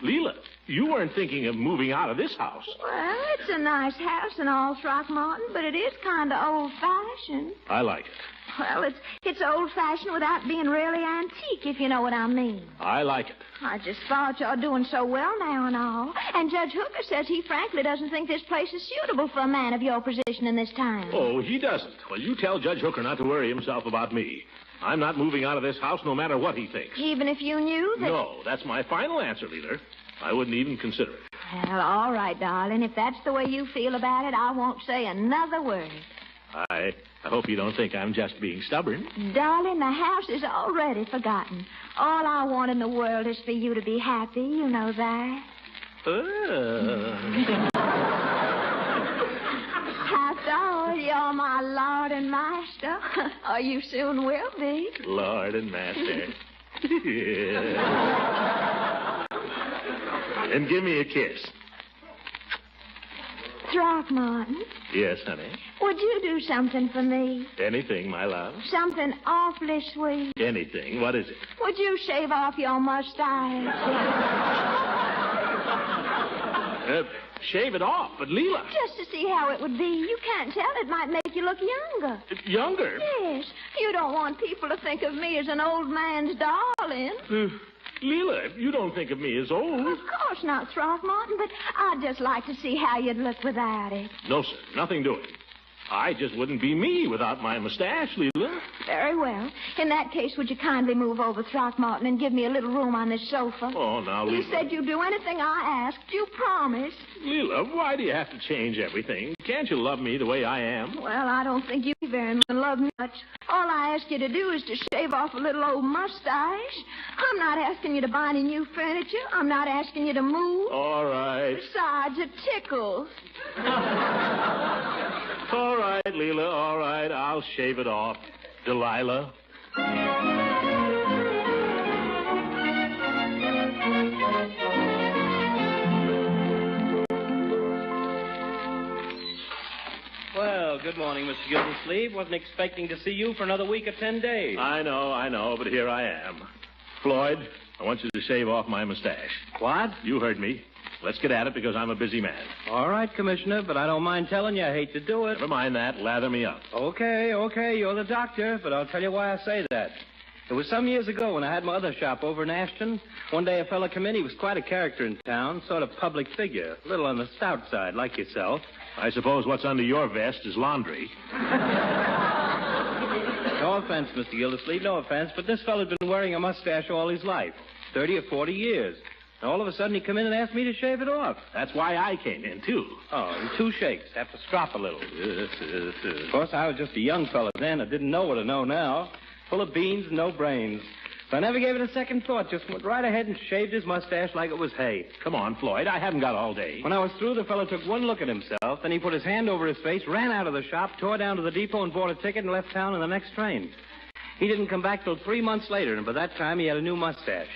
Leela, you weren't thinking of moving out of this house. Well, it's a nice house and all, Throckmorton, but it is kind of old-fashioned. I like it. Well, it's old-fashioned without being really antique, if you know what I mean. I like it. I just thought you're doing so well now and all. And Judge Hooker says he frankly doesn't think this place is suitable for a man of your position in this town. Oh, he doesn't. Well, you tell Judge Hooker not to worry himself about me. I'm not moving out of this house no matter what he thinks. Even if you knew that... No, that's my final answer, Leela. I wouldn't even consider it. Well, all right, darling. If that's the way you feel about it, I won't say another word. I hope you don't think I'm just being stubborn. Darling, the house is already forgotten. All I want in the world is for you to be happy. You know that. After all, you're my lord and master. Or you soon will be. Lord and master. And give me a kiss. Throckmorton. Yes, honey. Would you do something for me? Anything, my love. Something awfully sweet. Anything. What is it? Would you shave off your mustache? Shave it off, but Leela. Just to see how it would be. You can't tell. It might make you look younger. Younger? Yes. You don't want people to think of me as an old man's darling. Leela, you don't think of me as old. Of course not, Throckmorton, but I'd just like to see how you'd look without it. No, sir. Nothing doing. I just wouldn't be me without my mustache, Leela. Very well. In that case, would you kindly move over, Throckmorton, and give me a little room on this sofa? Oh, now, Leela. You said you'd do anything I asked. You promised. Leela, why do you have to change everything? Can't you love me the way I am? Well, I don't think you very much love me much. All I ask you to do is to shave off a little old mustache. I'm not asking you to buy any new furniture. I'm not asking you to move. All right. Besides, it tickles. All right, Leela, all right. I'll shave it off. Delilah. Well, good morning, Mr. Gildersleeve. Wasn't expecting to see you for another week or 10 days. I know, but here I am. Floyd, I want you to shave off my mustache. What? You heard me. Let's get at it because I'm a busy man. All right, Commissioner, but I don't mind telling you I hate to do it. Never mind that. Lather me up. Okay, you're the doctor, but I'll tell you why I say that. It was some years ago when I had my other shop over in Ashton. One day a fellow come in. He was quite a character in town, sort of public figure, a little on the stout side, like yourself. I suppose what's under your vest is laundry. No offense, Mr. Gildersleeve, no offense, but this fellow's been wearing a mustache all his life, 30 or 40 years. And all of a sudden, he come in and asked me to shave it off. That's why I came in, too. Oh, in 2 shakes. Have to strop a little. Of course, I was just a young fella then. I didn't know what I know now. Full of beans and no brains. So I never gave it a second thought. Just went right ahead and shaved his mustache like it was hay. Come on, Floyd. I haven't got all day. When I was through, the fellow took one look at himself. Then he put his hand over his face, ran out of the shop, tore down to the depot and bought a ticket and left town on the next train. He didn't come back till 3 months later, and by that time he had a new mustache.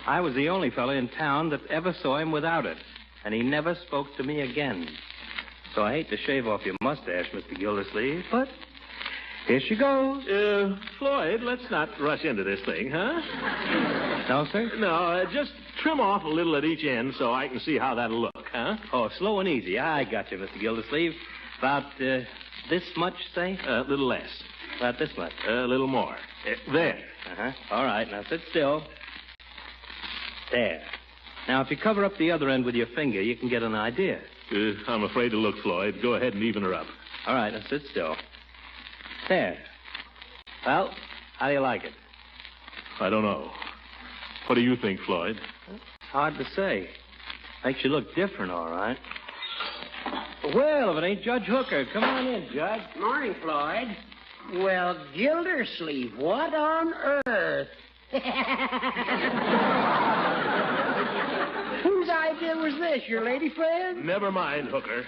I was the only fellow in town that ever saw him without it. And he never spoke to me again. So I hate to shave off your mustache, Mr. Gildersleeve, but here she goes. Floyd, let's not rush into this thing, huh? No, sir? No, just trim off a little at each end so I can see how that'll look, huh? Oh, slow and easy. I got you, Mr. Gildersleeve. About this much, say? A little less. About this much? A little more. There. Uh-huh. All right, now sit still. There. Now, if you cover up the other end with your finger, you can get an idea. I'm afraid to look, Floyd. Go ahead and even her up. All right, now sit still. There. Well, how do you like it? I don't know. What do you think, Floyd? Hard to say. Makes you look different, all right. Well, if it ain't Judge Hooker, come on in, Judge. Morning, Floyd. Well, Gildersleeve, what on earth? Whose idea was this, your lady friend? Never mind, Hooker.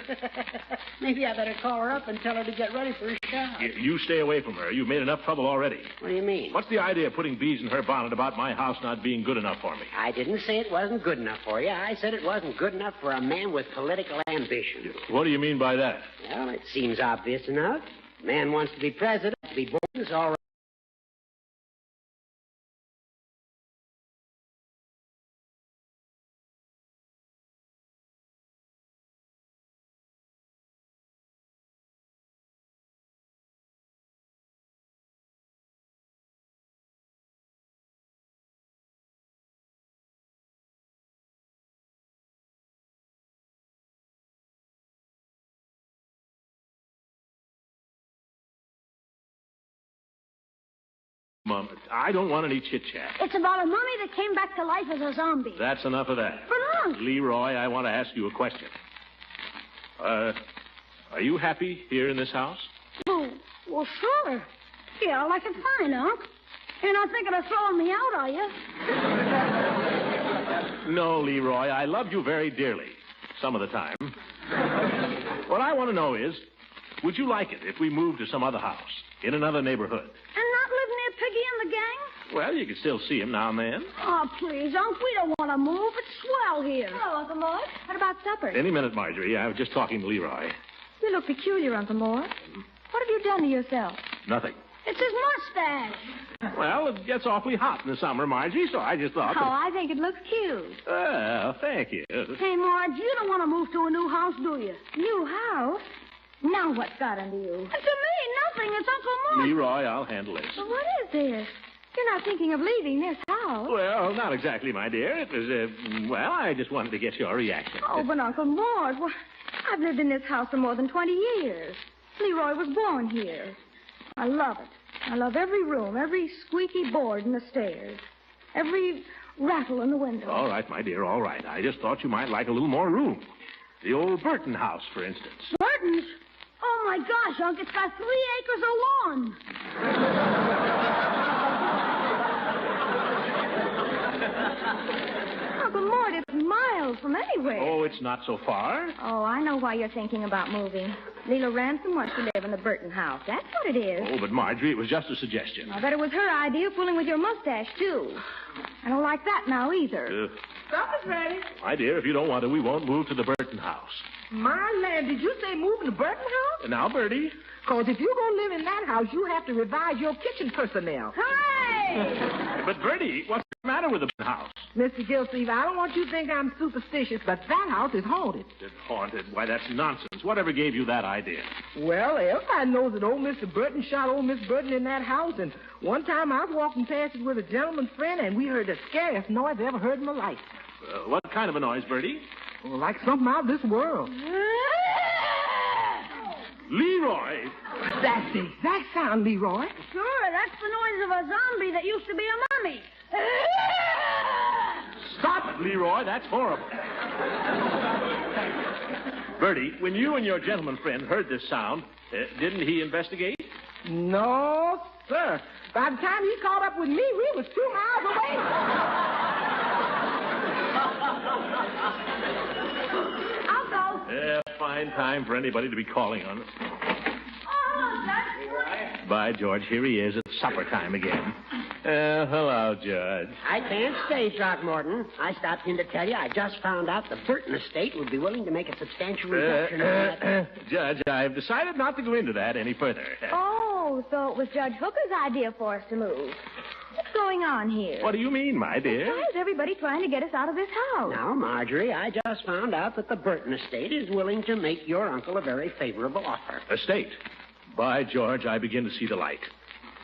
Maybe I better call her up and tell her to get ready for a shot. You stay away from her. You've made enough trouble already. What do you mean? What's the idea of putting bees in her bonnet about my house not being good enough for me? I didn't say it wasn't good enough for you. I said it wasn't good enough for a man with political ambition. What do you mean by that? Well, it seems obvious enough. Man wants to be president, to be born, is all right. Mom, I don't want any chit-chat. It's about a mummy that came back to life as a zombie. That's enough of that. For Leroy, I want to ask you a question. Are you happy here in this house? Oh, well, sure. Yeah, I like it fine, Unc. You're not thinking of throwing me out, are you? No, Leroy, I love you very dearly. Some of the time. What I want to know is, would you like it if we moved to some other house, in another neighborhood? And not live near Piggy and the gang? Well, you can still see him now and then. Oh, please, Unc, we don't want to move. It's swell here. Hello, Uncle Mort. What about supper? Any minute, Marjorie. I was just talking to Leroy. You look peculiar, Uncle Mort. What have you done to yourself? Nothing. It's his mustache. Well, it gets awfully hot in the summer, Margie, so I just thought... Oh, I think it looks cute. Well, thank you. Hey, Marge, you don't want to move to a new house, do you? New house? Now what's got into you? To me, nothing. It's Uncle Mort. Leroy, I'll handle this. But what is this? You're not thinking of leaving this house. Well, not exactly, my dear. It was, well, I just wanted to get your reaction. Oh, but Uncle Mort, well, I've lived in this house for more than 20 years. Leroy was born here. I love it. I love every room, every squeaky board in the stairs, every rattle in the window. All right, my dear, all right. I just thought you might like a little more room. The old Burton house, for instance. Burton's? Oh, my gosh, Unc, it's got 3 acres of lawn. Uncle Mort, it's miles from anywhere. Oh, it's not so far. Oh, I know why you're thinking about moving. Leela Ransom wants to live in the Burton house. That's what it is. Oh, but Marjorie, it was just a suggestion. I bet it was her idea, fooling with your mustache, too. I don't like that now, either. Supper's ready. My dear, if you don't want to, we won't move to the Burton house. My land, did you say move in the Burton house? Now, Bertie. Because if you're going to live in that house, you have to revise your kitchen personnel. Hey! But, Bertie, what's the matter with the house? Mr. Gilsleeve, I don't want you to think I'm superstitious, but that house is haunted. It's haunted? Why, that's nonsense. Whatever gave you that idea? Well, everybody knows that old Mr. Burton shot old Miss Burton in that house, and one time I was walking past it with a gentleman friend, and we heard the scariest noise I ever heard in my life. What kind of a noise, Bertie? Well, like something out of this world. Leroy! That's the exact sound, Leroy. Sure, that's the noise of a zombie that used to be a mummy. Stop it, Leroy. That's horrible. Bertie, when you and your gentleman friend heard this sound, didn't he investigate? No, sir. By the time he caught up with me, we was 2 miles away. I'll go. Yeah, fine time for anybody to be calling on us. Oh, Judge. By George, here he is at supper time again. Hello, Judge. I can't stay, Throckmorton. I stopped in to tell you I just found out the Burton estate would be willing to make a substantial reduction in that. Judge, I've decided not to go into that any further. Oh, so it was Judge Hooker's idea for us to move. What's going on here? What do you mean, my dear? Why is everybody trying to get us out of this house? Now, Marjorie, I just found out that the Burton estate is willing to make your uncle a very favorable offer. Estate? By George, I begin to see the light.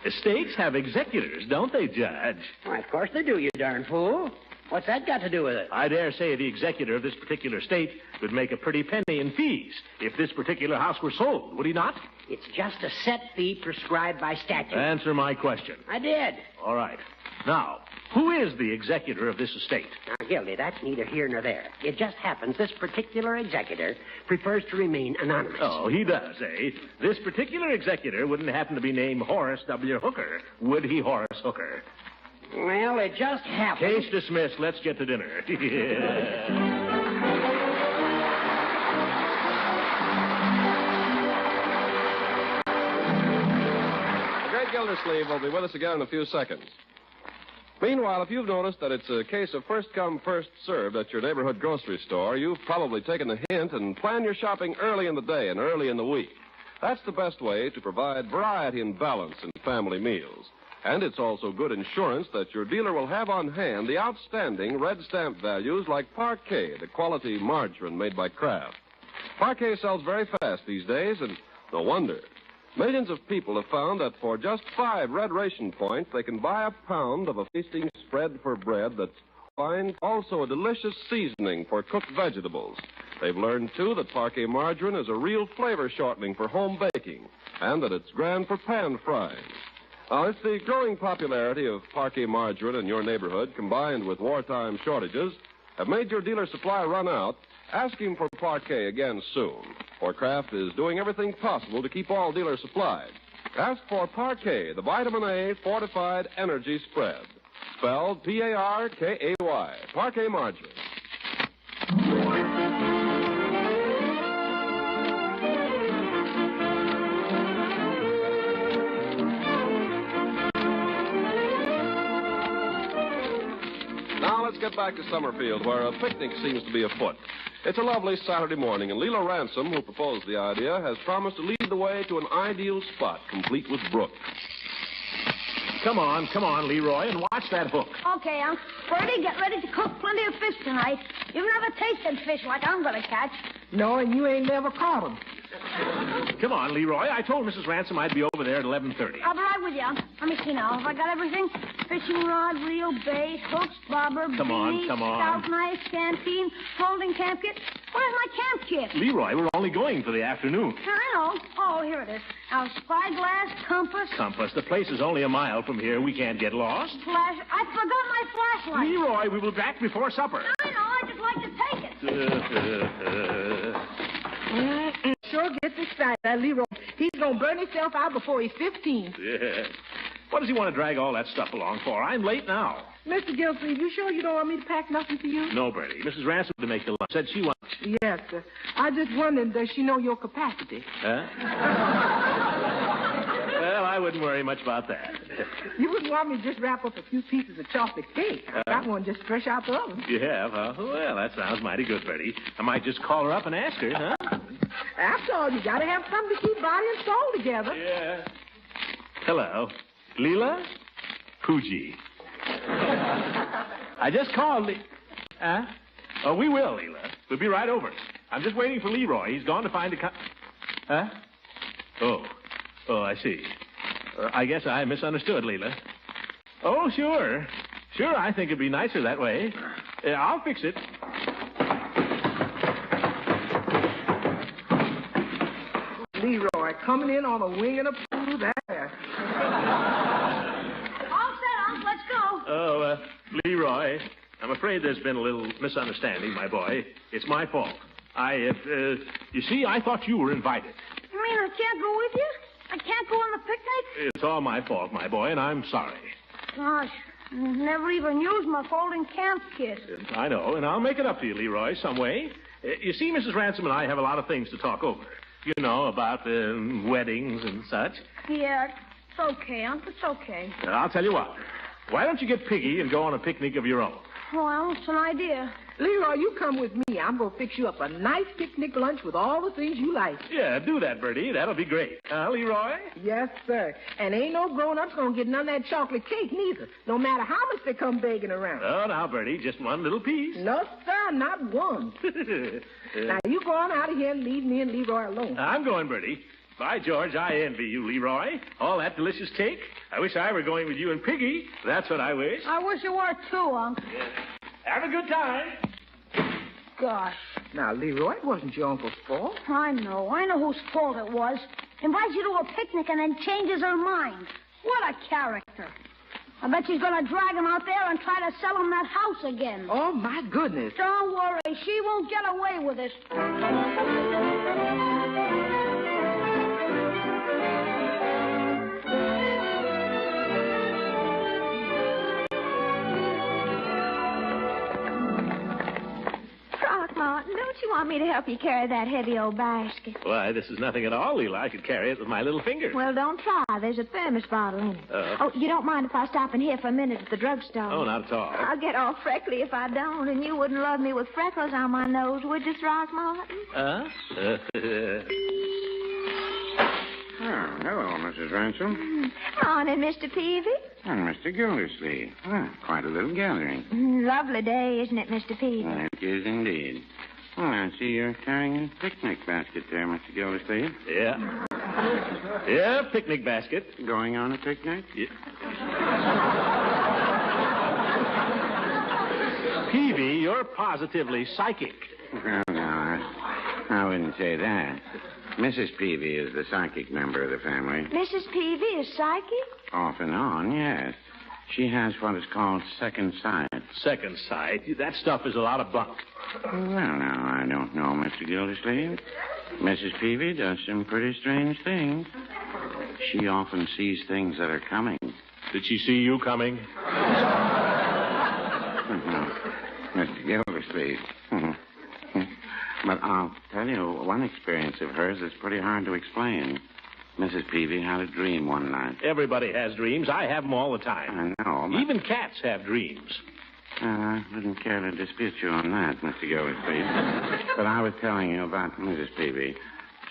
Estates have executors, don't they, Judge? Why, of course they do, you darn fool. What's that got to do with it? I dare say the executor of this particular estate would make a pretty penny in fees if this particular house were sold, would he not? It's just a set fee prescribed by statute. Answer my question. I did. All right. Now, who is the executor of this estate? Now, Gildy, that's neither here nor there. It just happens this particular executor prefers to remain anonymous. Oh, he does, eh? This particular executor wouldn't happen to be named Horace W. Hooker, would he, Horace Hooker? Well, it just happens. Case dismissed. Let's get to dinner. The great Gildersleeve will be with us again in a few seconds. Meanwhile, if you've noticed that it's a case of first come, first served at your neighborhood grocery store, you've probably taken the hint and planned your shopping early in the day and early in the week. That's the best way to provide variety and balance in family meals. And it's also good insurance that your dealer will have on hand the outstanding red stamp values like Parquet, the quality margarine made by Kraft. Parquet sells very fast these days, and no wonder. Millions of people have found that for just 5 red ration points, they can buy a pound of a feasting spread for bread that's fine, also a delicious seasoning for cooked vegetables. They've learned, too, that Parquet margarine is a real flavor shortening for home baking, and that it's grand for pan frying. Now, it's the growing popularity of Parquet margarine in your neighborhood, combined with wartime shortages, have made your dealer supply run out. Ask him for Parquet again soon, for Kraft is doing everything possible to keep all dealers supplied. Ask for Parquet, the vitamin A fortified energy spread. Spelled P-A-R-K-A-Y. Parquet margarine. Now let's get back to Summerfield, where a picnic seems to be afoot. It's a lovely Saturday morning, and Leela Ransom, who proposed the idea, has promised to lead the way to an ideal spot, complete with brook. Come on, Leroy, and watch that hook. Okay, Unc. Bertie, get ready to cook plenty of fish tonight. You've never tasted fish like I'm going to catch. No, and you ain't never caught them. Come on, Leroy. I told Mrs. Ransom I'd be over there at 11:30. I'll be right with you, Unc. Let me see now. Have I got everything? Fishing rod, reel, bait, hooks, bobber, Come on. stout knife, canteen, folding camp kit. Where's my camp kit? Leroy, we're only going for the afternoon. I know. Oh, here it is. Now, spyglass, compass. Compass, the place is only a mile from here. We can't get lost. Flash. I forgot my flashlight. Leroy, we will be back before supper. I know. I just like to take it. Sure gets excited, that Leroy. He's going to burn himself out before he's 15. Yeah. What does he want to drag all that stuff along for? I'm late now. Mr. Gilsleeve, you sure you don't want me to pack nothing for you? No, Bertie. Mrs. Ransom to make the lunch. Said she wants... Yes, sir. I just wondered, does she know your capacity? Huh? Well, I wouldn't worry much about that. You wouldn't want me to just wrap up a few pieces of chocolate cake. I got one just fresh out the oven. You have, huh? Well, that sounds mighty good, Bertie. I might just call her up and ask her, huh? After all, you got to have something to keep body and soul together. Yeah. Hello. Leela? Pooji. I just called Huh? Oh, we will, Leela. We'll be right over. I'm just waiting for Leroy. He's gone to find a Huh? Oh, I see. I guess I misunderstood, Leela. Oh, sure. Sure, I think it'd be nicer that way. I'll fix it. Leroy, coming in on a wing and a pool there. All set, Unc. Let's go. Oh, Leroy, I'm afraid there's been a little misunderstanding, my boy. It's my fault. You see, I thought you were invited. You mean I can't go with you? I can't go on the picnic? It's all my fault, my boy, and I'm sorry. Gosh, I never even used my folding camp kit. I know, and I'll make it up to you, Leroy, some way. You see, Mrs. Ransom and I have a lot of things to talk over. You know, about weddings and such. Yeah, it's okay, Unc. It's okay. I'll tell you what. Why don't you get Piggy and go on a picnic of your own? Well, it's an idea. Leroy, you come with me. I'm going to fix you up a nice picnic lunch with all the things you like. Yeah, do that, Bertie. That'll be great. Leroy? Yes, sir. And ain't no grown-up's going to get none of that chocolate cake, neither, no matter how much they come begging around. Oh, now, Bertie, just one little piece. No, sir, not one. Now, you go on out of here and leave me and Leroy alone. I'm going, Bertie. By George, I envy you, Leroy. All that delicious cake. I wish I were going with you and Piggy. That's what I wish. I wish you were too, Unc. Yeah. Have a good time. Gosh. Now, Leroy, it wasn't your uncle's fault. I know whose fault it was. Invites you to a picnic and then changes her mind. What a character. I bet she's going to drag him out there and try to sell him that house again. Oh, my goodness. Don't worry. She won't get away with it. Martin, don't you want me to help you carry that heavy old basket? Why, this is nothing at all, Leela. I could carry it with my little finger. Well, don't try. There's a thermos bottle in it. Oh, you don't mind if I stop in here for a minute at the drugstore? Oh, not at all. I'll get all freckly if I don't, and you wouldn't love me with freckles on my nose, would you, Throckmorton? Hello, Mrs. Ransom. Morning, Mr. Peavy. And Mr. Gildersleeve. Quite a little gathering. Lovely day, isn't it, Mr. Peavy? It is indeed. Well, I see you're carrying a picnic basket there, Mr. Gildersleeve. Yeah. Yeah, picnic basket. Going on a picnic? Yeah. Peavy, you're positively psychic. Well, no, I wouldn't say that. Mrs. Peavy is the psychic member of the family. Mrs. Peavy is psychic? Off and on, yes. She has what is called second sight. Second sight? That stuff is a lot of bunk. Well, now, I don't know, Mr. Gildersleeve. Mrs. Peavy does some pretty strange things. She often sees things that are coming. Did she see you coming? Mr. Gildersleeve. But I'll tell you, one experience of hers is pretty hard to explain. Mrs. Peavy had a dream one night. Everybody has dreams. I have them all the time. I know. But... even cats have dreams. I wouldn't care to dispute you on that, Mr. Gildersleeve. But I was telling you about Mrs. Peavy.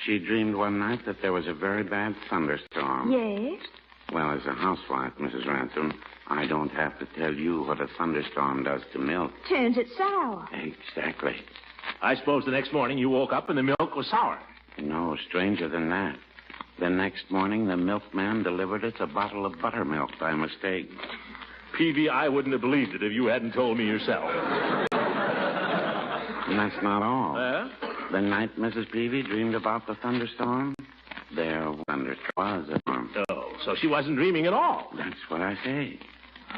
She dreamed one night that there was a very bad thunderstorm. Yes? Well, as a housewife, Mrs. Ransom, I don't have to tell you what a thunderstorm does to milk. Turns it sour. Exactly. I suppose the next morning you woke up and the milk was sour. No, stranger than that. The next morning, the milkman delivered us a bottle of buttermilk by mistake. Peavy, I wouldn't have believed it if you hadn't told me yourself. And that's not all. The night Mrs. Peavy dreamed about the thunderstorm, there was a storm. Oh, so she wasn't dreaming at all. That's what I say.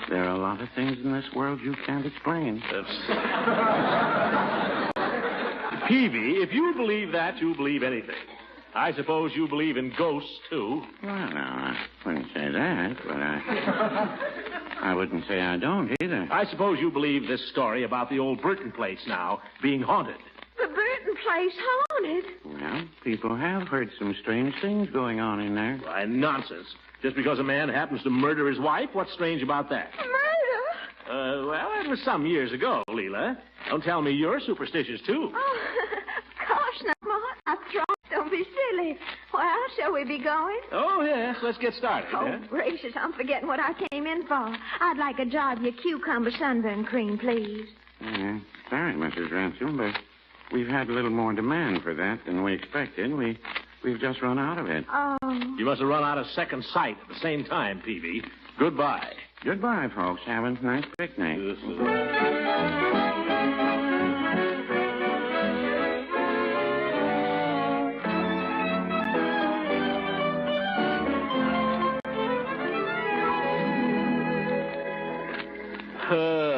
There are a lot of things in this world you can't explain. Peavy, if you believe that, you believe anything. I suppose you believe in ghosts, too. Well, no, I wouldn't say that, but I wouldn't say I don't either. I suppose you believe this story about the old Burton place now being haunted. The Burton place haunted? Well, people have heard some strange things going on in there. Why, nonsense. Just because a man happens to murder his wife, what's strange about that? Murder? Well, that was some years ago, Leela. Don't tell me you're superstitious, too. Oh, gosh, no, Martin. I tried. Don't be silly. Well, shall we be going? Oh, yes. Let's get started. Oh, gracious, I'm forgetting what I came in for. I'd like a jar of your cucumber sunburn cream, please. Sorry, Mrs. Ransom, but we've had a little more demand for that than we expected. We've just run out of it. Oh. You must have run out of second sight at the same time, Peavy. Goodbye. Goodbye, folks. Have a nice picnic.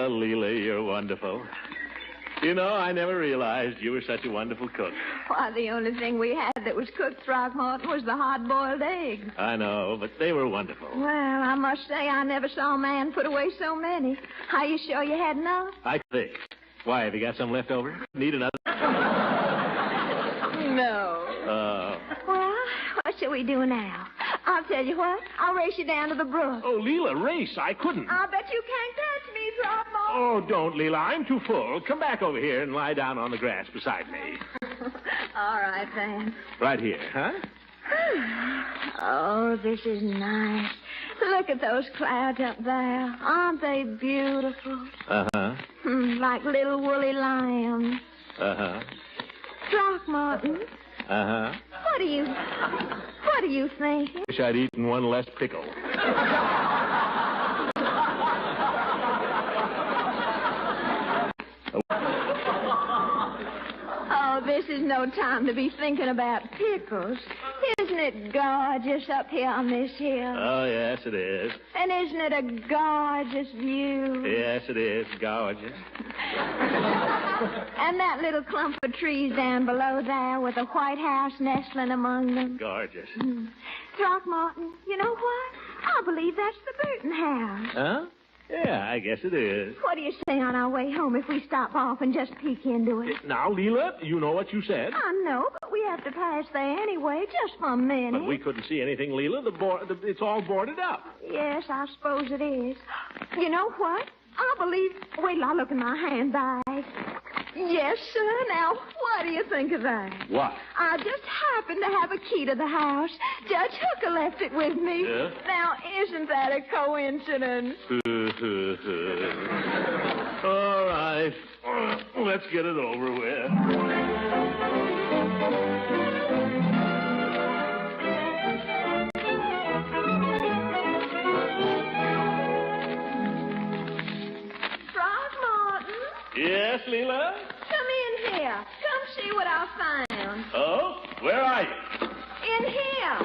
Leela, you're wonderful. You know, I never realized you were such a wonderful cook. Why, the only thing we had that was cooked, Throckmorton, was the hard-boiled eggs. I know, but they were wonderful. Well, I must say I never saw a man put away so many. Are you sure you had enough? I think. Why, have you got some left over? Need another? No. Well, what shall we do now? I'll tell you what. I'll race you down to the brook. Oh, Leela, race. I couldn't. I'll bet you can't catch me, Throckmorton. Oh, don't, Leela. I'm too full. Come back over here and lie down on the grass beside me. All right, then. Right here, huh? Oh, this is nice. Look at those clouds up there. Aren't they beautiful? Uh-huh. Like little woolly lambs. Uh-huh. Throckmorton, Uh-huh. what are you thinking? Wish I'd eaten one less pickle. Oh, this is no time to be thinking about pickles. Isn't it gorgeous up here on this hill? Oh, yes, it is. And isn't it a gorgeous view? Yes, it is. Gorgeous. And that little clump of trees down below there with a white house nestling among them. Gorgeous. Throckmorton, you know what? I believe that's the Burton house. Huh? Yeah, I guess it is. What do you say on our way home if we stop off and just peek into it? Now, Leela, you know what you said. I know, but we have to pass there anyway, just for a minute. But we couldn't see anything, Leela. It's all boarded up. Yes, I suppose it is. You know what? I believe... Wait till I look in my handbag. Yes, sir. Now, what do you think of that? What? I just happen to have a key to the house. Judge Hooker left it with me. Yeah? Now, isn't that a coincidence? All right. Let's get it over with. Yes, Leela? Come in here. Come see what I found. Oh? Where are you? In here.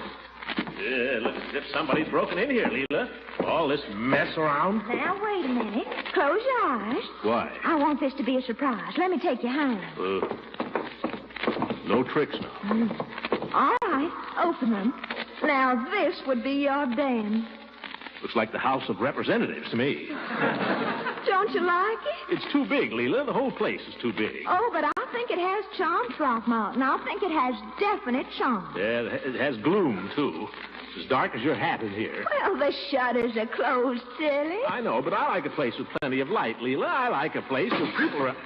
Yeah, looks as if somebody's broken in here, Leela. All this mess around. Now, wait a minute. Close your eyes. Why? I want this to be a surprise. Let me take your hand. No tricks now. All right. Open them. Now, this would be your den. Looks like the House of Representatives to me. Don't you like it? It's too big, Leela. The whole place is too big. Oh, but I think it has charm, Throckmorton. I think it has definite charm. Yeah, it has gloom, too. It's as dark as your hat in here. Well, the shutters are closed, silly. I know, but I like a place with plenty of light, Leela. I like a place with people around.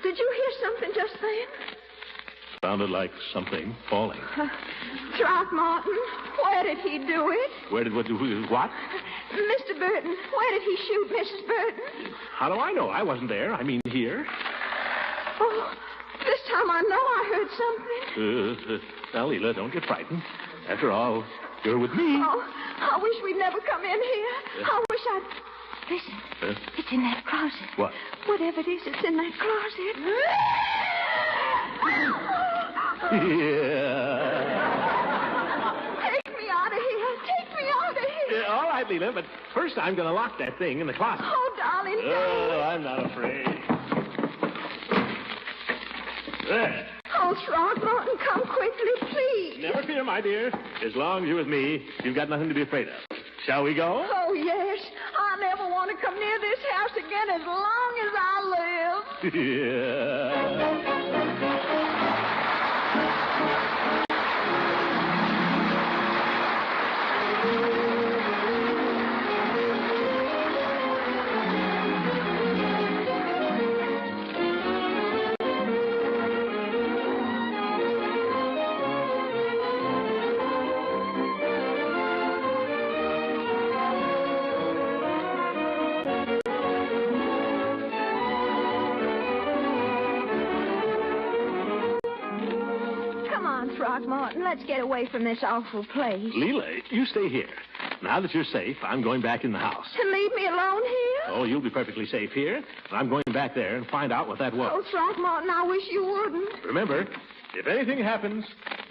Did you hear something just then? Sounded like something falling. Throckmorton, where did he do it? What? Mr. Burton, where did he shoot Mrs. Burton? How do I know? I wasn't there. I mean, here. Oh, this time I know I heard something. Now, Leela, don't get frightened. After all, you're with me. Oh, I wish we'd never come in here. I wish I'd... Listen, it's in that closet. What? Whatever it is, it's in that closet. Yeah. Take me out of here. Take me out of here. Yeah, all right, Leela, but first I'm going to lock that thing in the closet. Oh, darling, Oh, I'm not afraid. There. Oh, Throckmorton, come quickly, please. Never fear, my dear. As long as you're with me, you've got nothing to be afraid of. Shall we go? Oh, yes. I never want to come near this house again as long as I live. Yeah. Throckmorton, let's get away from this awful place. Leela, you stay here. Now that you're safe, I'm going back in the house. And leave me alone here? Oh, you'll be perfectly safe here. And I'm going back there and find out what that was. Oh, Throckmorton, I wish you wouldn't. Remember, if anything happens,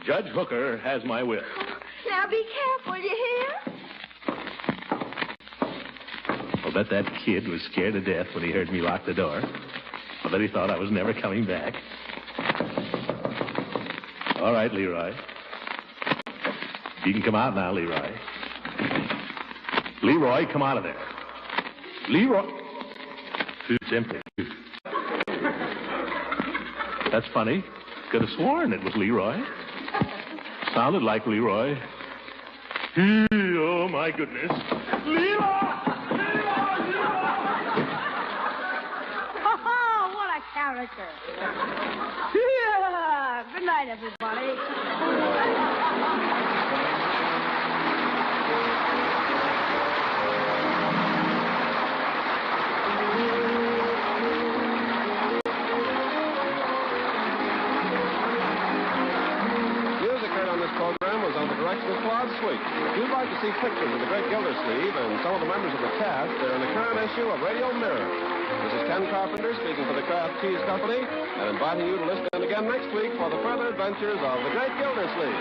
Judge Hooker has my will. Now be careful, you hear? I'll bet that kid was scared to death when he heard me lock the door. I'll bet he thought I was never coming back. All right, Leroy. You can come out now, Leroy. Leroy, come out of there. Leroy. It's empty. That's funny. Could have sworn it was Leroy. Sounded like Leroy. Oh, my goodness. Leroy! Oh, what a character. Yeah. Good night, everybody. If you'd like to see pictures of the great Gildersleeve and some of the members of the cast, they're in the current issue of Radio Mirror. This is Ken Carpenter speaking for the Kraft Cheese Company and inviting you to listen in again next week for the further adventures of the great Gildersleeve.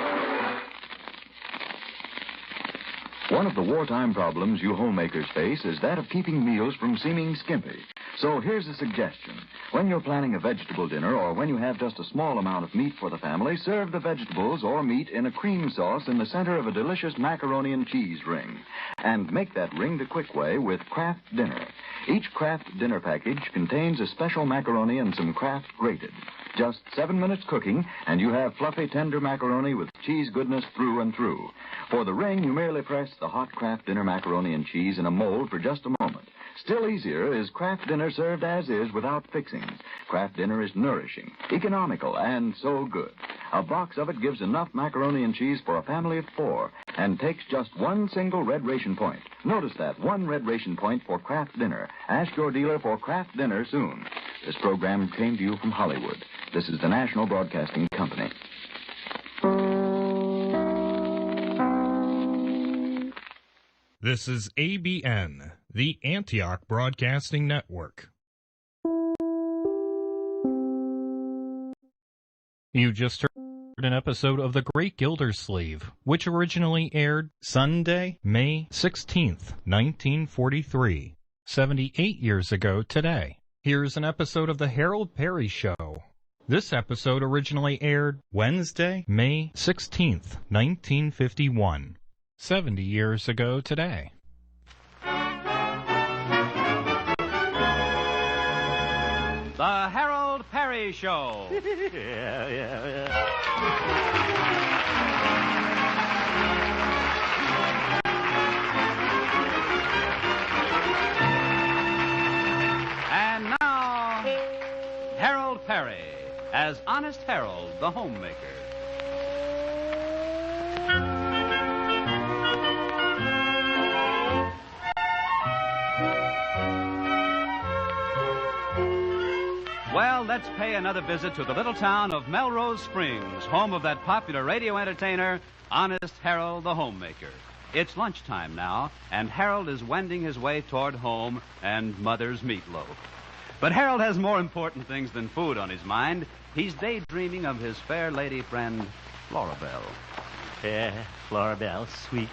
One of the wartime problems you homemakers face is that of keeping meals from seeming skimpy. So here's a suggestion. When you're planning a vegetable dinner or when you have just a small amount of meat for the family, serve the vegetables or meat in a cream sauce in the center of a delicious macaroni and cheese ring. And make that ring the quick way with Kraft Dinner. Each Kraft Dinner package contains a special macaroni and some Kraft grated. Just 7 minutes cooking, and you have fluffy, tender macaroni with cheese goodness through and through. For the ring, you merely press the hot Kraft Dinner macaroni and cheese in a mold for just a moment. Still easier is Kraft Dinner served as is without fixings. Kraft Dinner is nourishing, economical, and so good. A box of it gives enough macaroni and cheese for a family of 4 and takes just 1 single red ration point. Notice that, 1 red ration point for Kraft Dinner. Ask your dealer for Kraft Dinner soon. This program came to you from Hollywood. This is the National Broadcasting Company. This is ABN, the Antioch Broadcasting Network. You just heard an episode of The Great Gildersleeve, which originally aired Sunday, May 16th, 1943, 78 years ago today. Here's an episode of The Harold Perry Show. This episode originally aired Wednesday, May 16th, 1951. 70 years ago today. The Harold Perry Show. And now, Harold Perry as Honest Harold, the homemaker. Well, let's pay another visit to the little town of Melrose Springs, home of that popular radio entertainer, Honest Harold the Homemaker. It's lunchtime now, and Harold is wending his way toward home and Mother's meatloaf. But Harold has more important things than food on his mind. He's daydreaming of his fair lady friend, Florabelle. Yeah, Florabelle, sweet.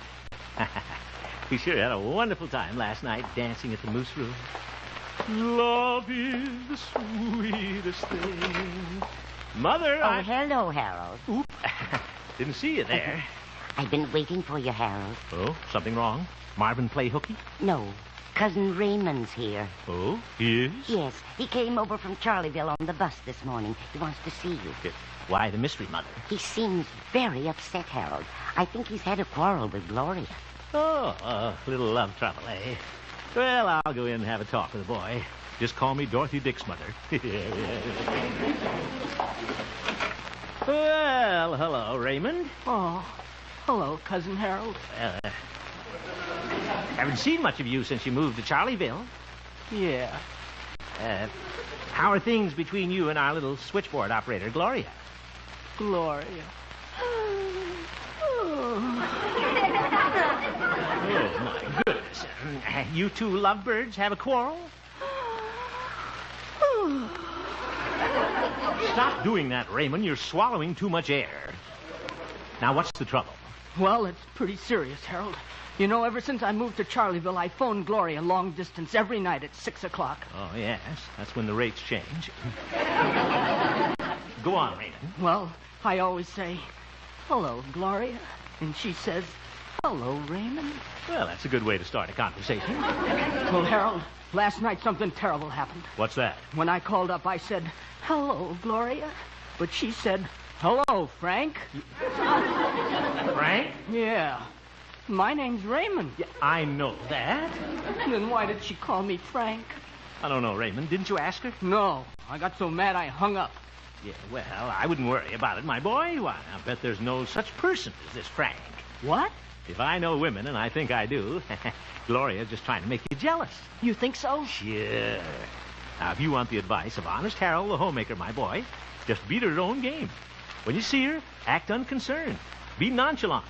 We sure had a wonderful time last night dancing at the Moose Room. Love is the sweetest thing. Mother, Oh, hello, Harold. Oop. Didn't see you there. I've been waiting for you, Harold. Oh, something wrong? Marvin play hooky? No, Cousin Raymond's here. Oh, he is? Yes, he came over from Charleville on the bus this morning. He wants to see you. Why the mystery, Mother? He seems very upset, Harold. I think he's had a quarrel with Gloria. Oh, a little love trouble, eh? Well, I'll go in and have a talk with the boy. Just call me Dorothy Dick's mother. Well, hello, Raymond. Oh, hello, Cousin Harold. Haven't seen much of you since you moved to Charleville. Yeah. How are things between you and our little switchboard operator, Gloria? Gloria. Oh, my goodness. You two lovebirds have a quarrel? Stop doing that, Raymond. You're swallowing too much air. Now, what's the trouble? Well, it's pretty serious, Harold. You know, ever since I moved to Charlieville, I phoned Gloria long distance every night at 6 o'clock. Oh, yes. That's when the rates change. Go on, Raymond. Well, I always say, hello, Gloria. And she says, hello, Raymond. Well, that's a good way to start a conversation. Well, Harold, last night something terrible happened. What's that? When I called up, I said, hello, Gloria. But she said, hello, Frank. Frank? Yeah. My name's Raymond. Yeah, I know that. Then why did she call me Frank? I don't know, Raymond. Didn't you ask her? No. I got so mad I hung up. Yeah, well, I wouldn't worry about it, my boy. Why, I bet there's no such person as this Frank. What? If I know women, and I think I do, Gloria's just trying to make you jealous. You think so? Sure. Now, if you want the advice of honest Harold, the homemaker, my boy, just beat her at her own game. When you see her, act unconcerned. Be nonchalant.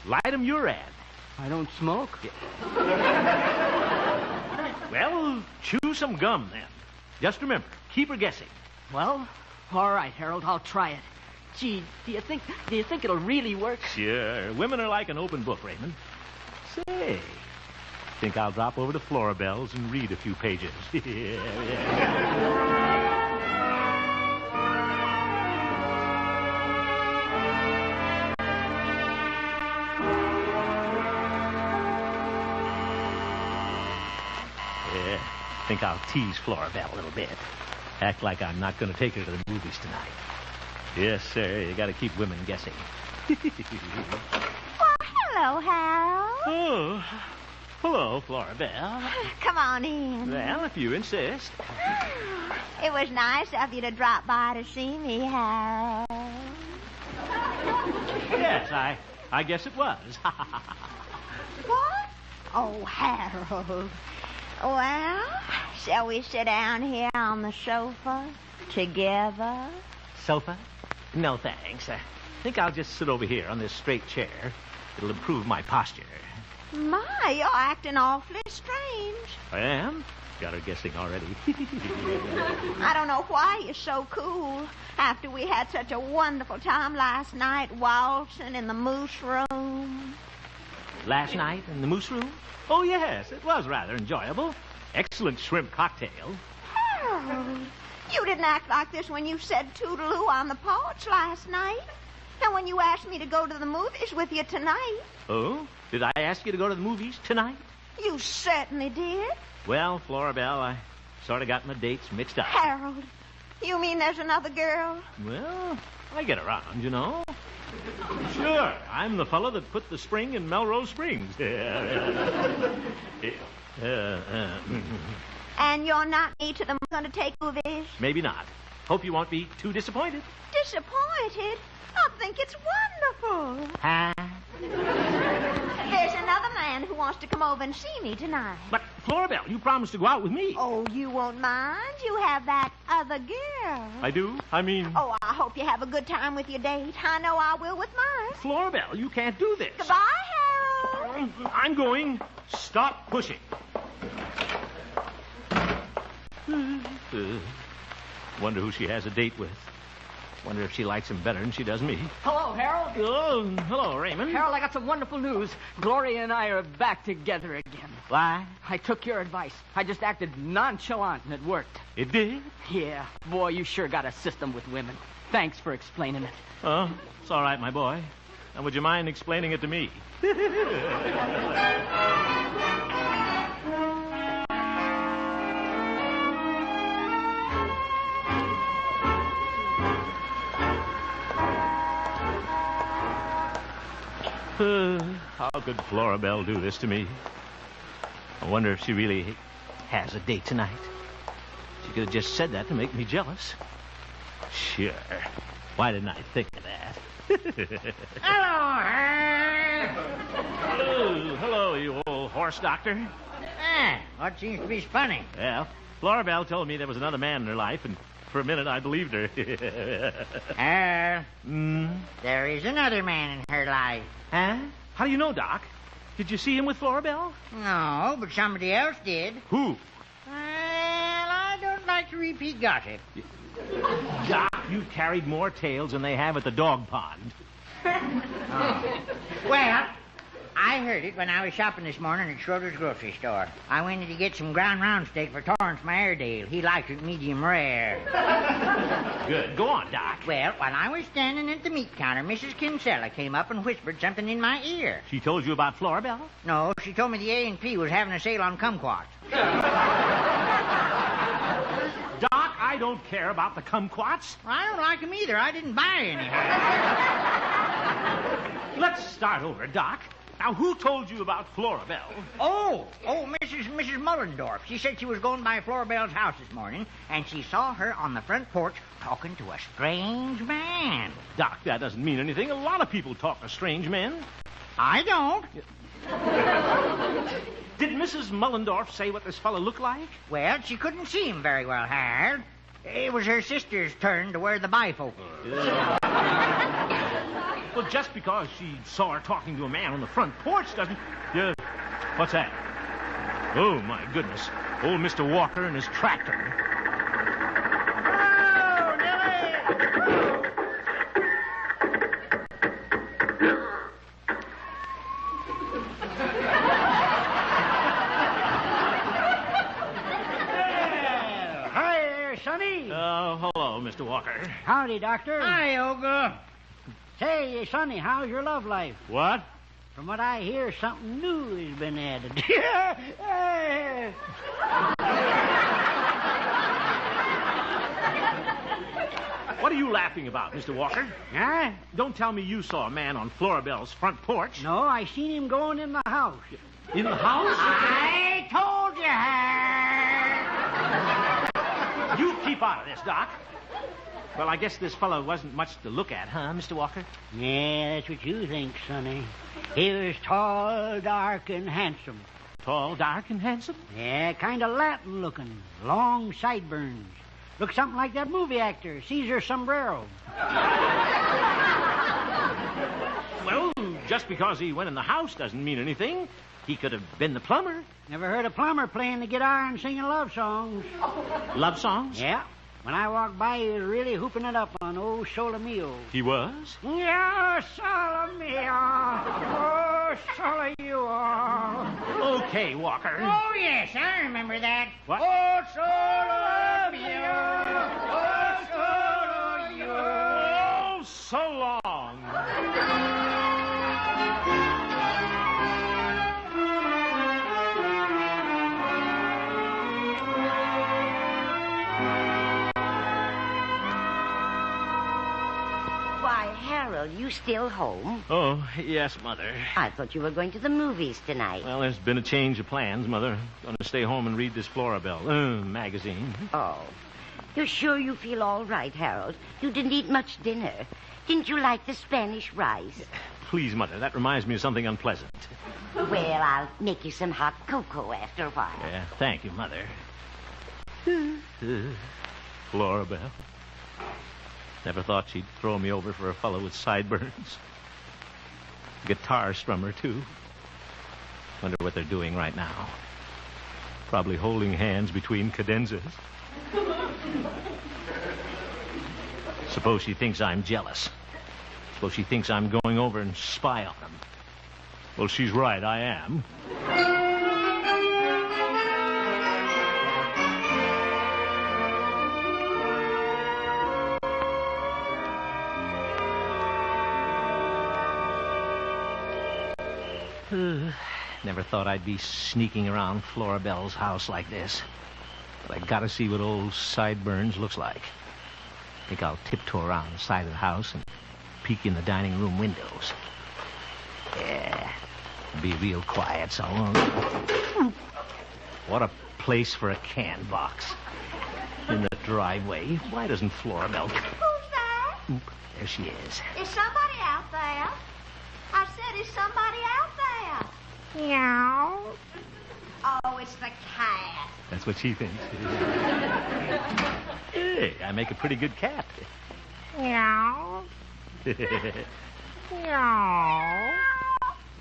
Light 'em your ad. I don't smoke. Yeah. Well, chew some gum, then. Just remember, keep her guessing. Well, all right, Harold, I'll try it. Gee, do you think it'll really work? Sure. Women are like an open book, Raymond. Say, think I'll drop over to Florabelle's and read a few pages. Yeah. Think I'll tease Florabelle a little bit. Act like I'm not going to take her to the movies tonight. Yes, sir. You got to keep women guessing. Well, hello, Harold. Oh, hello, Florabelle. Come on in. Well, if you insist. It was nice of you to drop by to see me, Harold. Yes, I guess it was. What? Oh, Harold. Well, shall we sit down here on the sofa together? Sofa? No, thanks. I think I'll just sit over here on this straight chair. It'll improve my posture. My, you're acting awfully strange. I am? Got her guessing already. I don't know why you're so cool after we had such a wonderful time last night waltzing in the moose room. Last night in the moose room? Oh, yes, it was rather enjoyable. Excellent shrimp cocktail. Harold, you didn't act like this when you said toodaloo on the porch last night. And when you asked me to go to the movies with you tonight. Oh? Did I ask you to go to the movies tonight? You certainly did. Well, Florabelle, I sort of got my dates mixed up. Harold, you mean there's another girl? Well, I get around, you know. Sure, I'm the fellow that put the spring in Melrose Springs. And you're not me to the going to take movies? Maybe not. Hope you won't be too disappointed. Disappointed? I think it's wonderful. Huh? There's another man who wants to come over and see me tonight. But, Florabelle, you promised to go out with me. Oh, you won't mind? You have that other girl. I do? I mean... Oh, I hope you have a good time with your date. I know I will with mine. Florabelle, you can't do this. Goodbye, Harold. I'm going. Stop pushing. Wonder who she has a date with. Wonder if she likes him better than she does me. Hello, Harold. Oh, hello, Raymond. Harold, I got some wonderful news. Gloria and I are back together again. Why? I took your advice. I just acted nonchalant and it worked. It did? Yeah. Boy, you sure got a system with women. Thanks for explaining it. Oh, it's all right, my boy. Now, would you mind explaining it to me? How could Florabelle do this to me? I wonder if she really has a date tonight. She could have just said that to make me jealous. Sure. Why didn't I think of that? Hello, Herb. Hello, you old horse doctor. What seems to be funny? Well, Florabelle told me there was another man in her life, and for a minute I believed her. There is another man in her life. Huh? How do you know, Doc? Did you see him with Florabelle? No, but somebody else did. Who? Well, I don't like to repeat gossip. Doc, you've carried more tales than they have at the dog pond. Well, I heard it when I was shopping this morning at Schroeder's grocery store. I went in to get some ground round steak for Torrance, my Airedale. He likes it medium rare. Good. Go on, Doc. Well, while I was standing at the meat counter, Mrs. Kinsella came up and whispered something in my ear. She told you about Florabelle? No, she told me the A&P was having a sale on kumquats. Doc, I don't care about the kumquats. I don't like them either. I didn't buy any. Let's start over, Doc. Now, who told you about Florabelle? Oh, Mrs. Mullendorf. She said she was going by Florabelle's house this morning, and she saw her on the front porch talking to a strange man. Doc, that doesn't mean anything. A lot of people talk to strange men. I don't. Did Mrs. Mullendorf say what this fellow looked like? Well, she couldn't see him very well, Harold. It was her sister's turn to wear the bifocal. Well, just because she saw her talking to a man on the front porch doesn't... what's that? Oh, my goodness. Old Mr. Walker and his tractor. Oh, Nellie! Hi there, Sonny. Oh, hello, Mr. Walker. Howdy, Doctor. Hi, Olga. Say, Sonny, how's your love life? What? From what I hear, something new has been added. What are you laughing about, Mr. Walker? Huh? Don't tell me you saw a man on Florabelle's front porch. No, I seen him going in the house. In the house? I told you, You keep out of this, Doc. Well, I guess this fellow wasn't much to look at, huh, Mr. Walker? Yeah, that's what you think, Sonny. He was tall, dark, and handsome. Tall, dark, and handsome? Yeah, kind of Latin looking. Long sideburns. Looks something like that movie actor, Caesar Sombrero. Well, just because he went in the house doesn't mean anything. He could have been the plumber. Never heard a plumber playing the guitar and singing love songs. Love songs? Yeah. When I walked by, he was really hooping it up on old Solo Mio. He was? Yeah, Solo Mio. Oh, Solo you are. Okay, Walker. Oh, yes, I remember that. What? Oh, Solo Mio. Oh, Solo you. Oh, so long. Harold, you still home? Oh, yes, Mother. I thought you were going to the movies tonight. Well, there's been a change of plans, Mother. Going to stay home and read this Florabelle magazine. Oh. You're sure you feel all right, Harold? You didn't eat much dinner. Didn't you like the Spanish rice? Please, Mother, that reminds me of something unpleasant. Well, I'll make you some hot cocoa after a while. Yeah, thank you, Mother. Florabelle. Never thought she'd throw me over for a fellow with sideburns. Guitar strummer, too. Wonder what they're doing right now. Probably holding hands between cadenzas. Suppose she thinks I'm jealous. Suppose she thinks I'm going over and spy on them. Well, she's right, I am. Never thought I'd be sneaking around Florabelle's house like this. But I gotta see what old Sideburns looks like. Think I'll tiptoe around the side of the house and peek in the dining room windows. Yeah, be real quiet so long. What a place for a can box. In the driveway. Why doesn't Florabelle... Who's that? Oop, there she is. Is somebody out there? I said, is somebody out there? Meow. Oh, it's the cat. That's what she thinks. Hey, I make a pretty good cat. Meow. Meow.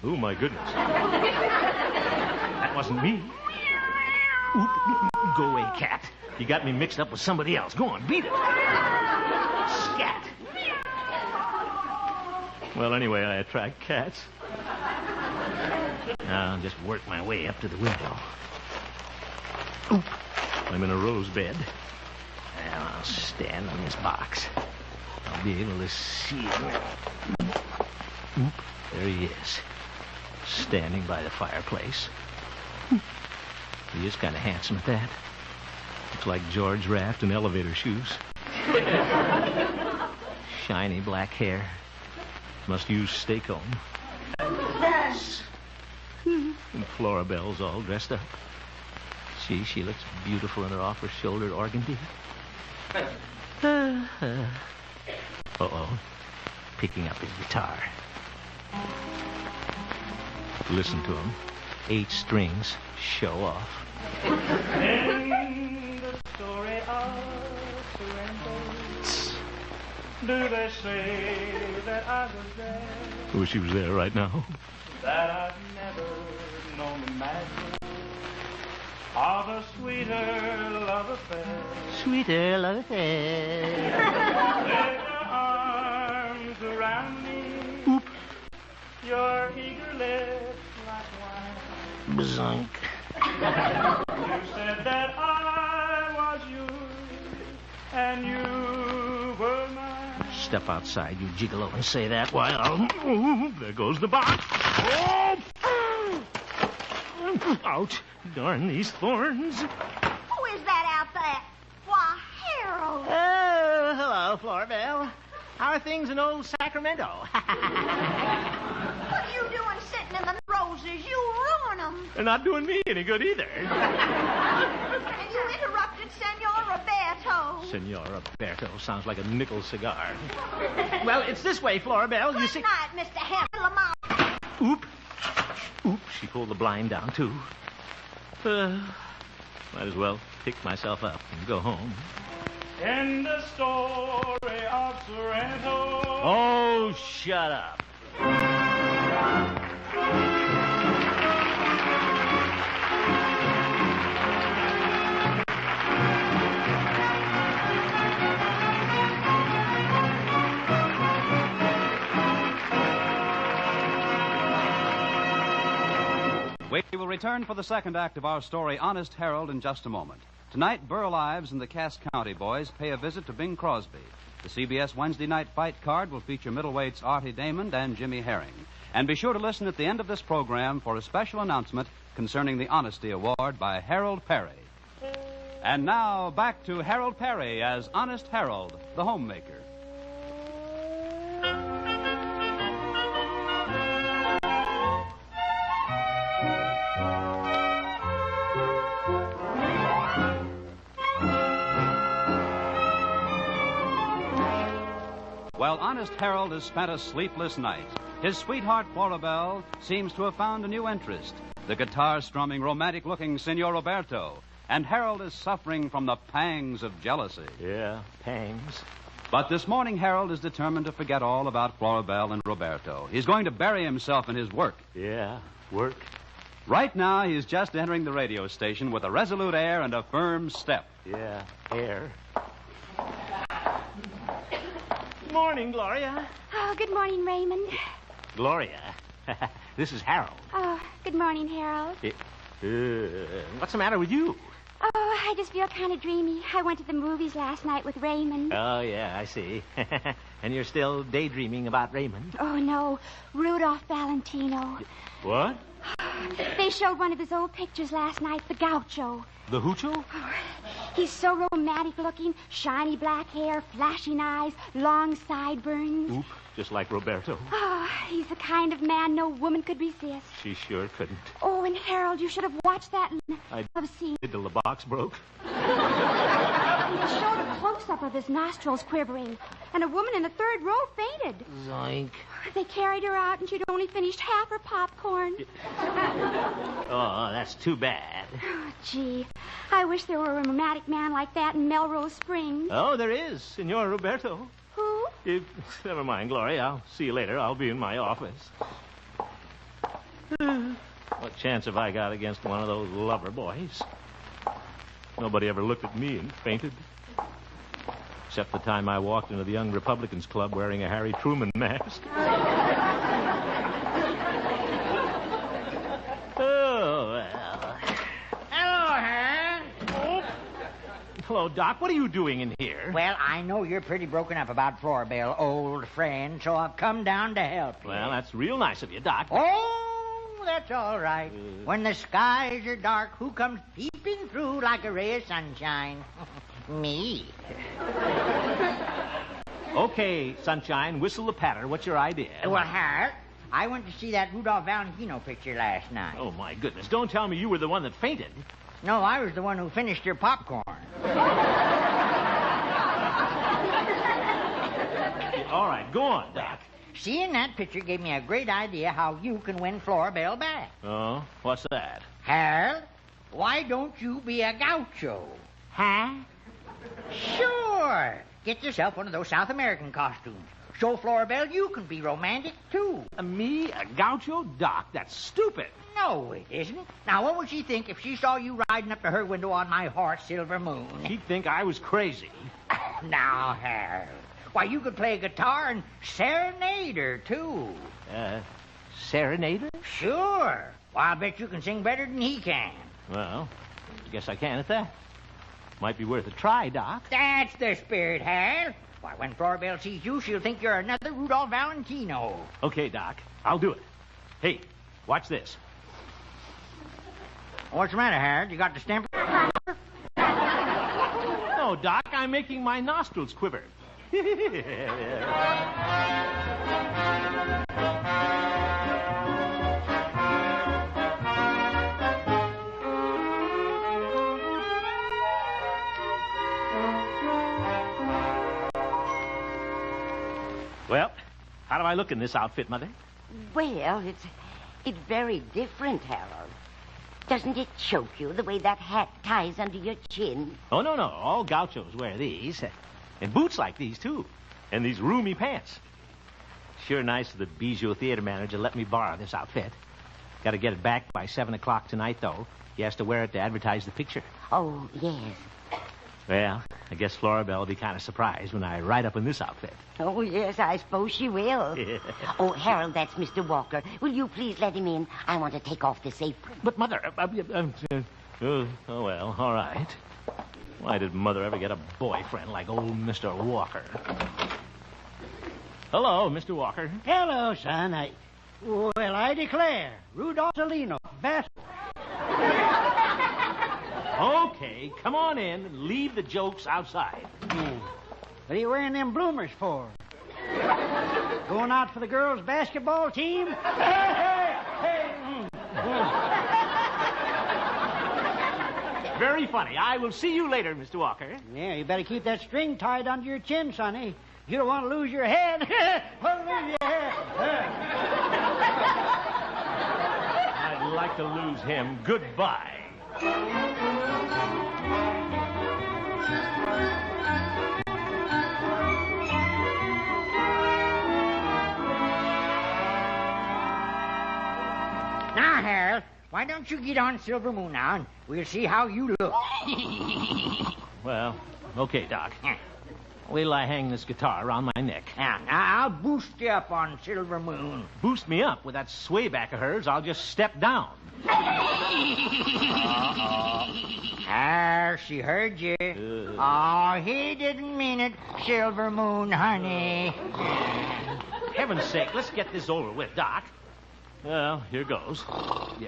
Oh, my goodness. That wasn't me. Oop, go away, cat. You got me mixed up with somebody else. Go on, beat it. Scat. Well, anyway, I attract cats. Now I'll just work my way up to the window. Oop. I'm in a rose bed. Well, I'll stand on this box. I'll be able to see him. Oop. There he is. Standing by the fireplace. He is kind of handsome at that. Looks like George Raft in elevator shoes. Shiny black hair. Must use stay comb. And Flora Belle's all dressed up. She looks beautiful in her off-her-shouldered organdy. Uh-oh. Picking up his guitar. Listen to him. 8 strings. Show off. In the story of Sorrento, do they say that I was there? I wish he was there right now. That I've never known the magic of a sweeter love affair. Sweeter love affair. With your arms around me. Oop. Your eager lips like wine. Bazunk. You said that I was yours, and you were mine. Step outside, you gigolo, and say that while... there goes the box. Oh! Ouch. Darn these thorns. Who is that out there? Why, Harold. Oh, hello, Flora Belle. How are things in old Sacramento? What are you doing sitting in the roses? You ruin them. They're not doing me any good either. And you interrupted Senor Roberto. Senor Roberto sounds like a nickel cigar. Well, it's this way, Flora Belle. You see... Good night, Mr. Henry Lamont. Oop. Oop, she pulled the blind down, too. Might as well pick myself up and go home. In the story of Sorrento. Oh, shut up. We will return for the second act of our story, Honest Harold, in just a moment. Tonight, Burl Ives and the Cass County boys pay a visit to Bing Crosby. The CBS Wednesday night fight card will feature middleweights Artie Damon and Jimmy Herring. And be sure to listen at the end of this program for a special announcement concerning the Honesty Award by Harold Perry. And now, back to Harold Perry as Honest Harold, the homemaker. Well, Honest Harold has spent a sleepless night. His sweetheart, Flora Belle, seems to have found a new interest, the guitar-strumming, romantic-looking Senor Roberto. And Harold is suffering from the pangs of jealousy. Yeah, pangs. But this morning, Harold is determined to forget all about Flora Belle and Roberto. He's going to bury himself in his work. Yeah, work. Right now, he's just entering the radio station with a resolute air and a firm step. Yeah, air. Morning, Gloria. Oh, good morning, Raymond. Gloria, this is Harold. Oh, good morning, Harold. What's the matter with you? Oh, I just feel kind of dreamy. I went to the movies last night with Raymond. Oh, yeah, I see. And you're still daydreaming about Raymond? Oh, no. Rudolph Valentino. What? They showed one of his old pictures last night, the Gaucho. The Hoocho? Oh, he's so romantic looking. Shiny black hair, flashing eyes, long sideburns. Oop, just like Roberto. Oh, he's the kind of man no woman could resist. She sure couldn't. Oh, and Harold, you should have watched that I love scene. till the box broke. They showed a close-up of his nostrils quivering, and a woman in the third row fainted. Zoink. They carried her out, and she'd only finished half her popcorn. Oh, that's too bad. Oh, gee. I wish there were a romantic man like that in Melrose Springs. Oh, there is, Senor Roberto. Who? Never mind, Gloria. I'll see you later. I'll be in my office. What chance have I got against one of those lover boys? Nobody ever looked at me and fainted. Except the time I walked into the Young Republicans Club wearing a Harry Truman mask. Hello, Doc. What are you doing in here? Well, I know you're pretty broken up about Florbell, old friend, so I've come down to help you. Well, that's real nice of you, Doc. Oh, that's all right. When the skies are dark, who comes peeping through like a ray of sunshine? Me. Okay, Sunshine, whistle the patter. What's your idea? Well, Harold, I went to see that Rudolph Valentino picture last night. Oh, my goodness. Don't tell me you were the one that fainted. No, I was the one who finished your popcorn. All right, go on, Doc. Seeing that picture gave me a great idea how you can win Florbell back. Oh, what's that? Harold, why don't you be a gaucho? Huh? Sure. Get yourself one of those South American costumes. Show Florbell you can be romantic, too. Me, a gaucho? Doc, that's stupid. No, it isn't. Now, what would she think if she saw you riding up to her window on my horse, Silver Moon? She'd think I was crazy. Now, Harold, why, you could play guitar and serenade her, too. Serenade her? Sure. Well, I bet you can sing better than he can. Well, I guess I can at that. Might be worth a try, Doc. That's the spirit, Harold. Why, when Florbell sees you, she'll think you're another Rudolph Valentino. Okay, Doc. I'll do it. Hey, watch this. What's the matter, Harold? You got the stamp? No, Doc, I'm making my nostrils quiver. Well, how do I look in this outfit, Mother? Well, it's very different, Harold. Doesn't it choke you the way that hat ties under your chin? Oh, no. All gauchos wear these. And boots like these, too. And these roomy pants. Sure nice of the Bijou theater manager to let me borrow this outfit. Got to get it back by 7 o'clock tonight, though. He has to wear it to advertise the picture. Oh, yes. Well, I guess Florabelle will be kind of surprised when I ride up in this outfit. Oh, yes, I suppose she will. Oh, Harold, that's Mr. Walker. Will you please let him in? I want to take off this apron. But, Mother, oh, well, all right. Why did Mother ever get a boyfriend like old Mr. Walker? Hello, Mr. Walker. Hello, son. I declare, Rudolph Salino, best. Okay, come on in and leave the jokes outside. What are you wearing them bloomers for? Going out for the girls' basketball team? Very funny. I will see you later, Mr. Walker. Yeah, you better keep that string tied under your chin, sonny. You don't want to lose your head. I'd like to lose him. Goodbye. Now, Harold, why don't you get on Silver Moon now, and we'll see how you look. Well, okay, Doc. Wait till I hang this guitar around my neck. Now, I'll boost you up on Silver Moon. Boost me up with that sway back of hers. I'll just step down. Ah, she heard you. Oh, he didn't mean it, Silver Moon, honey. Heaven's sake, let's get this over with, Doc. Well, here goes. Yeah.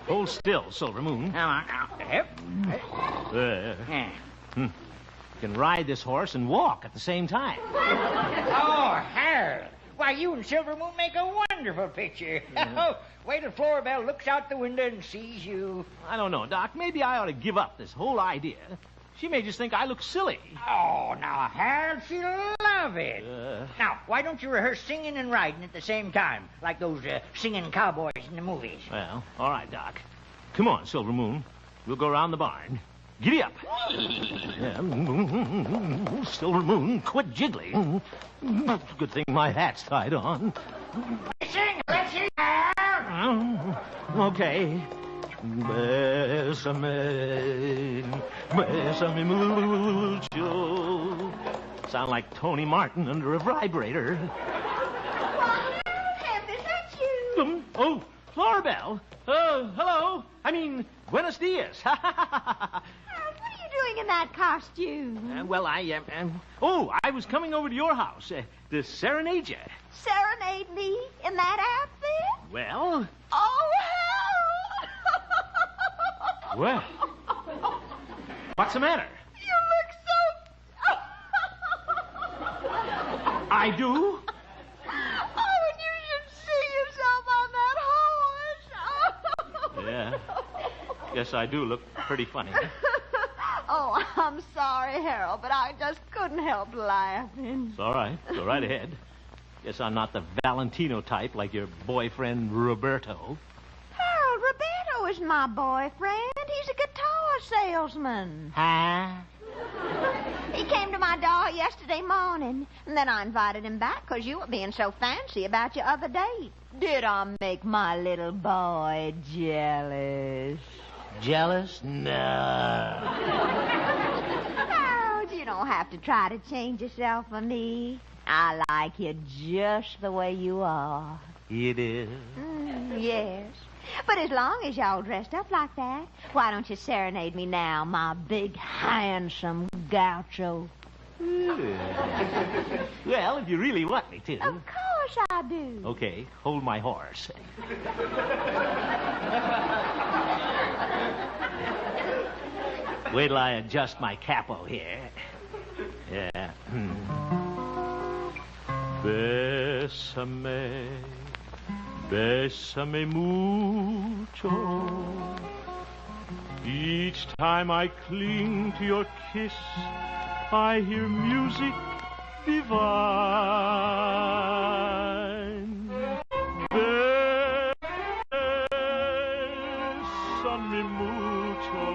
Hold still, Silver Moon. Come on now. You can ride this horse and walk at the same time. Oh, Harold. Why, you and Silver Moon make a wonderful picture. Wait till Florabelle looks out the window and sees you. I don't know, Doc. Maybe I ought to give up this whole idea. She may just think I look silly. Oh, now, Harold, she'll love it. Now, why don't you rehearse singing and riding at the same time, like those singing cowboys in the movies? Well, all right, Doc. Come on, Silver Moon. We'll go around the barn. Giddy up. Silver Moon, quit jiggling. Good thing my hat's tied on. Let's sing, Harold. Okay. Bésame mucho. Sound like Tony Martin under a vibrator. Is that you? Oh, Florabelle. Hello. I mean, buenos dias. What are you doing doing in that costume? Well, I was coming over to your house to serenade you. Serenade me in that outfit? Well, Oh, hell! well. What's the matter? You look so... I do? Oh, and you should see yourself on that horse. Yeah. Guess I do look pretty funny. Oh, I'm sorry, Harold, but I just couldn't help laughing. It's all right. Go right ahead. Guess I'm not the Valentino type like your boyfriend, Roberto. Harold, Roberto isn't my boyfriend. He's a guitar salesman. Huh? He came to my door yesterday morning, and then I invited him back because you were being so fancy about your other date. Did I make my little boy jealous? Jealous? No. Harold, you don't have to try to change yourself for me. I like you just the way you are. It is. Yes. But as long as y'all dressed up like that, why don't you serenade me now, my big, handsome gaucho? Well, if you really want me to. Of course I do. Okay, hold my horse. Wait till I adjust my capo here. Yeah. Bésame, bésame mucho. Each time I cling to your kiss, I hear music divine. Bésame mucho.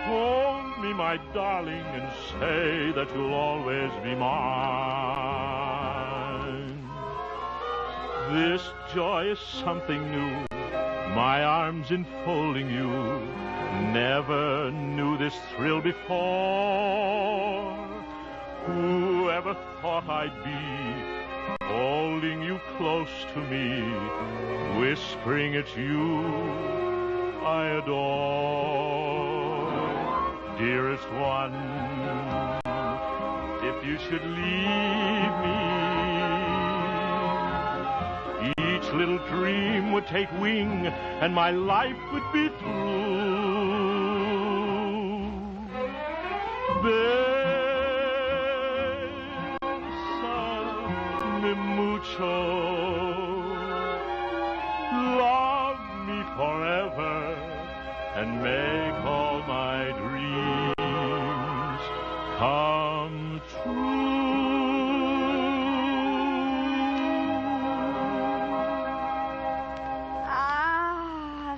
Hold me, my darling, and say that you'll always be mine. This joy is something new. My arms enfolding you. Never knew this thrill before. Whoever thought I'd be holding you close to me, whispering it's you I adore. Dearest one, if you should leave me, each little dream would take wing and my life would be through. Bésame mucho. Love me forever and make all my dreams come true.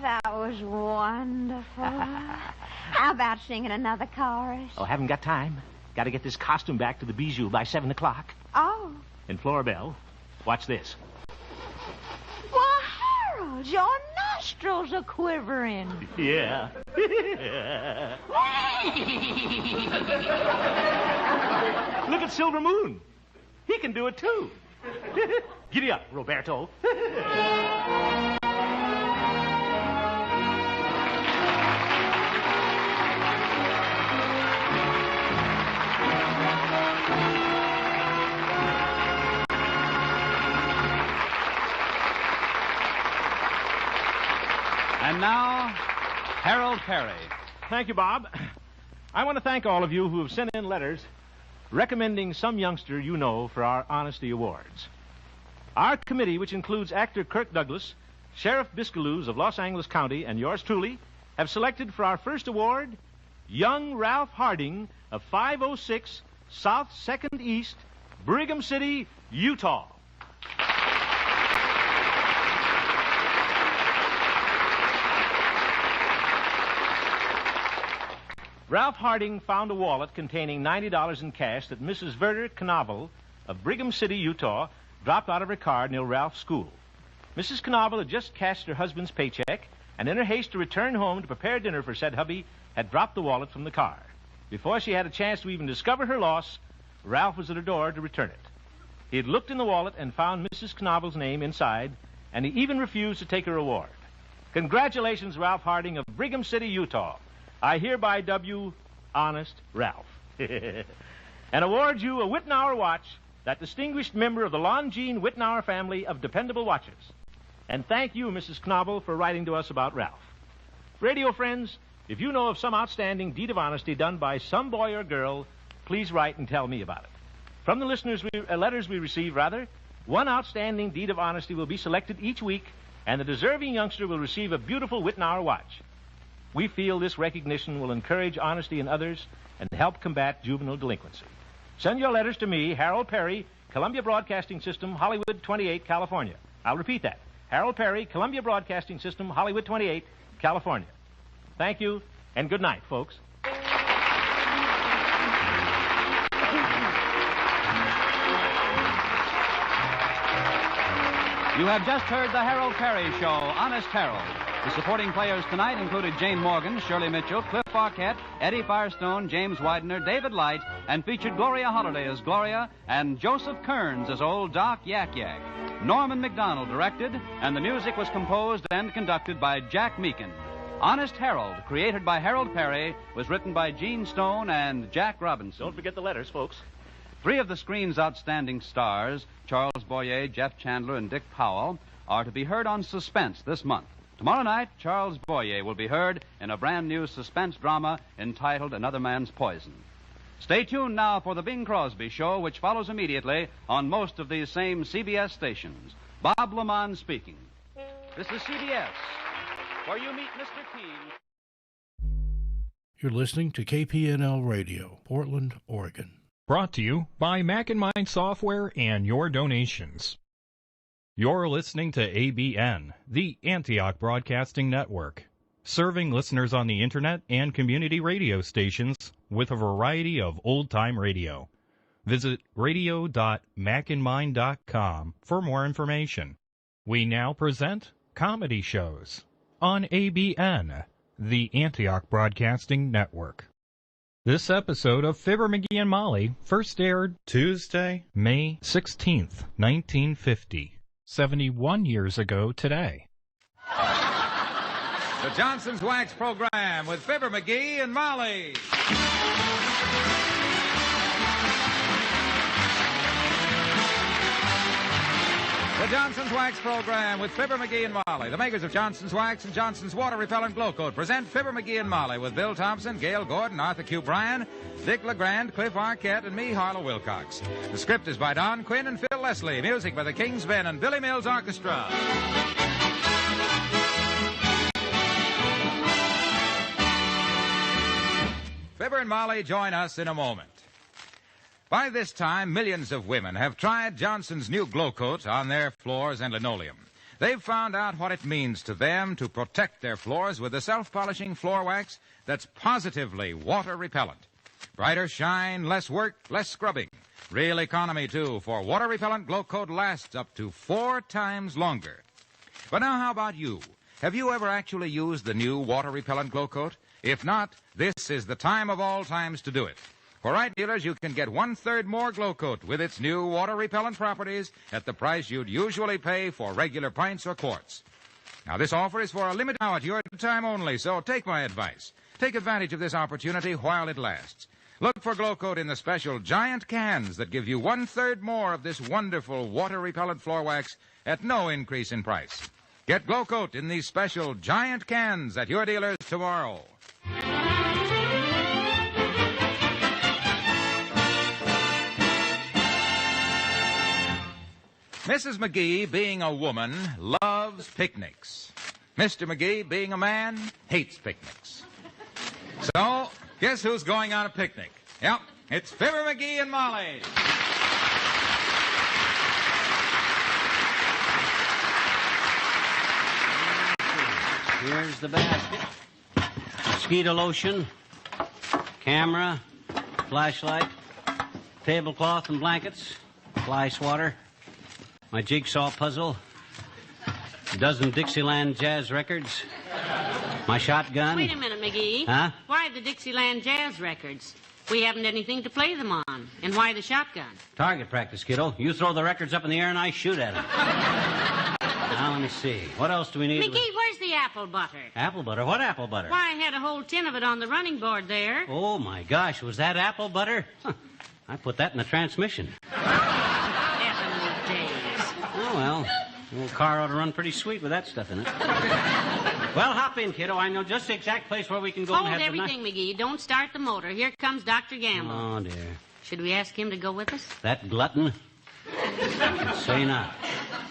That was wonderful. How about singing another chorus? Oh, haven't got time. Got to get this costume back to the Bijou by 7 o'clock. Oh. And Florabelle, watch this. Why, Harold, your nostrils are quivering. Yeah. Look at Silver Moon. He can do it, too. Giddy up, Roberto. And now, Harold Perry. Thank you, Bob. I want to thank all of you who have sent in letters recommending some youngster you know for our Honesty Awards. Our committee, which includes actor Kirk Douglas, Sheriff Biscaloos of Los Angeles County, and yours truly, have selected for our first award young Ralph Harding of 506 South 2nd East, Brigham City, Utah. Ralph Harding found a wallet containing $90 in cash that Mrs. Verder Kpnl of Brigham City, Utah, dropped out of her car near Ralph's school. Mrs. Kpnl had just cashed her husband's paycheck, and in her haste to return home to prepare dinner for said hubby, had dropped the wallet from the car. Before she had a chance to even discover her loss, Ralph was at her door to return it. He had looked in the wallet and found Mrs. Kpnl's name inside, and he even refused to take her reward. Congratulations, Ralph Harding of Brigham City, Utah. I hereby dub you Honest Ralph. And award you a Whitnauer watch, that distinguished member of the Longines Whitnauer family of dependable watches. And thank you, Mrs. Knobel, for writing to us about Ralph. Radio friends, if you know of some outstanding deed of honesty done by some boy or girl, please write and tell me about it. From the letters we receive, one outstanding deed of honesty will be selected each week, and the deserving youngster will receive a beautiful Whitnauer watch. We feel this recognition will encourage honesty in others and help combat juvenile delinquency. Send your letters to me, Harold Perry, Columbia Broadcasting System, Hollywood 28, California. I'll repeat that. Harold Perry, Columbia Broadcasting System, Hollywood 28, California. Thank you, and good night, folks. You have just heard the Harold Perry Show, Honest Harold. The supporting players tonight included Jane Morgan, Shirley Mitchell, Cliff Arquette, Eddie Firestone, James Widener, David Light, and featured Gloria Holliday as Gloria and Joseph Kearns as Old Doc Yak Yak. Norman McDonald directed, and the music was composed and conducted by Jack Meakin. Honest Harold, created by Harold Perry, was written by Gene Stone and Jack Robinson. Don't forget the letters, folks. 3 of the screen's outstanding stars, Charles Boyer, Jeff Chandler, and Dick Powell, are to be heard on Suspense this month. Tomorrow night, Charles Boyer will be heard in a brand new suspense drama entitled Another Man's Poison. Stay tuned now for the Bing Crosby Show, which follows immediately on most of these same CBS stations. Bob Lamont speaking. This is CBS, where you meet Mr. Keene. You're listening to KPNL Radio, Portland, Oregon. Brought to you by Mac & Mind Software and your donations. You're listening to ABN, the Antioch Broadcasting Network, serving listeners on the Internet and community radio stations with a variety of old-time radio. Visit radio.macandmind.com for more information. We now present comedy shows on ABN, the Antioch Broadcasting Network. This episode of Fibber, McGee, and Molly first aired Tuesday, May 16th, 1950, 71 years ago today. The Johnson's Wax Program with Fibber, McGee, and Molly. The Johnson's Wax Program with Fibber, McGee, and Molly. The makers of Johnson's Wax and Johnson's Water Repellent Glow Coat present Fibber, McGee, and Molly with Bill Thompson, Gail Gordon, Arthur Q. Bryan, Dick LeGrand, Cliff Arquette, and me, Harlow Wilcox. The script is by Don Quinn and Phil Leslie. Music by the King's Ben and Billy Mills Orchestra. Fibber and Molly join us in a moment. By this time, millions of women have tried Johnson's new Glow Coat on their floors and linoleum. They've found out what it means to them to protect their floors with a self-polishing floor wax that's positively water repellent. Brighter shine, less work, less scrubbing. Real economy, too, for water repellent Glow Coat lasts up to 4 times longer. But now, how about you? Have you ever actually used the new water repellent Glow Coat? If not, this is the time of all times to do it. For right dealers, you can get 1/3 more Glow Coat with its new water-repellent properties at the price you'd usually pay for regular pints or quarts. Now, this offer is for a limited hour at your time only, so take my advice. Take advantage of this opportunity while it lasts. Look for Glow Coat in the special giant cans that give you 1/3 more of this wonderful water-repellent floor wax at no increase in price. Get Glow Coat in these special giant cans at your dealers tomorrow. Mrs. McGee, being a woman, loves picnics. Mr. McGee, being a man, hates picnics. So, guess who's going on a picnic? Yep, it's Fibber, McGee, and Molly. Here's the basket. Mosquito lotion, camera, flashlight, tablecloth and blankets, fly swatter, my jigsaw puzzle, a dozen Dixieland jazz records, my shotgun. Wait a minute, McGee. Huh? Why the Dixieland jazz records? We haven't anything to play them on. And why the shotgun? Target practice, kiddo. You throw the records up in the air and I shoot at them. Now, let me see. What else do we need? McGee, where's the apple? apple butter. Apple butter? What apple butter? Why, I had a whole tin of it on the running board there. Oh, my gosh, was that apple butter? Huh. I put that in the transmission. Heavenly days. Oh, well, the old car ought to run pretty sweet with that stuff in it. Well, hop in, kiddo. I know just the exact place where we can go and Hold have everything, McGee. Don't start the motor. Here comes Dr. Gamble. Oh, dear. Should we ask him to go with us? That glutton? Say not.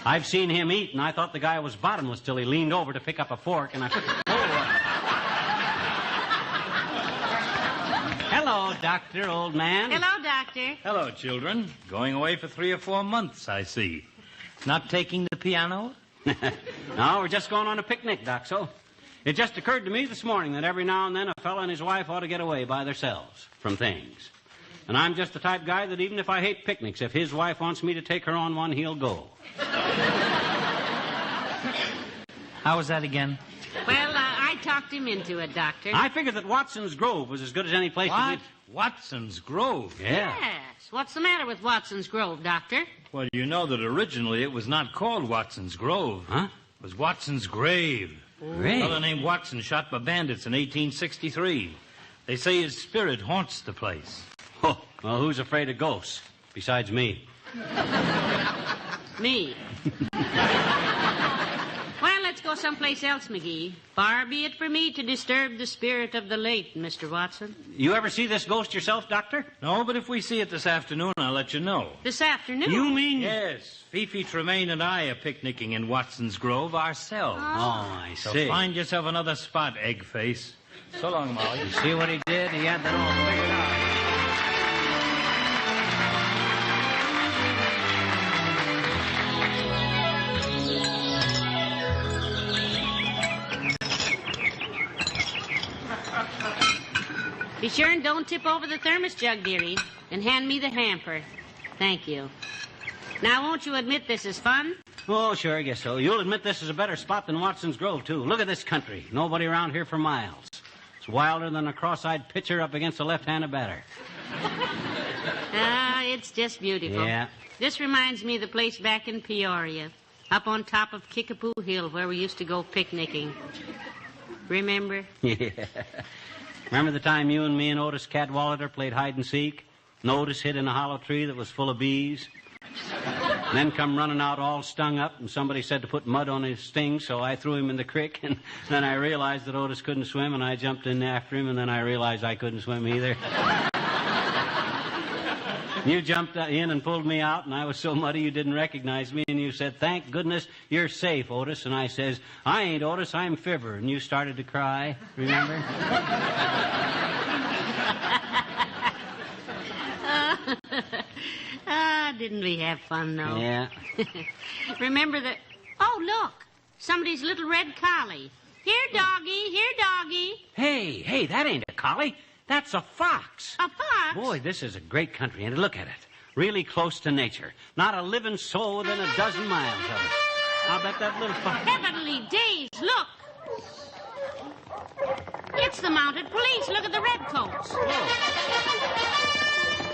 I've seen him eat, and I thought the guy was bottomless till he leaned over to pick up a fork, and I... Hello, Doctor, old man. Hello, Doctor. Hello, children. Going away for 3 or 4 months, I see. Not taking the piano? No, we're just going on a picnic, Doc-so. It just occurred to me this morning that every now and then a fellow and his wife ought to get away by themselves from things. And I'm just the type guy that even if I hate picnics, if his wife wants me to take her on one, he'll go. How was that again? Well, I talked him into it, Doctor. I figured that Watson's Grove was as good as any place to live. Watson's Grove? Yeah. Yes. What's the matter with Watson's Grove, Doctor? Well, you know that originally it was not called Watson's Grove. Huh? It was Watson's Grave. Grave? A fellow named Watson shot by bandits in 1863. They say his spirit haunts the place. Oh, well, who's afraid of ghosts besides me? Me. Well, let's go someplace else, McGee. Far be it for me to disturb the spirit of the late, Mr. Watson. You ever see this ghost yourself, Doctor? No, but if we see it this afternoon, I'll let you know. This afternoon? You mean... Yes. Fifi Tremaine and I are picnicking in Watson's Grove ourselves. Oh, I So see. find yourself another spot, Eggface. So long, Molly. You see what he did? He had that all figured out. Be sure and don't tip over the thermos jug, dearie. And hand me the hamper. Thank you. Now, won't you admit this is fun? Oh, sure, I guess so. You'll admit this is a better spot than Watson's Grove, too. Look at this country. Nobody around here for miles. It's wilder than a cross-eyed pitcher up against a left-handed batter. Ah, it's just beautiful. Yeah. This reminds me of the place back in Peoria, up on top of Kickapoo Hill, where we used to go picnicking. Remember? Yeah. Remember the time you and me and Otis Cadwallader played hide-and-seek? And Otis hid in a hollow tree that was full of bees? And then come running out all stung up, and somebody said to put mud on his stings, so I threw him in the creek, and then I realized that Otis couldn't swim, and I jumped in after him, and then I realized I couldn't swim either. You jumped in and pulled me out, and I was so muddy you didn't recognize me, and you said, "Thank goodness you're safe, Otis." And I says, "I ain't Otis, I'm Fibber." And you started to cry, remember? Didn't we have fun, though? Yeah. Remember that... Oh, look. Somebody's little red collie. Here, doggy. Here, doggy. Hey, that ain't a collie. That's a fox. A fox? Boy, this is a great country, and look at it. Really close to nature. Not a living soul within a dozen miles of it. I'll bet that little fox... Heavenly days, look. It's the mounted police. Look at the redcoats.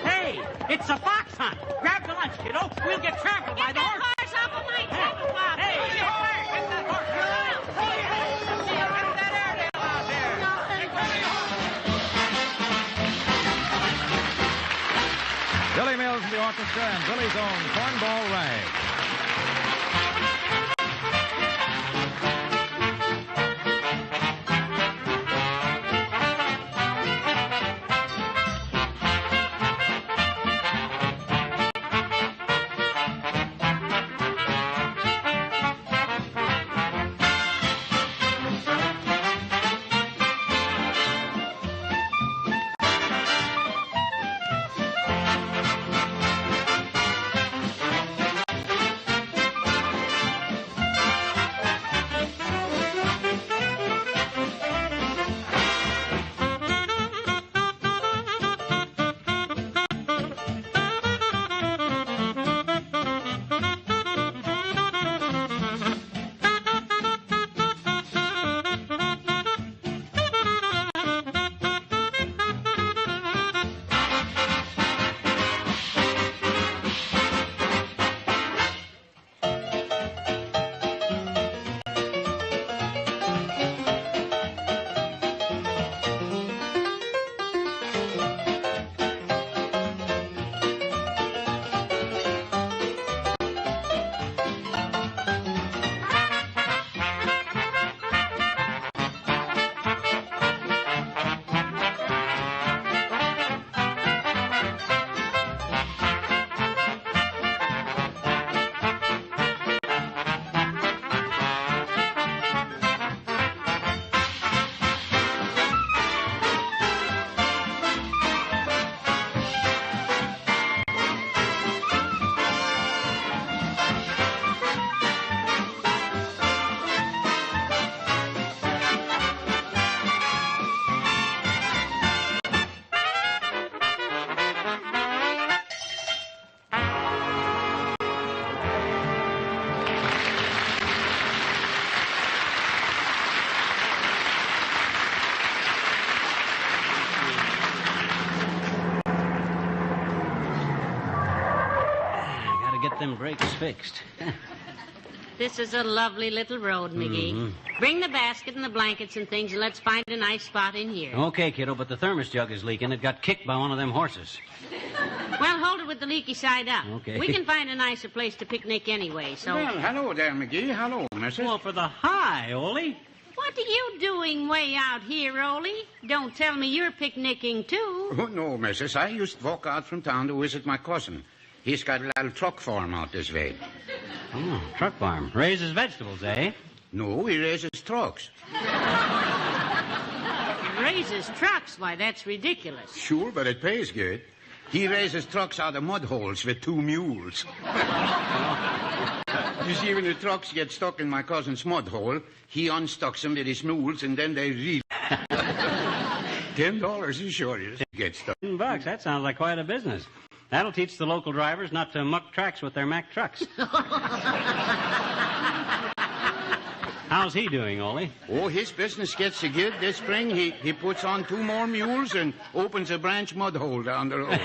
Hey, it's a fox hunt. Grab the lunch, kiddo. We'll get trampled by the horse. Get that horse off of my tablecloth. Hey, get that horse. Billy Mills and the orchestra and Billy's own cornball rag. them brakes fixed. This is a lovely little road, McGee. Mm-hmm. Bring the basket and the blankets and things, and let's find a nice spot in here. Okay, kiddo, but the thermos jug is leaking. It got kicked by one of them horses. Well, hold it with the leaky side up. Okay. We can find a nicer place to picnic anyway, so... Well, hello there, McGee. Hello, missus. Well, for the high, Ole. What are you doing way out here, Ole? Don't tell me you're picnicking, too. Oh, no, missus. I used to walk out from town to visit my cousin. He's got a little truck farm out this way. Oh, truck farm. Raises vegetables, eh? No, he raises trucks. Raises trucks? Why, that's ridiculous. Sure, but it pays good. He raises trucks out of mud holes with 2 mules. You see, when the trucks get stuck in my cousin's mud hole, he unstucks them with his mules, and then they reel. $10 is sure to get stuck. $10, that sounds like quite a business. That'll teach the local drivers not to muck tracks with their Mack trucks. How's he doing, Ole? Oh, his business gets so good this spring, he puts on 2 more mules and opens a branch mud hole down the road.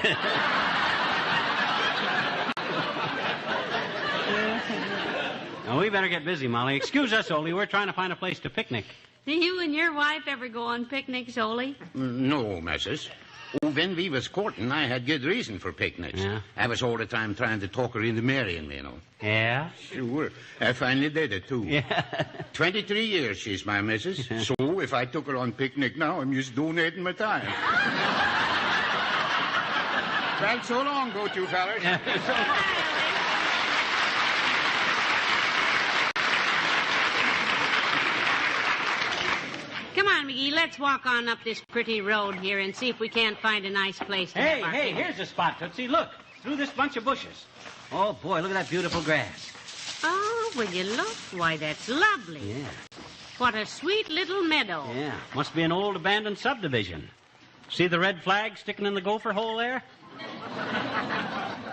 Now, we better get busy, Molly. Excuse us, Ole. We're trying to find a place to picnic. Do you and your wife ever go on picnics, Ole? No, missus. Oh, when we was courting, I had good reason for picnics. Yeah? I was all the time trying to talk her into marrying me, you know. Yeah? Sure. I finally did it, too. Yeah. 23 years she's my missus. So if I took her on picnic now, I'm just donating my time. Well, so long, go to, fellas. Come on, McGee, let's walk on up this pretty road here and see if we can't find a nice place to Hey, park. here's a spot, Tootsie. Look, through this bunch of bushes. Oh, boy, look at that beautiful grass. Oh, will you look? Why, that's lovely. Yeah. What a sweet little meadow. Yeah, must be an old abandoned subdivision. See the red flag sticking in the gopher hole there?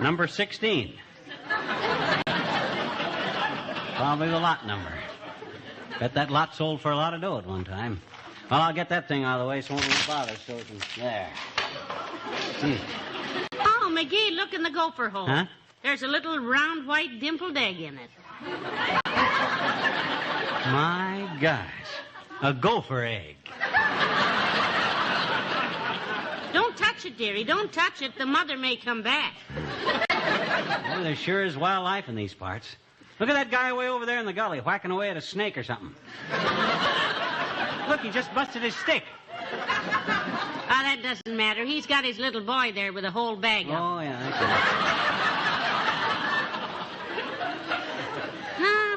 Number 16. Probably the lot number. Bet that lot sold for a lot of dough at one time. Well, I'll get that thing out of the way so it won't bother. So it can... There. See. Oh, McGee, look in the gopher hole. Huh? There's a little round white dimpled egg in it. My gosh. A gopher egg. Don't touch it, dearie. Don't touch it. The mother may come back. Boy, there sure is wildlife in these parts. Look at that guy way over there in the gully, whacking away at a snake or something. Look, he just busted his stick. Ah, that doesn't matter. He's got his little boy there with a whole bag of them. Oh, yeah.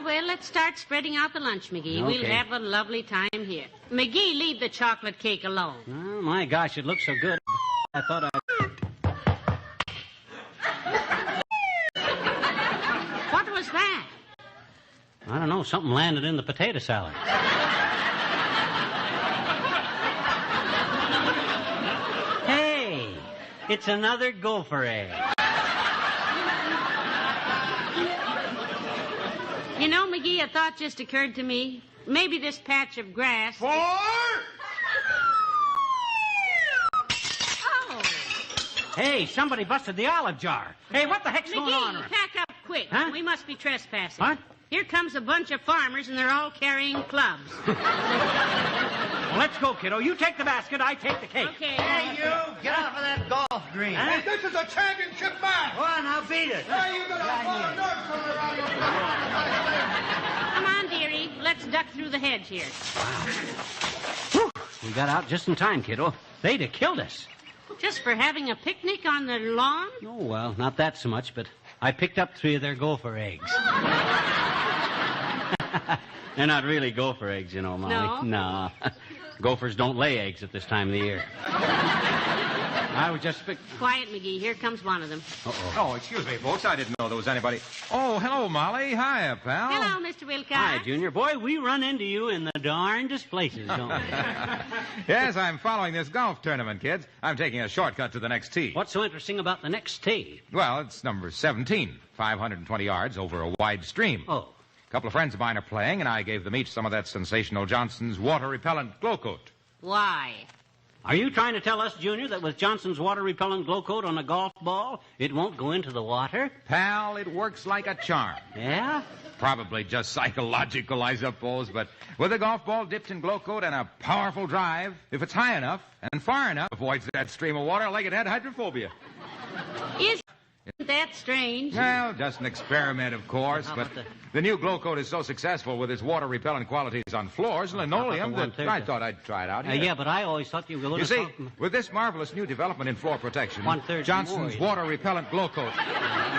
Well, let's start spreading out the lunch, McGee. Okay. We'll have a lovely time here. McGee, leave the chocolate cake alone. Oh, my gosh, it looks so good. I thought I... What was that? I don't know, something landed in the potato salad. Hey, it's another gopher egg. You know, McGee, a thought just occurred to me. Maybe this patch of grass... Oh! Hey, somebody busted the olive jar. Hey, what the heck's going on? McGee, pack up quick. Huh? We must be trespassing. What? Here comes a bunch of farmers, and they're all carrying clubs. Well, let's go, kiddo. You take the basket, I take the cake. Okay. Hey, you, get off of that golf green. Huh? Hey, this is a championship match. Go on, now beat it. Hey, you got a lot of nerves coming around your Come on, dearie. Let's duck through the hedge here. Whew. We got out just in time, kiddo. They'd have killed us. Just for having a picnic on the lawn? Oh, well, not that so much, but I picked up 3 of their gopher eggs. They're not really gopher eggs, you know, Molly. No? No. Gophers don't lay eggs at this time of the year. I was just... Quiet, McGee. Here comes one of them. Uh-oh. Oh, excuse me, folks. I didn't know there was anybody. Oh, hello, Molly. Hiya, pal. Hello, Mr. Wilcox. Hi, Junior. Boy, we run into you in the darndest places, don't we? Yes, I'm following this golf tournament, kids. I'm taking a shortcut to the next tee. What's so interesting about the next tee? Well, it's number 17, 520 yards over a wide stream. Oh. A couple of friends of mine are playing, and I gave them each some of that sensational Johnson's water-repellent glow coat. Why? Are you trying to tell us, Junior, that with Johnson's water-repellent glow coat on a golf ball, it won't go into the water? Pal, it works like a charm. Yeah? Probably just psychological, I suppose, but with a golf ball dipped in glow coat and a powerful drive, if it's high enough and far enough, avoids that stream of water like it had hydrophobia. Isn't that strange? Well, just an experiment, of course, but the new glow coat is so successful with its water-repellent qualities on floors and linoleum that I thought I'd try it out here. Yeah, but I always thought you were going to... You see, with this marvelous new development in floor protection, Johnson's water-repellent glow coat,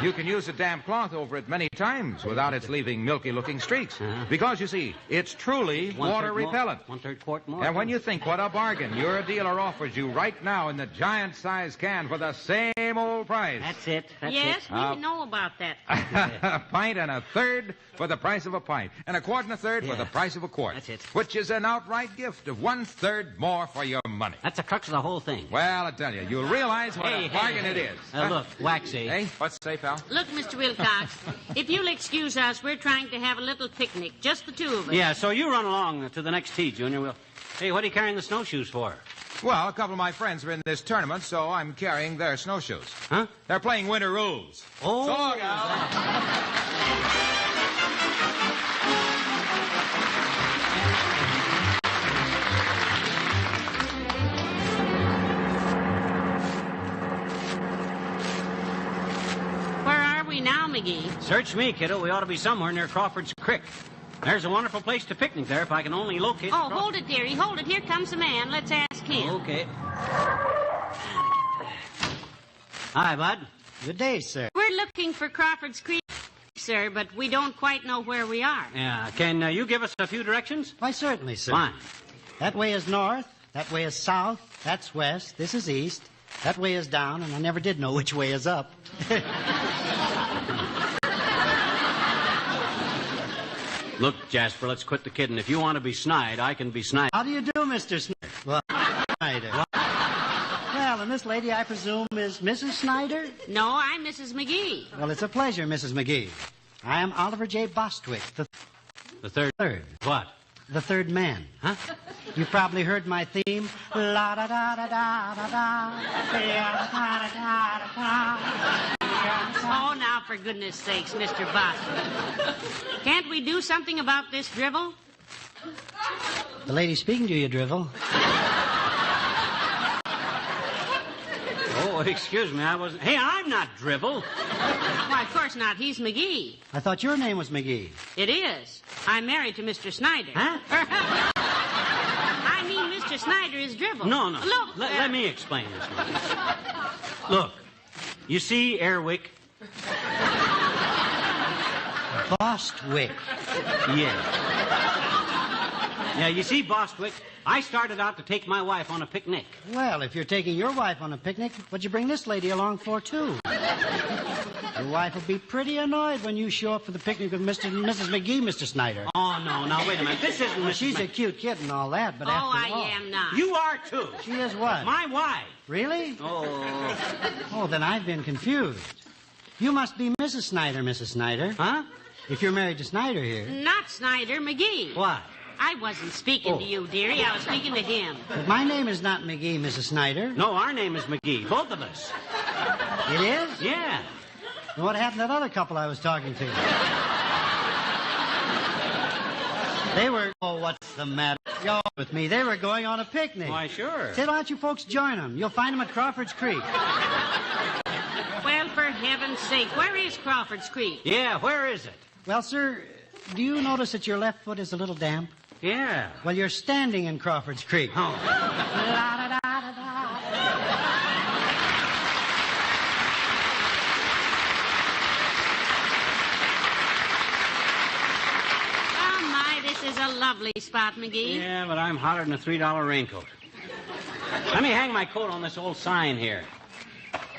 you can use a damp cloth over it many times without its leaving milky-looking streaks. Because, you see, it's truly water-repellent. 1/3 quart more. And when you think what a bargain your dealer offers you right now in the giant-sized can for the same old price. That's it. Yes, we know about that. A pint and a third for the price of a pint, and a quart and a third for the price of a quart. That's it. Which is an outright gift of 1/3 more for your money. That's the crux of the whole thing. Well, I tell you, you'll realize what a bargain it is. Look, Waxy. Hey, what's say, pal? Look, Mr. Wilcox, if you'll excuse us, we're trying to have a little picnic, just the two of us. Yeah, so you run along to the next tee, Junior. Hey, what are you carrying the snowshoes for? Well, a couple of my friends are in this tournament, so I'm carrying their snowshoes. Huh? They're playing winter rules. Oh. So long, Al. Now, McGee. Search me, kiddo. We ought to be somewhere near Crawford's Creek. There's a wonderful place to picnic there if I can only locate... Oh, hold it, dearie. Hold it. Here comes the man. Let's ask him. Okay. Hi, Bud. Good day, sir. We're looking for Crawford's Creek, sir, but we don't quite know where we are. Yeah. Can you give us a few directions? Why, certainly, sir. Fine. That way is north. That way is south. That's west. This is east. That way is down, and I never did know which way is up. Look, Jasper, let's quit the kidding. If you want to be snide, I can be snide. How do you do, Mr. Snyder? Well, Snyder. Well, and this lady, I presume, is Mrs. Snyder? No, I'm Mrs. McGee. Well, it's a pleasure, Mrs. McGee. I am Oliver J. Bostwick, the third. What? The third man. Huh? You probably heard my theme. La da da da da da da. Oh, now, for goodness sakes, Mr. Bostwick. Can't we do something about this drivel? The lady speaking to you, Drivel. Oh, excuse me, I wasn't... Hey, I'm not Drivel. Why, of course not. He's McGee. I thought your name was McGee. It is. I'm married to Mr. Snyder. Huh? I mean, Mr. Snyder is Drivel. No. Look. Let me explain this one. Look, you see Airwick? Bostwick. Yeah, you see, Bostwick, I started out to take my wife on a picnic. Well, if you're taking your wife on a picnic, what'd you bring this lady along for, too? Your wife will be pretty annoyed when you show up for the picnic with Mr. and Mrs. McGee, Mr. Snyder. Oh, no, now, wait a minute. This isn't... Well, she's a cute kid and all that, but after all... I am not. You are, too. She is what? My wife. Really? Oh. Oh, then I've been confused. You must be Mrs. Snyder, Mrs. Snyder. Huh? If you're married to Snyder here. Not Snyder, McGee. What? I wasn't speaking to you, dearie. I was speaking to him. But my name is not McGee, Mrs. Snyder. No, our name is McGee, both of us. It is? Yeah. And what happened to that other couple I was talking to? They were... Oh, what's the matter with me? They were going on a picnic. Why, sure. Say, why don't you folks join them? You'll find them at Crawford's Creek. Well, for heaven's sake, where is Crawford's Creek? Yeah, where is it? Well, sir, do you notice that your left foot is a little damp? Yeah. Well, you're standing in Crawford's Creek. Oh. This is a lovely spot, McGee. Yeah, but I'm hotter than a $3 raincoat. Let me hang my coat on this old sign here.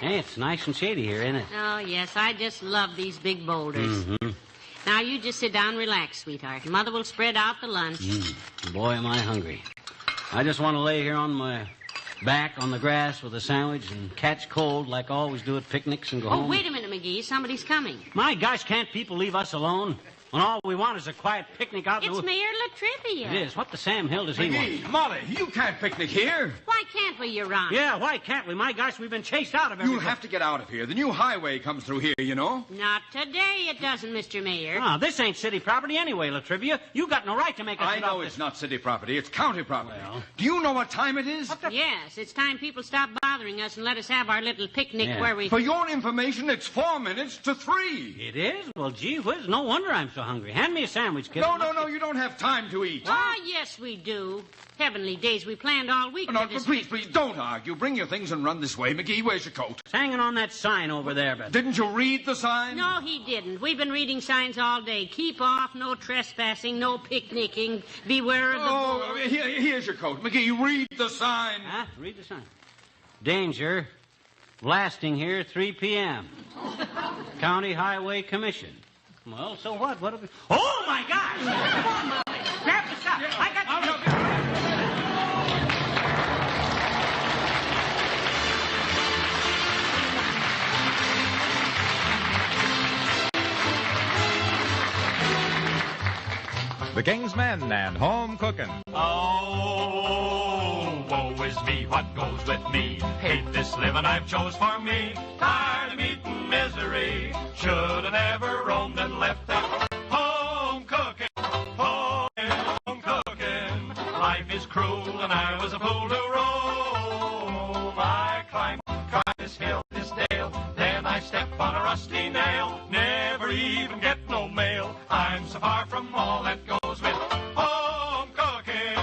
Hey, it's nice and shady here, isn't it? Oh, yes. I just love these big boulders. Mm-hmm. Now, you just sit down and relax, sweetheart. Mother will spread out the lunch. Boy, am I hungry. I just want to lay here on my back on the grass with a sandwich and catch cold like I always do at picnics and go home. Oh, wait a minute, McGee. Somebody's coming. My gosh, can't people leave us alone? When all we want is a quiet picnic out in the... It's Mayor Latrivia. It is. What the Sam Hill does he McGee, want? Molly, you can't picnic here. Why can't we, Your Honor? Yeah, why can't we? My gosh, we've been chased out of everything. You'll have to get out of here. The new highway comes through here, you know. Not today, it doesn't, Mr. Mayor. Ah, this ain't city property anyway, Latrivia. You got no right to make us... I know it's not city property. It's county property. Well... Do you know what time it is? Yes, it's time people stop bothering us and let us have our little picnic where we... For your information, it's 4 minutes to 3. It is? Well, gee whiz, no wonder I'm so hungry. Hand me a sandwich, kid. No, you don't have time to eat. Ah, yes, we do. Heavenly days, we planned all week No, for this... please, don't argue. Bring your things and run this way. McGee, where's your coat? It's hanging on that sign over there, but... Didn't you read the sign? No, he didn't. We've been reading signs all day. Keep off, no trespassing, no picnicking, beware of the... Oh, here's your coat. McGee, read the sign. Huh? Read the sign. Danger. Blasting here 3 p.m. County Highway Commission. Well, so what? What have we... Oh, my gosh! Come on, Molly. Grab the stuff. I got The King's Men and Home Cooking. Oh, woe is me, what goes with me? Hate this living I've chose for me. Tired of eating misery. Should have never roamed and left that home cooking. Home cooking. Life is cruel and I was a fool to roam. I climbed this hill, this dale. Then I step on a rusty nail. Never even get no mail. I'm so far from all that goes with home cooking.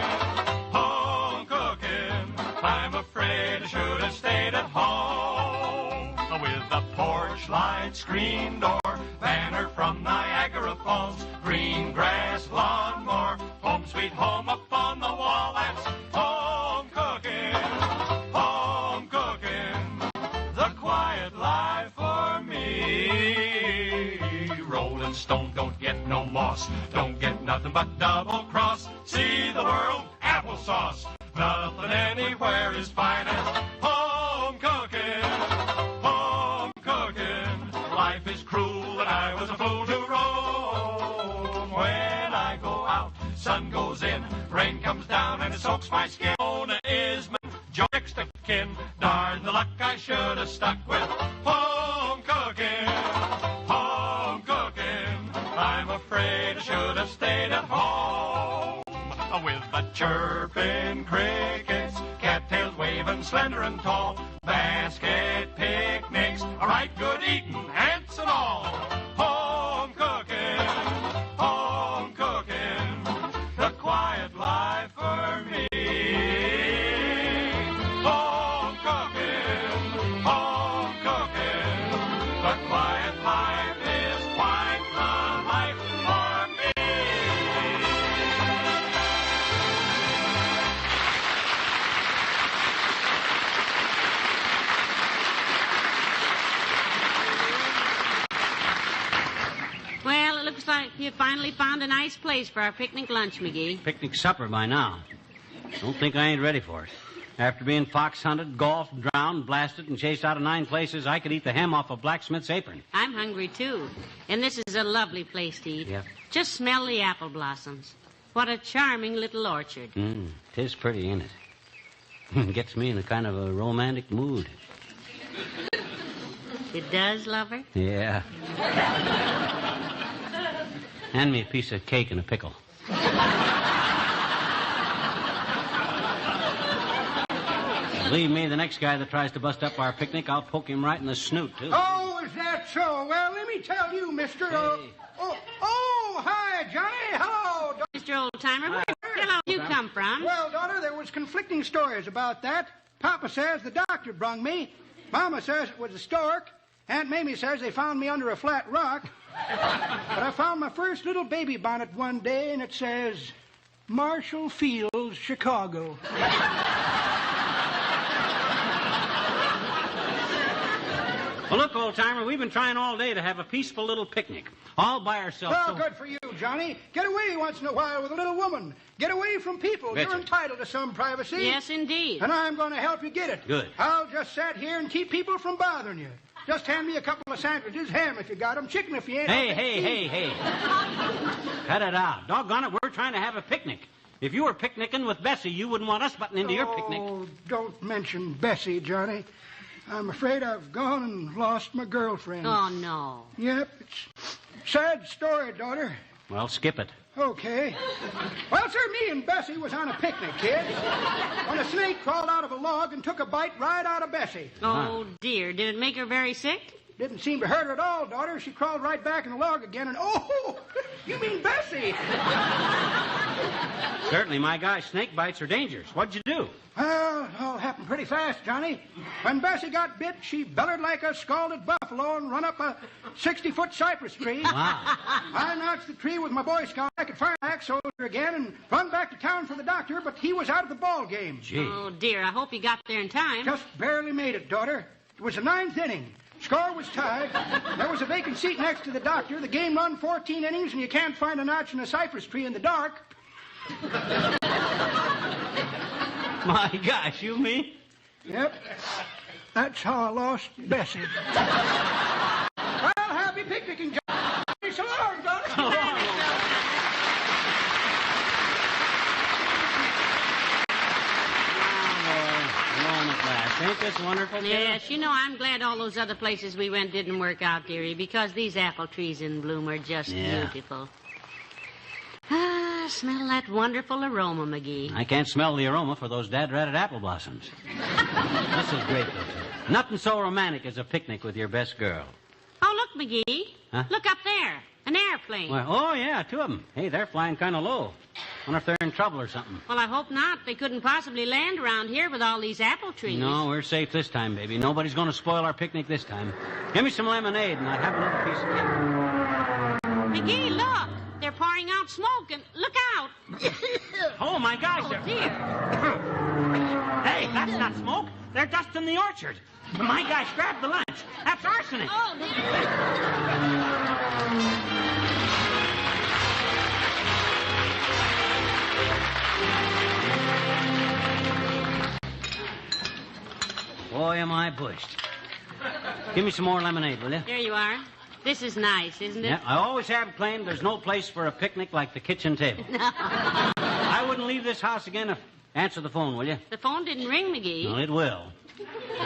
Home cooking. I'm afraid I should have stayed at home. With a porch light, screen door, banner from Niagara Falls, green grass, lawnmower, home sweet home up on the wall. That's home cooking. Home cooking. The quiet life for me. Rolling stone don't get no moss, don't get nothing but double cross. See the world, applesauce. Nothing anywhere is fine as home cooking. Home cooking. Life is cruel and I was a fool to roam. When I go out, sun goes in, rain comes down and it soaks my skin. Mona is my next of kin. Darn the luck I should have stuck with home cooking. Home cooking. I'm afraid I should have stayed at home. With the chirping crickets, cattails waving slender and tall, basket picnics, a right good eating, ants and all. Home cooking, home cooking, the quiet life for me. Home cooking, the quiet life is quite the life for me. Well, it looks like you finally found a nice place for our picnic lunch, McGee. Picnic supper by now. Don't think I ain't ready for it. After being fox hunted, golfed, drowned, blasted, and chased out of 9 places, I could eat the hem off a blacksmith's apron. I'm hungry, too. And this is a lovely place to eat. Yep. Just smell the apple blossoms. What a charming little orchard. 'Tis pretty, ain't it? Gets me in a kind of a romantic mood. It does, lover? Yeah. Hand me a piece of cake and a pickle. Believe me, the next guy that tries to bust up our picnic, I'll poke him right in the snoot, too. Oh, is that so? Well, let me tell you, mister. Hi, Johnny. Hello. Mr. Oldtimer, where did you come from? Well, daughter, there was conflicting stories about that. Papa says the doctor brung me. Mama says it was a stork. Aunt Mamie says they found me under a flat rock. But I found my first little baby bonnet one day, and it says, Marshall Fields, Chicago. Well, look, old-timer, we've been trying all day to have a peaceful little picnic, all by ourselves. Well, good for you, Johnny. Get away once in a while with a little woman. Get away from people. Betcha. You're entitled to some privacy. Yes, indeed. And I'm going to help you get it. Good. I'll just sit here and keep people from bothering you. Just hand me a couple of sandwiches, ham if you got 'em, chicken if you ain't. Hey. Cut it out. Doggone it, we're trying to have a picnic. If you were picnicking with Bessie, you wouldn't want us butting into your picnic. Oh, don't mention Bessie, Johnny. I'm afraid I've gone and lost my girlfriend. Oh, no. Yep, it's a sad story, daughter. Well, skip it. Okay. Well, sir, me and Bessie was on a picnic, kids, when a snake crawled out of a log and took a bite right out of Bessie. Oh, dear. Did it make her very sick? Didn't seem to hurt her at all, daughter. She crawled right back in the log again and, oh, you mean Bessie? Certainly, my guy, snake bites are dangerous. What'd you do? Well, it all happened pretty fast, Johnny. When Bessie got bit, she bellowed like a scalded buffalo and run up a 60-foot cypress tree. Wow. I notched the tree with my Boy Scout like a fire axe soldier again and run back to town for the doctor, but he was out of the ball game. Gee. Oh, dear. I hope you got there in time. Just barely made it, daughter. It was the 9th inning. Score was tied. There was a vacant seat next to the doctor. The game run 14 innings, and you can't find a notch in a cypress tree in the dark. My gosh, you mean? Yep. That's how I lost Bessie. Well, happy picnicking, Johnny. So long, daughter. So long. Ain't this wonderful, kid? Yes, you know, I'm glad all those other places we went didn't work out, dearie, because these apple trees in bloom are just beautiful. Ah, smell that wonderful aroma, McGee. I can't smell the aroma for those dad-ratted apple blossoms. This is great, though. Nothing so romantic as a picnic with your best girl. Oh, look, McGee. Huh? Look up there. An airplane. Well, oh, yeah, 2 of them. Hey, they're flying kind of low. Wonder if they're in trouble or something. Well, I hope not. They couldn't possibly land around here with all these apple trees. No, we're safe this time, baby. Nobody's going to spoil our picnic this time. Give me some lemonade, and I'll have another piece of cake. McGee, look. They're pouring out smoke, and look out. Oh, my gosh. Oh, dear. Hey, that's not smoke. They're dust in the orchard. My gosh, grab the lunch. That's arsenic. Oh, dear. Boy, am I bushed. Give me some more lemonade, will you? Here you are. This is nice, isn't it? Yeah, I always have claimed there's no place for a picnic like the kitchen table. I wouldn't leave this house again if... Answer the phone, will you? The phone didn't ring, McGee. No, it will.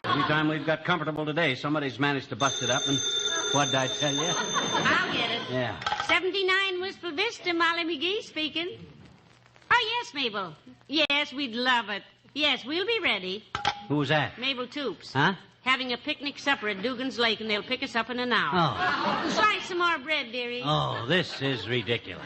Every time we've got comfortable today, somebody's managed to bust it up, and what'd I tell you? I'll get it. Yeah. 79 Wistful Vista, Molly McGee speaking. Oh, yes, Mabel. Yes, we'd love it. Yes, we'll be ready. Who was that? Mabel Toops. Huh? Having a picnic supper at Dugan's Lake, and they'll pick us up in an hour. Oh. Slice some more bread, dearie. Oh, this is ridiculous.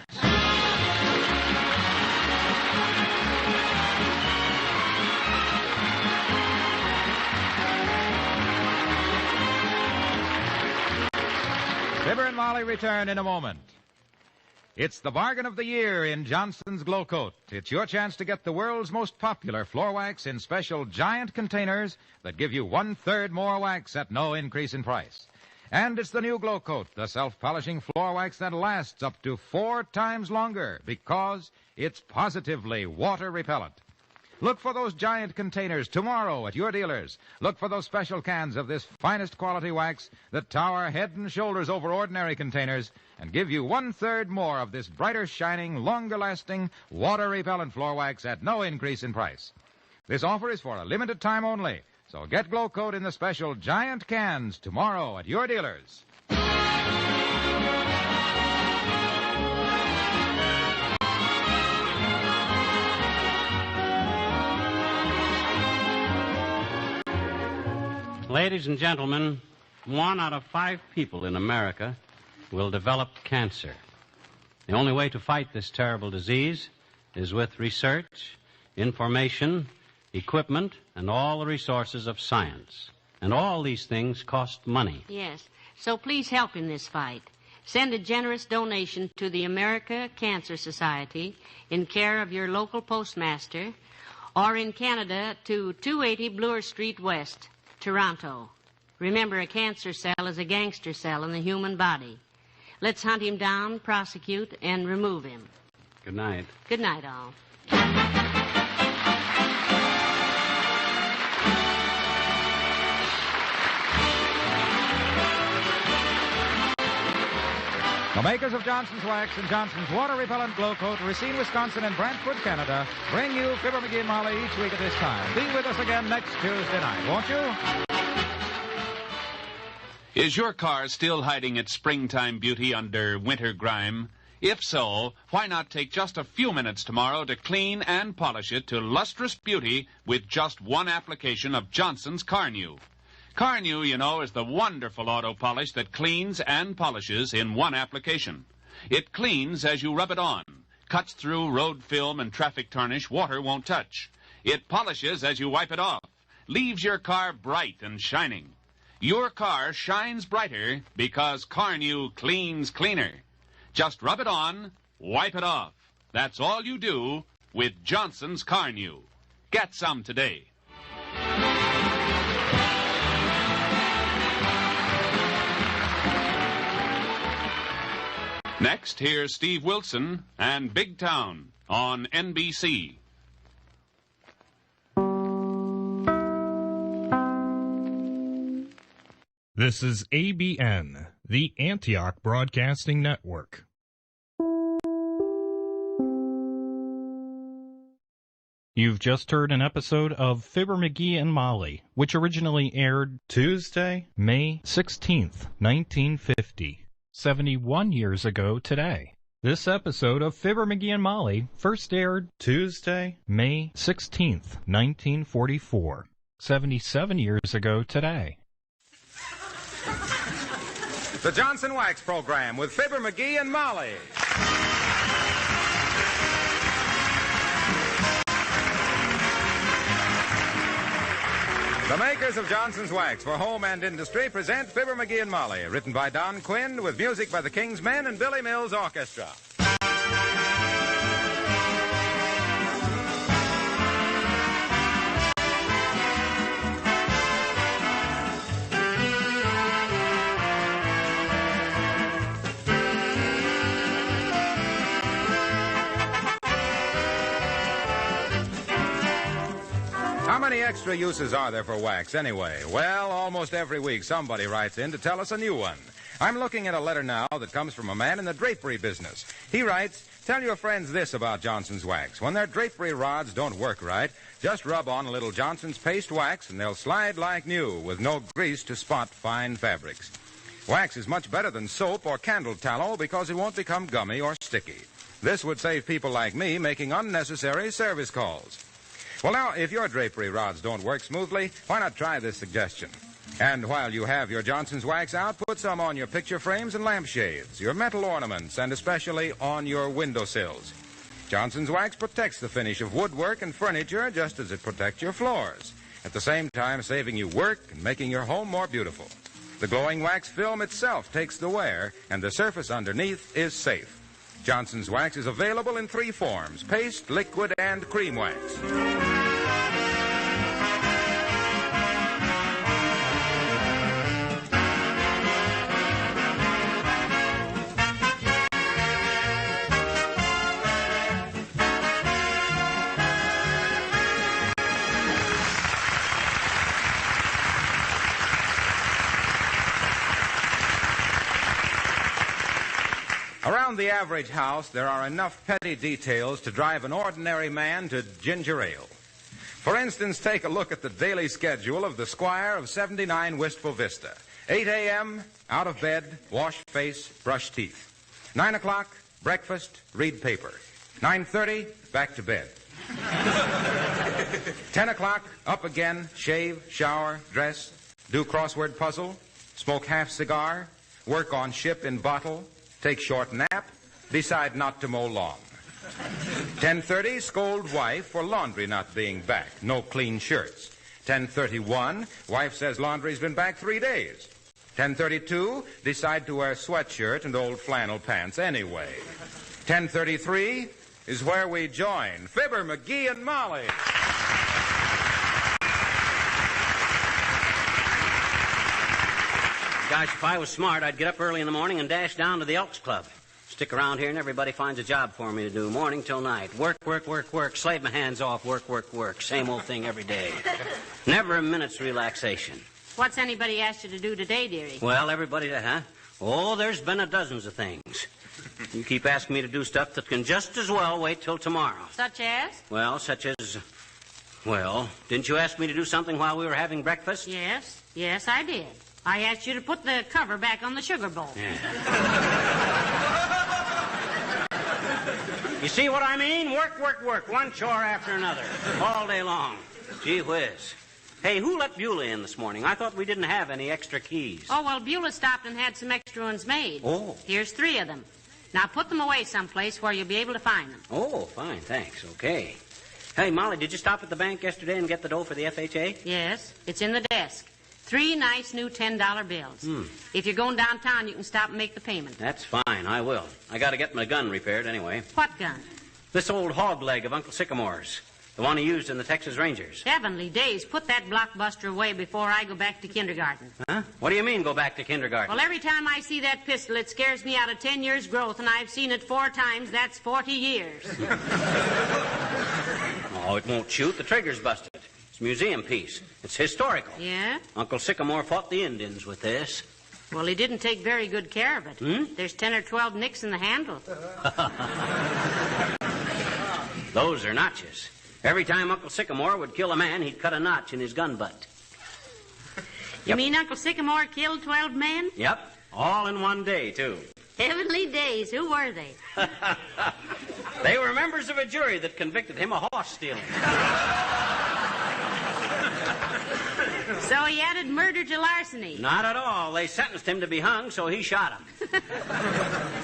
Fibber and Molly return in a moment. It's the bargain of the year in Johnson's Glow Coat. It's your chance to get the world's most popular floor wax in special giant containers that give you 1/3 more wax at no increase in price. And it's the new Glow Coat, the self-polishing floor wax that lasts up to 4 times longer because it's positively water repellent. Look for those giant containers tomorrow at your dealers. Look for those special cans of this finest quality wax that tower head and shoulders over ordinary containers and give you 1/3 more of this brighter shining, longer lasting, water repellent floor wax at no increase in price. This offer is for a limited time only, so get Glow Coat in the special giant cans tomorrow at your dealers. Ladies and gentlemen, 1 out of 5 people in America will develop cancer. The only way to fight this terrible disease is with research, information, equipment, and all the resources of science. And all these things cost money. Yes, so please help in this fight. Send a generous donation to the America Cancer Society in care of your local postmaster, or in Canada to 280 Bloor Street West, Toronto. Remember, a cancer cell is a gangster cell in the human body. Let's hunt him down, prosecute, and remove him. Good night. Good night, all. The makers of Johnson's Wax and Johnson's Water Repellent Glow Coat, Racine, Wisconsin, and Brantford, Canada, bring you Fibber McGee and Molly each week at this time. Be with us again next Tuesday night, won't you? Is your car still hiding its springtime beauty under winter grime? If so, why not take just a few minutes tomorrow to clean and polish it to lustrous beauty with just one application of Johnson's Carnew. Carnew, you know, is the wonderful auto polish that cleans and polishes in one application. It cleans as you rub it on, cuts through road film and traffic tarnish water won't touch. It polishes as you wipe it off, leaves your car bright and shining. Your car shines brighter because Carnew cleans cleaner. Just rub it on, wipe it off. That's all you do with Johnson's Carnew. Get some today. Next, here's Steve Wilson and Big Town on NBC. This is ABN, the Antioch Broadcasting Network. You've just heard an episode of Fibber McGee and Molly, which originally aired Tuesday, May 16th, 1950. 71 years ago today. This episode of Fibber McGee and Molly first aired Tuesday, May 16th, 1944. 77 years ago today. The Johnson Wax Program with Fibber McGee and Molly. The makers of Johnson's Wax for home and industry present Fibber McGee and Molly, written by Don Quinn with music by the King's Men and Billy Mills Orchestra. How many extra uses are there for wax, anyway? Well, almost every week somebody writes in to tell us a new one. I'm looking at a letter now that comes from a man in the drapery business. He writes, tell your friends this about Johnson's Wax. When their drapery rods don't work right, just rub on a little Johnson's paste wax and they'll slide like new with no grease to spot fine fabrics. Wax is much better than soap or candle tallow because it won't become gummy or sticky. This would save people like me making unnecessary service calls. Well, now, if your drapery rods don't work smoothly, why not try this suggestion? And while you have your Johnson's Wax out, put some on your picture frames and lampshades, your metal ornaments, and especially on your windowsills. Johnson's Wax protects the finish of woodwork and furniture just as it protects your floors, at the same time saving you work and making your home more beautiful. The glowing wax film itself takes the wear, and the surface underneath is safe. Johnson's Wax is available in 3 forms: paste, liquid, and cream wax. Around the average house, there are enough petty details to drive an ordinary man to ginger ale. For instance, take a look at the daily schedule of the Squire of 79 Wistful Vista. 8 a.m., out of bed, wash face, brush teeth. 9 o'clock, breakfast, read paper. 9:30, back to bed. 10 o'clock, up again, shave, shower, dress, do crossword puzzle, smoke half cigar, work on ship in bottle, take short nap, decide not to mow lawn. 10:30, scold wife for laundry not being back. No clean shirts. 10:31, wife says laundry's been back 3 days. 10:32, decide to wear sweatshirt and old flannel pants anyway. 10:33 is where we join Fibber, McGee, and Molly. Gosh, if I was smart, I'd get up early in the morning and dash down to the Elks Club. Stick around here and everybody finds a job for me to do, morning till night. Work, work, work, work. Slave my hands off, work, work, work. Same old thing every day. Never a minute's relaxation. What's anybody asked you to do today, dearie? Well, everybody, Oh, there's been a dozens of things. You keep asking me to do stuff that can just as well wait till tomorrow. Such as? Well, such as... Well, didn't you ask me to do something while we were having breakfast? Yes, I did. I asked you to put the cover back on the sugar bowl. Yeah. You see what I mean? Work, work, work. One chore after another. All day long. Gee whiz. Hey, who let Beulah in this morning? I thought we didn't have any extra keys. Oh, well, Beulah stopped and had some extra ones made. Oh. Here's 3 of them. Now put them away someplace where you'll be able to find them. Oh, fine, thanks. Okay. Hey, Molly, did you stop at the bank yesterday and get the dough for the FHA? Yes, it's in the desk. 3 nice new $10 bills. If you're going downtown, you can stop and make the payment. That's fine, I will. I got to get my gun repaired anyway. What gun? This old hog leg of Uncle Sycamore's. The one he used in the Texas Rangers. Heavenly days, put that blockbuster away before I go back to kindergarten. Huh? What do you mean, go back to kindergarten? Well, every time I see that pistol, it scares me out of 10 years' growth, and I've seen it 4 times. That's 40 years. Oh, it won't shoot. The trigger's busted. It's a museum piece. It's historical. Yeah? Uncle Sycamore fought the Indians with this. Well, he didn't take very good care of it. There's 10 or 12 nicks in the handle. Those are notches. Every time Uncle Sycamore would kill a man, he'd cut a notch in his gun butt. You mean Uncle Sycamore killed 12 men? Yep. All in one day, too. Heavenly days. Who were they? They were members of a jury that convicted him of horse stealing. So he added murder to larceny? Not at all. They sentenced him to be hung, so he shot him.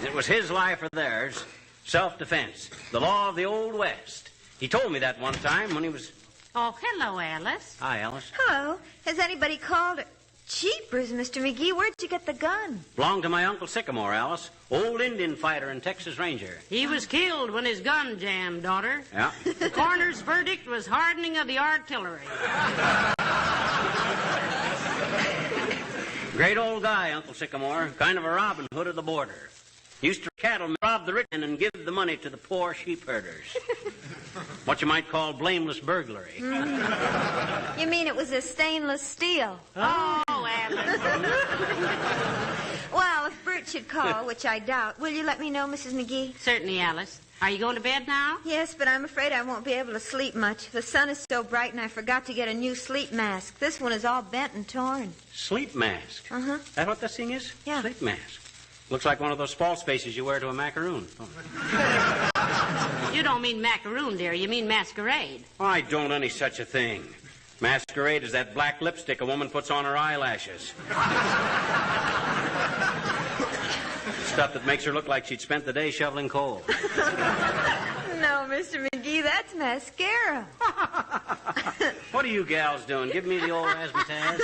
It was his life or theirs. Self-defense. The law of the Old West. He told me that one time when he was... Oh, hello, Alice. Hi, Alice. Hello. Has anybody called? Jeepers, Mr. McGee, where'd you get the gun? Belonged to my Uncle Sycamore, Alice. Old Indian fighter and Texas Ranger. He was killed when his gun jammed, daughter. Yeah. The coroner's verdict was hardening of the artillery. Great old guy, Uncle Sycamore. Kind of a Robin Hood of the border. Used to cattle, rob the rich and give the money to the poor sheep herders. What you might call blameless burglary. You mean it was a stainless steel? Oh, Alice. Well, if Bert should call, which I doubt, will you let me know, Mrs. McGee? Certainly, Alice. Are you going to bed now? Yes, but I'm afraid I won't be able to sleep much. The sun is so bright, and I forgot to get a new sleep mask. This one is all bent and torn. Sleep mask? Uh-huh. That what this thing is? Yeah. Sleep mask. Looks like one of those false faces you wear to a macaroon. Oh. You don't mean macaroon, dear. You mean masquerade. I don't any such a thing. Masquerade is that black lipstick a woman puts on her eyelashes. Stuff that makes her look like she'd spent the day shoveling coal. No, Mr. McGee, that's mascara. What are you gals doing? Give me the old razzmatazz.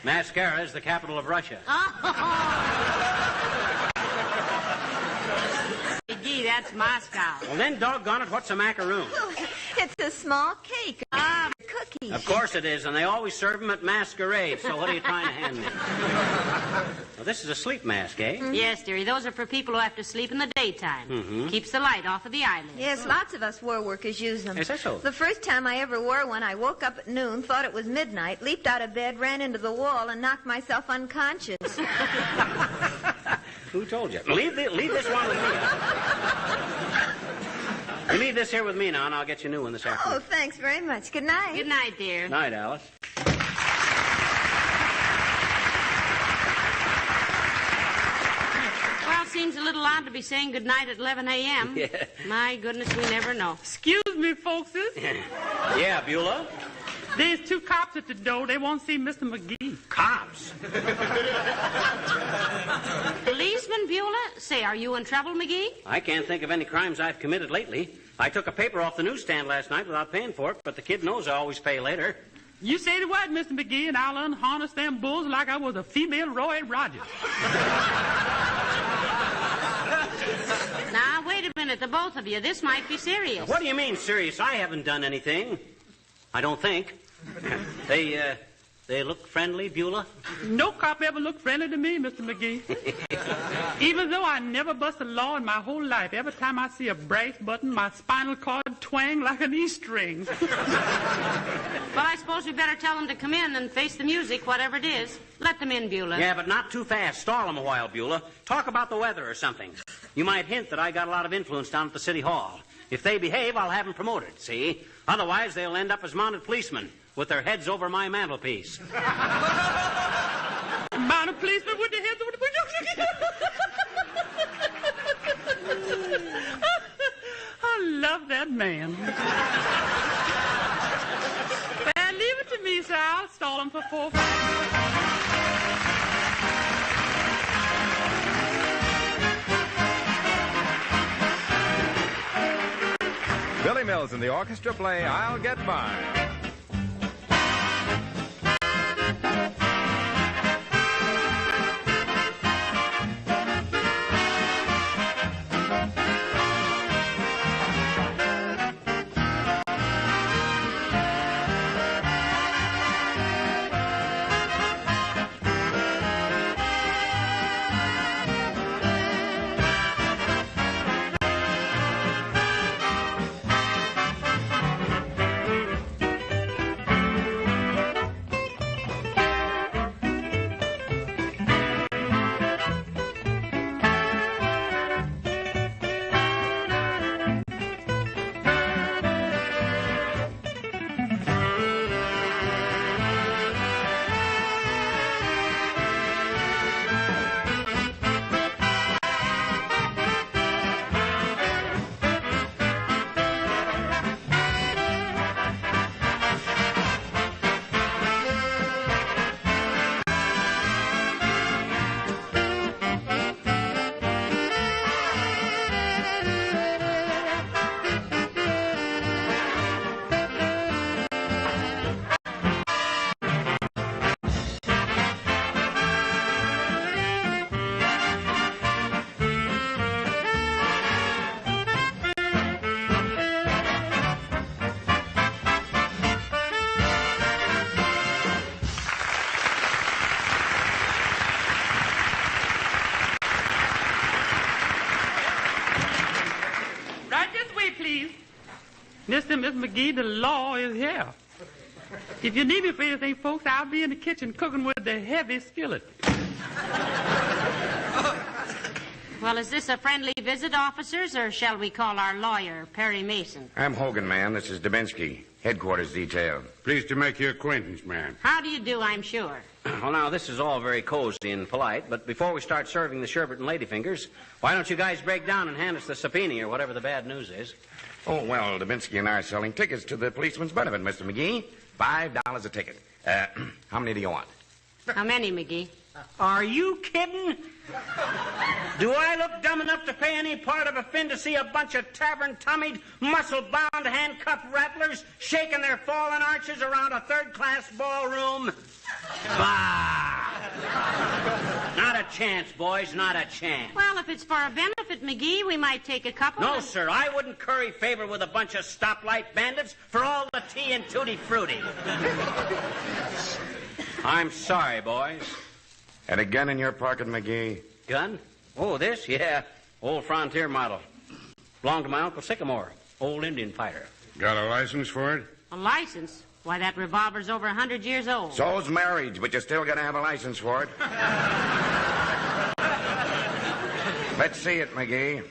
Mascara is the capital of Russia. McGee, that's Moscow. Well, then, doggone it, what's a macaroon? It's a small cake. Cookies. Of course it is, and they always serve them at masquerade, so what are you trying to hand me? Well, this is a sleep mask, eh? Mm-hmm. Yes, dearie. Those are for people who have to sleep in the daytime. Keeps the light off of the eyelids. Yes, lots of us war workers use them. Is that so? The first time I ever wore one, I woke up at noon, thought it was midnight, leaped out of bed, ran into the wall, and knocked myself unconscious. Who told you? Leave this one with me. You leave this here with me now, and I'll get you a new one this afternoon. Oh, thanks very much. Good night. Good night, dear. Night, Alice. Well, it seems a little odd to be saying good night at 11 a.m. Yeah. My goodness, we never know. Excuse me, folkses. Yeah, Beulah? There's 2 cops at the door. They want to see Mr. McGee. Cops? Policeman, Beulah? Say, are you in trouble, McGee? I can't think of any crimes I've committed lately. I took a paper off the newsstand last night without paying for it, but the kid knows I always pay later. You say the word, Mr. McGee, and I'll unharness them bulls like I was a female Roy Rogers. Now, wait a minute, the both of you. This might be serious. What do you mean, serious? I haven't done anything. I don't think. They look friendly, Beulah? No cop ever looked friendly to me, Mr. McGee. Even though I never bust a law in my whole life, every time I see a brass button, my spinal cord twang like an E string. Well, I suppose we better tell them to come in and face the music, whatever it is. Let them in, Beulah. Yeah, but not too fast. Stall them a while, Beulah. Talk about the weather or something. You might hint that I got a lot of influence down at the city hall. If they behave, I'll have them promoted, see? Otherwise, they'll end up as mounted policemen with their heads over my mantelpiece. Mounted policemen with their heads over the... I love that man. Well, leave it to me, sir. I'll stall him for 4 Billy Mills and the orchestra play I'll Get Mine. Mr. and Miss McGee, the law is here. If you need me for anything, folks, I'll be in the kitchen cooking with the heavy skillet. Well, is this a friendly visit, officers, or shall we call our lawyer, Perry Mason? I'm Hogan, ma'am. This is Dubinsky, headquarters detail. Pleased to make your acquaintance, ma'am. How do you do, I'm sure? Well, now, this is all very cozy and polite, but before we start serving the sherbet and ladyfingers, why don't you guys break down and hand us the subpoena or whatever the bad news is? Oh, well, Dubinsky and I are selling tickets to the policeman's benefit, Mr. McGee. $5 a ticket. How many do you want? How many, McGee? Are you kidding? Do I look dumb enough to pay any part of a fin to see a bunch of tavern-tummied, muscle-bound, handcuffed rattlers shaking their fallen arches around a third-class ballroom? Bah! Not a chance, boys, not a chance. Well, if it's for a benefit, McGee, we might take a couple. No, sir, I wouldn't curry favor with a bunch of stoplight bandits for all the tea and tutti-frutti. I'm sorry, boys. Had a gun in your pocket, McGee? Gun? Oh, this? Yeah. Old Frontier model. Belonged to my Uncle Sycamore, old Indian fighter. Got a license for it? A license? Why, that revolver's over 100 years old. So's marriage, but you still gotta have a license for it. Let's see it, McGee.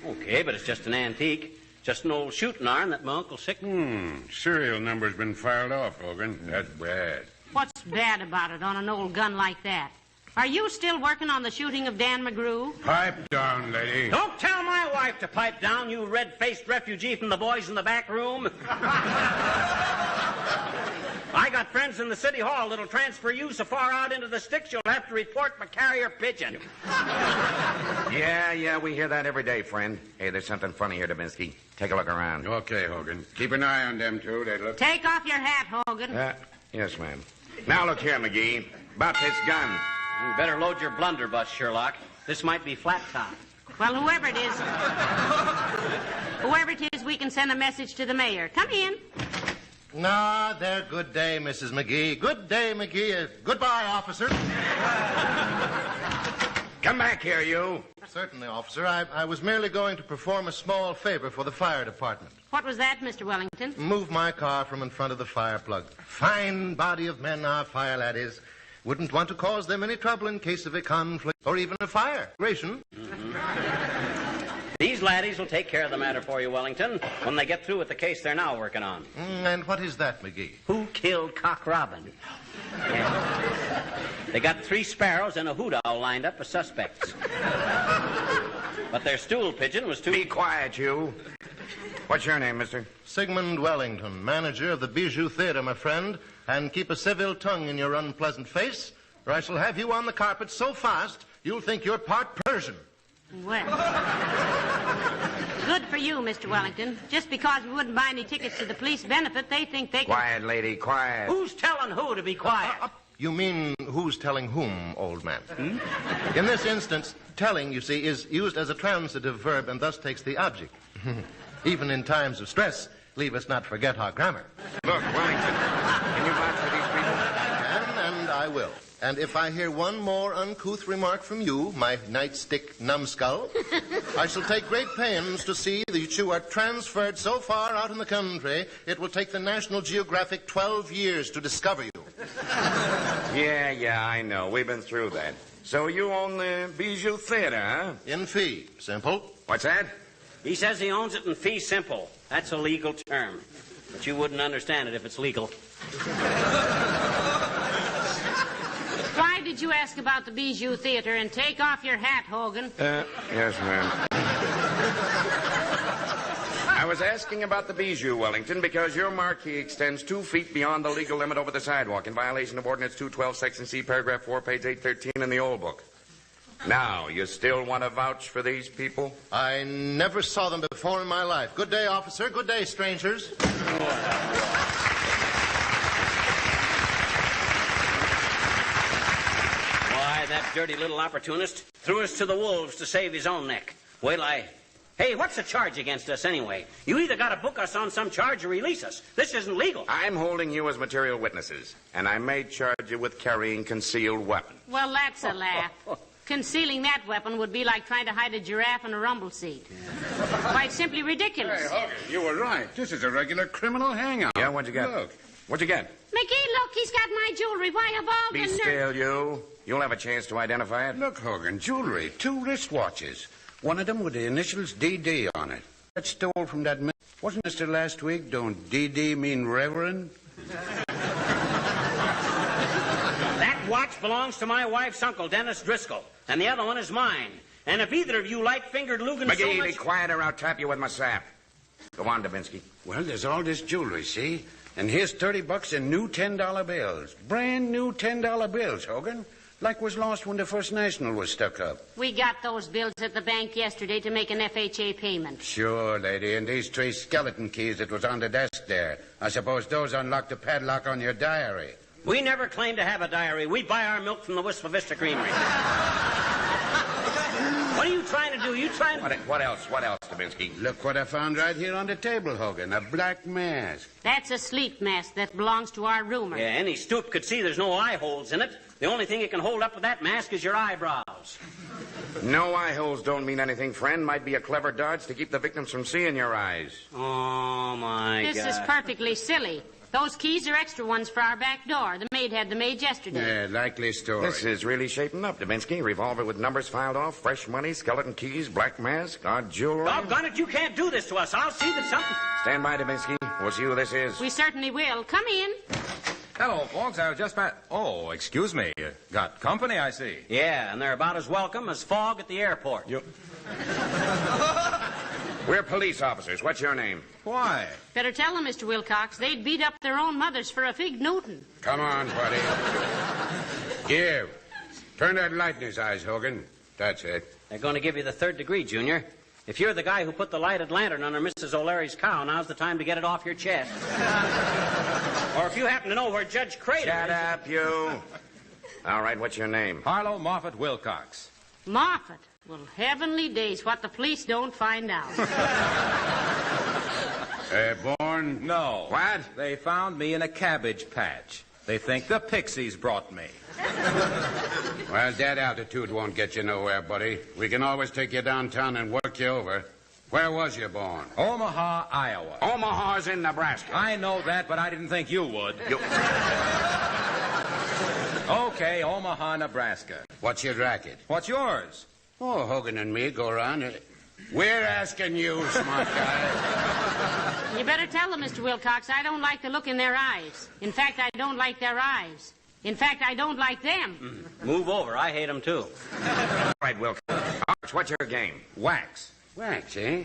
Okay, but it's just an antique. Just an old shooting iron that my Uncle Serial number's been filed off, Hogan. That's bad. What's bad about it on an old gun like that? Are you still working on the shooting of Dan McGrew? Pipe down, lady. Don't tell my wife to pipe down, you red-faced refugee from the boys in the back room. I got friends in the city hall that'll transfer you so far out into the sticks you'll have to report by carrier pigeon. Yeah, we hear that every day, friend. Hey, there's something funny here, Dubinsky. Take a look around. Okay, Hogan. Keep an eye on them, too. They look... Take off your hat, Hogan. Yes, ma'am. Now look here, McGee. About this gun. You better load your blunderbuss, Sherlock. This might be flat top. Well, whoever it is, we can send a message to the mayor. Come in. Ah, there. Good day, Mrs. McGee. Good day, McGee. Goodbye, officer. Come back here, you. Certainly, officer. I was merely going to perform a small favor for the fire department. What was that, Mr. Wellington? Move my car from in front of the fire plug. Fine body of men our fire lad is. Wouldn't want to cause them any trouble in case of a conflict or even a fire. Ration. These laddies will take care of the matter for you, Wellington, when they get through with the case they're now working on. And what is that, McGee? Who killed Cock Robin? Yeah. They got 3 sparrows and a hoot owl lined up as suspects. But their stool pigeon was too... Be quiet, you. What's your name, mister? Sigmund Wellington, manager of the Bijou Theater, my friend. And keep a civil tongue in your unpleasant face, or I shall have you on the carpet so fast you'll think you're part Persian. Well, good for you, Mr. Wellington. Just because we wouldn't buy any tickets to the police benefit, they think they can... Quiet, lady, quiet. Who's telling who to be quiet? You mean who's telling whom, old man? In this instance, telling, you see, is used as a transitive verb and thus takes the object. Even in times of stress, leave us not forget our grammar. Look, Wellington, can you vouch for these people? I can, and I will. And if I hear one more uncouth remark from you, my nightstick numbskull, I shall take great pains to see that you are transferred so far out in the country, it will take the National Geographic 12 years to discover you. Yeah, I know. We've been through that. So you own the Bijou Theater, huh? In fee simple. What's that? He says he owns it in fee simple. That's a legal term. But you wouldn't understand it if it's legal. Why did you ask about the Bijou Theater? And take off your hat, Hogan. Yes, ma'am. I was asking about the Bijou, Wellington, because your marquee extends 2 feet beyond the legal limit over the sidewalk in violation of Ordinance 212, Section C, Paragraph 4, page 813 in the old book. Now, you still want to vouch for these people? I never saw them before in my life. Good day, officer. Good day, strangers. Why, that dirty little opportunist threw us to the wolves to save his own neck. Hey, what's the charge against us anyway? You either got to book us on some charge or release us. This isn't legal. I'm holding you as material witnesses, and I may charge you with carrying concealed weapon. Well, that's a laugh. Concealing that weapon would be like trying to hide a giraffe in a rumble seat. Quite simply ridiculous. Hey, Hogan, you were right. This is a regular criminal hangout. Yeah, what'd you get? Look. What'd you get? McGee, look, he's got my jewelry. Why, of all Be the still, you. You'll have a chance to identify it. Look, Hogan, jewelry, 2 wristwatches. One of them with the initials DD on it. That stole from that man. Wasn't Mr. last week? Don't DD mean Reverend? That watch belongs to my wife's uncle, Dennis Driscoll, and the other one is mine. And if either of you like fingered Lugan McGee, so much... be quiet or I'll tap you with my sap. Go on, Dubinsky. Well, there's all this jewelry, see? And here's $30 in new $10 bills. Brand new $10 bills, Hogan. Like was lost when the First National was stuck up. We got those bills at the bank yesterday to make an FHA payment. Sure, lady. And these 3 skeleton keys that was on the desk there. I suppose those unlock the padlock on your diary. We never claim to have a diary. We buy our milk from the Wistful Vista Creamery. What are you trying to do? What else, Dubinsky? Look what I found right here on the table, Hogan. A black mask. That's a sleep mask that belongs to our roomer. Yeah, any stoop could see there's no eye holes in it. The only thing you can hold up with that mask is your eyebrows. No eye holes don't mean anything, friend. Might be a clever dodge to keep the victims from seeing your eyes. Oh, my God. This is perfectly silly. Those keys are extra ones for our back door. The maid had them made yesterday. Yeah, likely story. This is really shaping up, Dubinsky. Revolver with numbers filed off, fresh money, skeleton keys, black mask, odd jewelry. Doggone it, you can't do this to us. I'll see that something... Stand by, Dubinsky. We'll see who this is. We certainly will. Come in. Hello, folks. I was just Oh, excuse me. You got company, I see. Yeah, and they're about as welcome as fog at the airport. We're police officers. What's your name? Why? Better tell them, Mr. Wilcox. They'd beat up their own mothers for a fig Newton. Come on, buddy. Here. Turn that light in his eyes, Hogan. That's it. They're going to give you the 3rd degree, Junior. If you're the guy who put the lighted lantern under Mrs. O'Leary's cow, now's the time to get it off your chest. Or if you happen to know where Judge Crater Shut up, you. All right, what's your name? Harlow Moffat Wilcox. Moffat? Well, heavenly days, what the police don't find out. Born? No. What? They found me in a cabbage patch. They think the pixies brought me. Well, that altitude won't get you nowhere, buddy. We can always take you downtown and work you over. Where was you born? Omaha, Iowa. Omaha's in Nebraska. I know that, but I didn't think you would. Okay, Omaha, Nebraska. What's your racket? What's yours? Oh, Hogan and me go around. We're asking you, smart guy. You better tell them, Mr. Wilcox, I don't like the look in their eyes. In fact, I don't like their eyes. In fact, I don't like them. Move over. I hate them, too. All right, Wilcox, what's your game? Wax. Wax, eh?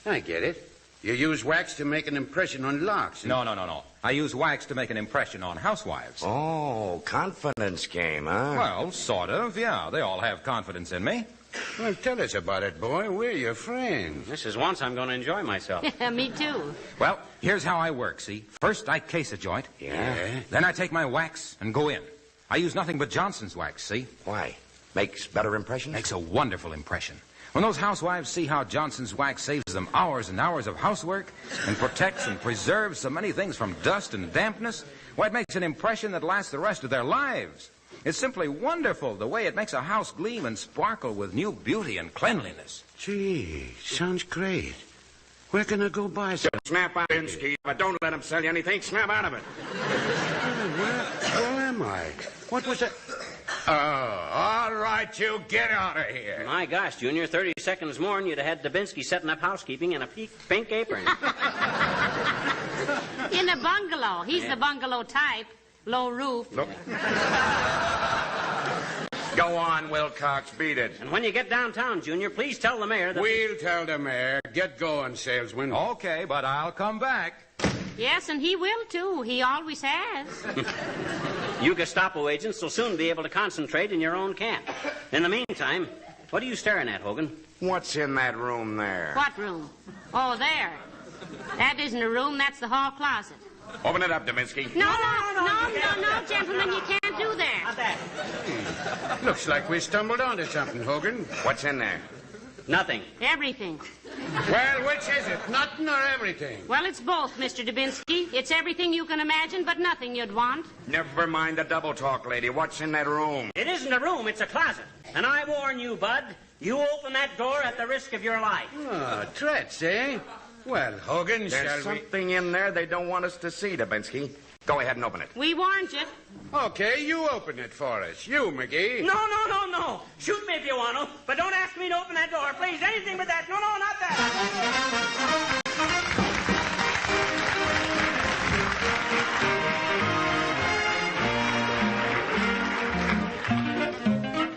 I get it. You use wax to make an impression on locks. No. I use wax to make an impression on housewives. Oh, confidence game, huh? Well, sort of, yeah. They all have confidence in me. Well, tell us about it, boy. We're your friends. This is once I'm going to enjoy myself. Me too. Well, here's how I work, see? First, I case a joint. Yeah? Then I take my wax and go in. I use nothing but Johnson's wax, see? Why? Makes better impressions? Makes a wonderful impression. When those housewives see how Johnson's wax saves them hours and hours of housework and protects and preserves so many things from dust and dampness, well, it makes an impression that lasts the rest of their lives. It's simply wonderful the way it makes a house gleam and sparkle with new beauty and cleanliness. Gee, sounds great. Where can I go buy some? Snap out, Binsky, but don't let him sell you anything. Snap out of it. Where am I? What was that? Oh, all right, you get out of here. My gosh, Junior, 30 seconds more and you'd have had Dubinsky setting up housekeeping in a pink apron. In a bungalow. He's the bungalow type. Low roof. Look. Go on, Wilcox, beat it. And when you get downtown, Junior, please tell the mayor that... We'll tell the mayor. Get going, salesman. Okay, but I'll come back. Yes, and he will, too. He always has. You Gestapo agents will soon be able to concentrate in your own camp. In the meantime, what are you staring at, Hogan? What's in that room there? What room? Oh, there. That isn't a room. That's the hall closet. Open it up, Dubinsky. No, gentlemen, you can't do that. Looks like we stumbled onto something, Hogan. What's in there? Nothing. Everything. Well, which is it? Nothing or everything? Well, it's both, Mr. Dubinsky. It's everything you can imagine, but nothing you'd want. Never mind the double talk, lady. What's in that room? It isn't a room, it's a closet. And I warn you, Bud, you open that door at the risk of your life. Oh, threats, eh? Well, Hogan, there's something in there they don't want us to see, Dubinsky. Go ahead and open it. We warned you. Okay, you open it for us. You, McGee. No. Shoot me if you want to, but don't ask me to open that door, please. Anything but that. No, not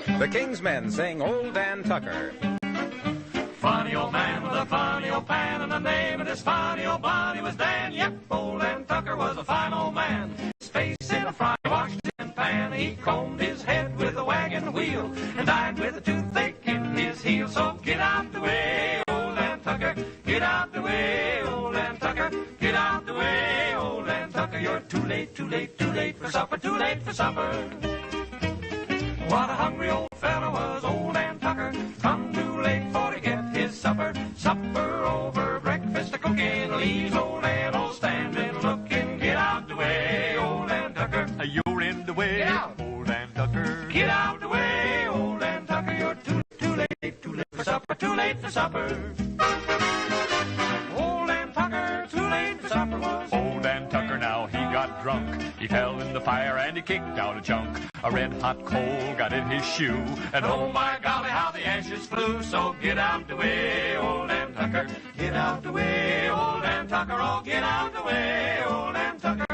that. The King's Men sing Old Dan Tucker. Funny old man with a funny old pan, and the name of this funny old body was Dan. Yep, old Dan Tucker was a fine old man. His face in a fry, washed in pan. He combed his head with a wagon wheel and died with a toothache in his heel. So get out the way, old Dan Tucker. Get out the way, old Dan Tucker. Get out the way, old Dan Tucker. You're too late for supper, too late for supper. What a hungry old fella was old Dan Tucker. Come too late for to get his supper. Supper over, breakfast a-cooking. Leaves old Dan all standing looking. Get out the way, old Dan Tucker. You're in the way, old Dan Tucker. Get out the way, old Dan Tucker. You're too late for supper, too late for supper. Old Dan Tucker, too late for supper was. Old Dan Tucker, now he got drunk. He fell in the fire and he kicked out a chunk. A red-hot coal got in his shoe, and oh my golly, how the ashes flew. So get out the way, old Dan Tucker. Get out the way, old Dan Tucker. Oh, get out the way, old Dan Tucker.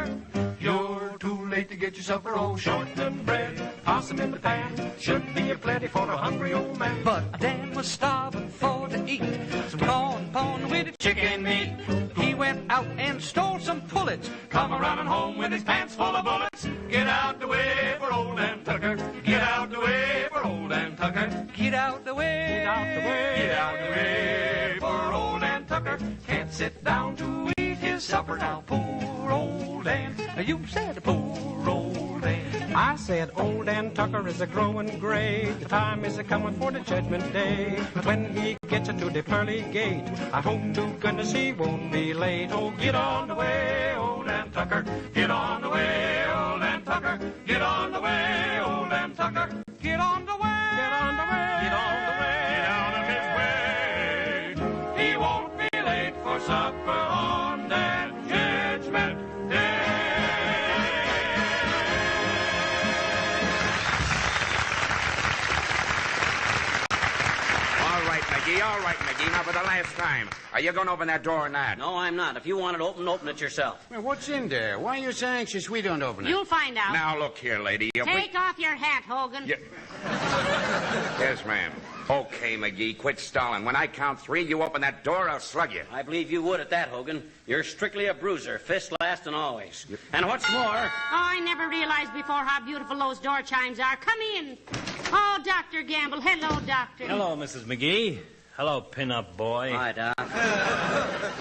You're too late to get your supper, old shortening bread. Possum in the pan, should be a plenty for a hungry old man. But Dan was starving for to eat some corn pone with the chicken meat. He went out and stole some pullets, come a-running home with his pants full of bullets. Get out the way for old Dan Tucker. Get out the way for old Dan Tucker. Get out the way, get out the way, get out the way for old Dan Tucker. Can't sit down to eat his supper now, poor old Dan. You said poor old Dan. I said old Dan Tucker is a-growing gray. The time is a-coming for the judgment day. But when he gets to the pearly gate, I hope to goodness he won't be late. Oh, get on the way, old Dan Tucker. Get on the way, old Dan Tucker. Get on the way, old Dan Tucker. Get on the way. Get on the way. Get on the way. Get out of his way. He won't be late for supper on that judgment day. All right, McGee. Now for the last time. Are you going to open that door or not? No, I'm not. If you want it open, open it yourself. Well, what's in there? Why are you so anxious we don't open it? You'll find out. Now, look here, lady. Take off your hat, Hogan. Yes, ma'am. Okay, McGee, quit stalling. When I count 3, you open that door, I'll slug you. I believe you would at that, Hogan. You're strictly a bruiser, fist last and always. And what's more... Oh, I never realized before how beautiful those door chimes are. Come in. Oh, Dr. Gamble. Hello, Doctor. Hello, Mrs. McGee. Hello, pin-up boy. Hi, Doc.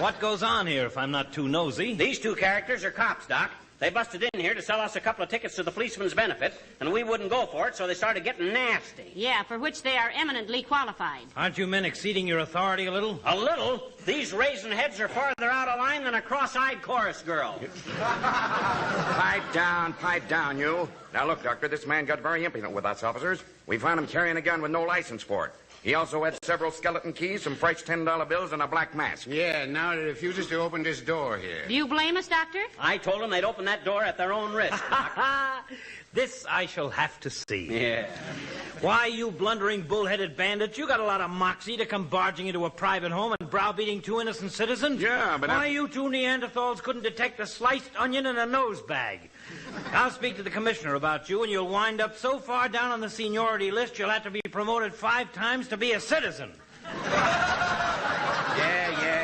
What goes on here, if I'm not too nosy? These two characters are cops, Doc. They busted in here to sell us a couple of tickets to the policeman's benefit, and we wouldn't go for it, so they started getting nasty. Yeah, for which they are eminently qualified. Aren't you men exceeding your authority a little? A little? These raisin heads are farther out of line than a cross-eyed chorus girl. Pipe down, you. Now, look, Doctor, this man got very impudent with us officers. We found him carrying a gun with no license for it. He also had several skeleton keys, some fresh $10 bills, and a black mask. Yeah, now he refuses to open this door here. Do you blame us, Doctor? I told them they'd open that door at their own risk, Doc. This I shall have to see. Yeah. Why, you blundering, bull-headed bandits, you got a lot of moxie to come barging into a private home and browbeating 2 innocent citizens? Yeah, but why, you 2 Neanderthals couldn't detect a sliced onion in a nose bag? I'll speak to the commissioner about you, and you'll wind up so far down on the seniority list you'll have to be promoted 5 times to be a citizen.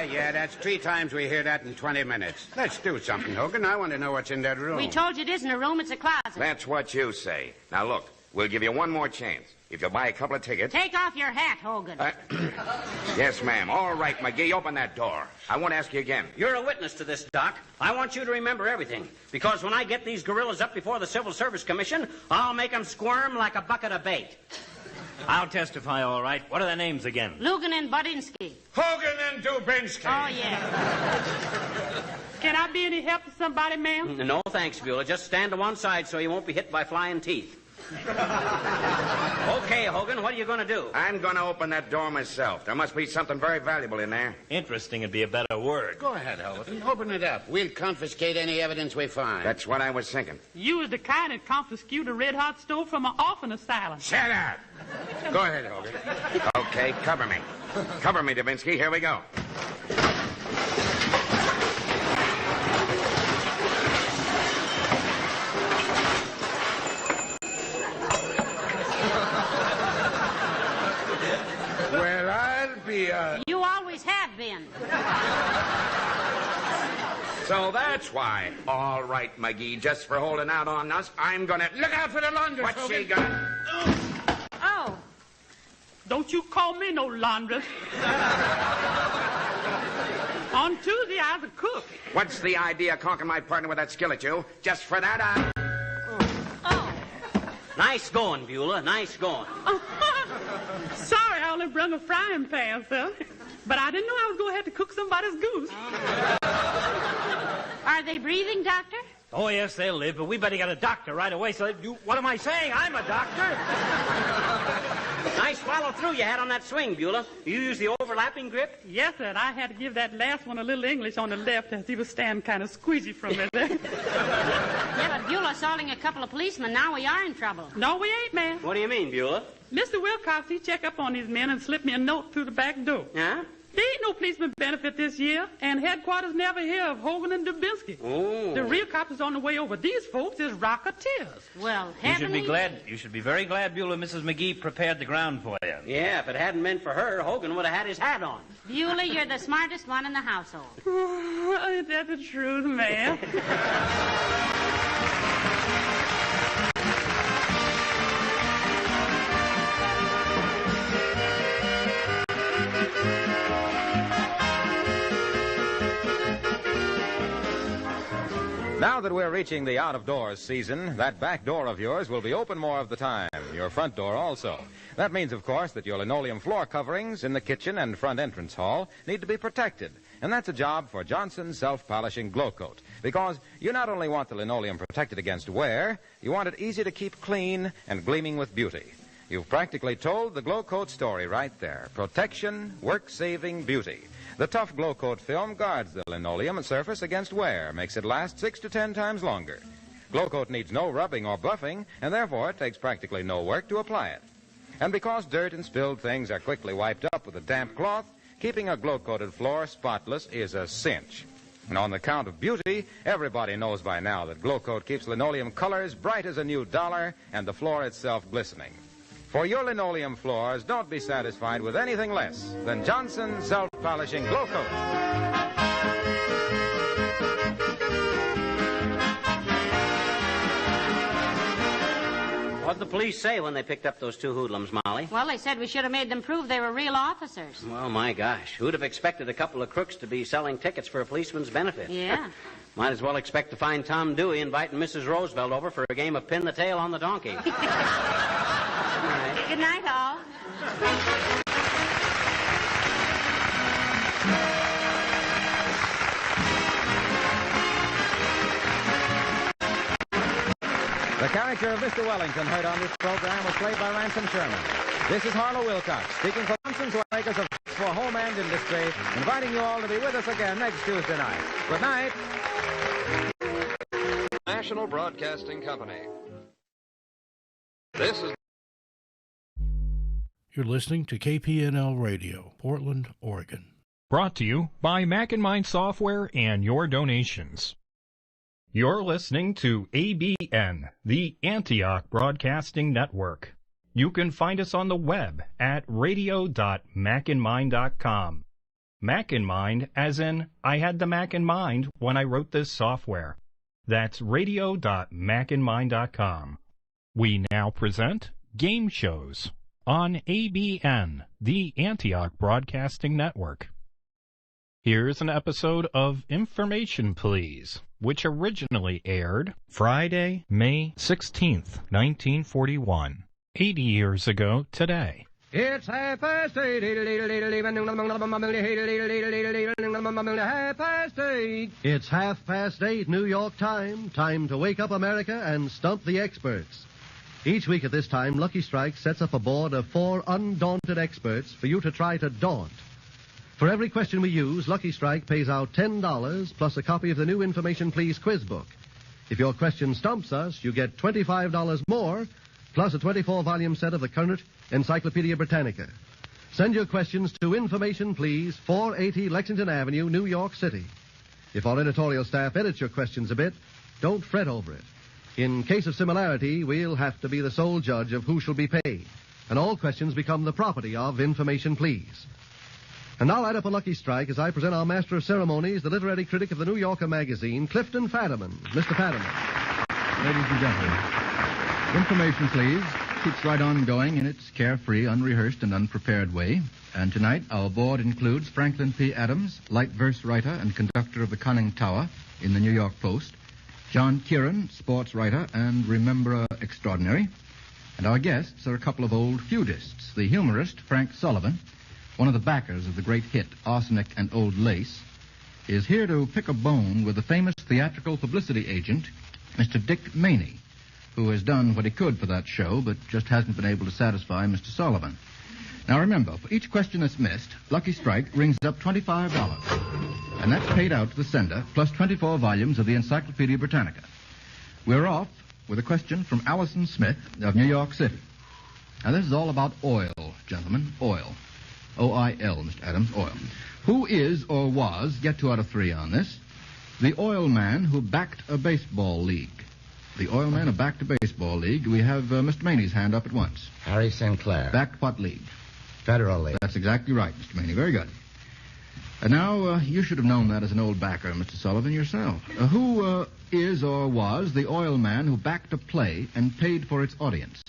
Yeah, that's 3 times we hear that in 20 minutes. Let's do something, Hogan. I want to know what's in that room. We told you it isn't a room, it's a closet. That's what you say. Now, look, we'll give you one more chance. If you'll buy a couple of tickets... Take off your hat, Hogan. Yes, ma'am. All right, McGee, open that door. I won't ask you again. You're a witness to this, Doc. I want you to remember everything. Because when I get these gorillas up before the Civil Service Commission, I'll make them squirm like a bucket of bait. I'll testify, all right. What are their names again? Lugan and Budinsky. Hogan and Dubinsky. Oh, yeah. Can I be any help to somebody, ma'am? No, thanks, Beulah. Just stand to one side so you won't be hit by flying teeth. Okay, Hogan, what are you going to do? I'm going to open that door myself. There must be something very valuable in there. Interesting would be a better word. Go ahead, Hogan. Open it up. We'll confiscate any evidence we find. That's what I was thinking. You was the kind that confiscated a red-hot stove from an orphan asylum. Shut up. Go ahead, Hogan. Okay, cover me. Cover me, Dubinsky. Here we go. Well, I'll be You always have been. So that's why. All right, McGee, just for holding out on us, I'm gonna... Look out for the laundress, What's Hogan. she gonna... Oh. Don't you call me no laundress. On Tuesday, I was a cook. What's the idea of conking my partner with that skillet, you? Just for that, Oh. Nice going, Beulah. Nice going. Sorry, I only brought a frying pan, sir. But I didn't know I was going to have to cook somebody's goose. Are they breathing, Doctor? Oh, yes, they'll live, but we better get a doctor right away. So, what am I saying? I'm a doctor. Nice follow through you had on that swing, Beulah. You use the overlapping grip? Yes, sir. And I had to give that last one a little English on the left as he was standing kind of squeezy from it there. Yeah, but Beulah assaulting a couple of policemen. Now we are in trouble. No, we ain't, man. What do you mean, Beulah? Mr. Wilcox, he check up on these men and slip me a note through the back door. Yeah? There ain't no policeman benefit this year, and headquarters never hear of Hogan and Dubinsky. Oh. The real cop is on the way over. These folks is rocketeers. Well, You should be very glad Beulah, Mrs. McGee prepared the ground for you. Yeah, if it hadn't been for her, Hogan would have had his hat on. Beulah, you're the smartest one in the household. Ain't that the truth, man? Now that we're reaching the out-of-doors season, that back door of yours will be open more of the time. Your front door also. That means, of course, that your linoleum floor coverings in the kitchen and front entrance hall need to be protected. And that's a job for Johnson's Self-Polishing Glow Coat. Because you not only want the linoleum protected against wear, you want it easy to keep clean and gleaming with beauty. You've practically told the Glow Coat story right there. Protection, work-saving beauty. The tough Glow Coat film guards the linoleum surface against wear, makes it last 6 to 10 times longer. Glow Coat needs no rubbing or buffing, and therefore it takes practically no work to apply it. And because dirt and spilled things are quickly wiped up with a damp cloth, keeping a glow-coated floor spotless is a cinch. And on the count of beauty, everybody knows by now that Glow Coat keeps linoleum colors bright as a new dollar and the floor itself glistening. For your linoleum floors, don't be satisfied with anything less than Johnson's Self-Polishing Glow Coat. What'd the police say when they picked up those two hoodlums, Molly? Well, they said we should have made them prove they were real officers. Well, my gosh. Who'd have expected a couple of crooks to be selling tickets for a policeman's benefit? Yeah. Might as well expect to find Tom Dewey inviting Mrs. Roosevelt over for a game of pin the tail on the donkey. Good night, all. The character of Mr. Wellington heard on this program was played by Ransom Sherman. This is Harlow Wilcox, speaking for Johnson's makers of for home and industry, inviting you all to be with us again next Tuesday night. Good night. National Broadcasting Company. This is... You're listening to KPNL Radio, Portland, Oregon. Brought to you by Mac and Mind Software and your donations. You're listening to ABN, the Antioch Broadcasting Network. You can find us on the web at radio.macandmind.com. Mac in mind, as in, I had the Mac in mind when I wrote this software. That's radio.macandmind.com. We now present Game Shows on ABN, the Antioch Broadcasting Network. Here's an episode of Information Please, which originally aired Friday, May 16th, 1941, 80 years ago today. It's 8:30. It's 8:30 New York time. Time to wake up America and stump the experts. Each week at this time, Lucky Strike sets up a board of 4 undaunted experts for you to try to daunt. For every question we use, Lucky Strike pays out $10 plus a copy of the new Information Please quiz book. If your question stumps us, you get $25 more plus a 24-volume set of the current Encyclopedia Britannica. Send your questions to Information Please, 480 Lexington Avenue, New York City. If our editorial staff edits your questions a bit, don't fret over it. In case of similarity, we'll have to be the sole judge of who shall be paid, and all questions become the property of Information Please. And now light up a Lucky Strike as I present our master of ceremonies, the literary critic of the New Yorker magazine, Clifton Fadiman. Mr. Fadiman. Ladies and gentlemen, Information Please keeps right on going in its carefree, unrehearsed, and unprepared way. And tonight, our board includes Franklin P. Adams, light verse writer and conductor of the Conning Tower in the New York Post, John Kieran, sports writer and rememberer extraordinary. And our guests are a couple of old feudists. The humorist, Frank Sullivan, one of the backers of the great hit Arsenic and Old Lace, is here to pick a bone with the famous theatrical publicity agent, Mr. Dick Maney, who has done what he could for that show, but just hasn't been able to satisfy Mr. Sullivan. Now remember, for each question that's missed, Lucky Strike rings up $25. And that's paid out to the sender, plus 24 volumes of the Encyclopedia Britannica. We're off with a question from Allison Smith of New York City. Now this is all about oil, gentlemen, oil. O-I-L, Mr. Adams, oil. Who is or was, get 2 out of 3 on this, the oil man who backed a baseball league? The oil man who backed a baseball league. We have Mr. Maney's hand up at once. Harry Sinclair. Backed what league? Federal League. That's exactly right, Mr. Maney. Very good. And now, you should have known that as an old backer, Mr. Sullivan, yourself. Who is or was the oil man who backed a play and paid for its audience?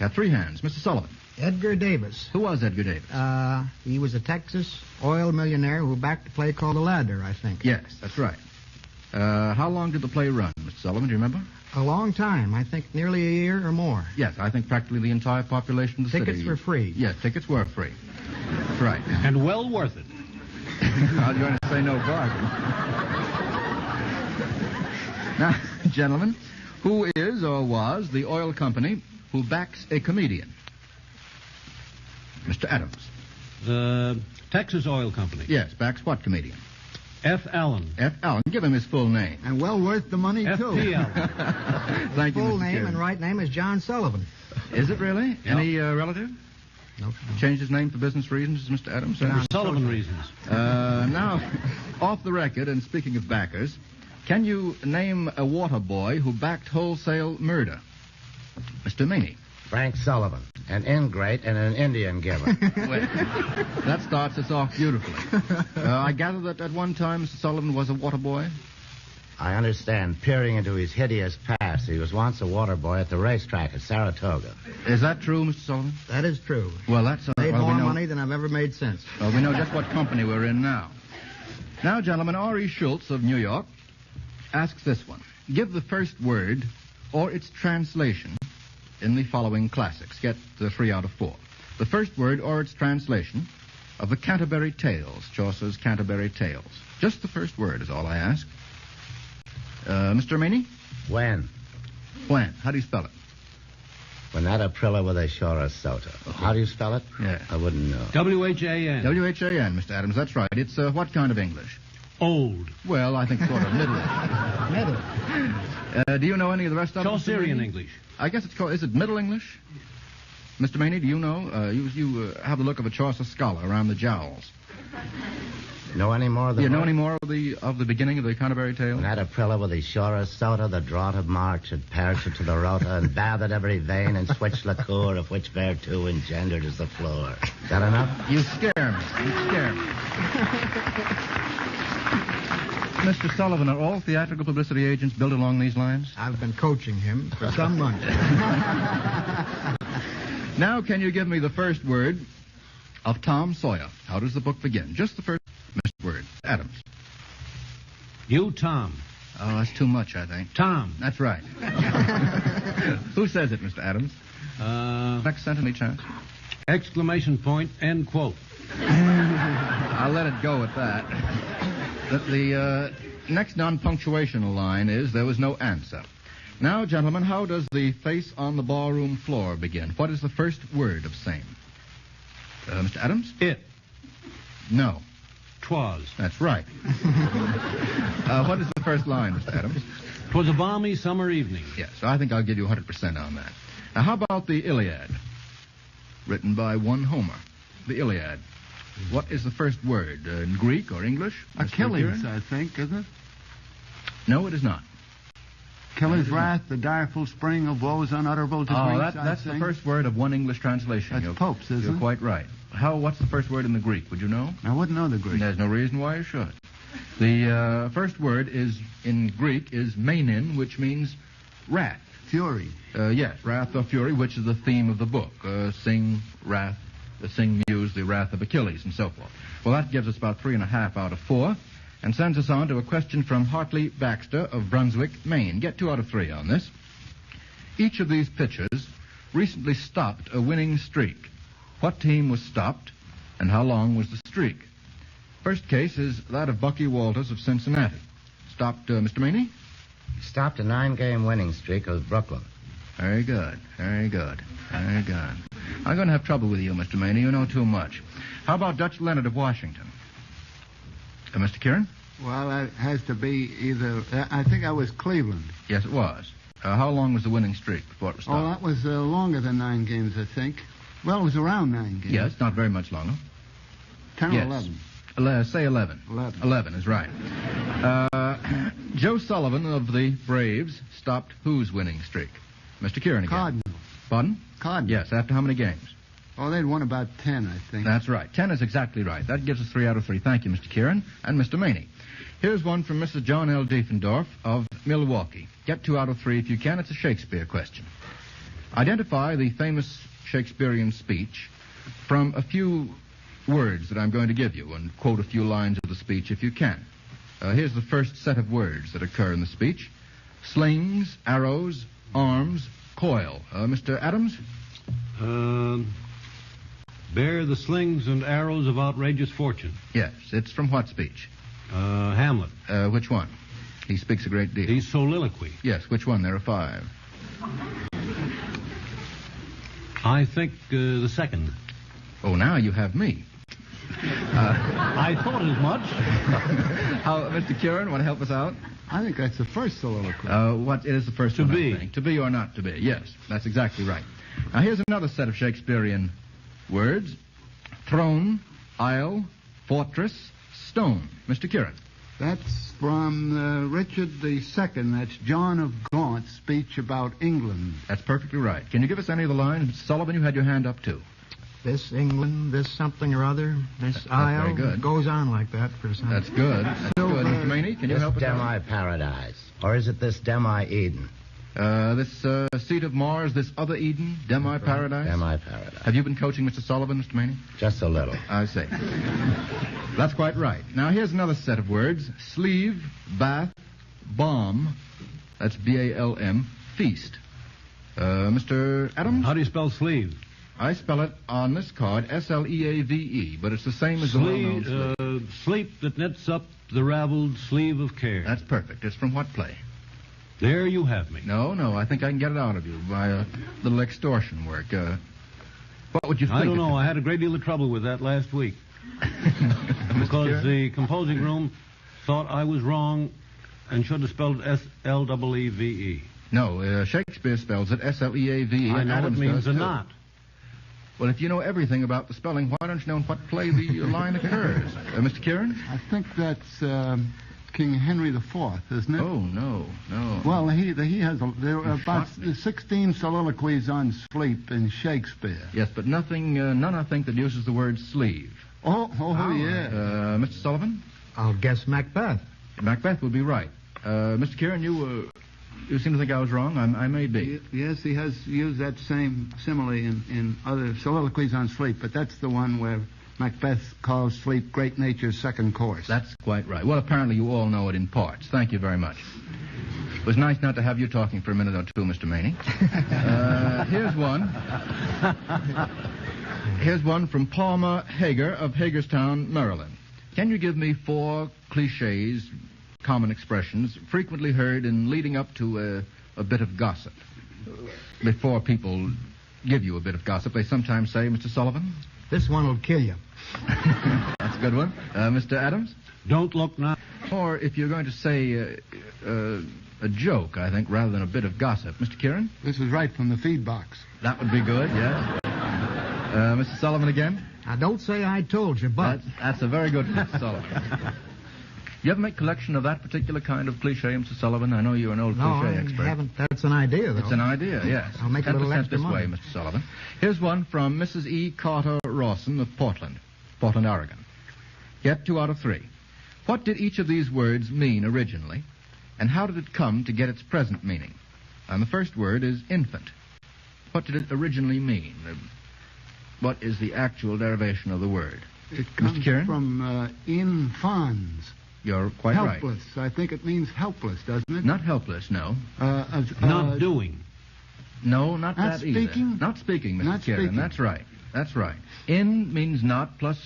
Got 3 hands. Mr. Sullivan. Edgar Davis. Who was Edgar Davis? He was a Texas oil millionaire who backed a play called The Ladder, I think. Yes, that's right. How long did the play run, Mr. Sullivan? Do you remember? A long time. I think nearly a year or more. Yes, I think practically the entire population of the Tickets city. were free. Yes, tickets were free. That's right. And well worth it. I was going to say no bargain. Now, gentlemen, who is or was the oil company who backs a comedian? Mr. Adams. The Texas Oil Company. Yes, backs what comedian? F. Allen. F. Allen. Give him his full name. And well worth the money, too. F.P. Allen. Thank you, Full Mr. name Kieran. and right name is John Sullivan. Is it really? Yep. Any relative? No. Changed his name for business reasons, Mr. Adams? For Sullivan reasons. Now, off the record, and speaking of backers, can you name a water boy who backed wholesale murder? Mr. Meany. Frank Sullivan, an ingrate and an Indian giver. Well, that starts us off beautifully. I gather that at one time Mr. Sullivan was a water boy? I understand, peering into his hideous past, he was once a water boy at the racetrack at Saratoga. Is that true, Mr. Sullivan? That is true. Well, that's... Made well, more we know, money than I've ever made since. Well, we know just what company we're in now. Now, gentlemen, R.E. Schultz of New York asks this one. Give the first word or its translation in the following classics. Get 3 out of 4. The first word or its translation of the Canterbury Tales, Chaucer's Canterbury Tales. Just the first word is all I ask. Mr. Meany? When? When? How do you spell it? When that Aprilla with a shore soda. How do you spell it? Yeah. I wouldn't know. W-H-A-N. W-H-A-N, Mr. Adams. That's right. It's what kind of English? Old. Well, I think sort of middle. Middle. Do you know any of the rest of it? Chaucerian English. I guess it's called... Is it Middle English? Mr. Meany, do you know? You have the look of a Chaucer scholar around the jowls. Know any more of the... Do you know any more of the beginning of the Canterbury Tale? When that Aprilla with his shore soda, the draught of March had perished to the rota and bathed every vein and switched liqueur, of which thereto engendered is the floor. Is that enough? You scare me. You scare me. Mr. Sullivan, are all theatrical publicity agents built along these lines? I've been coaching him for some months. Now, can you give me the first word of Tom Sawyer? How does the book begin? Just the first word. Adams. You, Tom. Oh, that's too much, I think. Tom. That's right. Who says it, Mr. Adams? Next sentence, any chance? Exclamation point, end quote. I'll let it go at that. The next non-punctuational line is, there was no answer. Now, gentlemen, how does the face on the ballroom floor begin? What is the first word of same? Mr. Adams? It. No. 'Twas. That's right. What is the first line, Mr. Adams? 'Twas a balmy summer evening. Yes, I think I'll give you 100% on that. Now, how about the Iliad? Written by one Homer. The Iliad. What is the first word? In Greek or English? Achilles, I think, isn't it? No, it is not. Achilles' wrath, the direful spring of woes unutterable to Greeks, that's the first word of one English translation. That's Pope's, isn't it? You're quite right. What's the first word in the Greek? Would you know? I wouldn't know the Greek. There's no reason why you should. The first word in Greek is menin, which means wrath. Fury. Yes, wrath or fury, which is the theme of the book. Sing muse, the wrath of Achilles, and so forth. Well, that gives us about 3.5 out of 4, and sends us on to a question from Hartley Baxter of Brunswick, Maine. Get 2 out of 3 on this. Each of these pitchers recently stopped a winning streak. What team was stopped, and how long was the streak? First case is that of Bucky Walters of Cincinnati. Stopped, Mr. Meany? Stopped a 9-game winning streak of Brooklyn. Very good, very good, very good. I'm going to have trouble with you, Mr. Meany. You know too much. How about Dutch Leonard of Washington? Mr. Kieran? Well, it has to be either... I think I was Cleveland. Yes, it was. How long was the winning streak before it was stopped? Oh, that was longer than 9 games, I think. Well, it was around 9 games. Yes, not very much longer. 10 yes. or 11? Say 11. 11 is right. Joe Sullivan of the Braves stopped whose winning streak? Mr. Kieran again. Cardinals. Pardon? Cardinals. Yes, after how many games? Oh, they'd won about 10, I think. That's right. 10 is exactly right. That gives us 3 out of 3. Thank you, Mr. Kieran and Mr. Maney. Here's one from Mrs. John L. Diefendorf of Milwaukee. Get 2 out of 3 if you can. It's a Shakespeare question. Identify the famous Shakespearean speech from a few words that I'm going to give you, and quote a few lines of the speech if you can. Here's the first set of words that occur in the speech. Slings, arrows, arms, coil. Mr. Adams? Bear the slings and arrows of outrageous fortune. Yes. It's from what speech? Hamlet. Which one? He speaks a great deal. He's soliloquy. Yes, which one? There are 5. I think the second. Oh, now you have me. I thought as much. Mr. Curran, want to help us out? I think that's the first soliloquy. What is the first To one? be. I think? To be or not to be. Yes, that's exactly right. Now, here's another set of Shakespearean words. Throne, isle, fortress, stone. Mr. Curran. That's from Richard II. That's John of Gaunt's speech about England. That's perfectly right. Can you give us any of the lines? Mr. Sullivan, you had your hand up, too. This England, this something or other, this isle. Very good. It goes on like that for some. That's good. That's good. Mr. Maney, can you help us out? This demi-paradise. Or is it this demi-Eden? This seat of Mars, this other Eden, demi-paradise? Demi-paradise. Have you been coaching Mr. Sullivan, Mr. Maney? Just a little. I see. That's quite right. Now, here's another set of words. Sleeve, bath, bomb. That's B-A-L-M, feast. Mr. Adams? How do you spell sleeve? I spell it on this card, S-L-E-A-V-E, but it's the same as the well-known sleeve. Sleep that knits up the raveled sleeve of care. That's perfect. It's from what play? There you have me. No, I think I can get it out of you by a little extortion work. What would you think? I don't know. I had a great deal of trouble with that last week. Because the composing room thought I was wrong and should have spelled S-L-E-E-V-E. No, Shakespeare spells it S-L-E-A-V-E. I know Adams it means does, a too. knot. Well, if you know everything about the spelling, why don't you know in what play the line occurs? Mr. Kieran? I think that's King Henry IV, isn't it? Oh, no. Well, he has there are about 16 soliloquies on sleep in Shakespeare. Yes, but none, I think, that uses the word sleeve. Oh, yeah. Mr. Sullivan? I'll guess Macbeth. Macbeth would be right. Mr. Kieran, you seem to think I was wrong. I may be. Yes, he has used that same simile in other soliloquies on sleep, but that's the one where Macbeth calls sleep great nature's second course. That's quite right. Well, apparently you all know it in parts. Thank you very much. It was nice not to have you talking for a minute or two, Mr. Maney. Here's one. Here's one from Palmer Hager of Hagerstown, Maryland. Can you give me 4 cliches, common expressions, frequently heard in leading up to a bit of gossip? Before people give you a bit of gossip, they sometimes say, Mr. Sullivan? This one will kill you. That's a good one. Mr. Adams? Don't look now. Or if you're going to say a joke, I think, rather than a bit of gossip. Mr. Kieran? This is right from the feed box. That would be good, yes. Mr. Sullivan again? Now, don't say I told you, but... That's a very good one, Mr. Sullivan. You ever make collection of that particular kind of cliche, Mr. Sullivan? I know you're an old cliche expert. I haven't. That's an idea, though. It's an idea, yes. I'll make a little extra this money. way, Mr. Sullivan. Here's one from Mrs. E. Carter Rawson of Portland, Oregon. Get 2 out of 3. What did each of these words mean originally, and how did it come to get its present meaning? And the first word is infant. What did it originally mean? What is the actual derivation of the word? It comes Mr. Kieran? from infans. You're quite helpless. I think it means helpless, doesn't it? Not helpless, no. Not doing. No, not that speaking? Either. Not speaking, Mr. Not Kieran. speaking. That's right. That's right. In means not, plus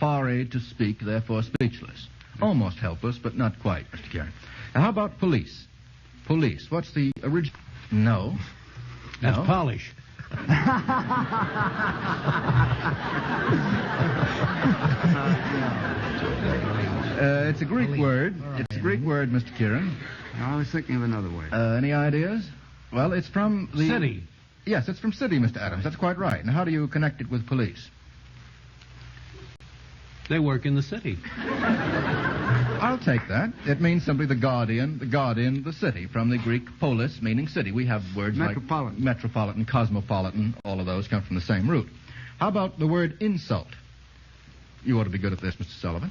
fare to speak, therefore speechless. Almost helpless, but not quite, Mr. Kieran. Now, how about police? Police. What's the original? No. That's polish. It's a Greek word. It's a Greek word, Mr. Kieran. I was thinking of another word. Any ideas? Well, it's from the... City. Yes, it's from city, Mr. Adams. That's quite right. Now, how do you connect it with police? They work in the city. I'll take that. It means simply the guardian, the city, from the Greek polis, meaning city. We have words Metropolitan. like metropolitan, cosmopolitan, all of those come from the same root. How about the word insult? You ought to be good at this, Mr. Sullivan.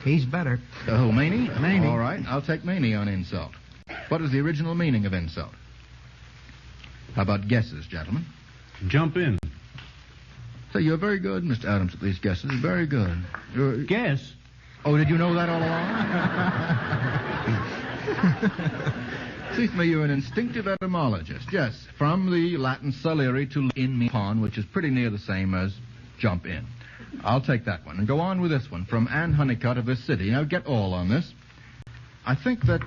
He's better. Oh, Maney? Maney. All right, I'll take Maney on insult. What is the original meaning of insult? How about guesses, gentlemen? Jump in. So you're very good, Mr. Adams, at these guesses. Very good. Guess? Oh, did you know that all along? Seems to me you're an instinctive etymologist. Yes, from the Latin salere to in me upon, which is pretty near the same as jump in. I'll take that one. And go on with this one. From Ann Honeycutt of this city. Now, get all on this. I think that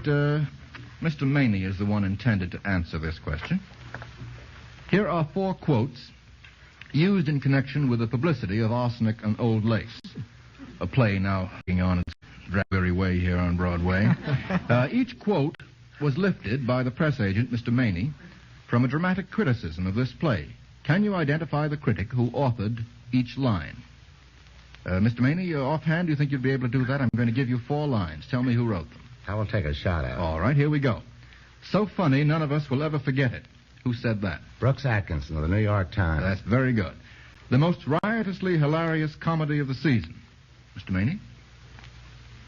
Mr. Maney is the one intended to answer this question. Here are 4 quotes used in connection with the publicity of Arsenic and Old Lace, a play now on its dreary way here on Broadway. Each quote was lifted by the press agent, Mr. Maney, from a dramatic criticism of this play. Can you identify the critic who authored each line? Mr. Maney, offhand, do you think you'd be able to do that? I'm going to give you 4 lines. Tell me who wrote them. I will take a shot at it. All right, here we go. So funny, none of us will ever forget it. Who said that? Brooks Atkinson of the New York Times. That's very good. The most riotously hilarious comedy of the season. Mr. Maney?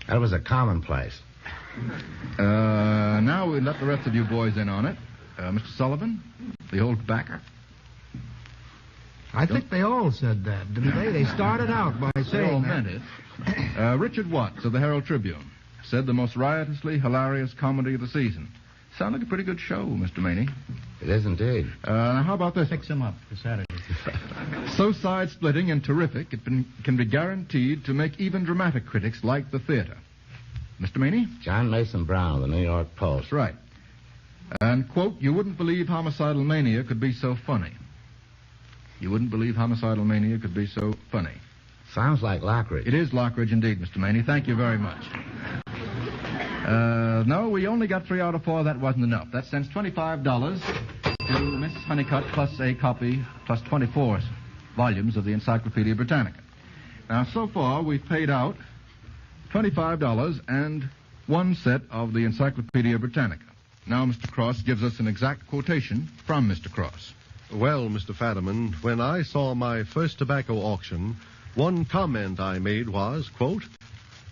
That was a commonplace. Now we let the rest of you boys in on it. Mr. Sullivan, the old backer. I think they all said that, didn't they? They started out by They all saying meant it. Richard Watts of the Herald Tribune said the most riotously hilarious comedy of the season. Sound like a pretty good show, Mr. Maney. It is indeed. Now, how about this? Fix him up for Saturday. So side-splitting and terrific, it can be guaranteed to make even dramatic critics like the theater. Mr. Maney? John Mason Brown of the New York Post. That's right. And, quote, you wouldn't believe homicidal mania could be so funny. You wouldn't believe homicidal mania could be so funny. Sounds like Lockridge. It is Lockridge indeed, Mr. Maney. Thank you very much. No, we only got 3 out of 4. That wasn't enough. That sends $25 to Miss Honeycutt plus a copy, plus 24 volumes of the Encyclopedia Britannica. Now, so far, we've paid out $25 and 1 set of the Encyclopedia Britannica. Now, Mr. Cross gives us an exact quotation from Mr. Cross. Well, Mr. Fadiman, when I saw my first tobacco auction, one comment I made was, quote,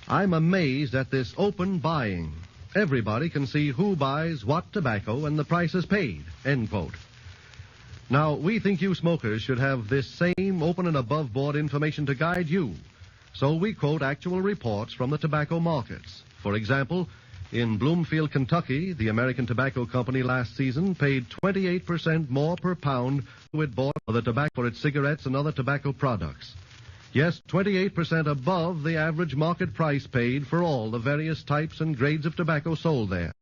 I'm amazed at this open buying. Everybody can see who buys what tobacco and the prices paid, end quote. Now, we think you smokers should have this same open and above-board information to guide you. So we quote actual reports from the tobacco markets. For example, in Bloomfield, Kentucky, the American Tobacco Company last season paid 28% more per pound it bought for the tobacco for its cigarettes and other tobacco products. Yes, 28% above the average market price paid for all the various types and grades of tobacco sold there.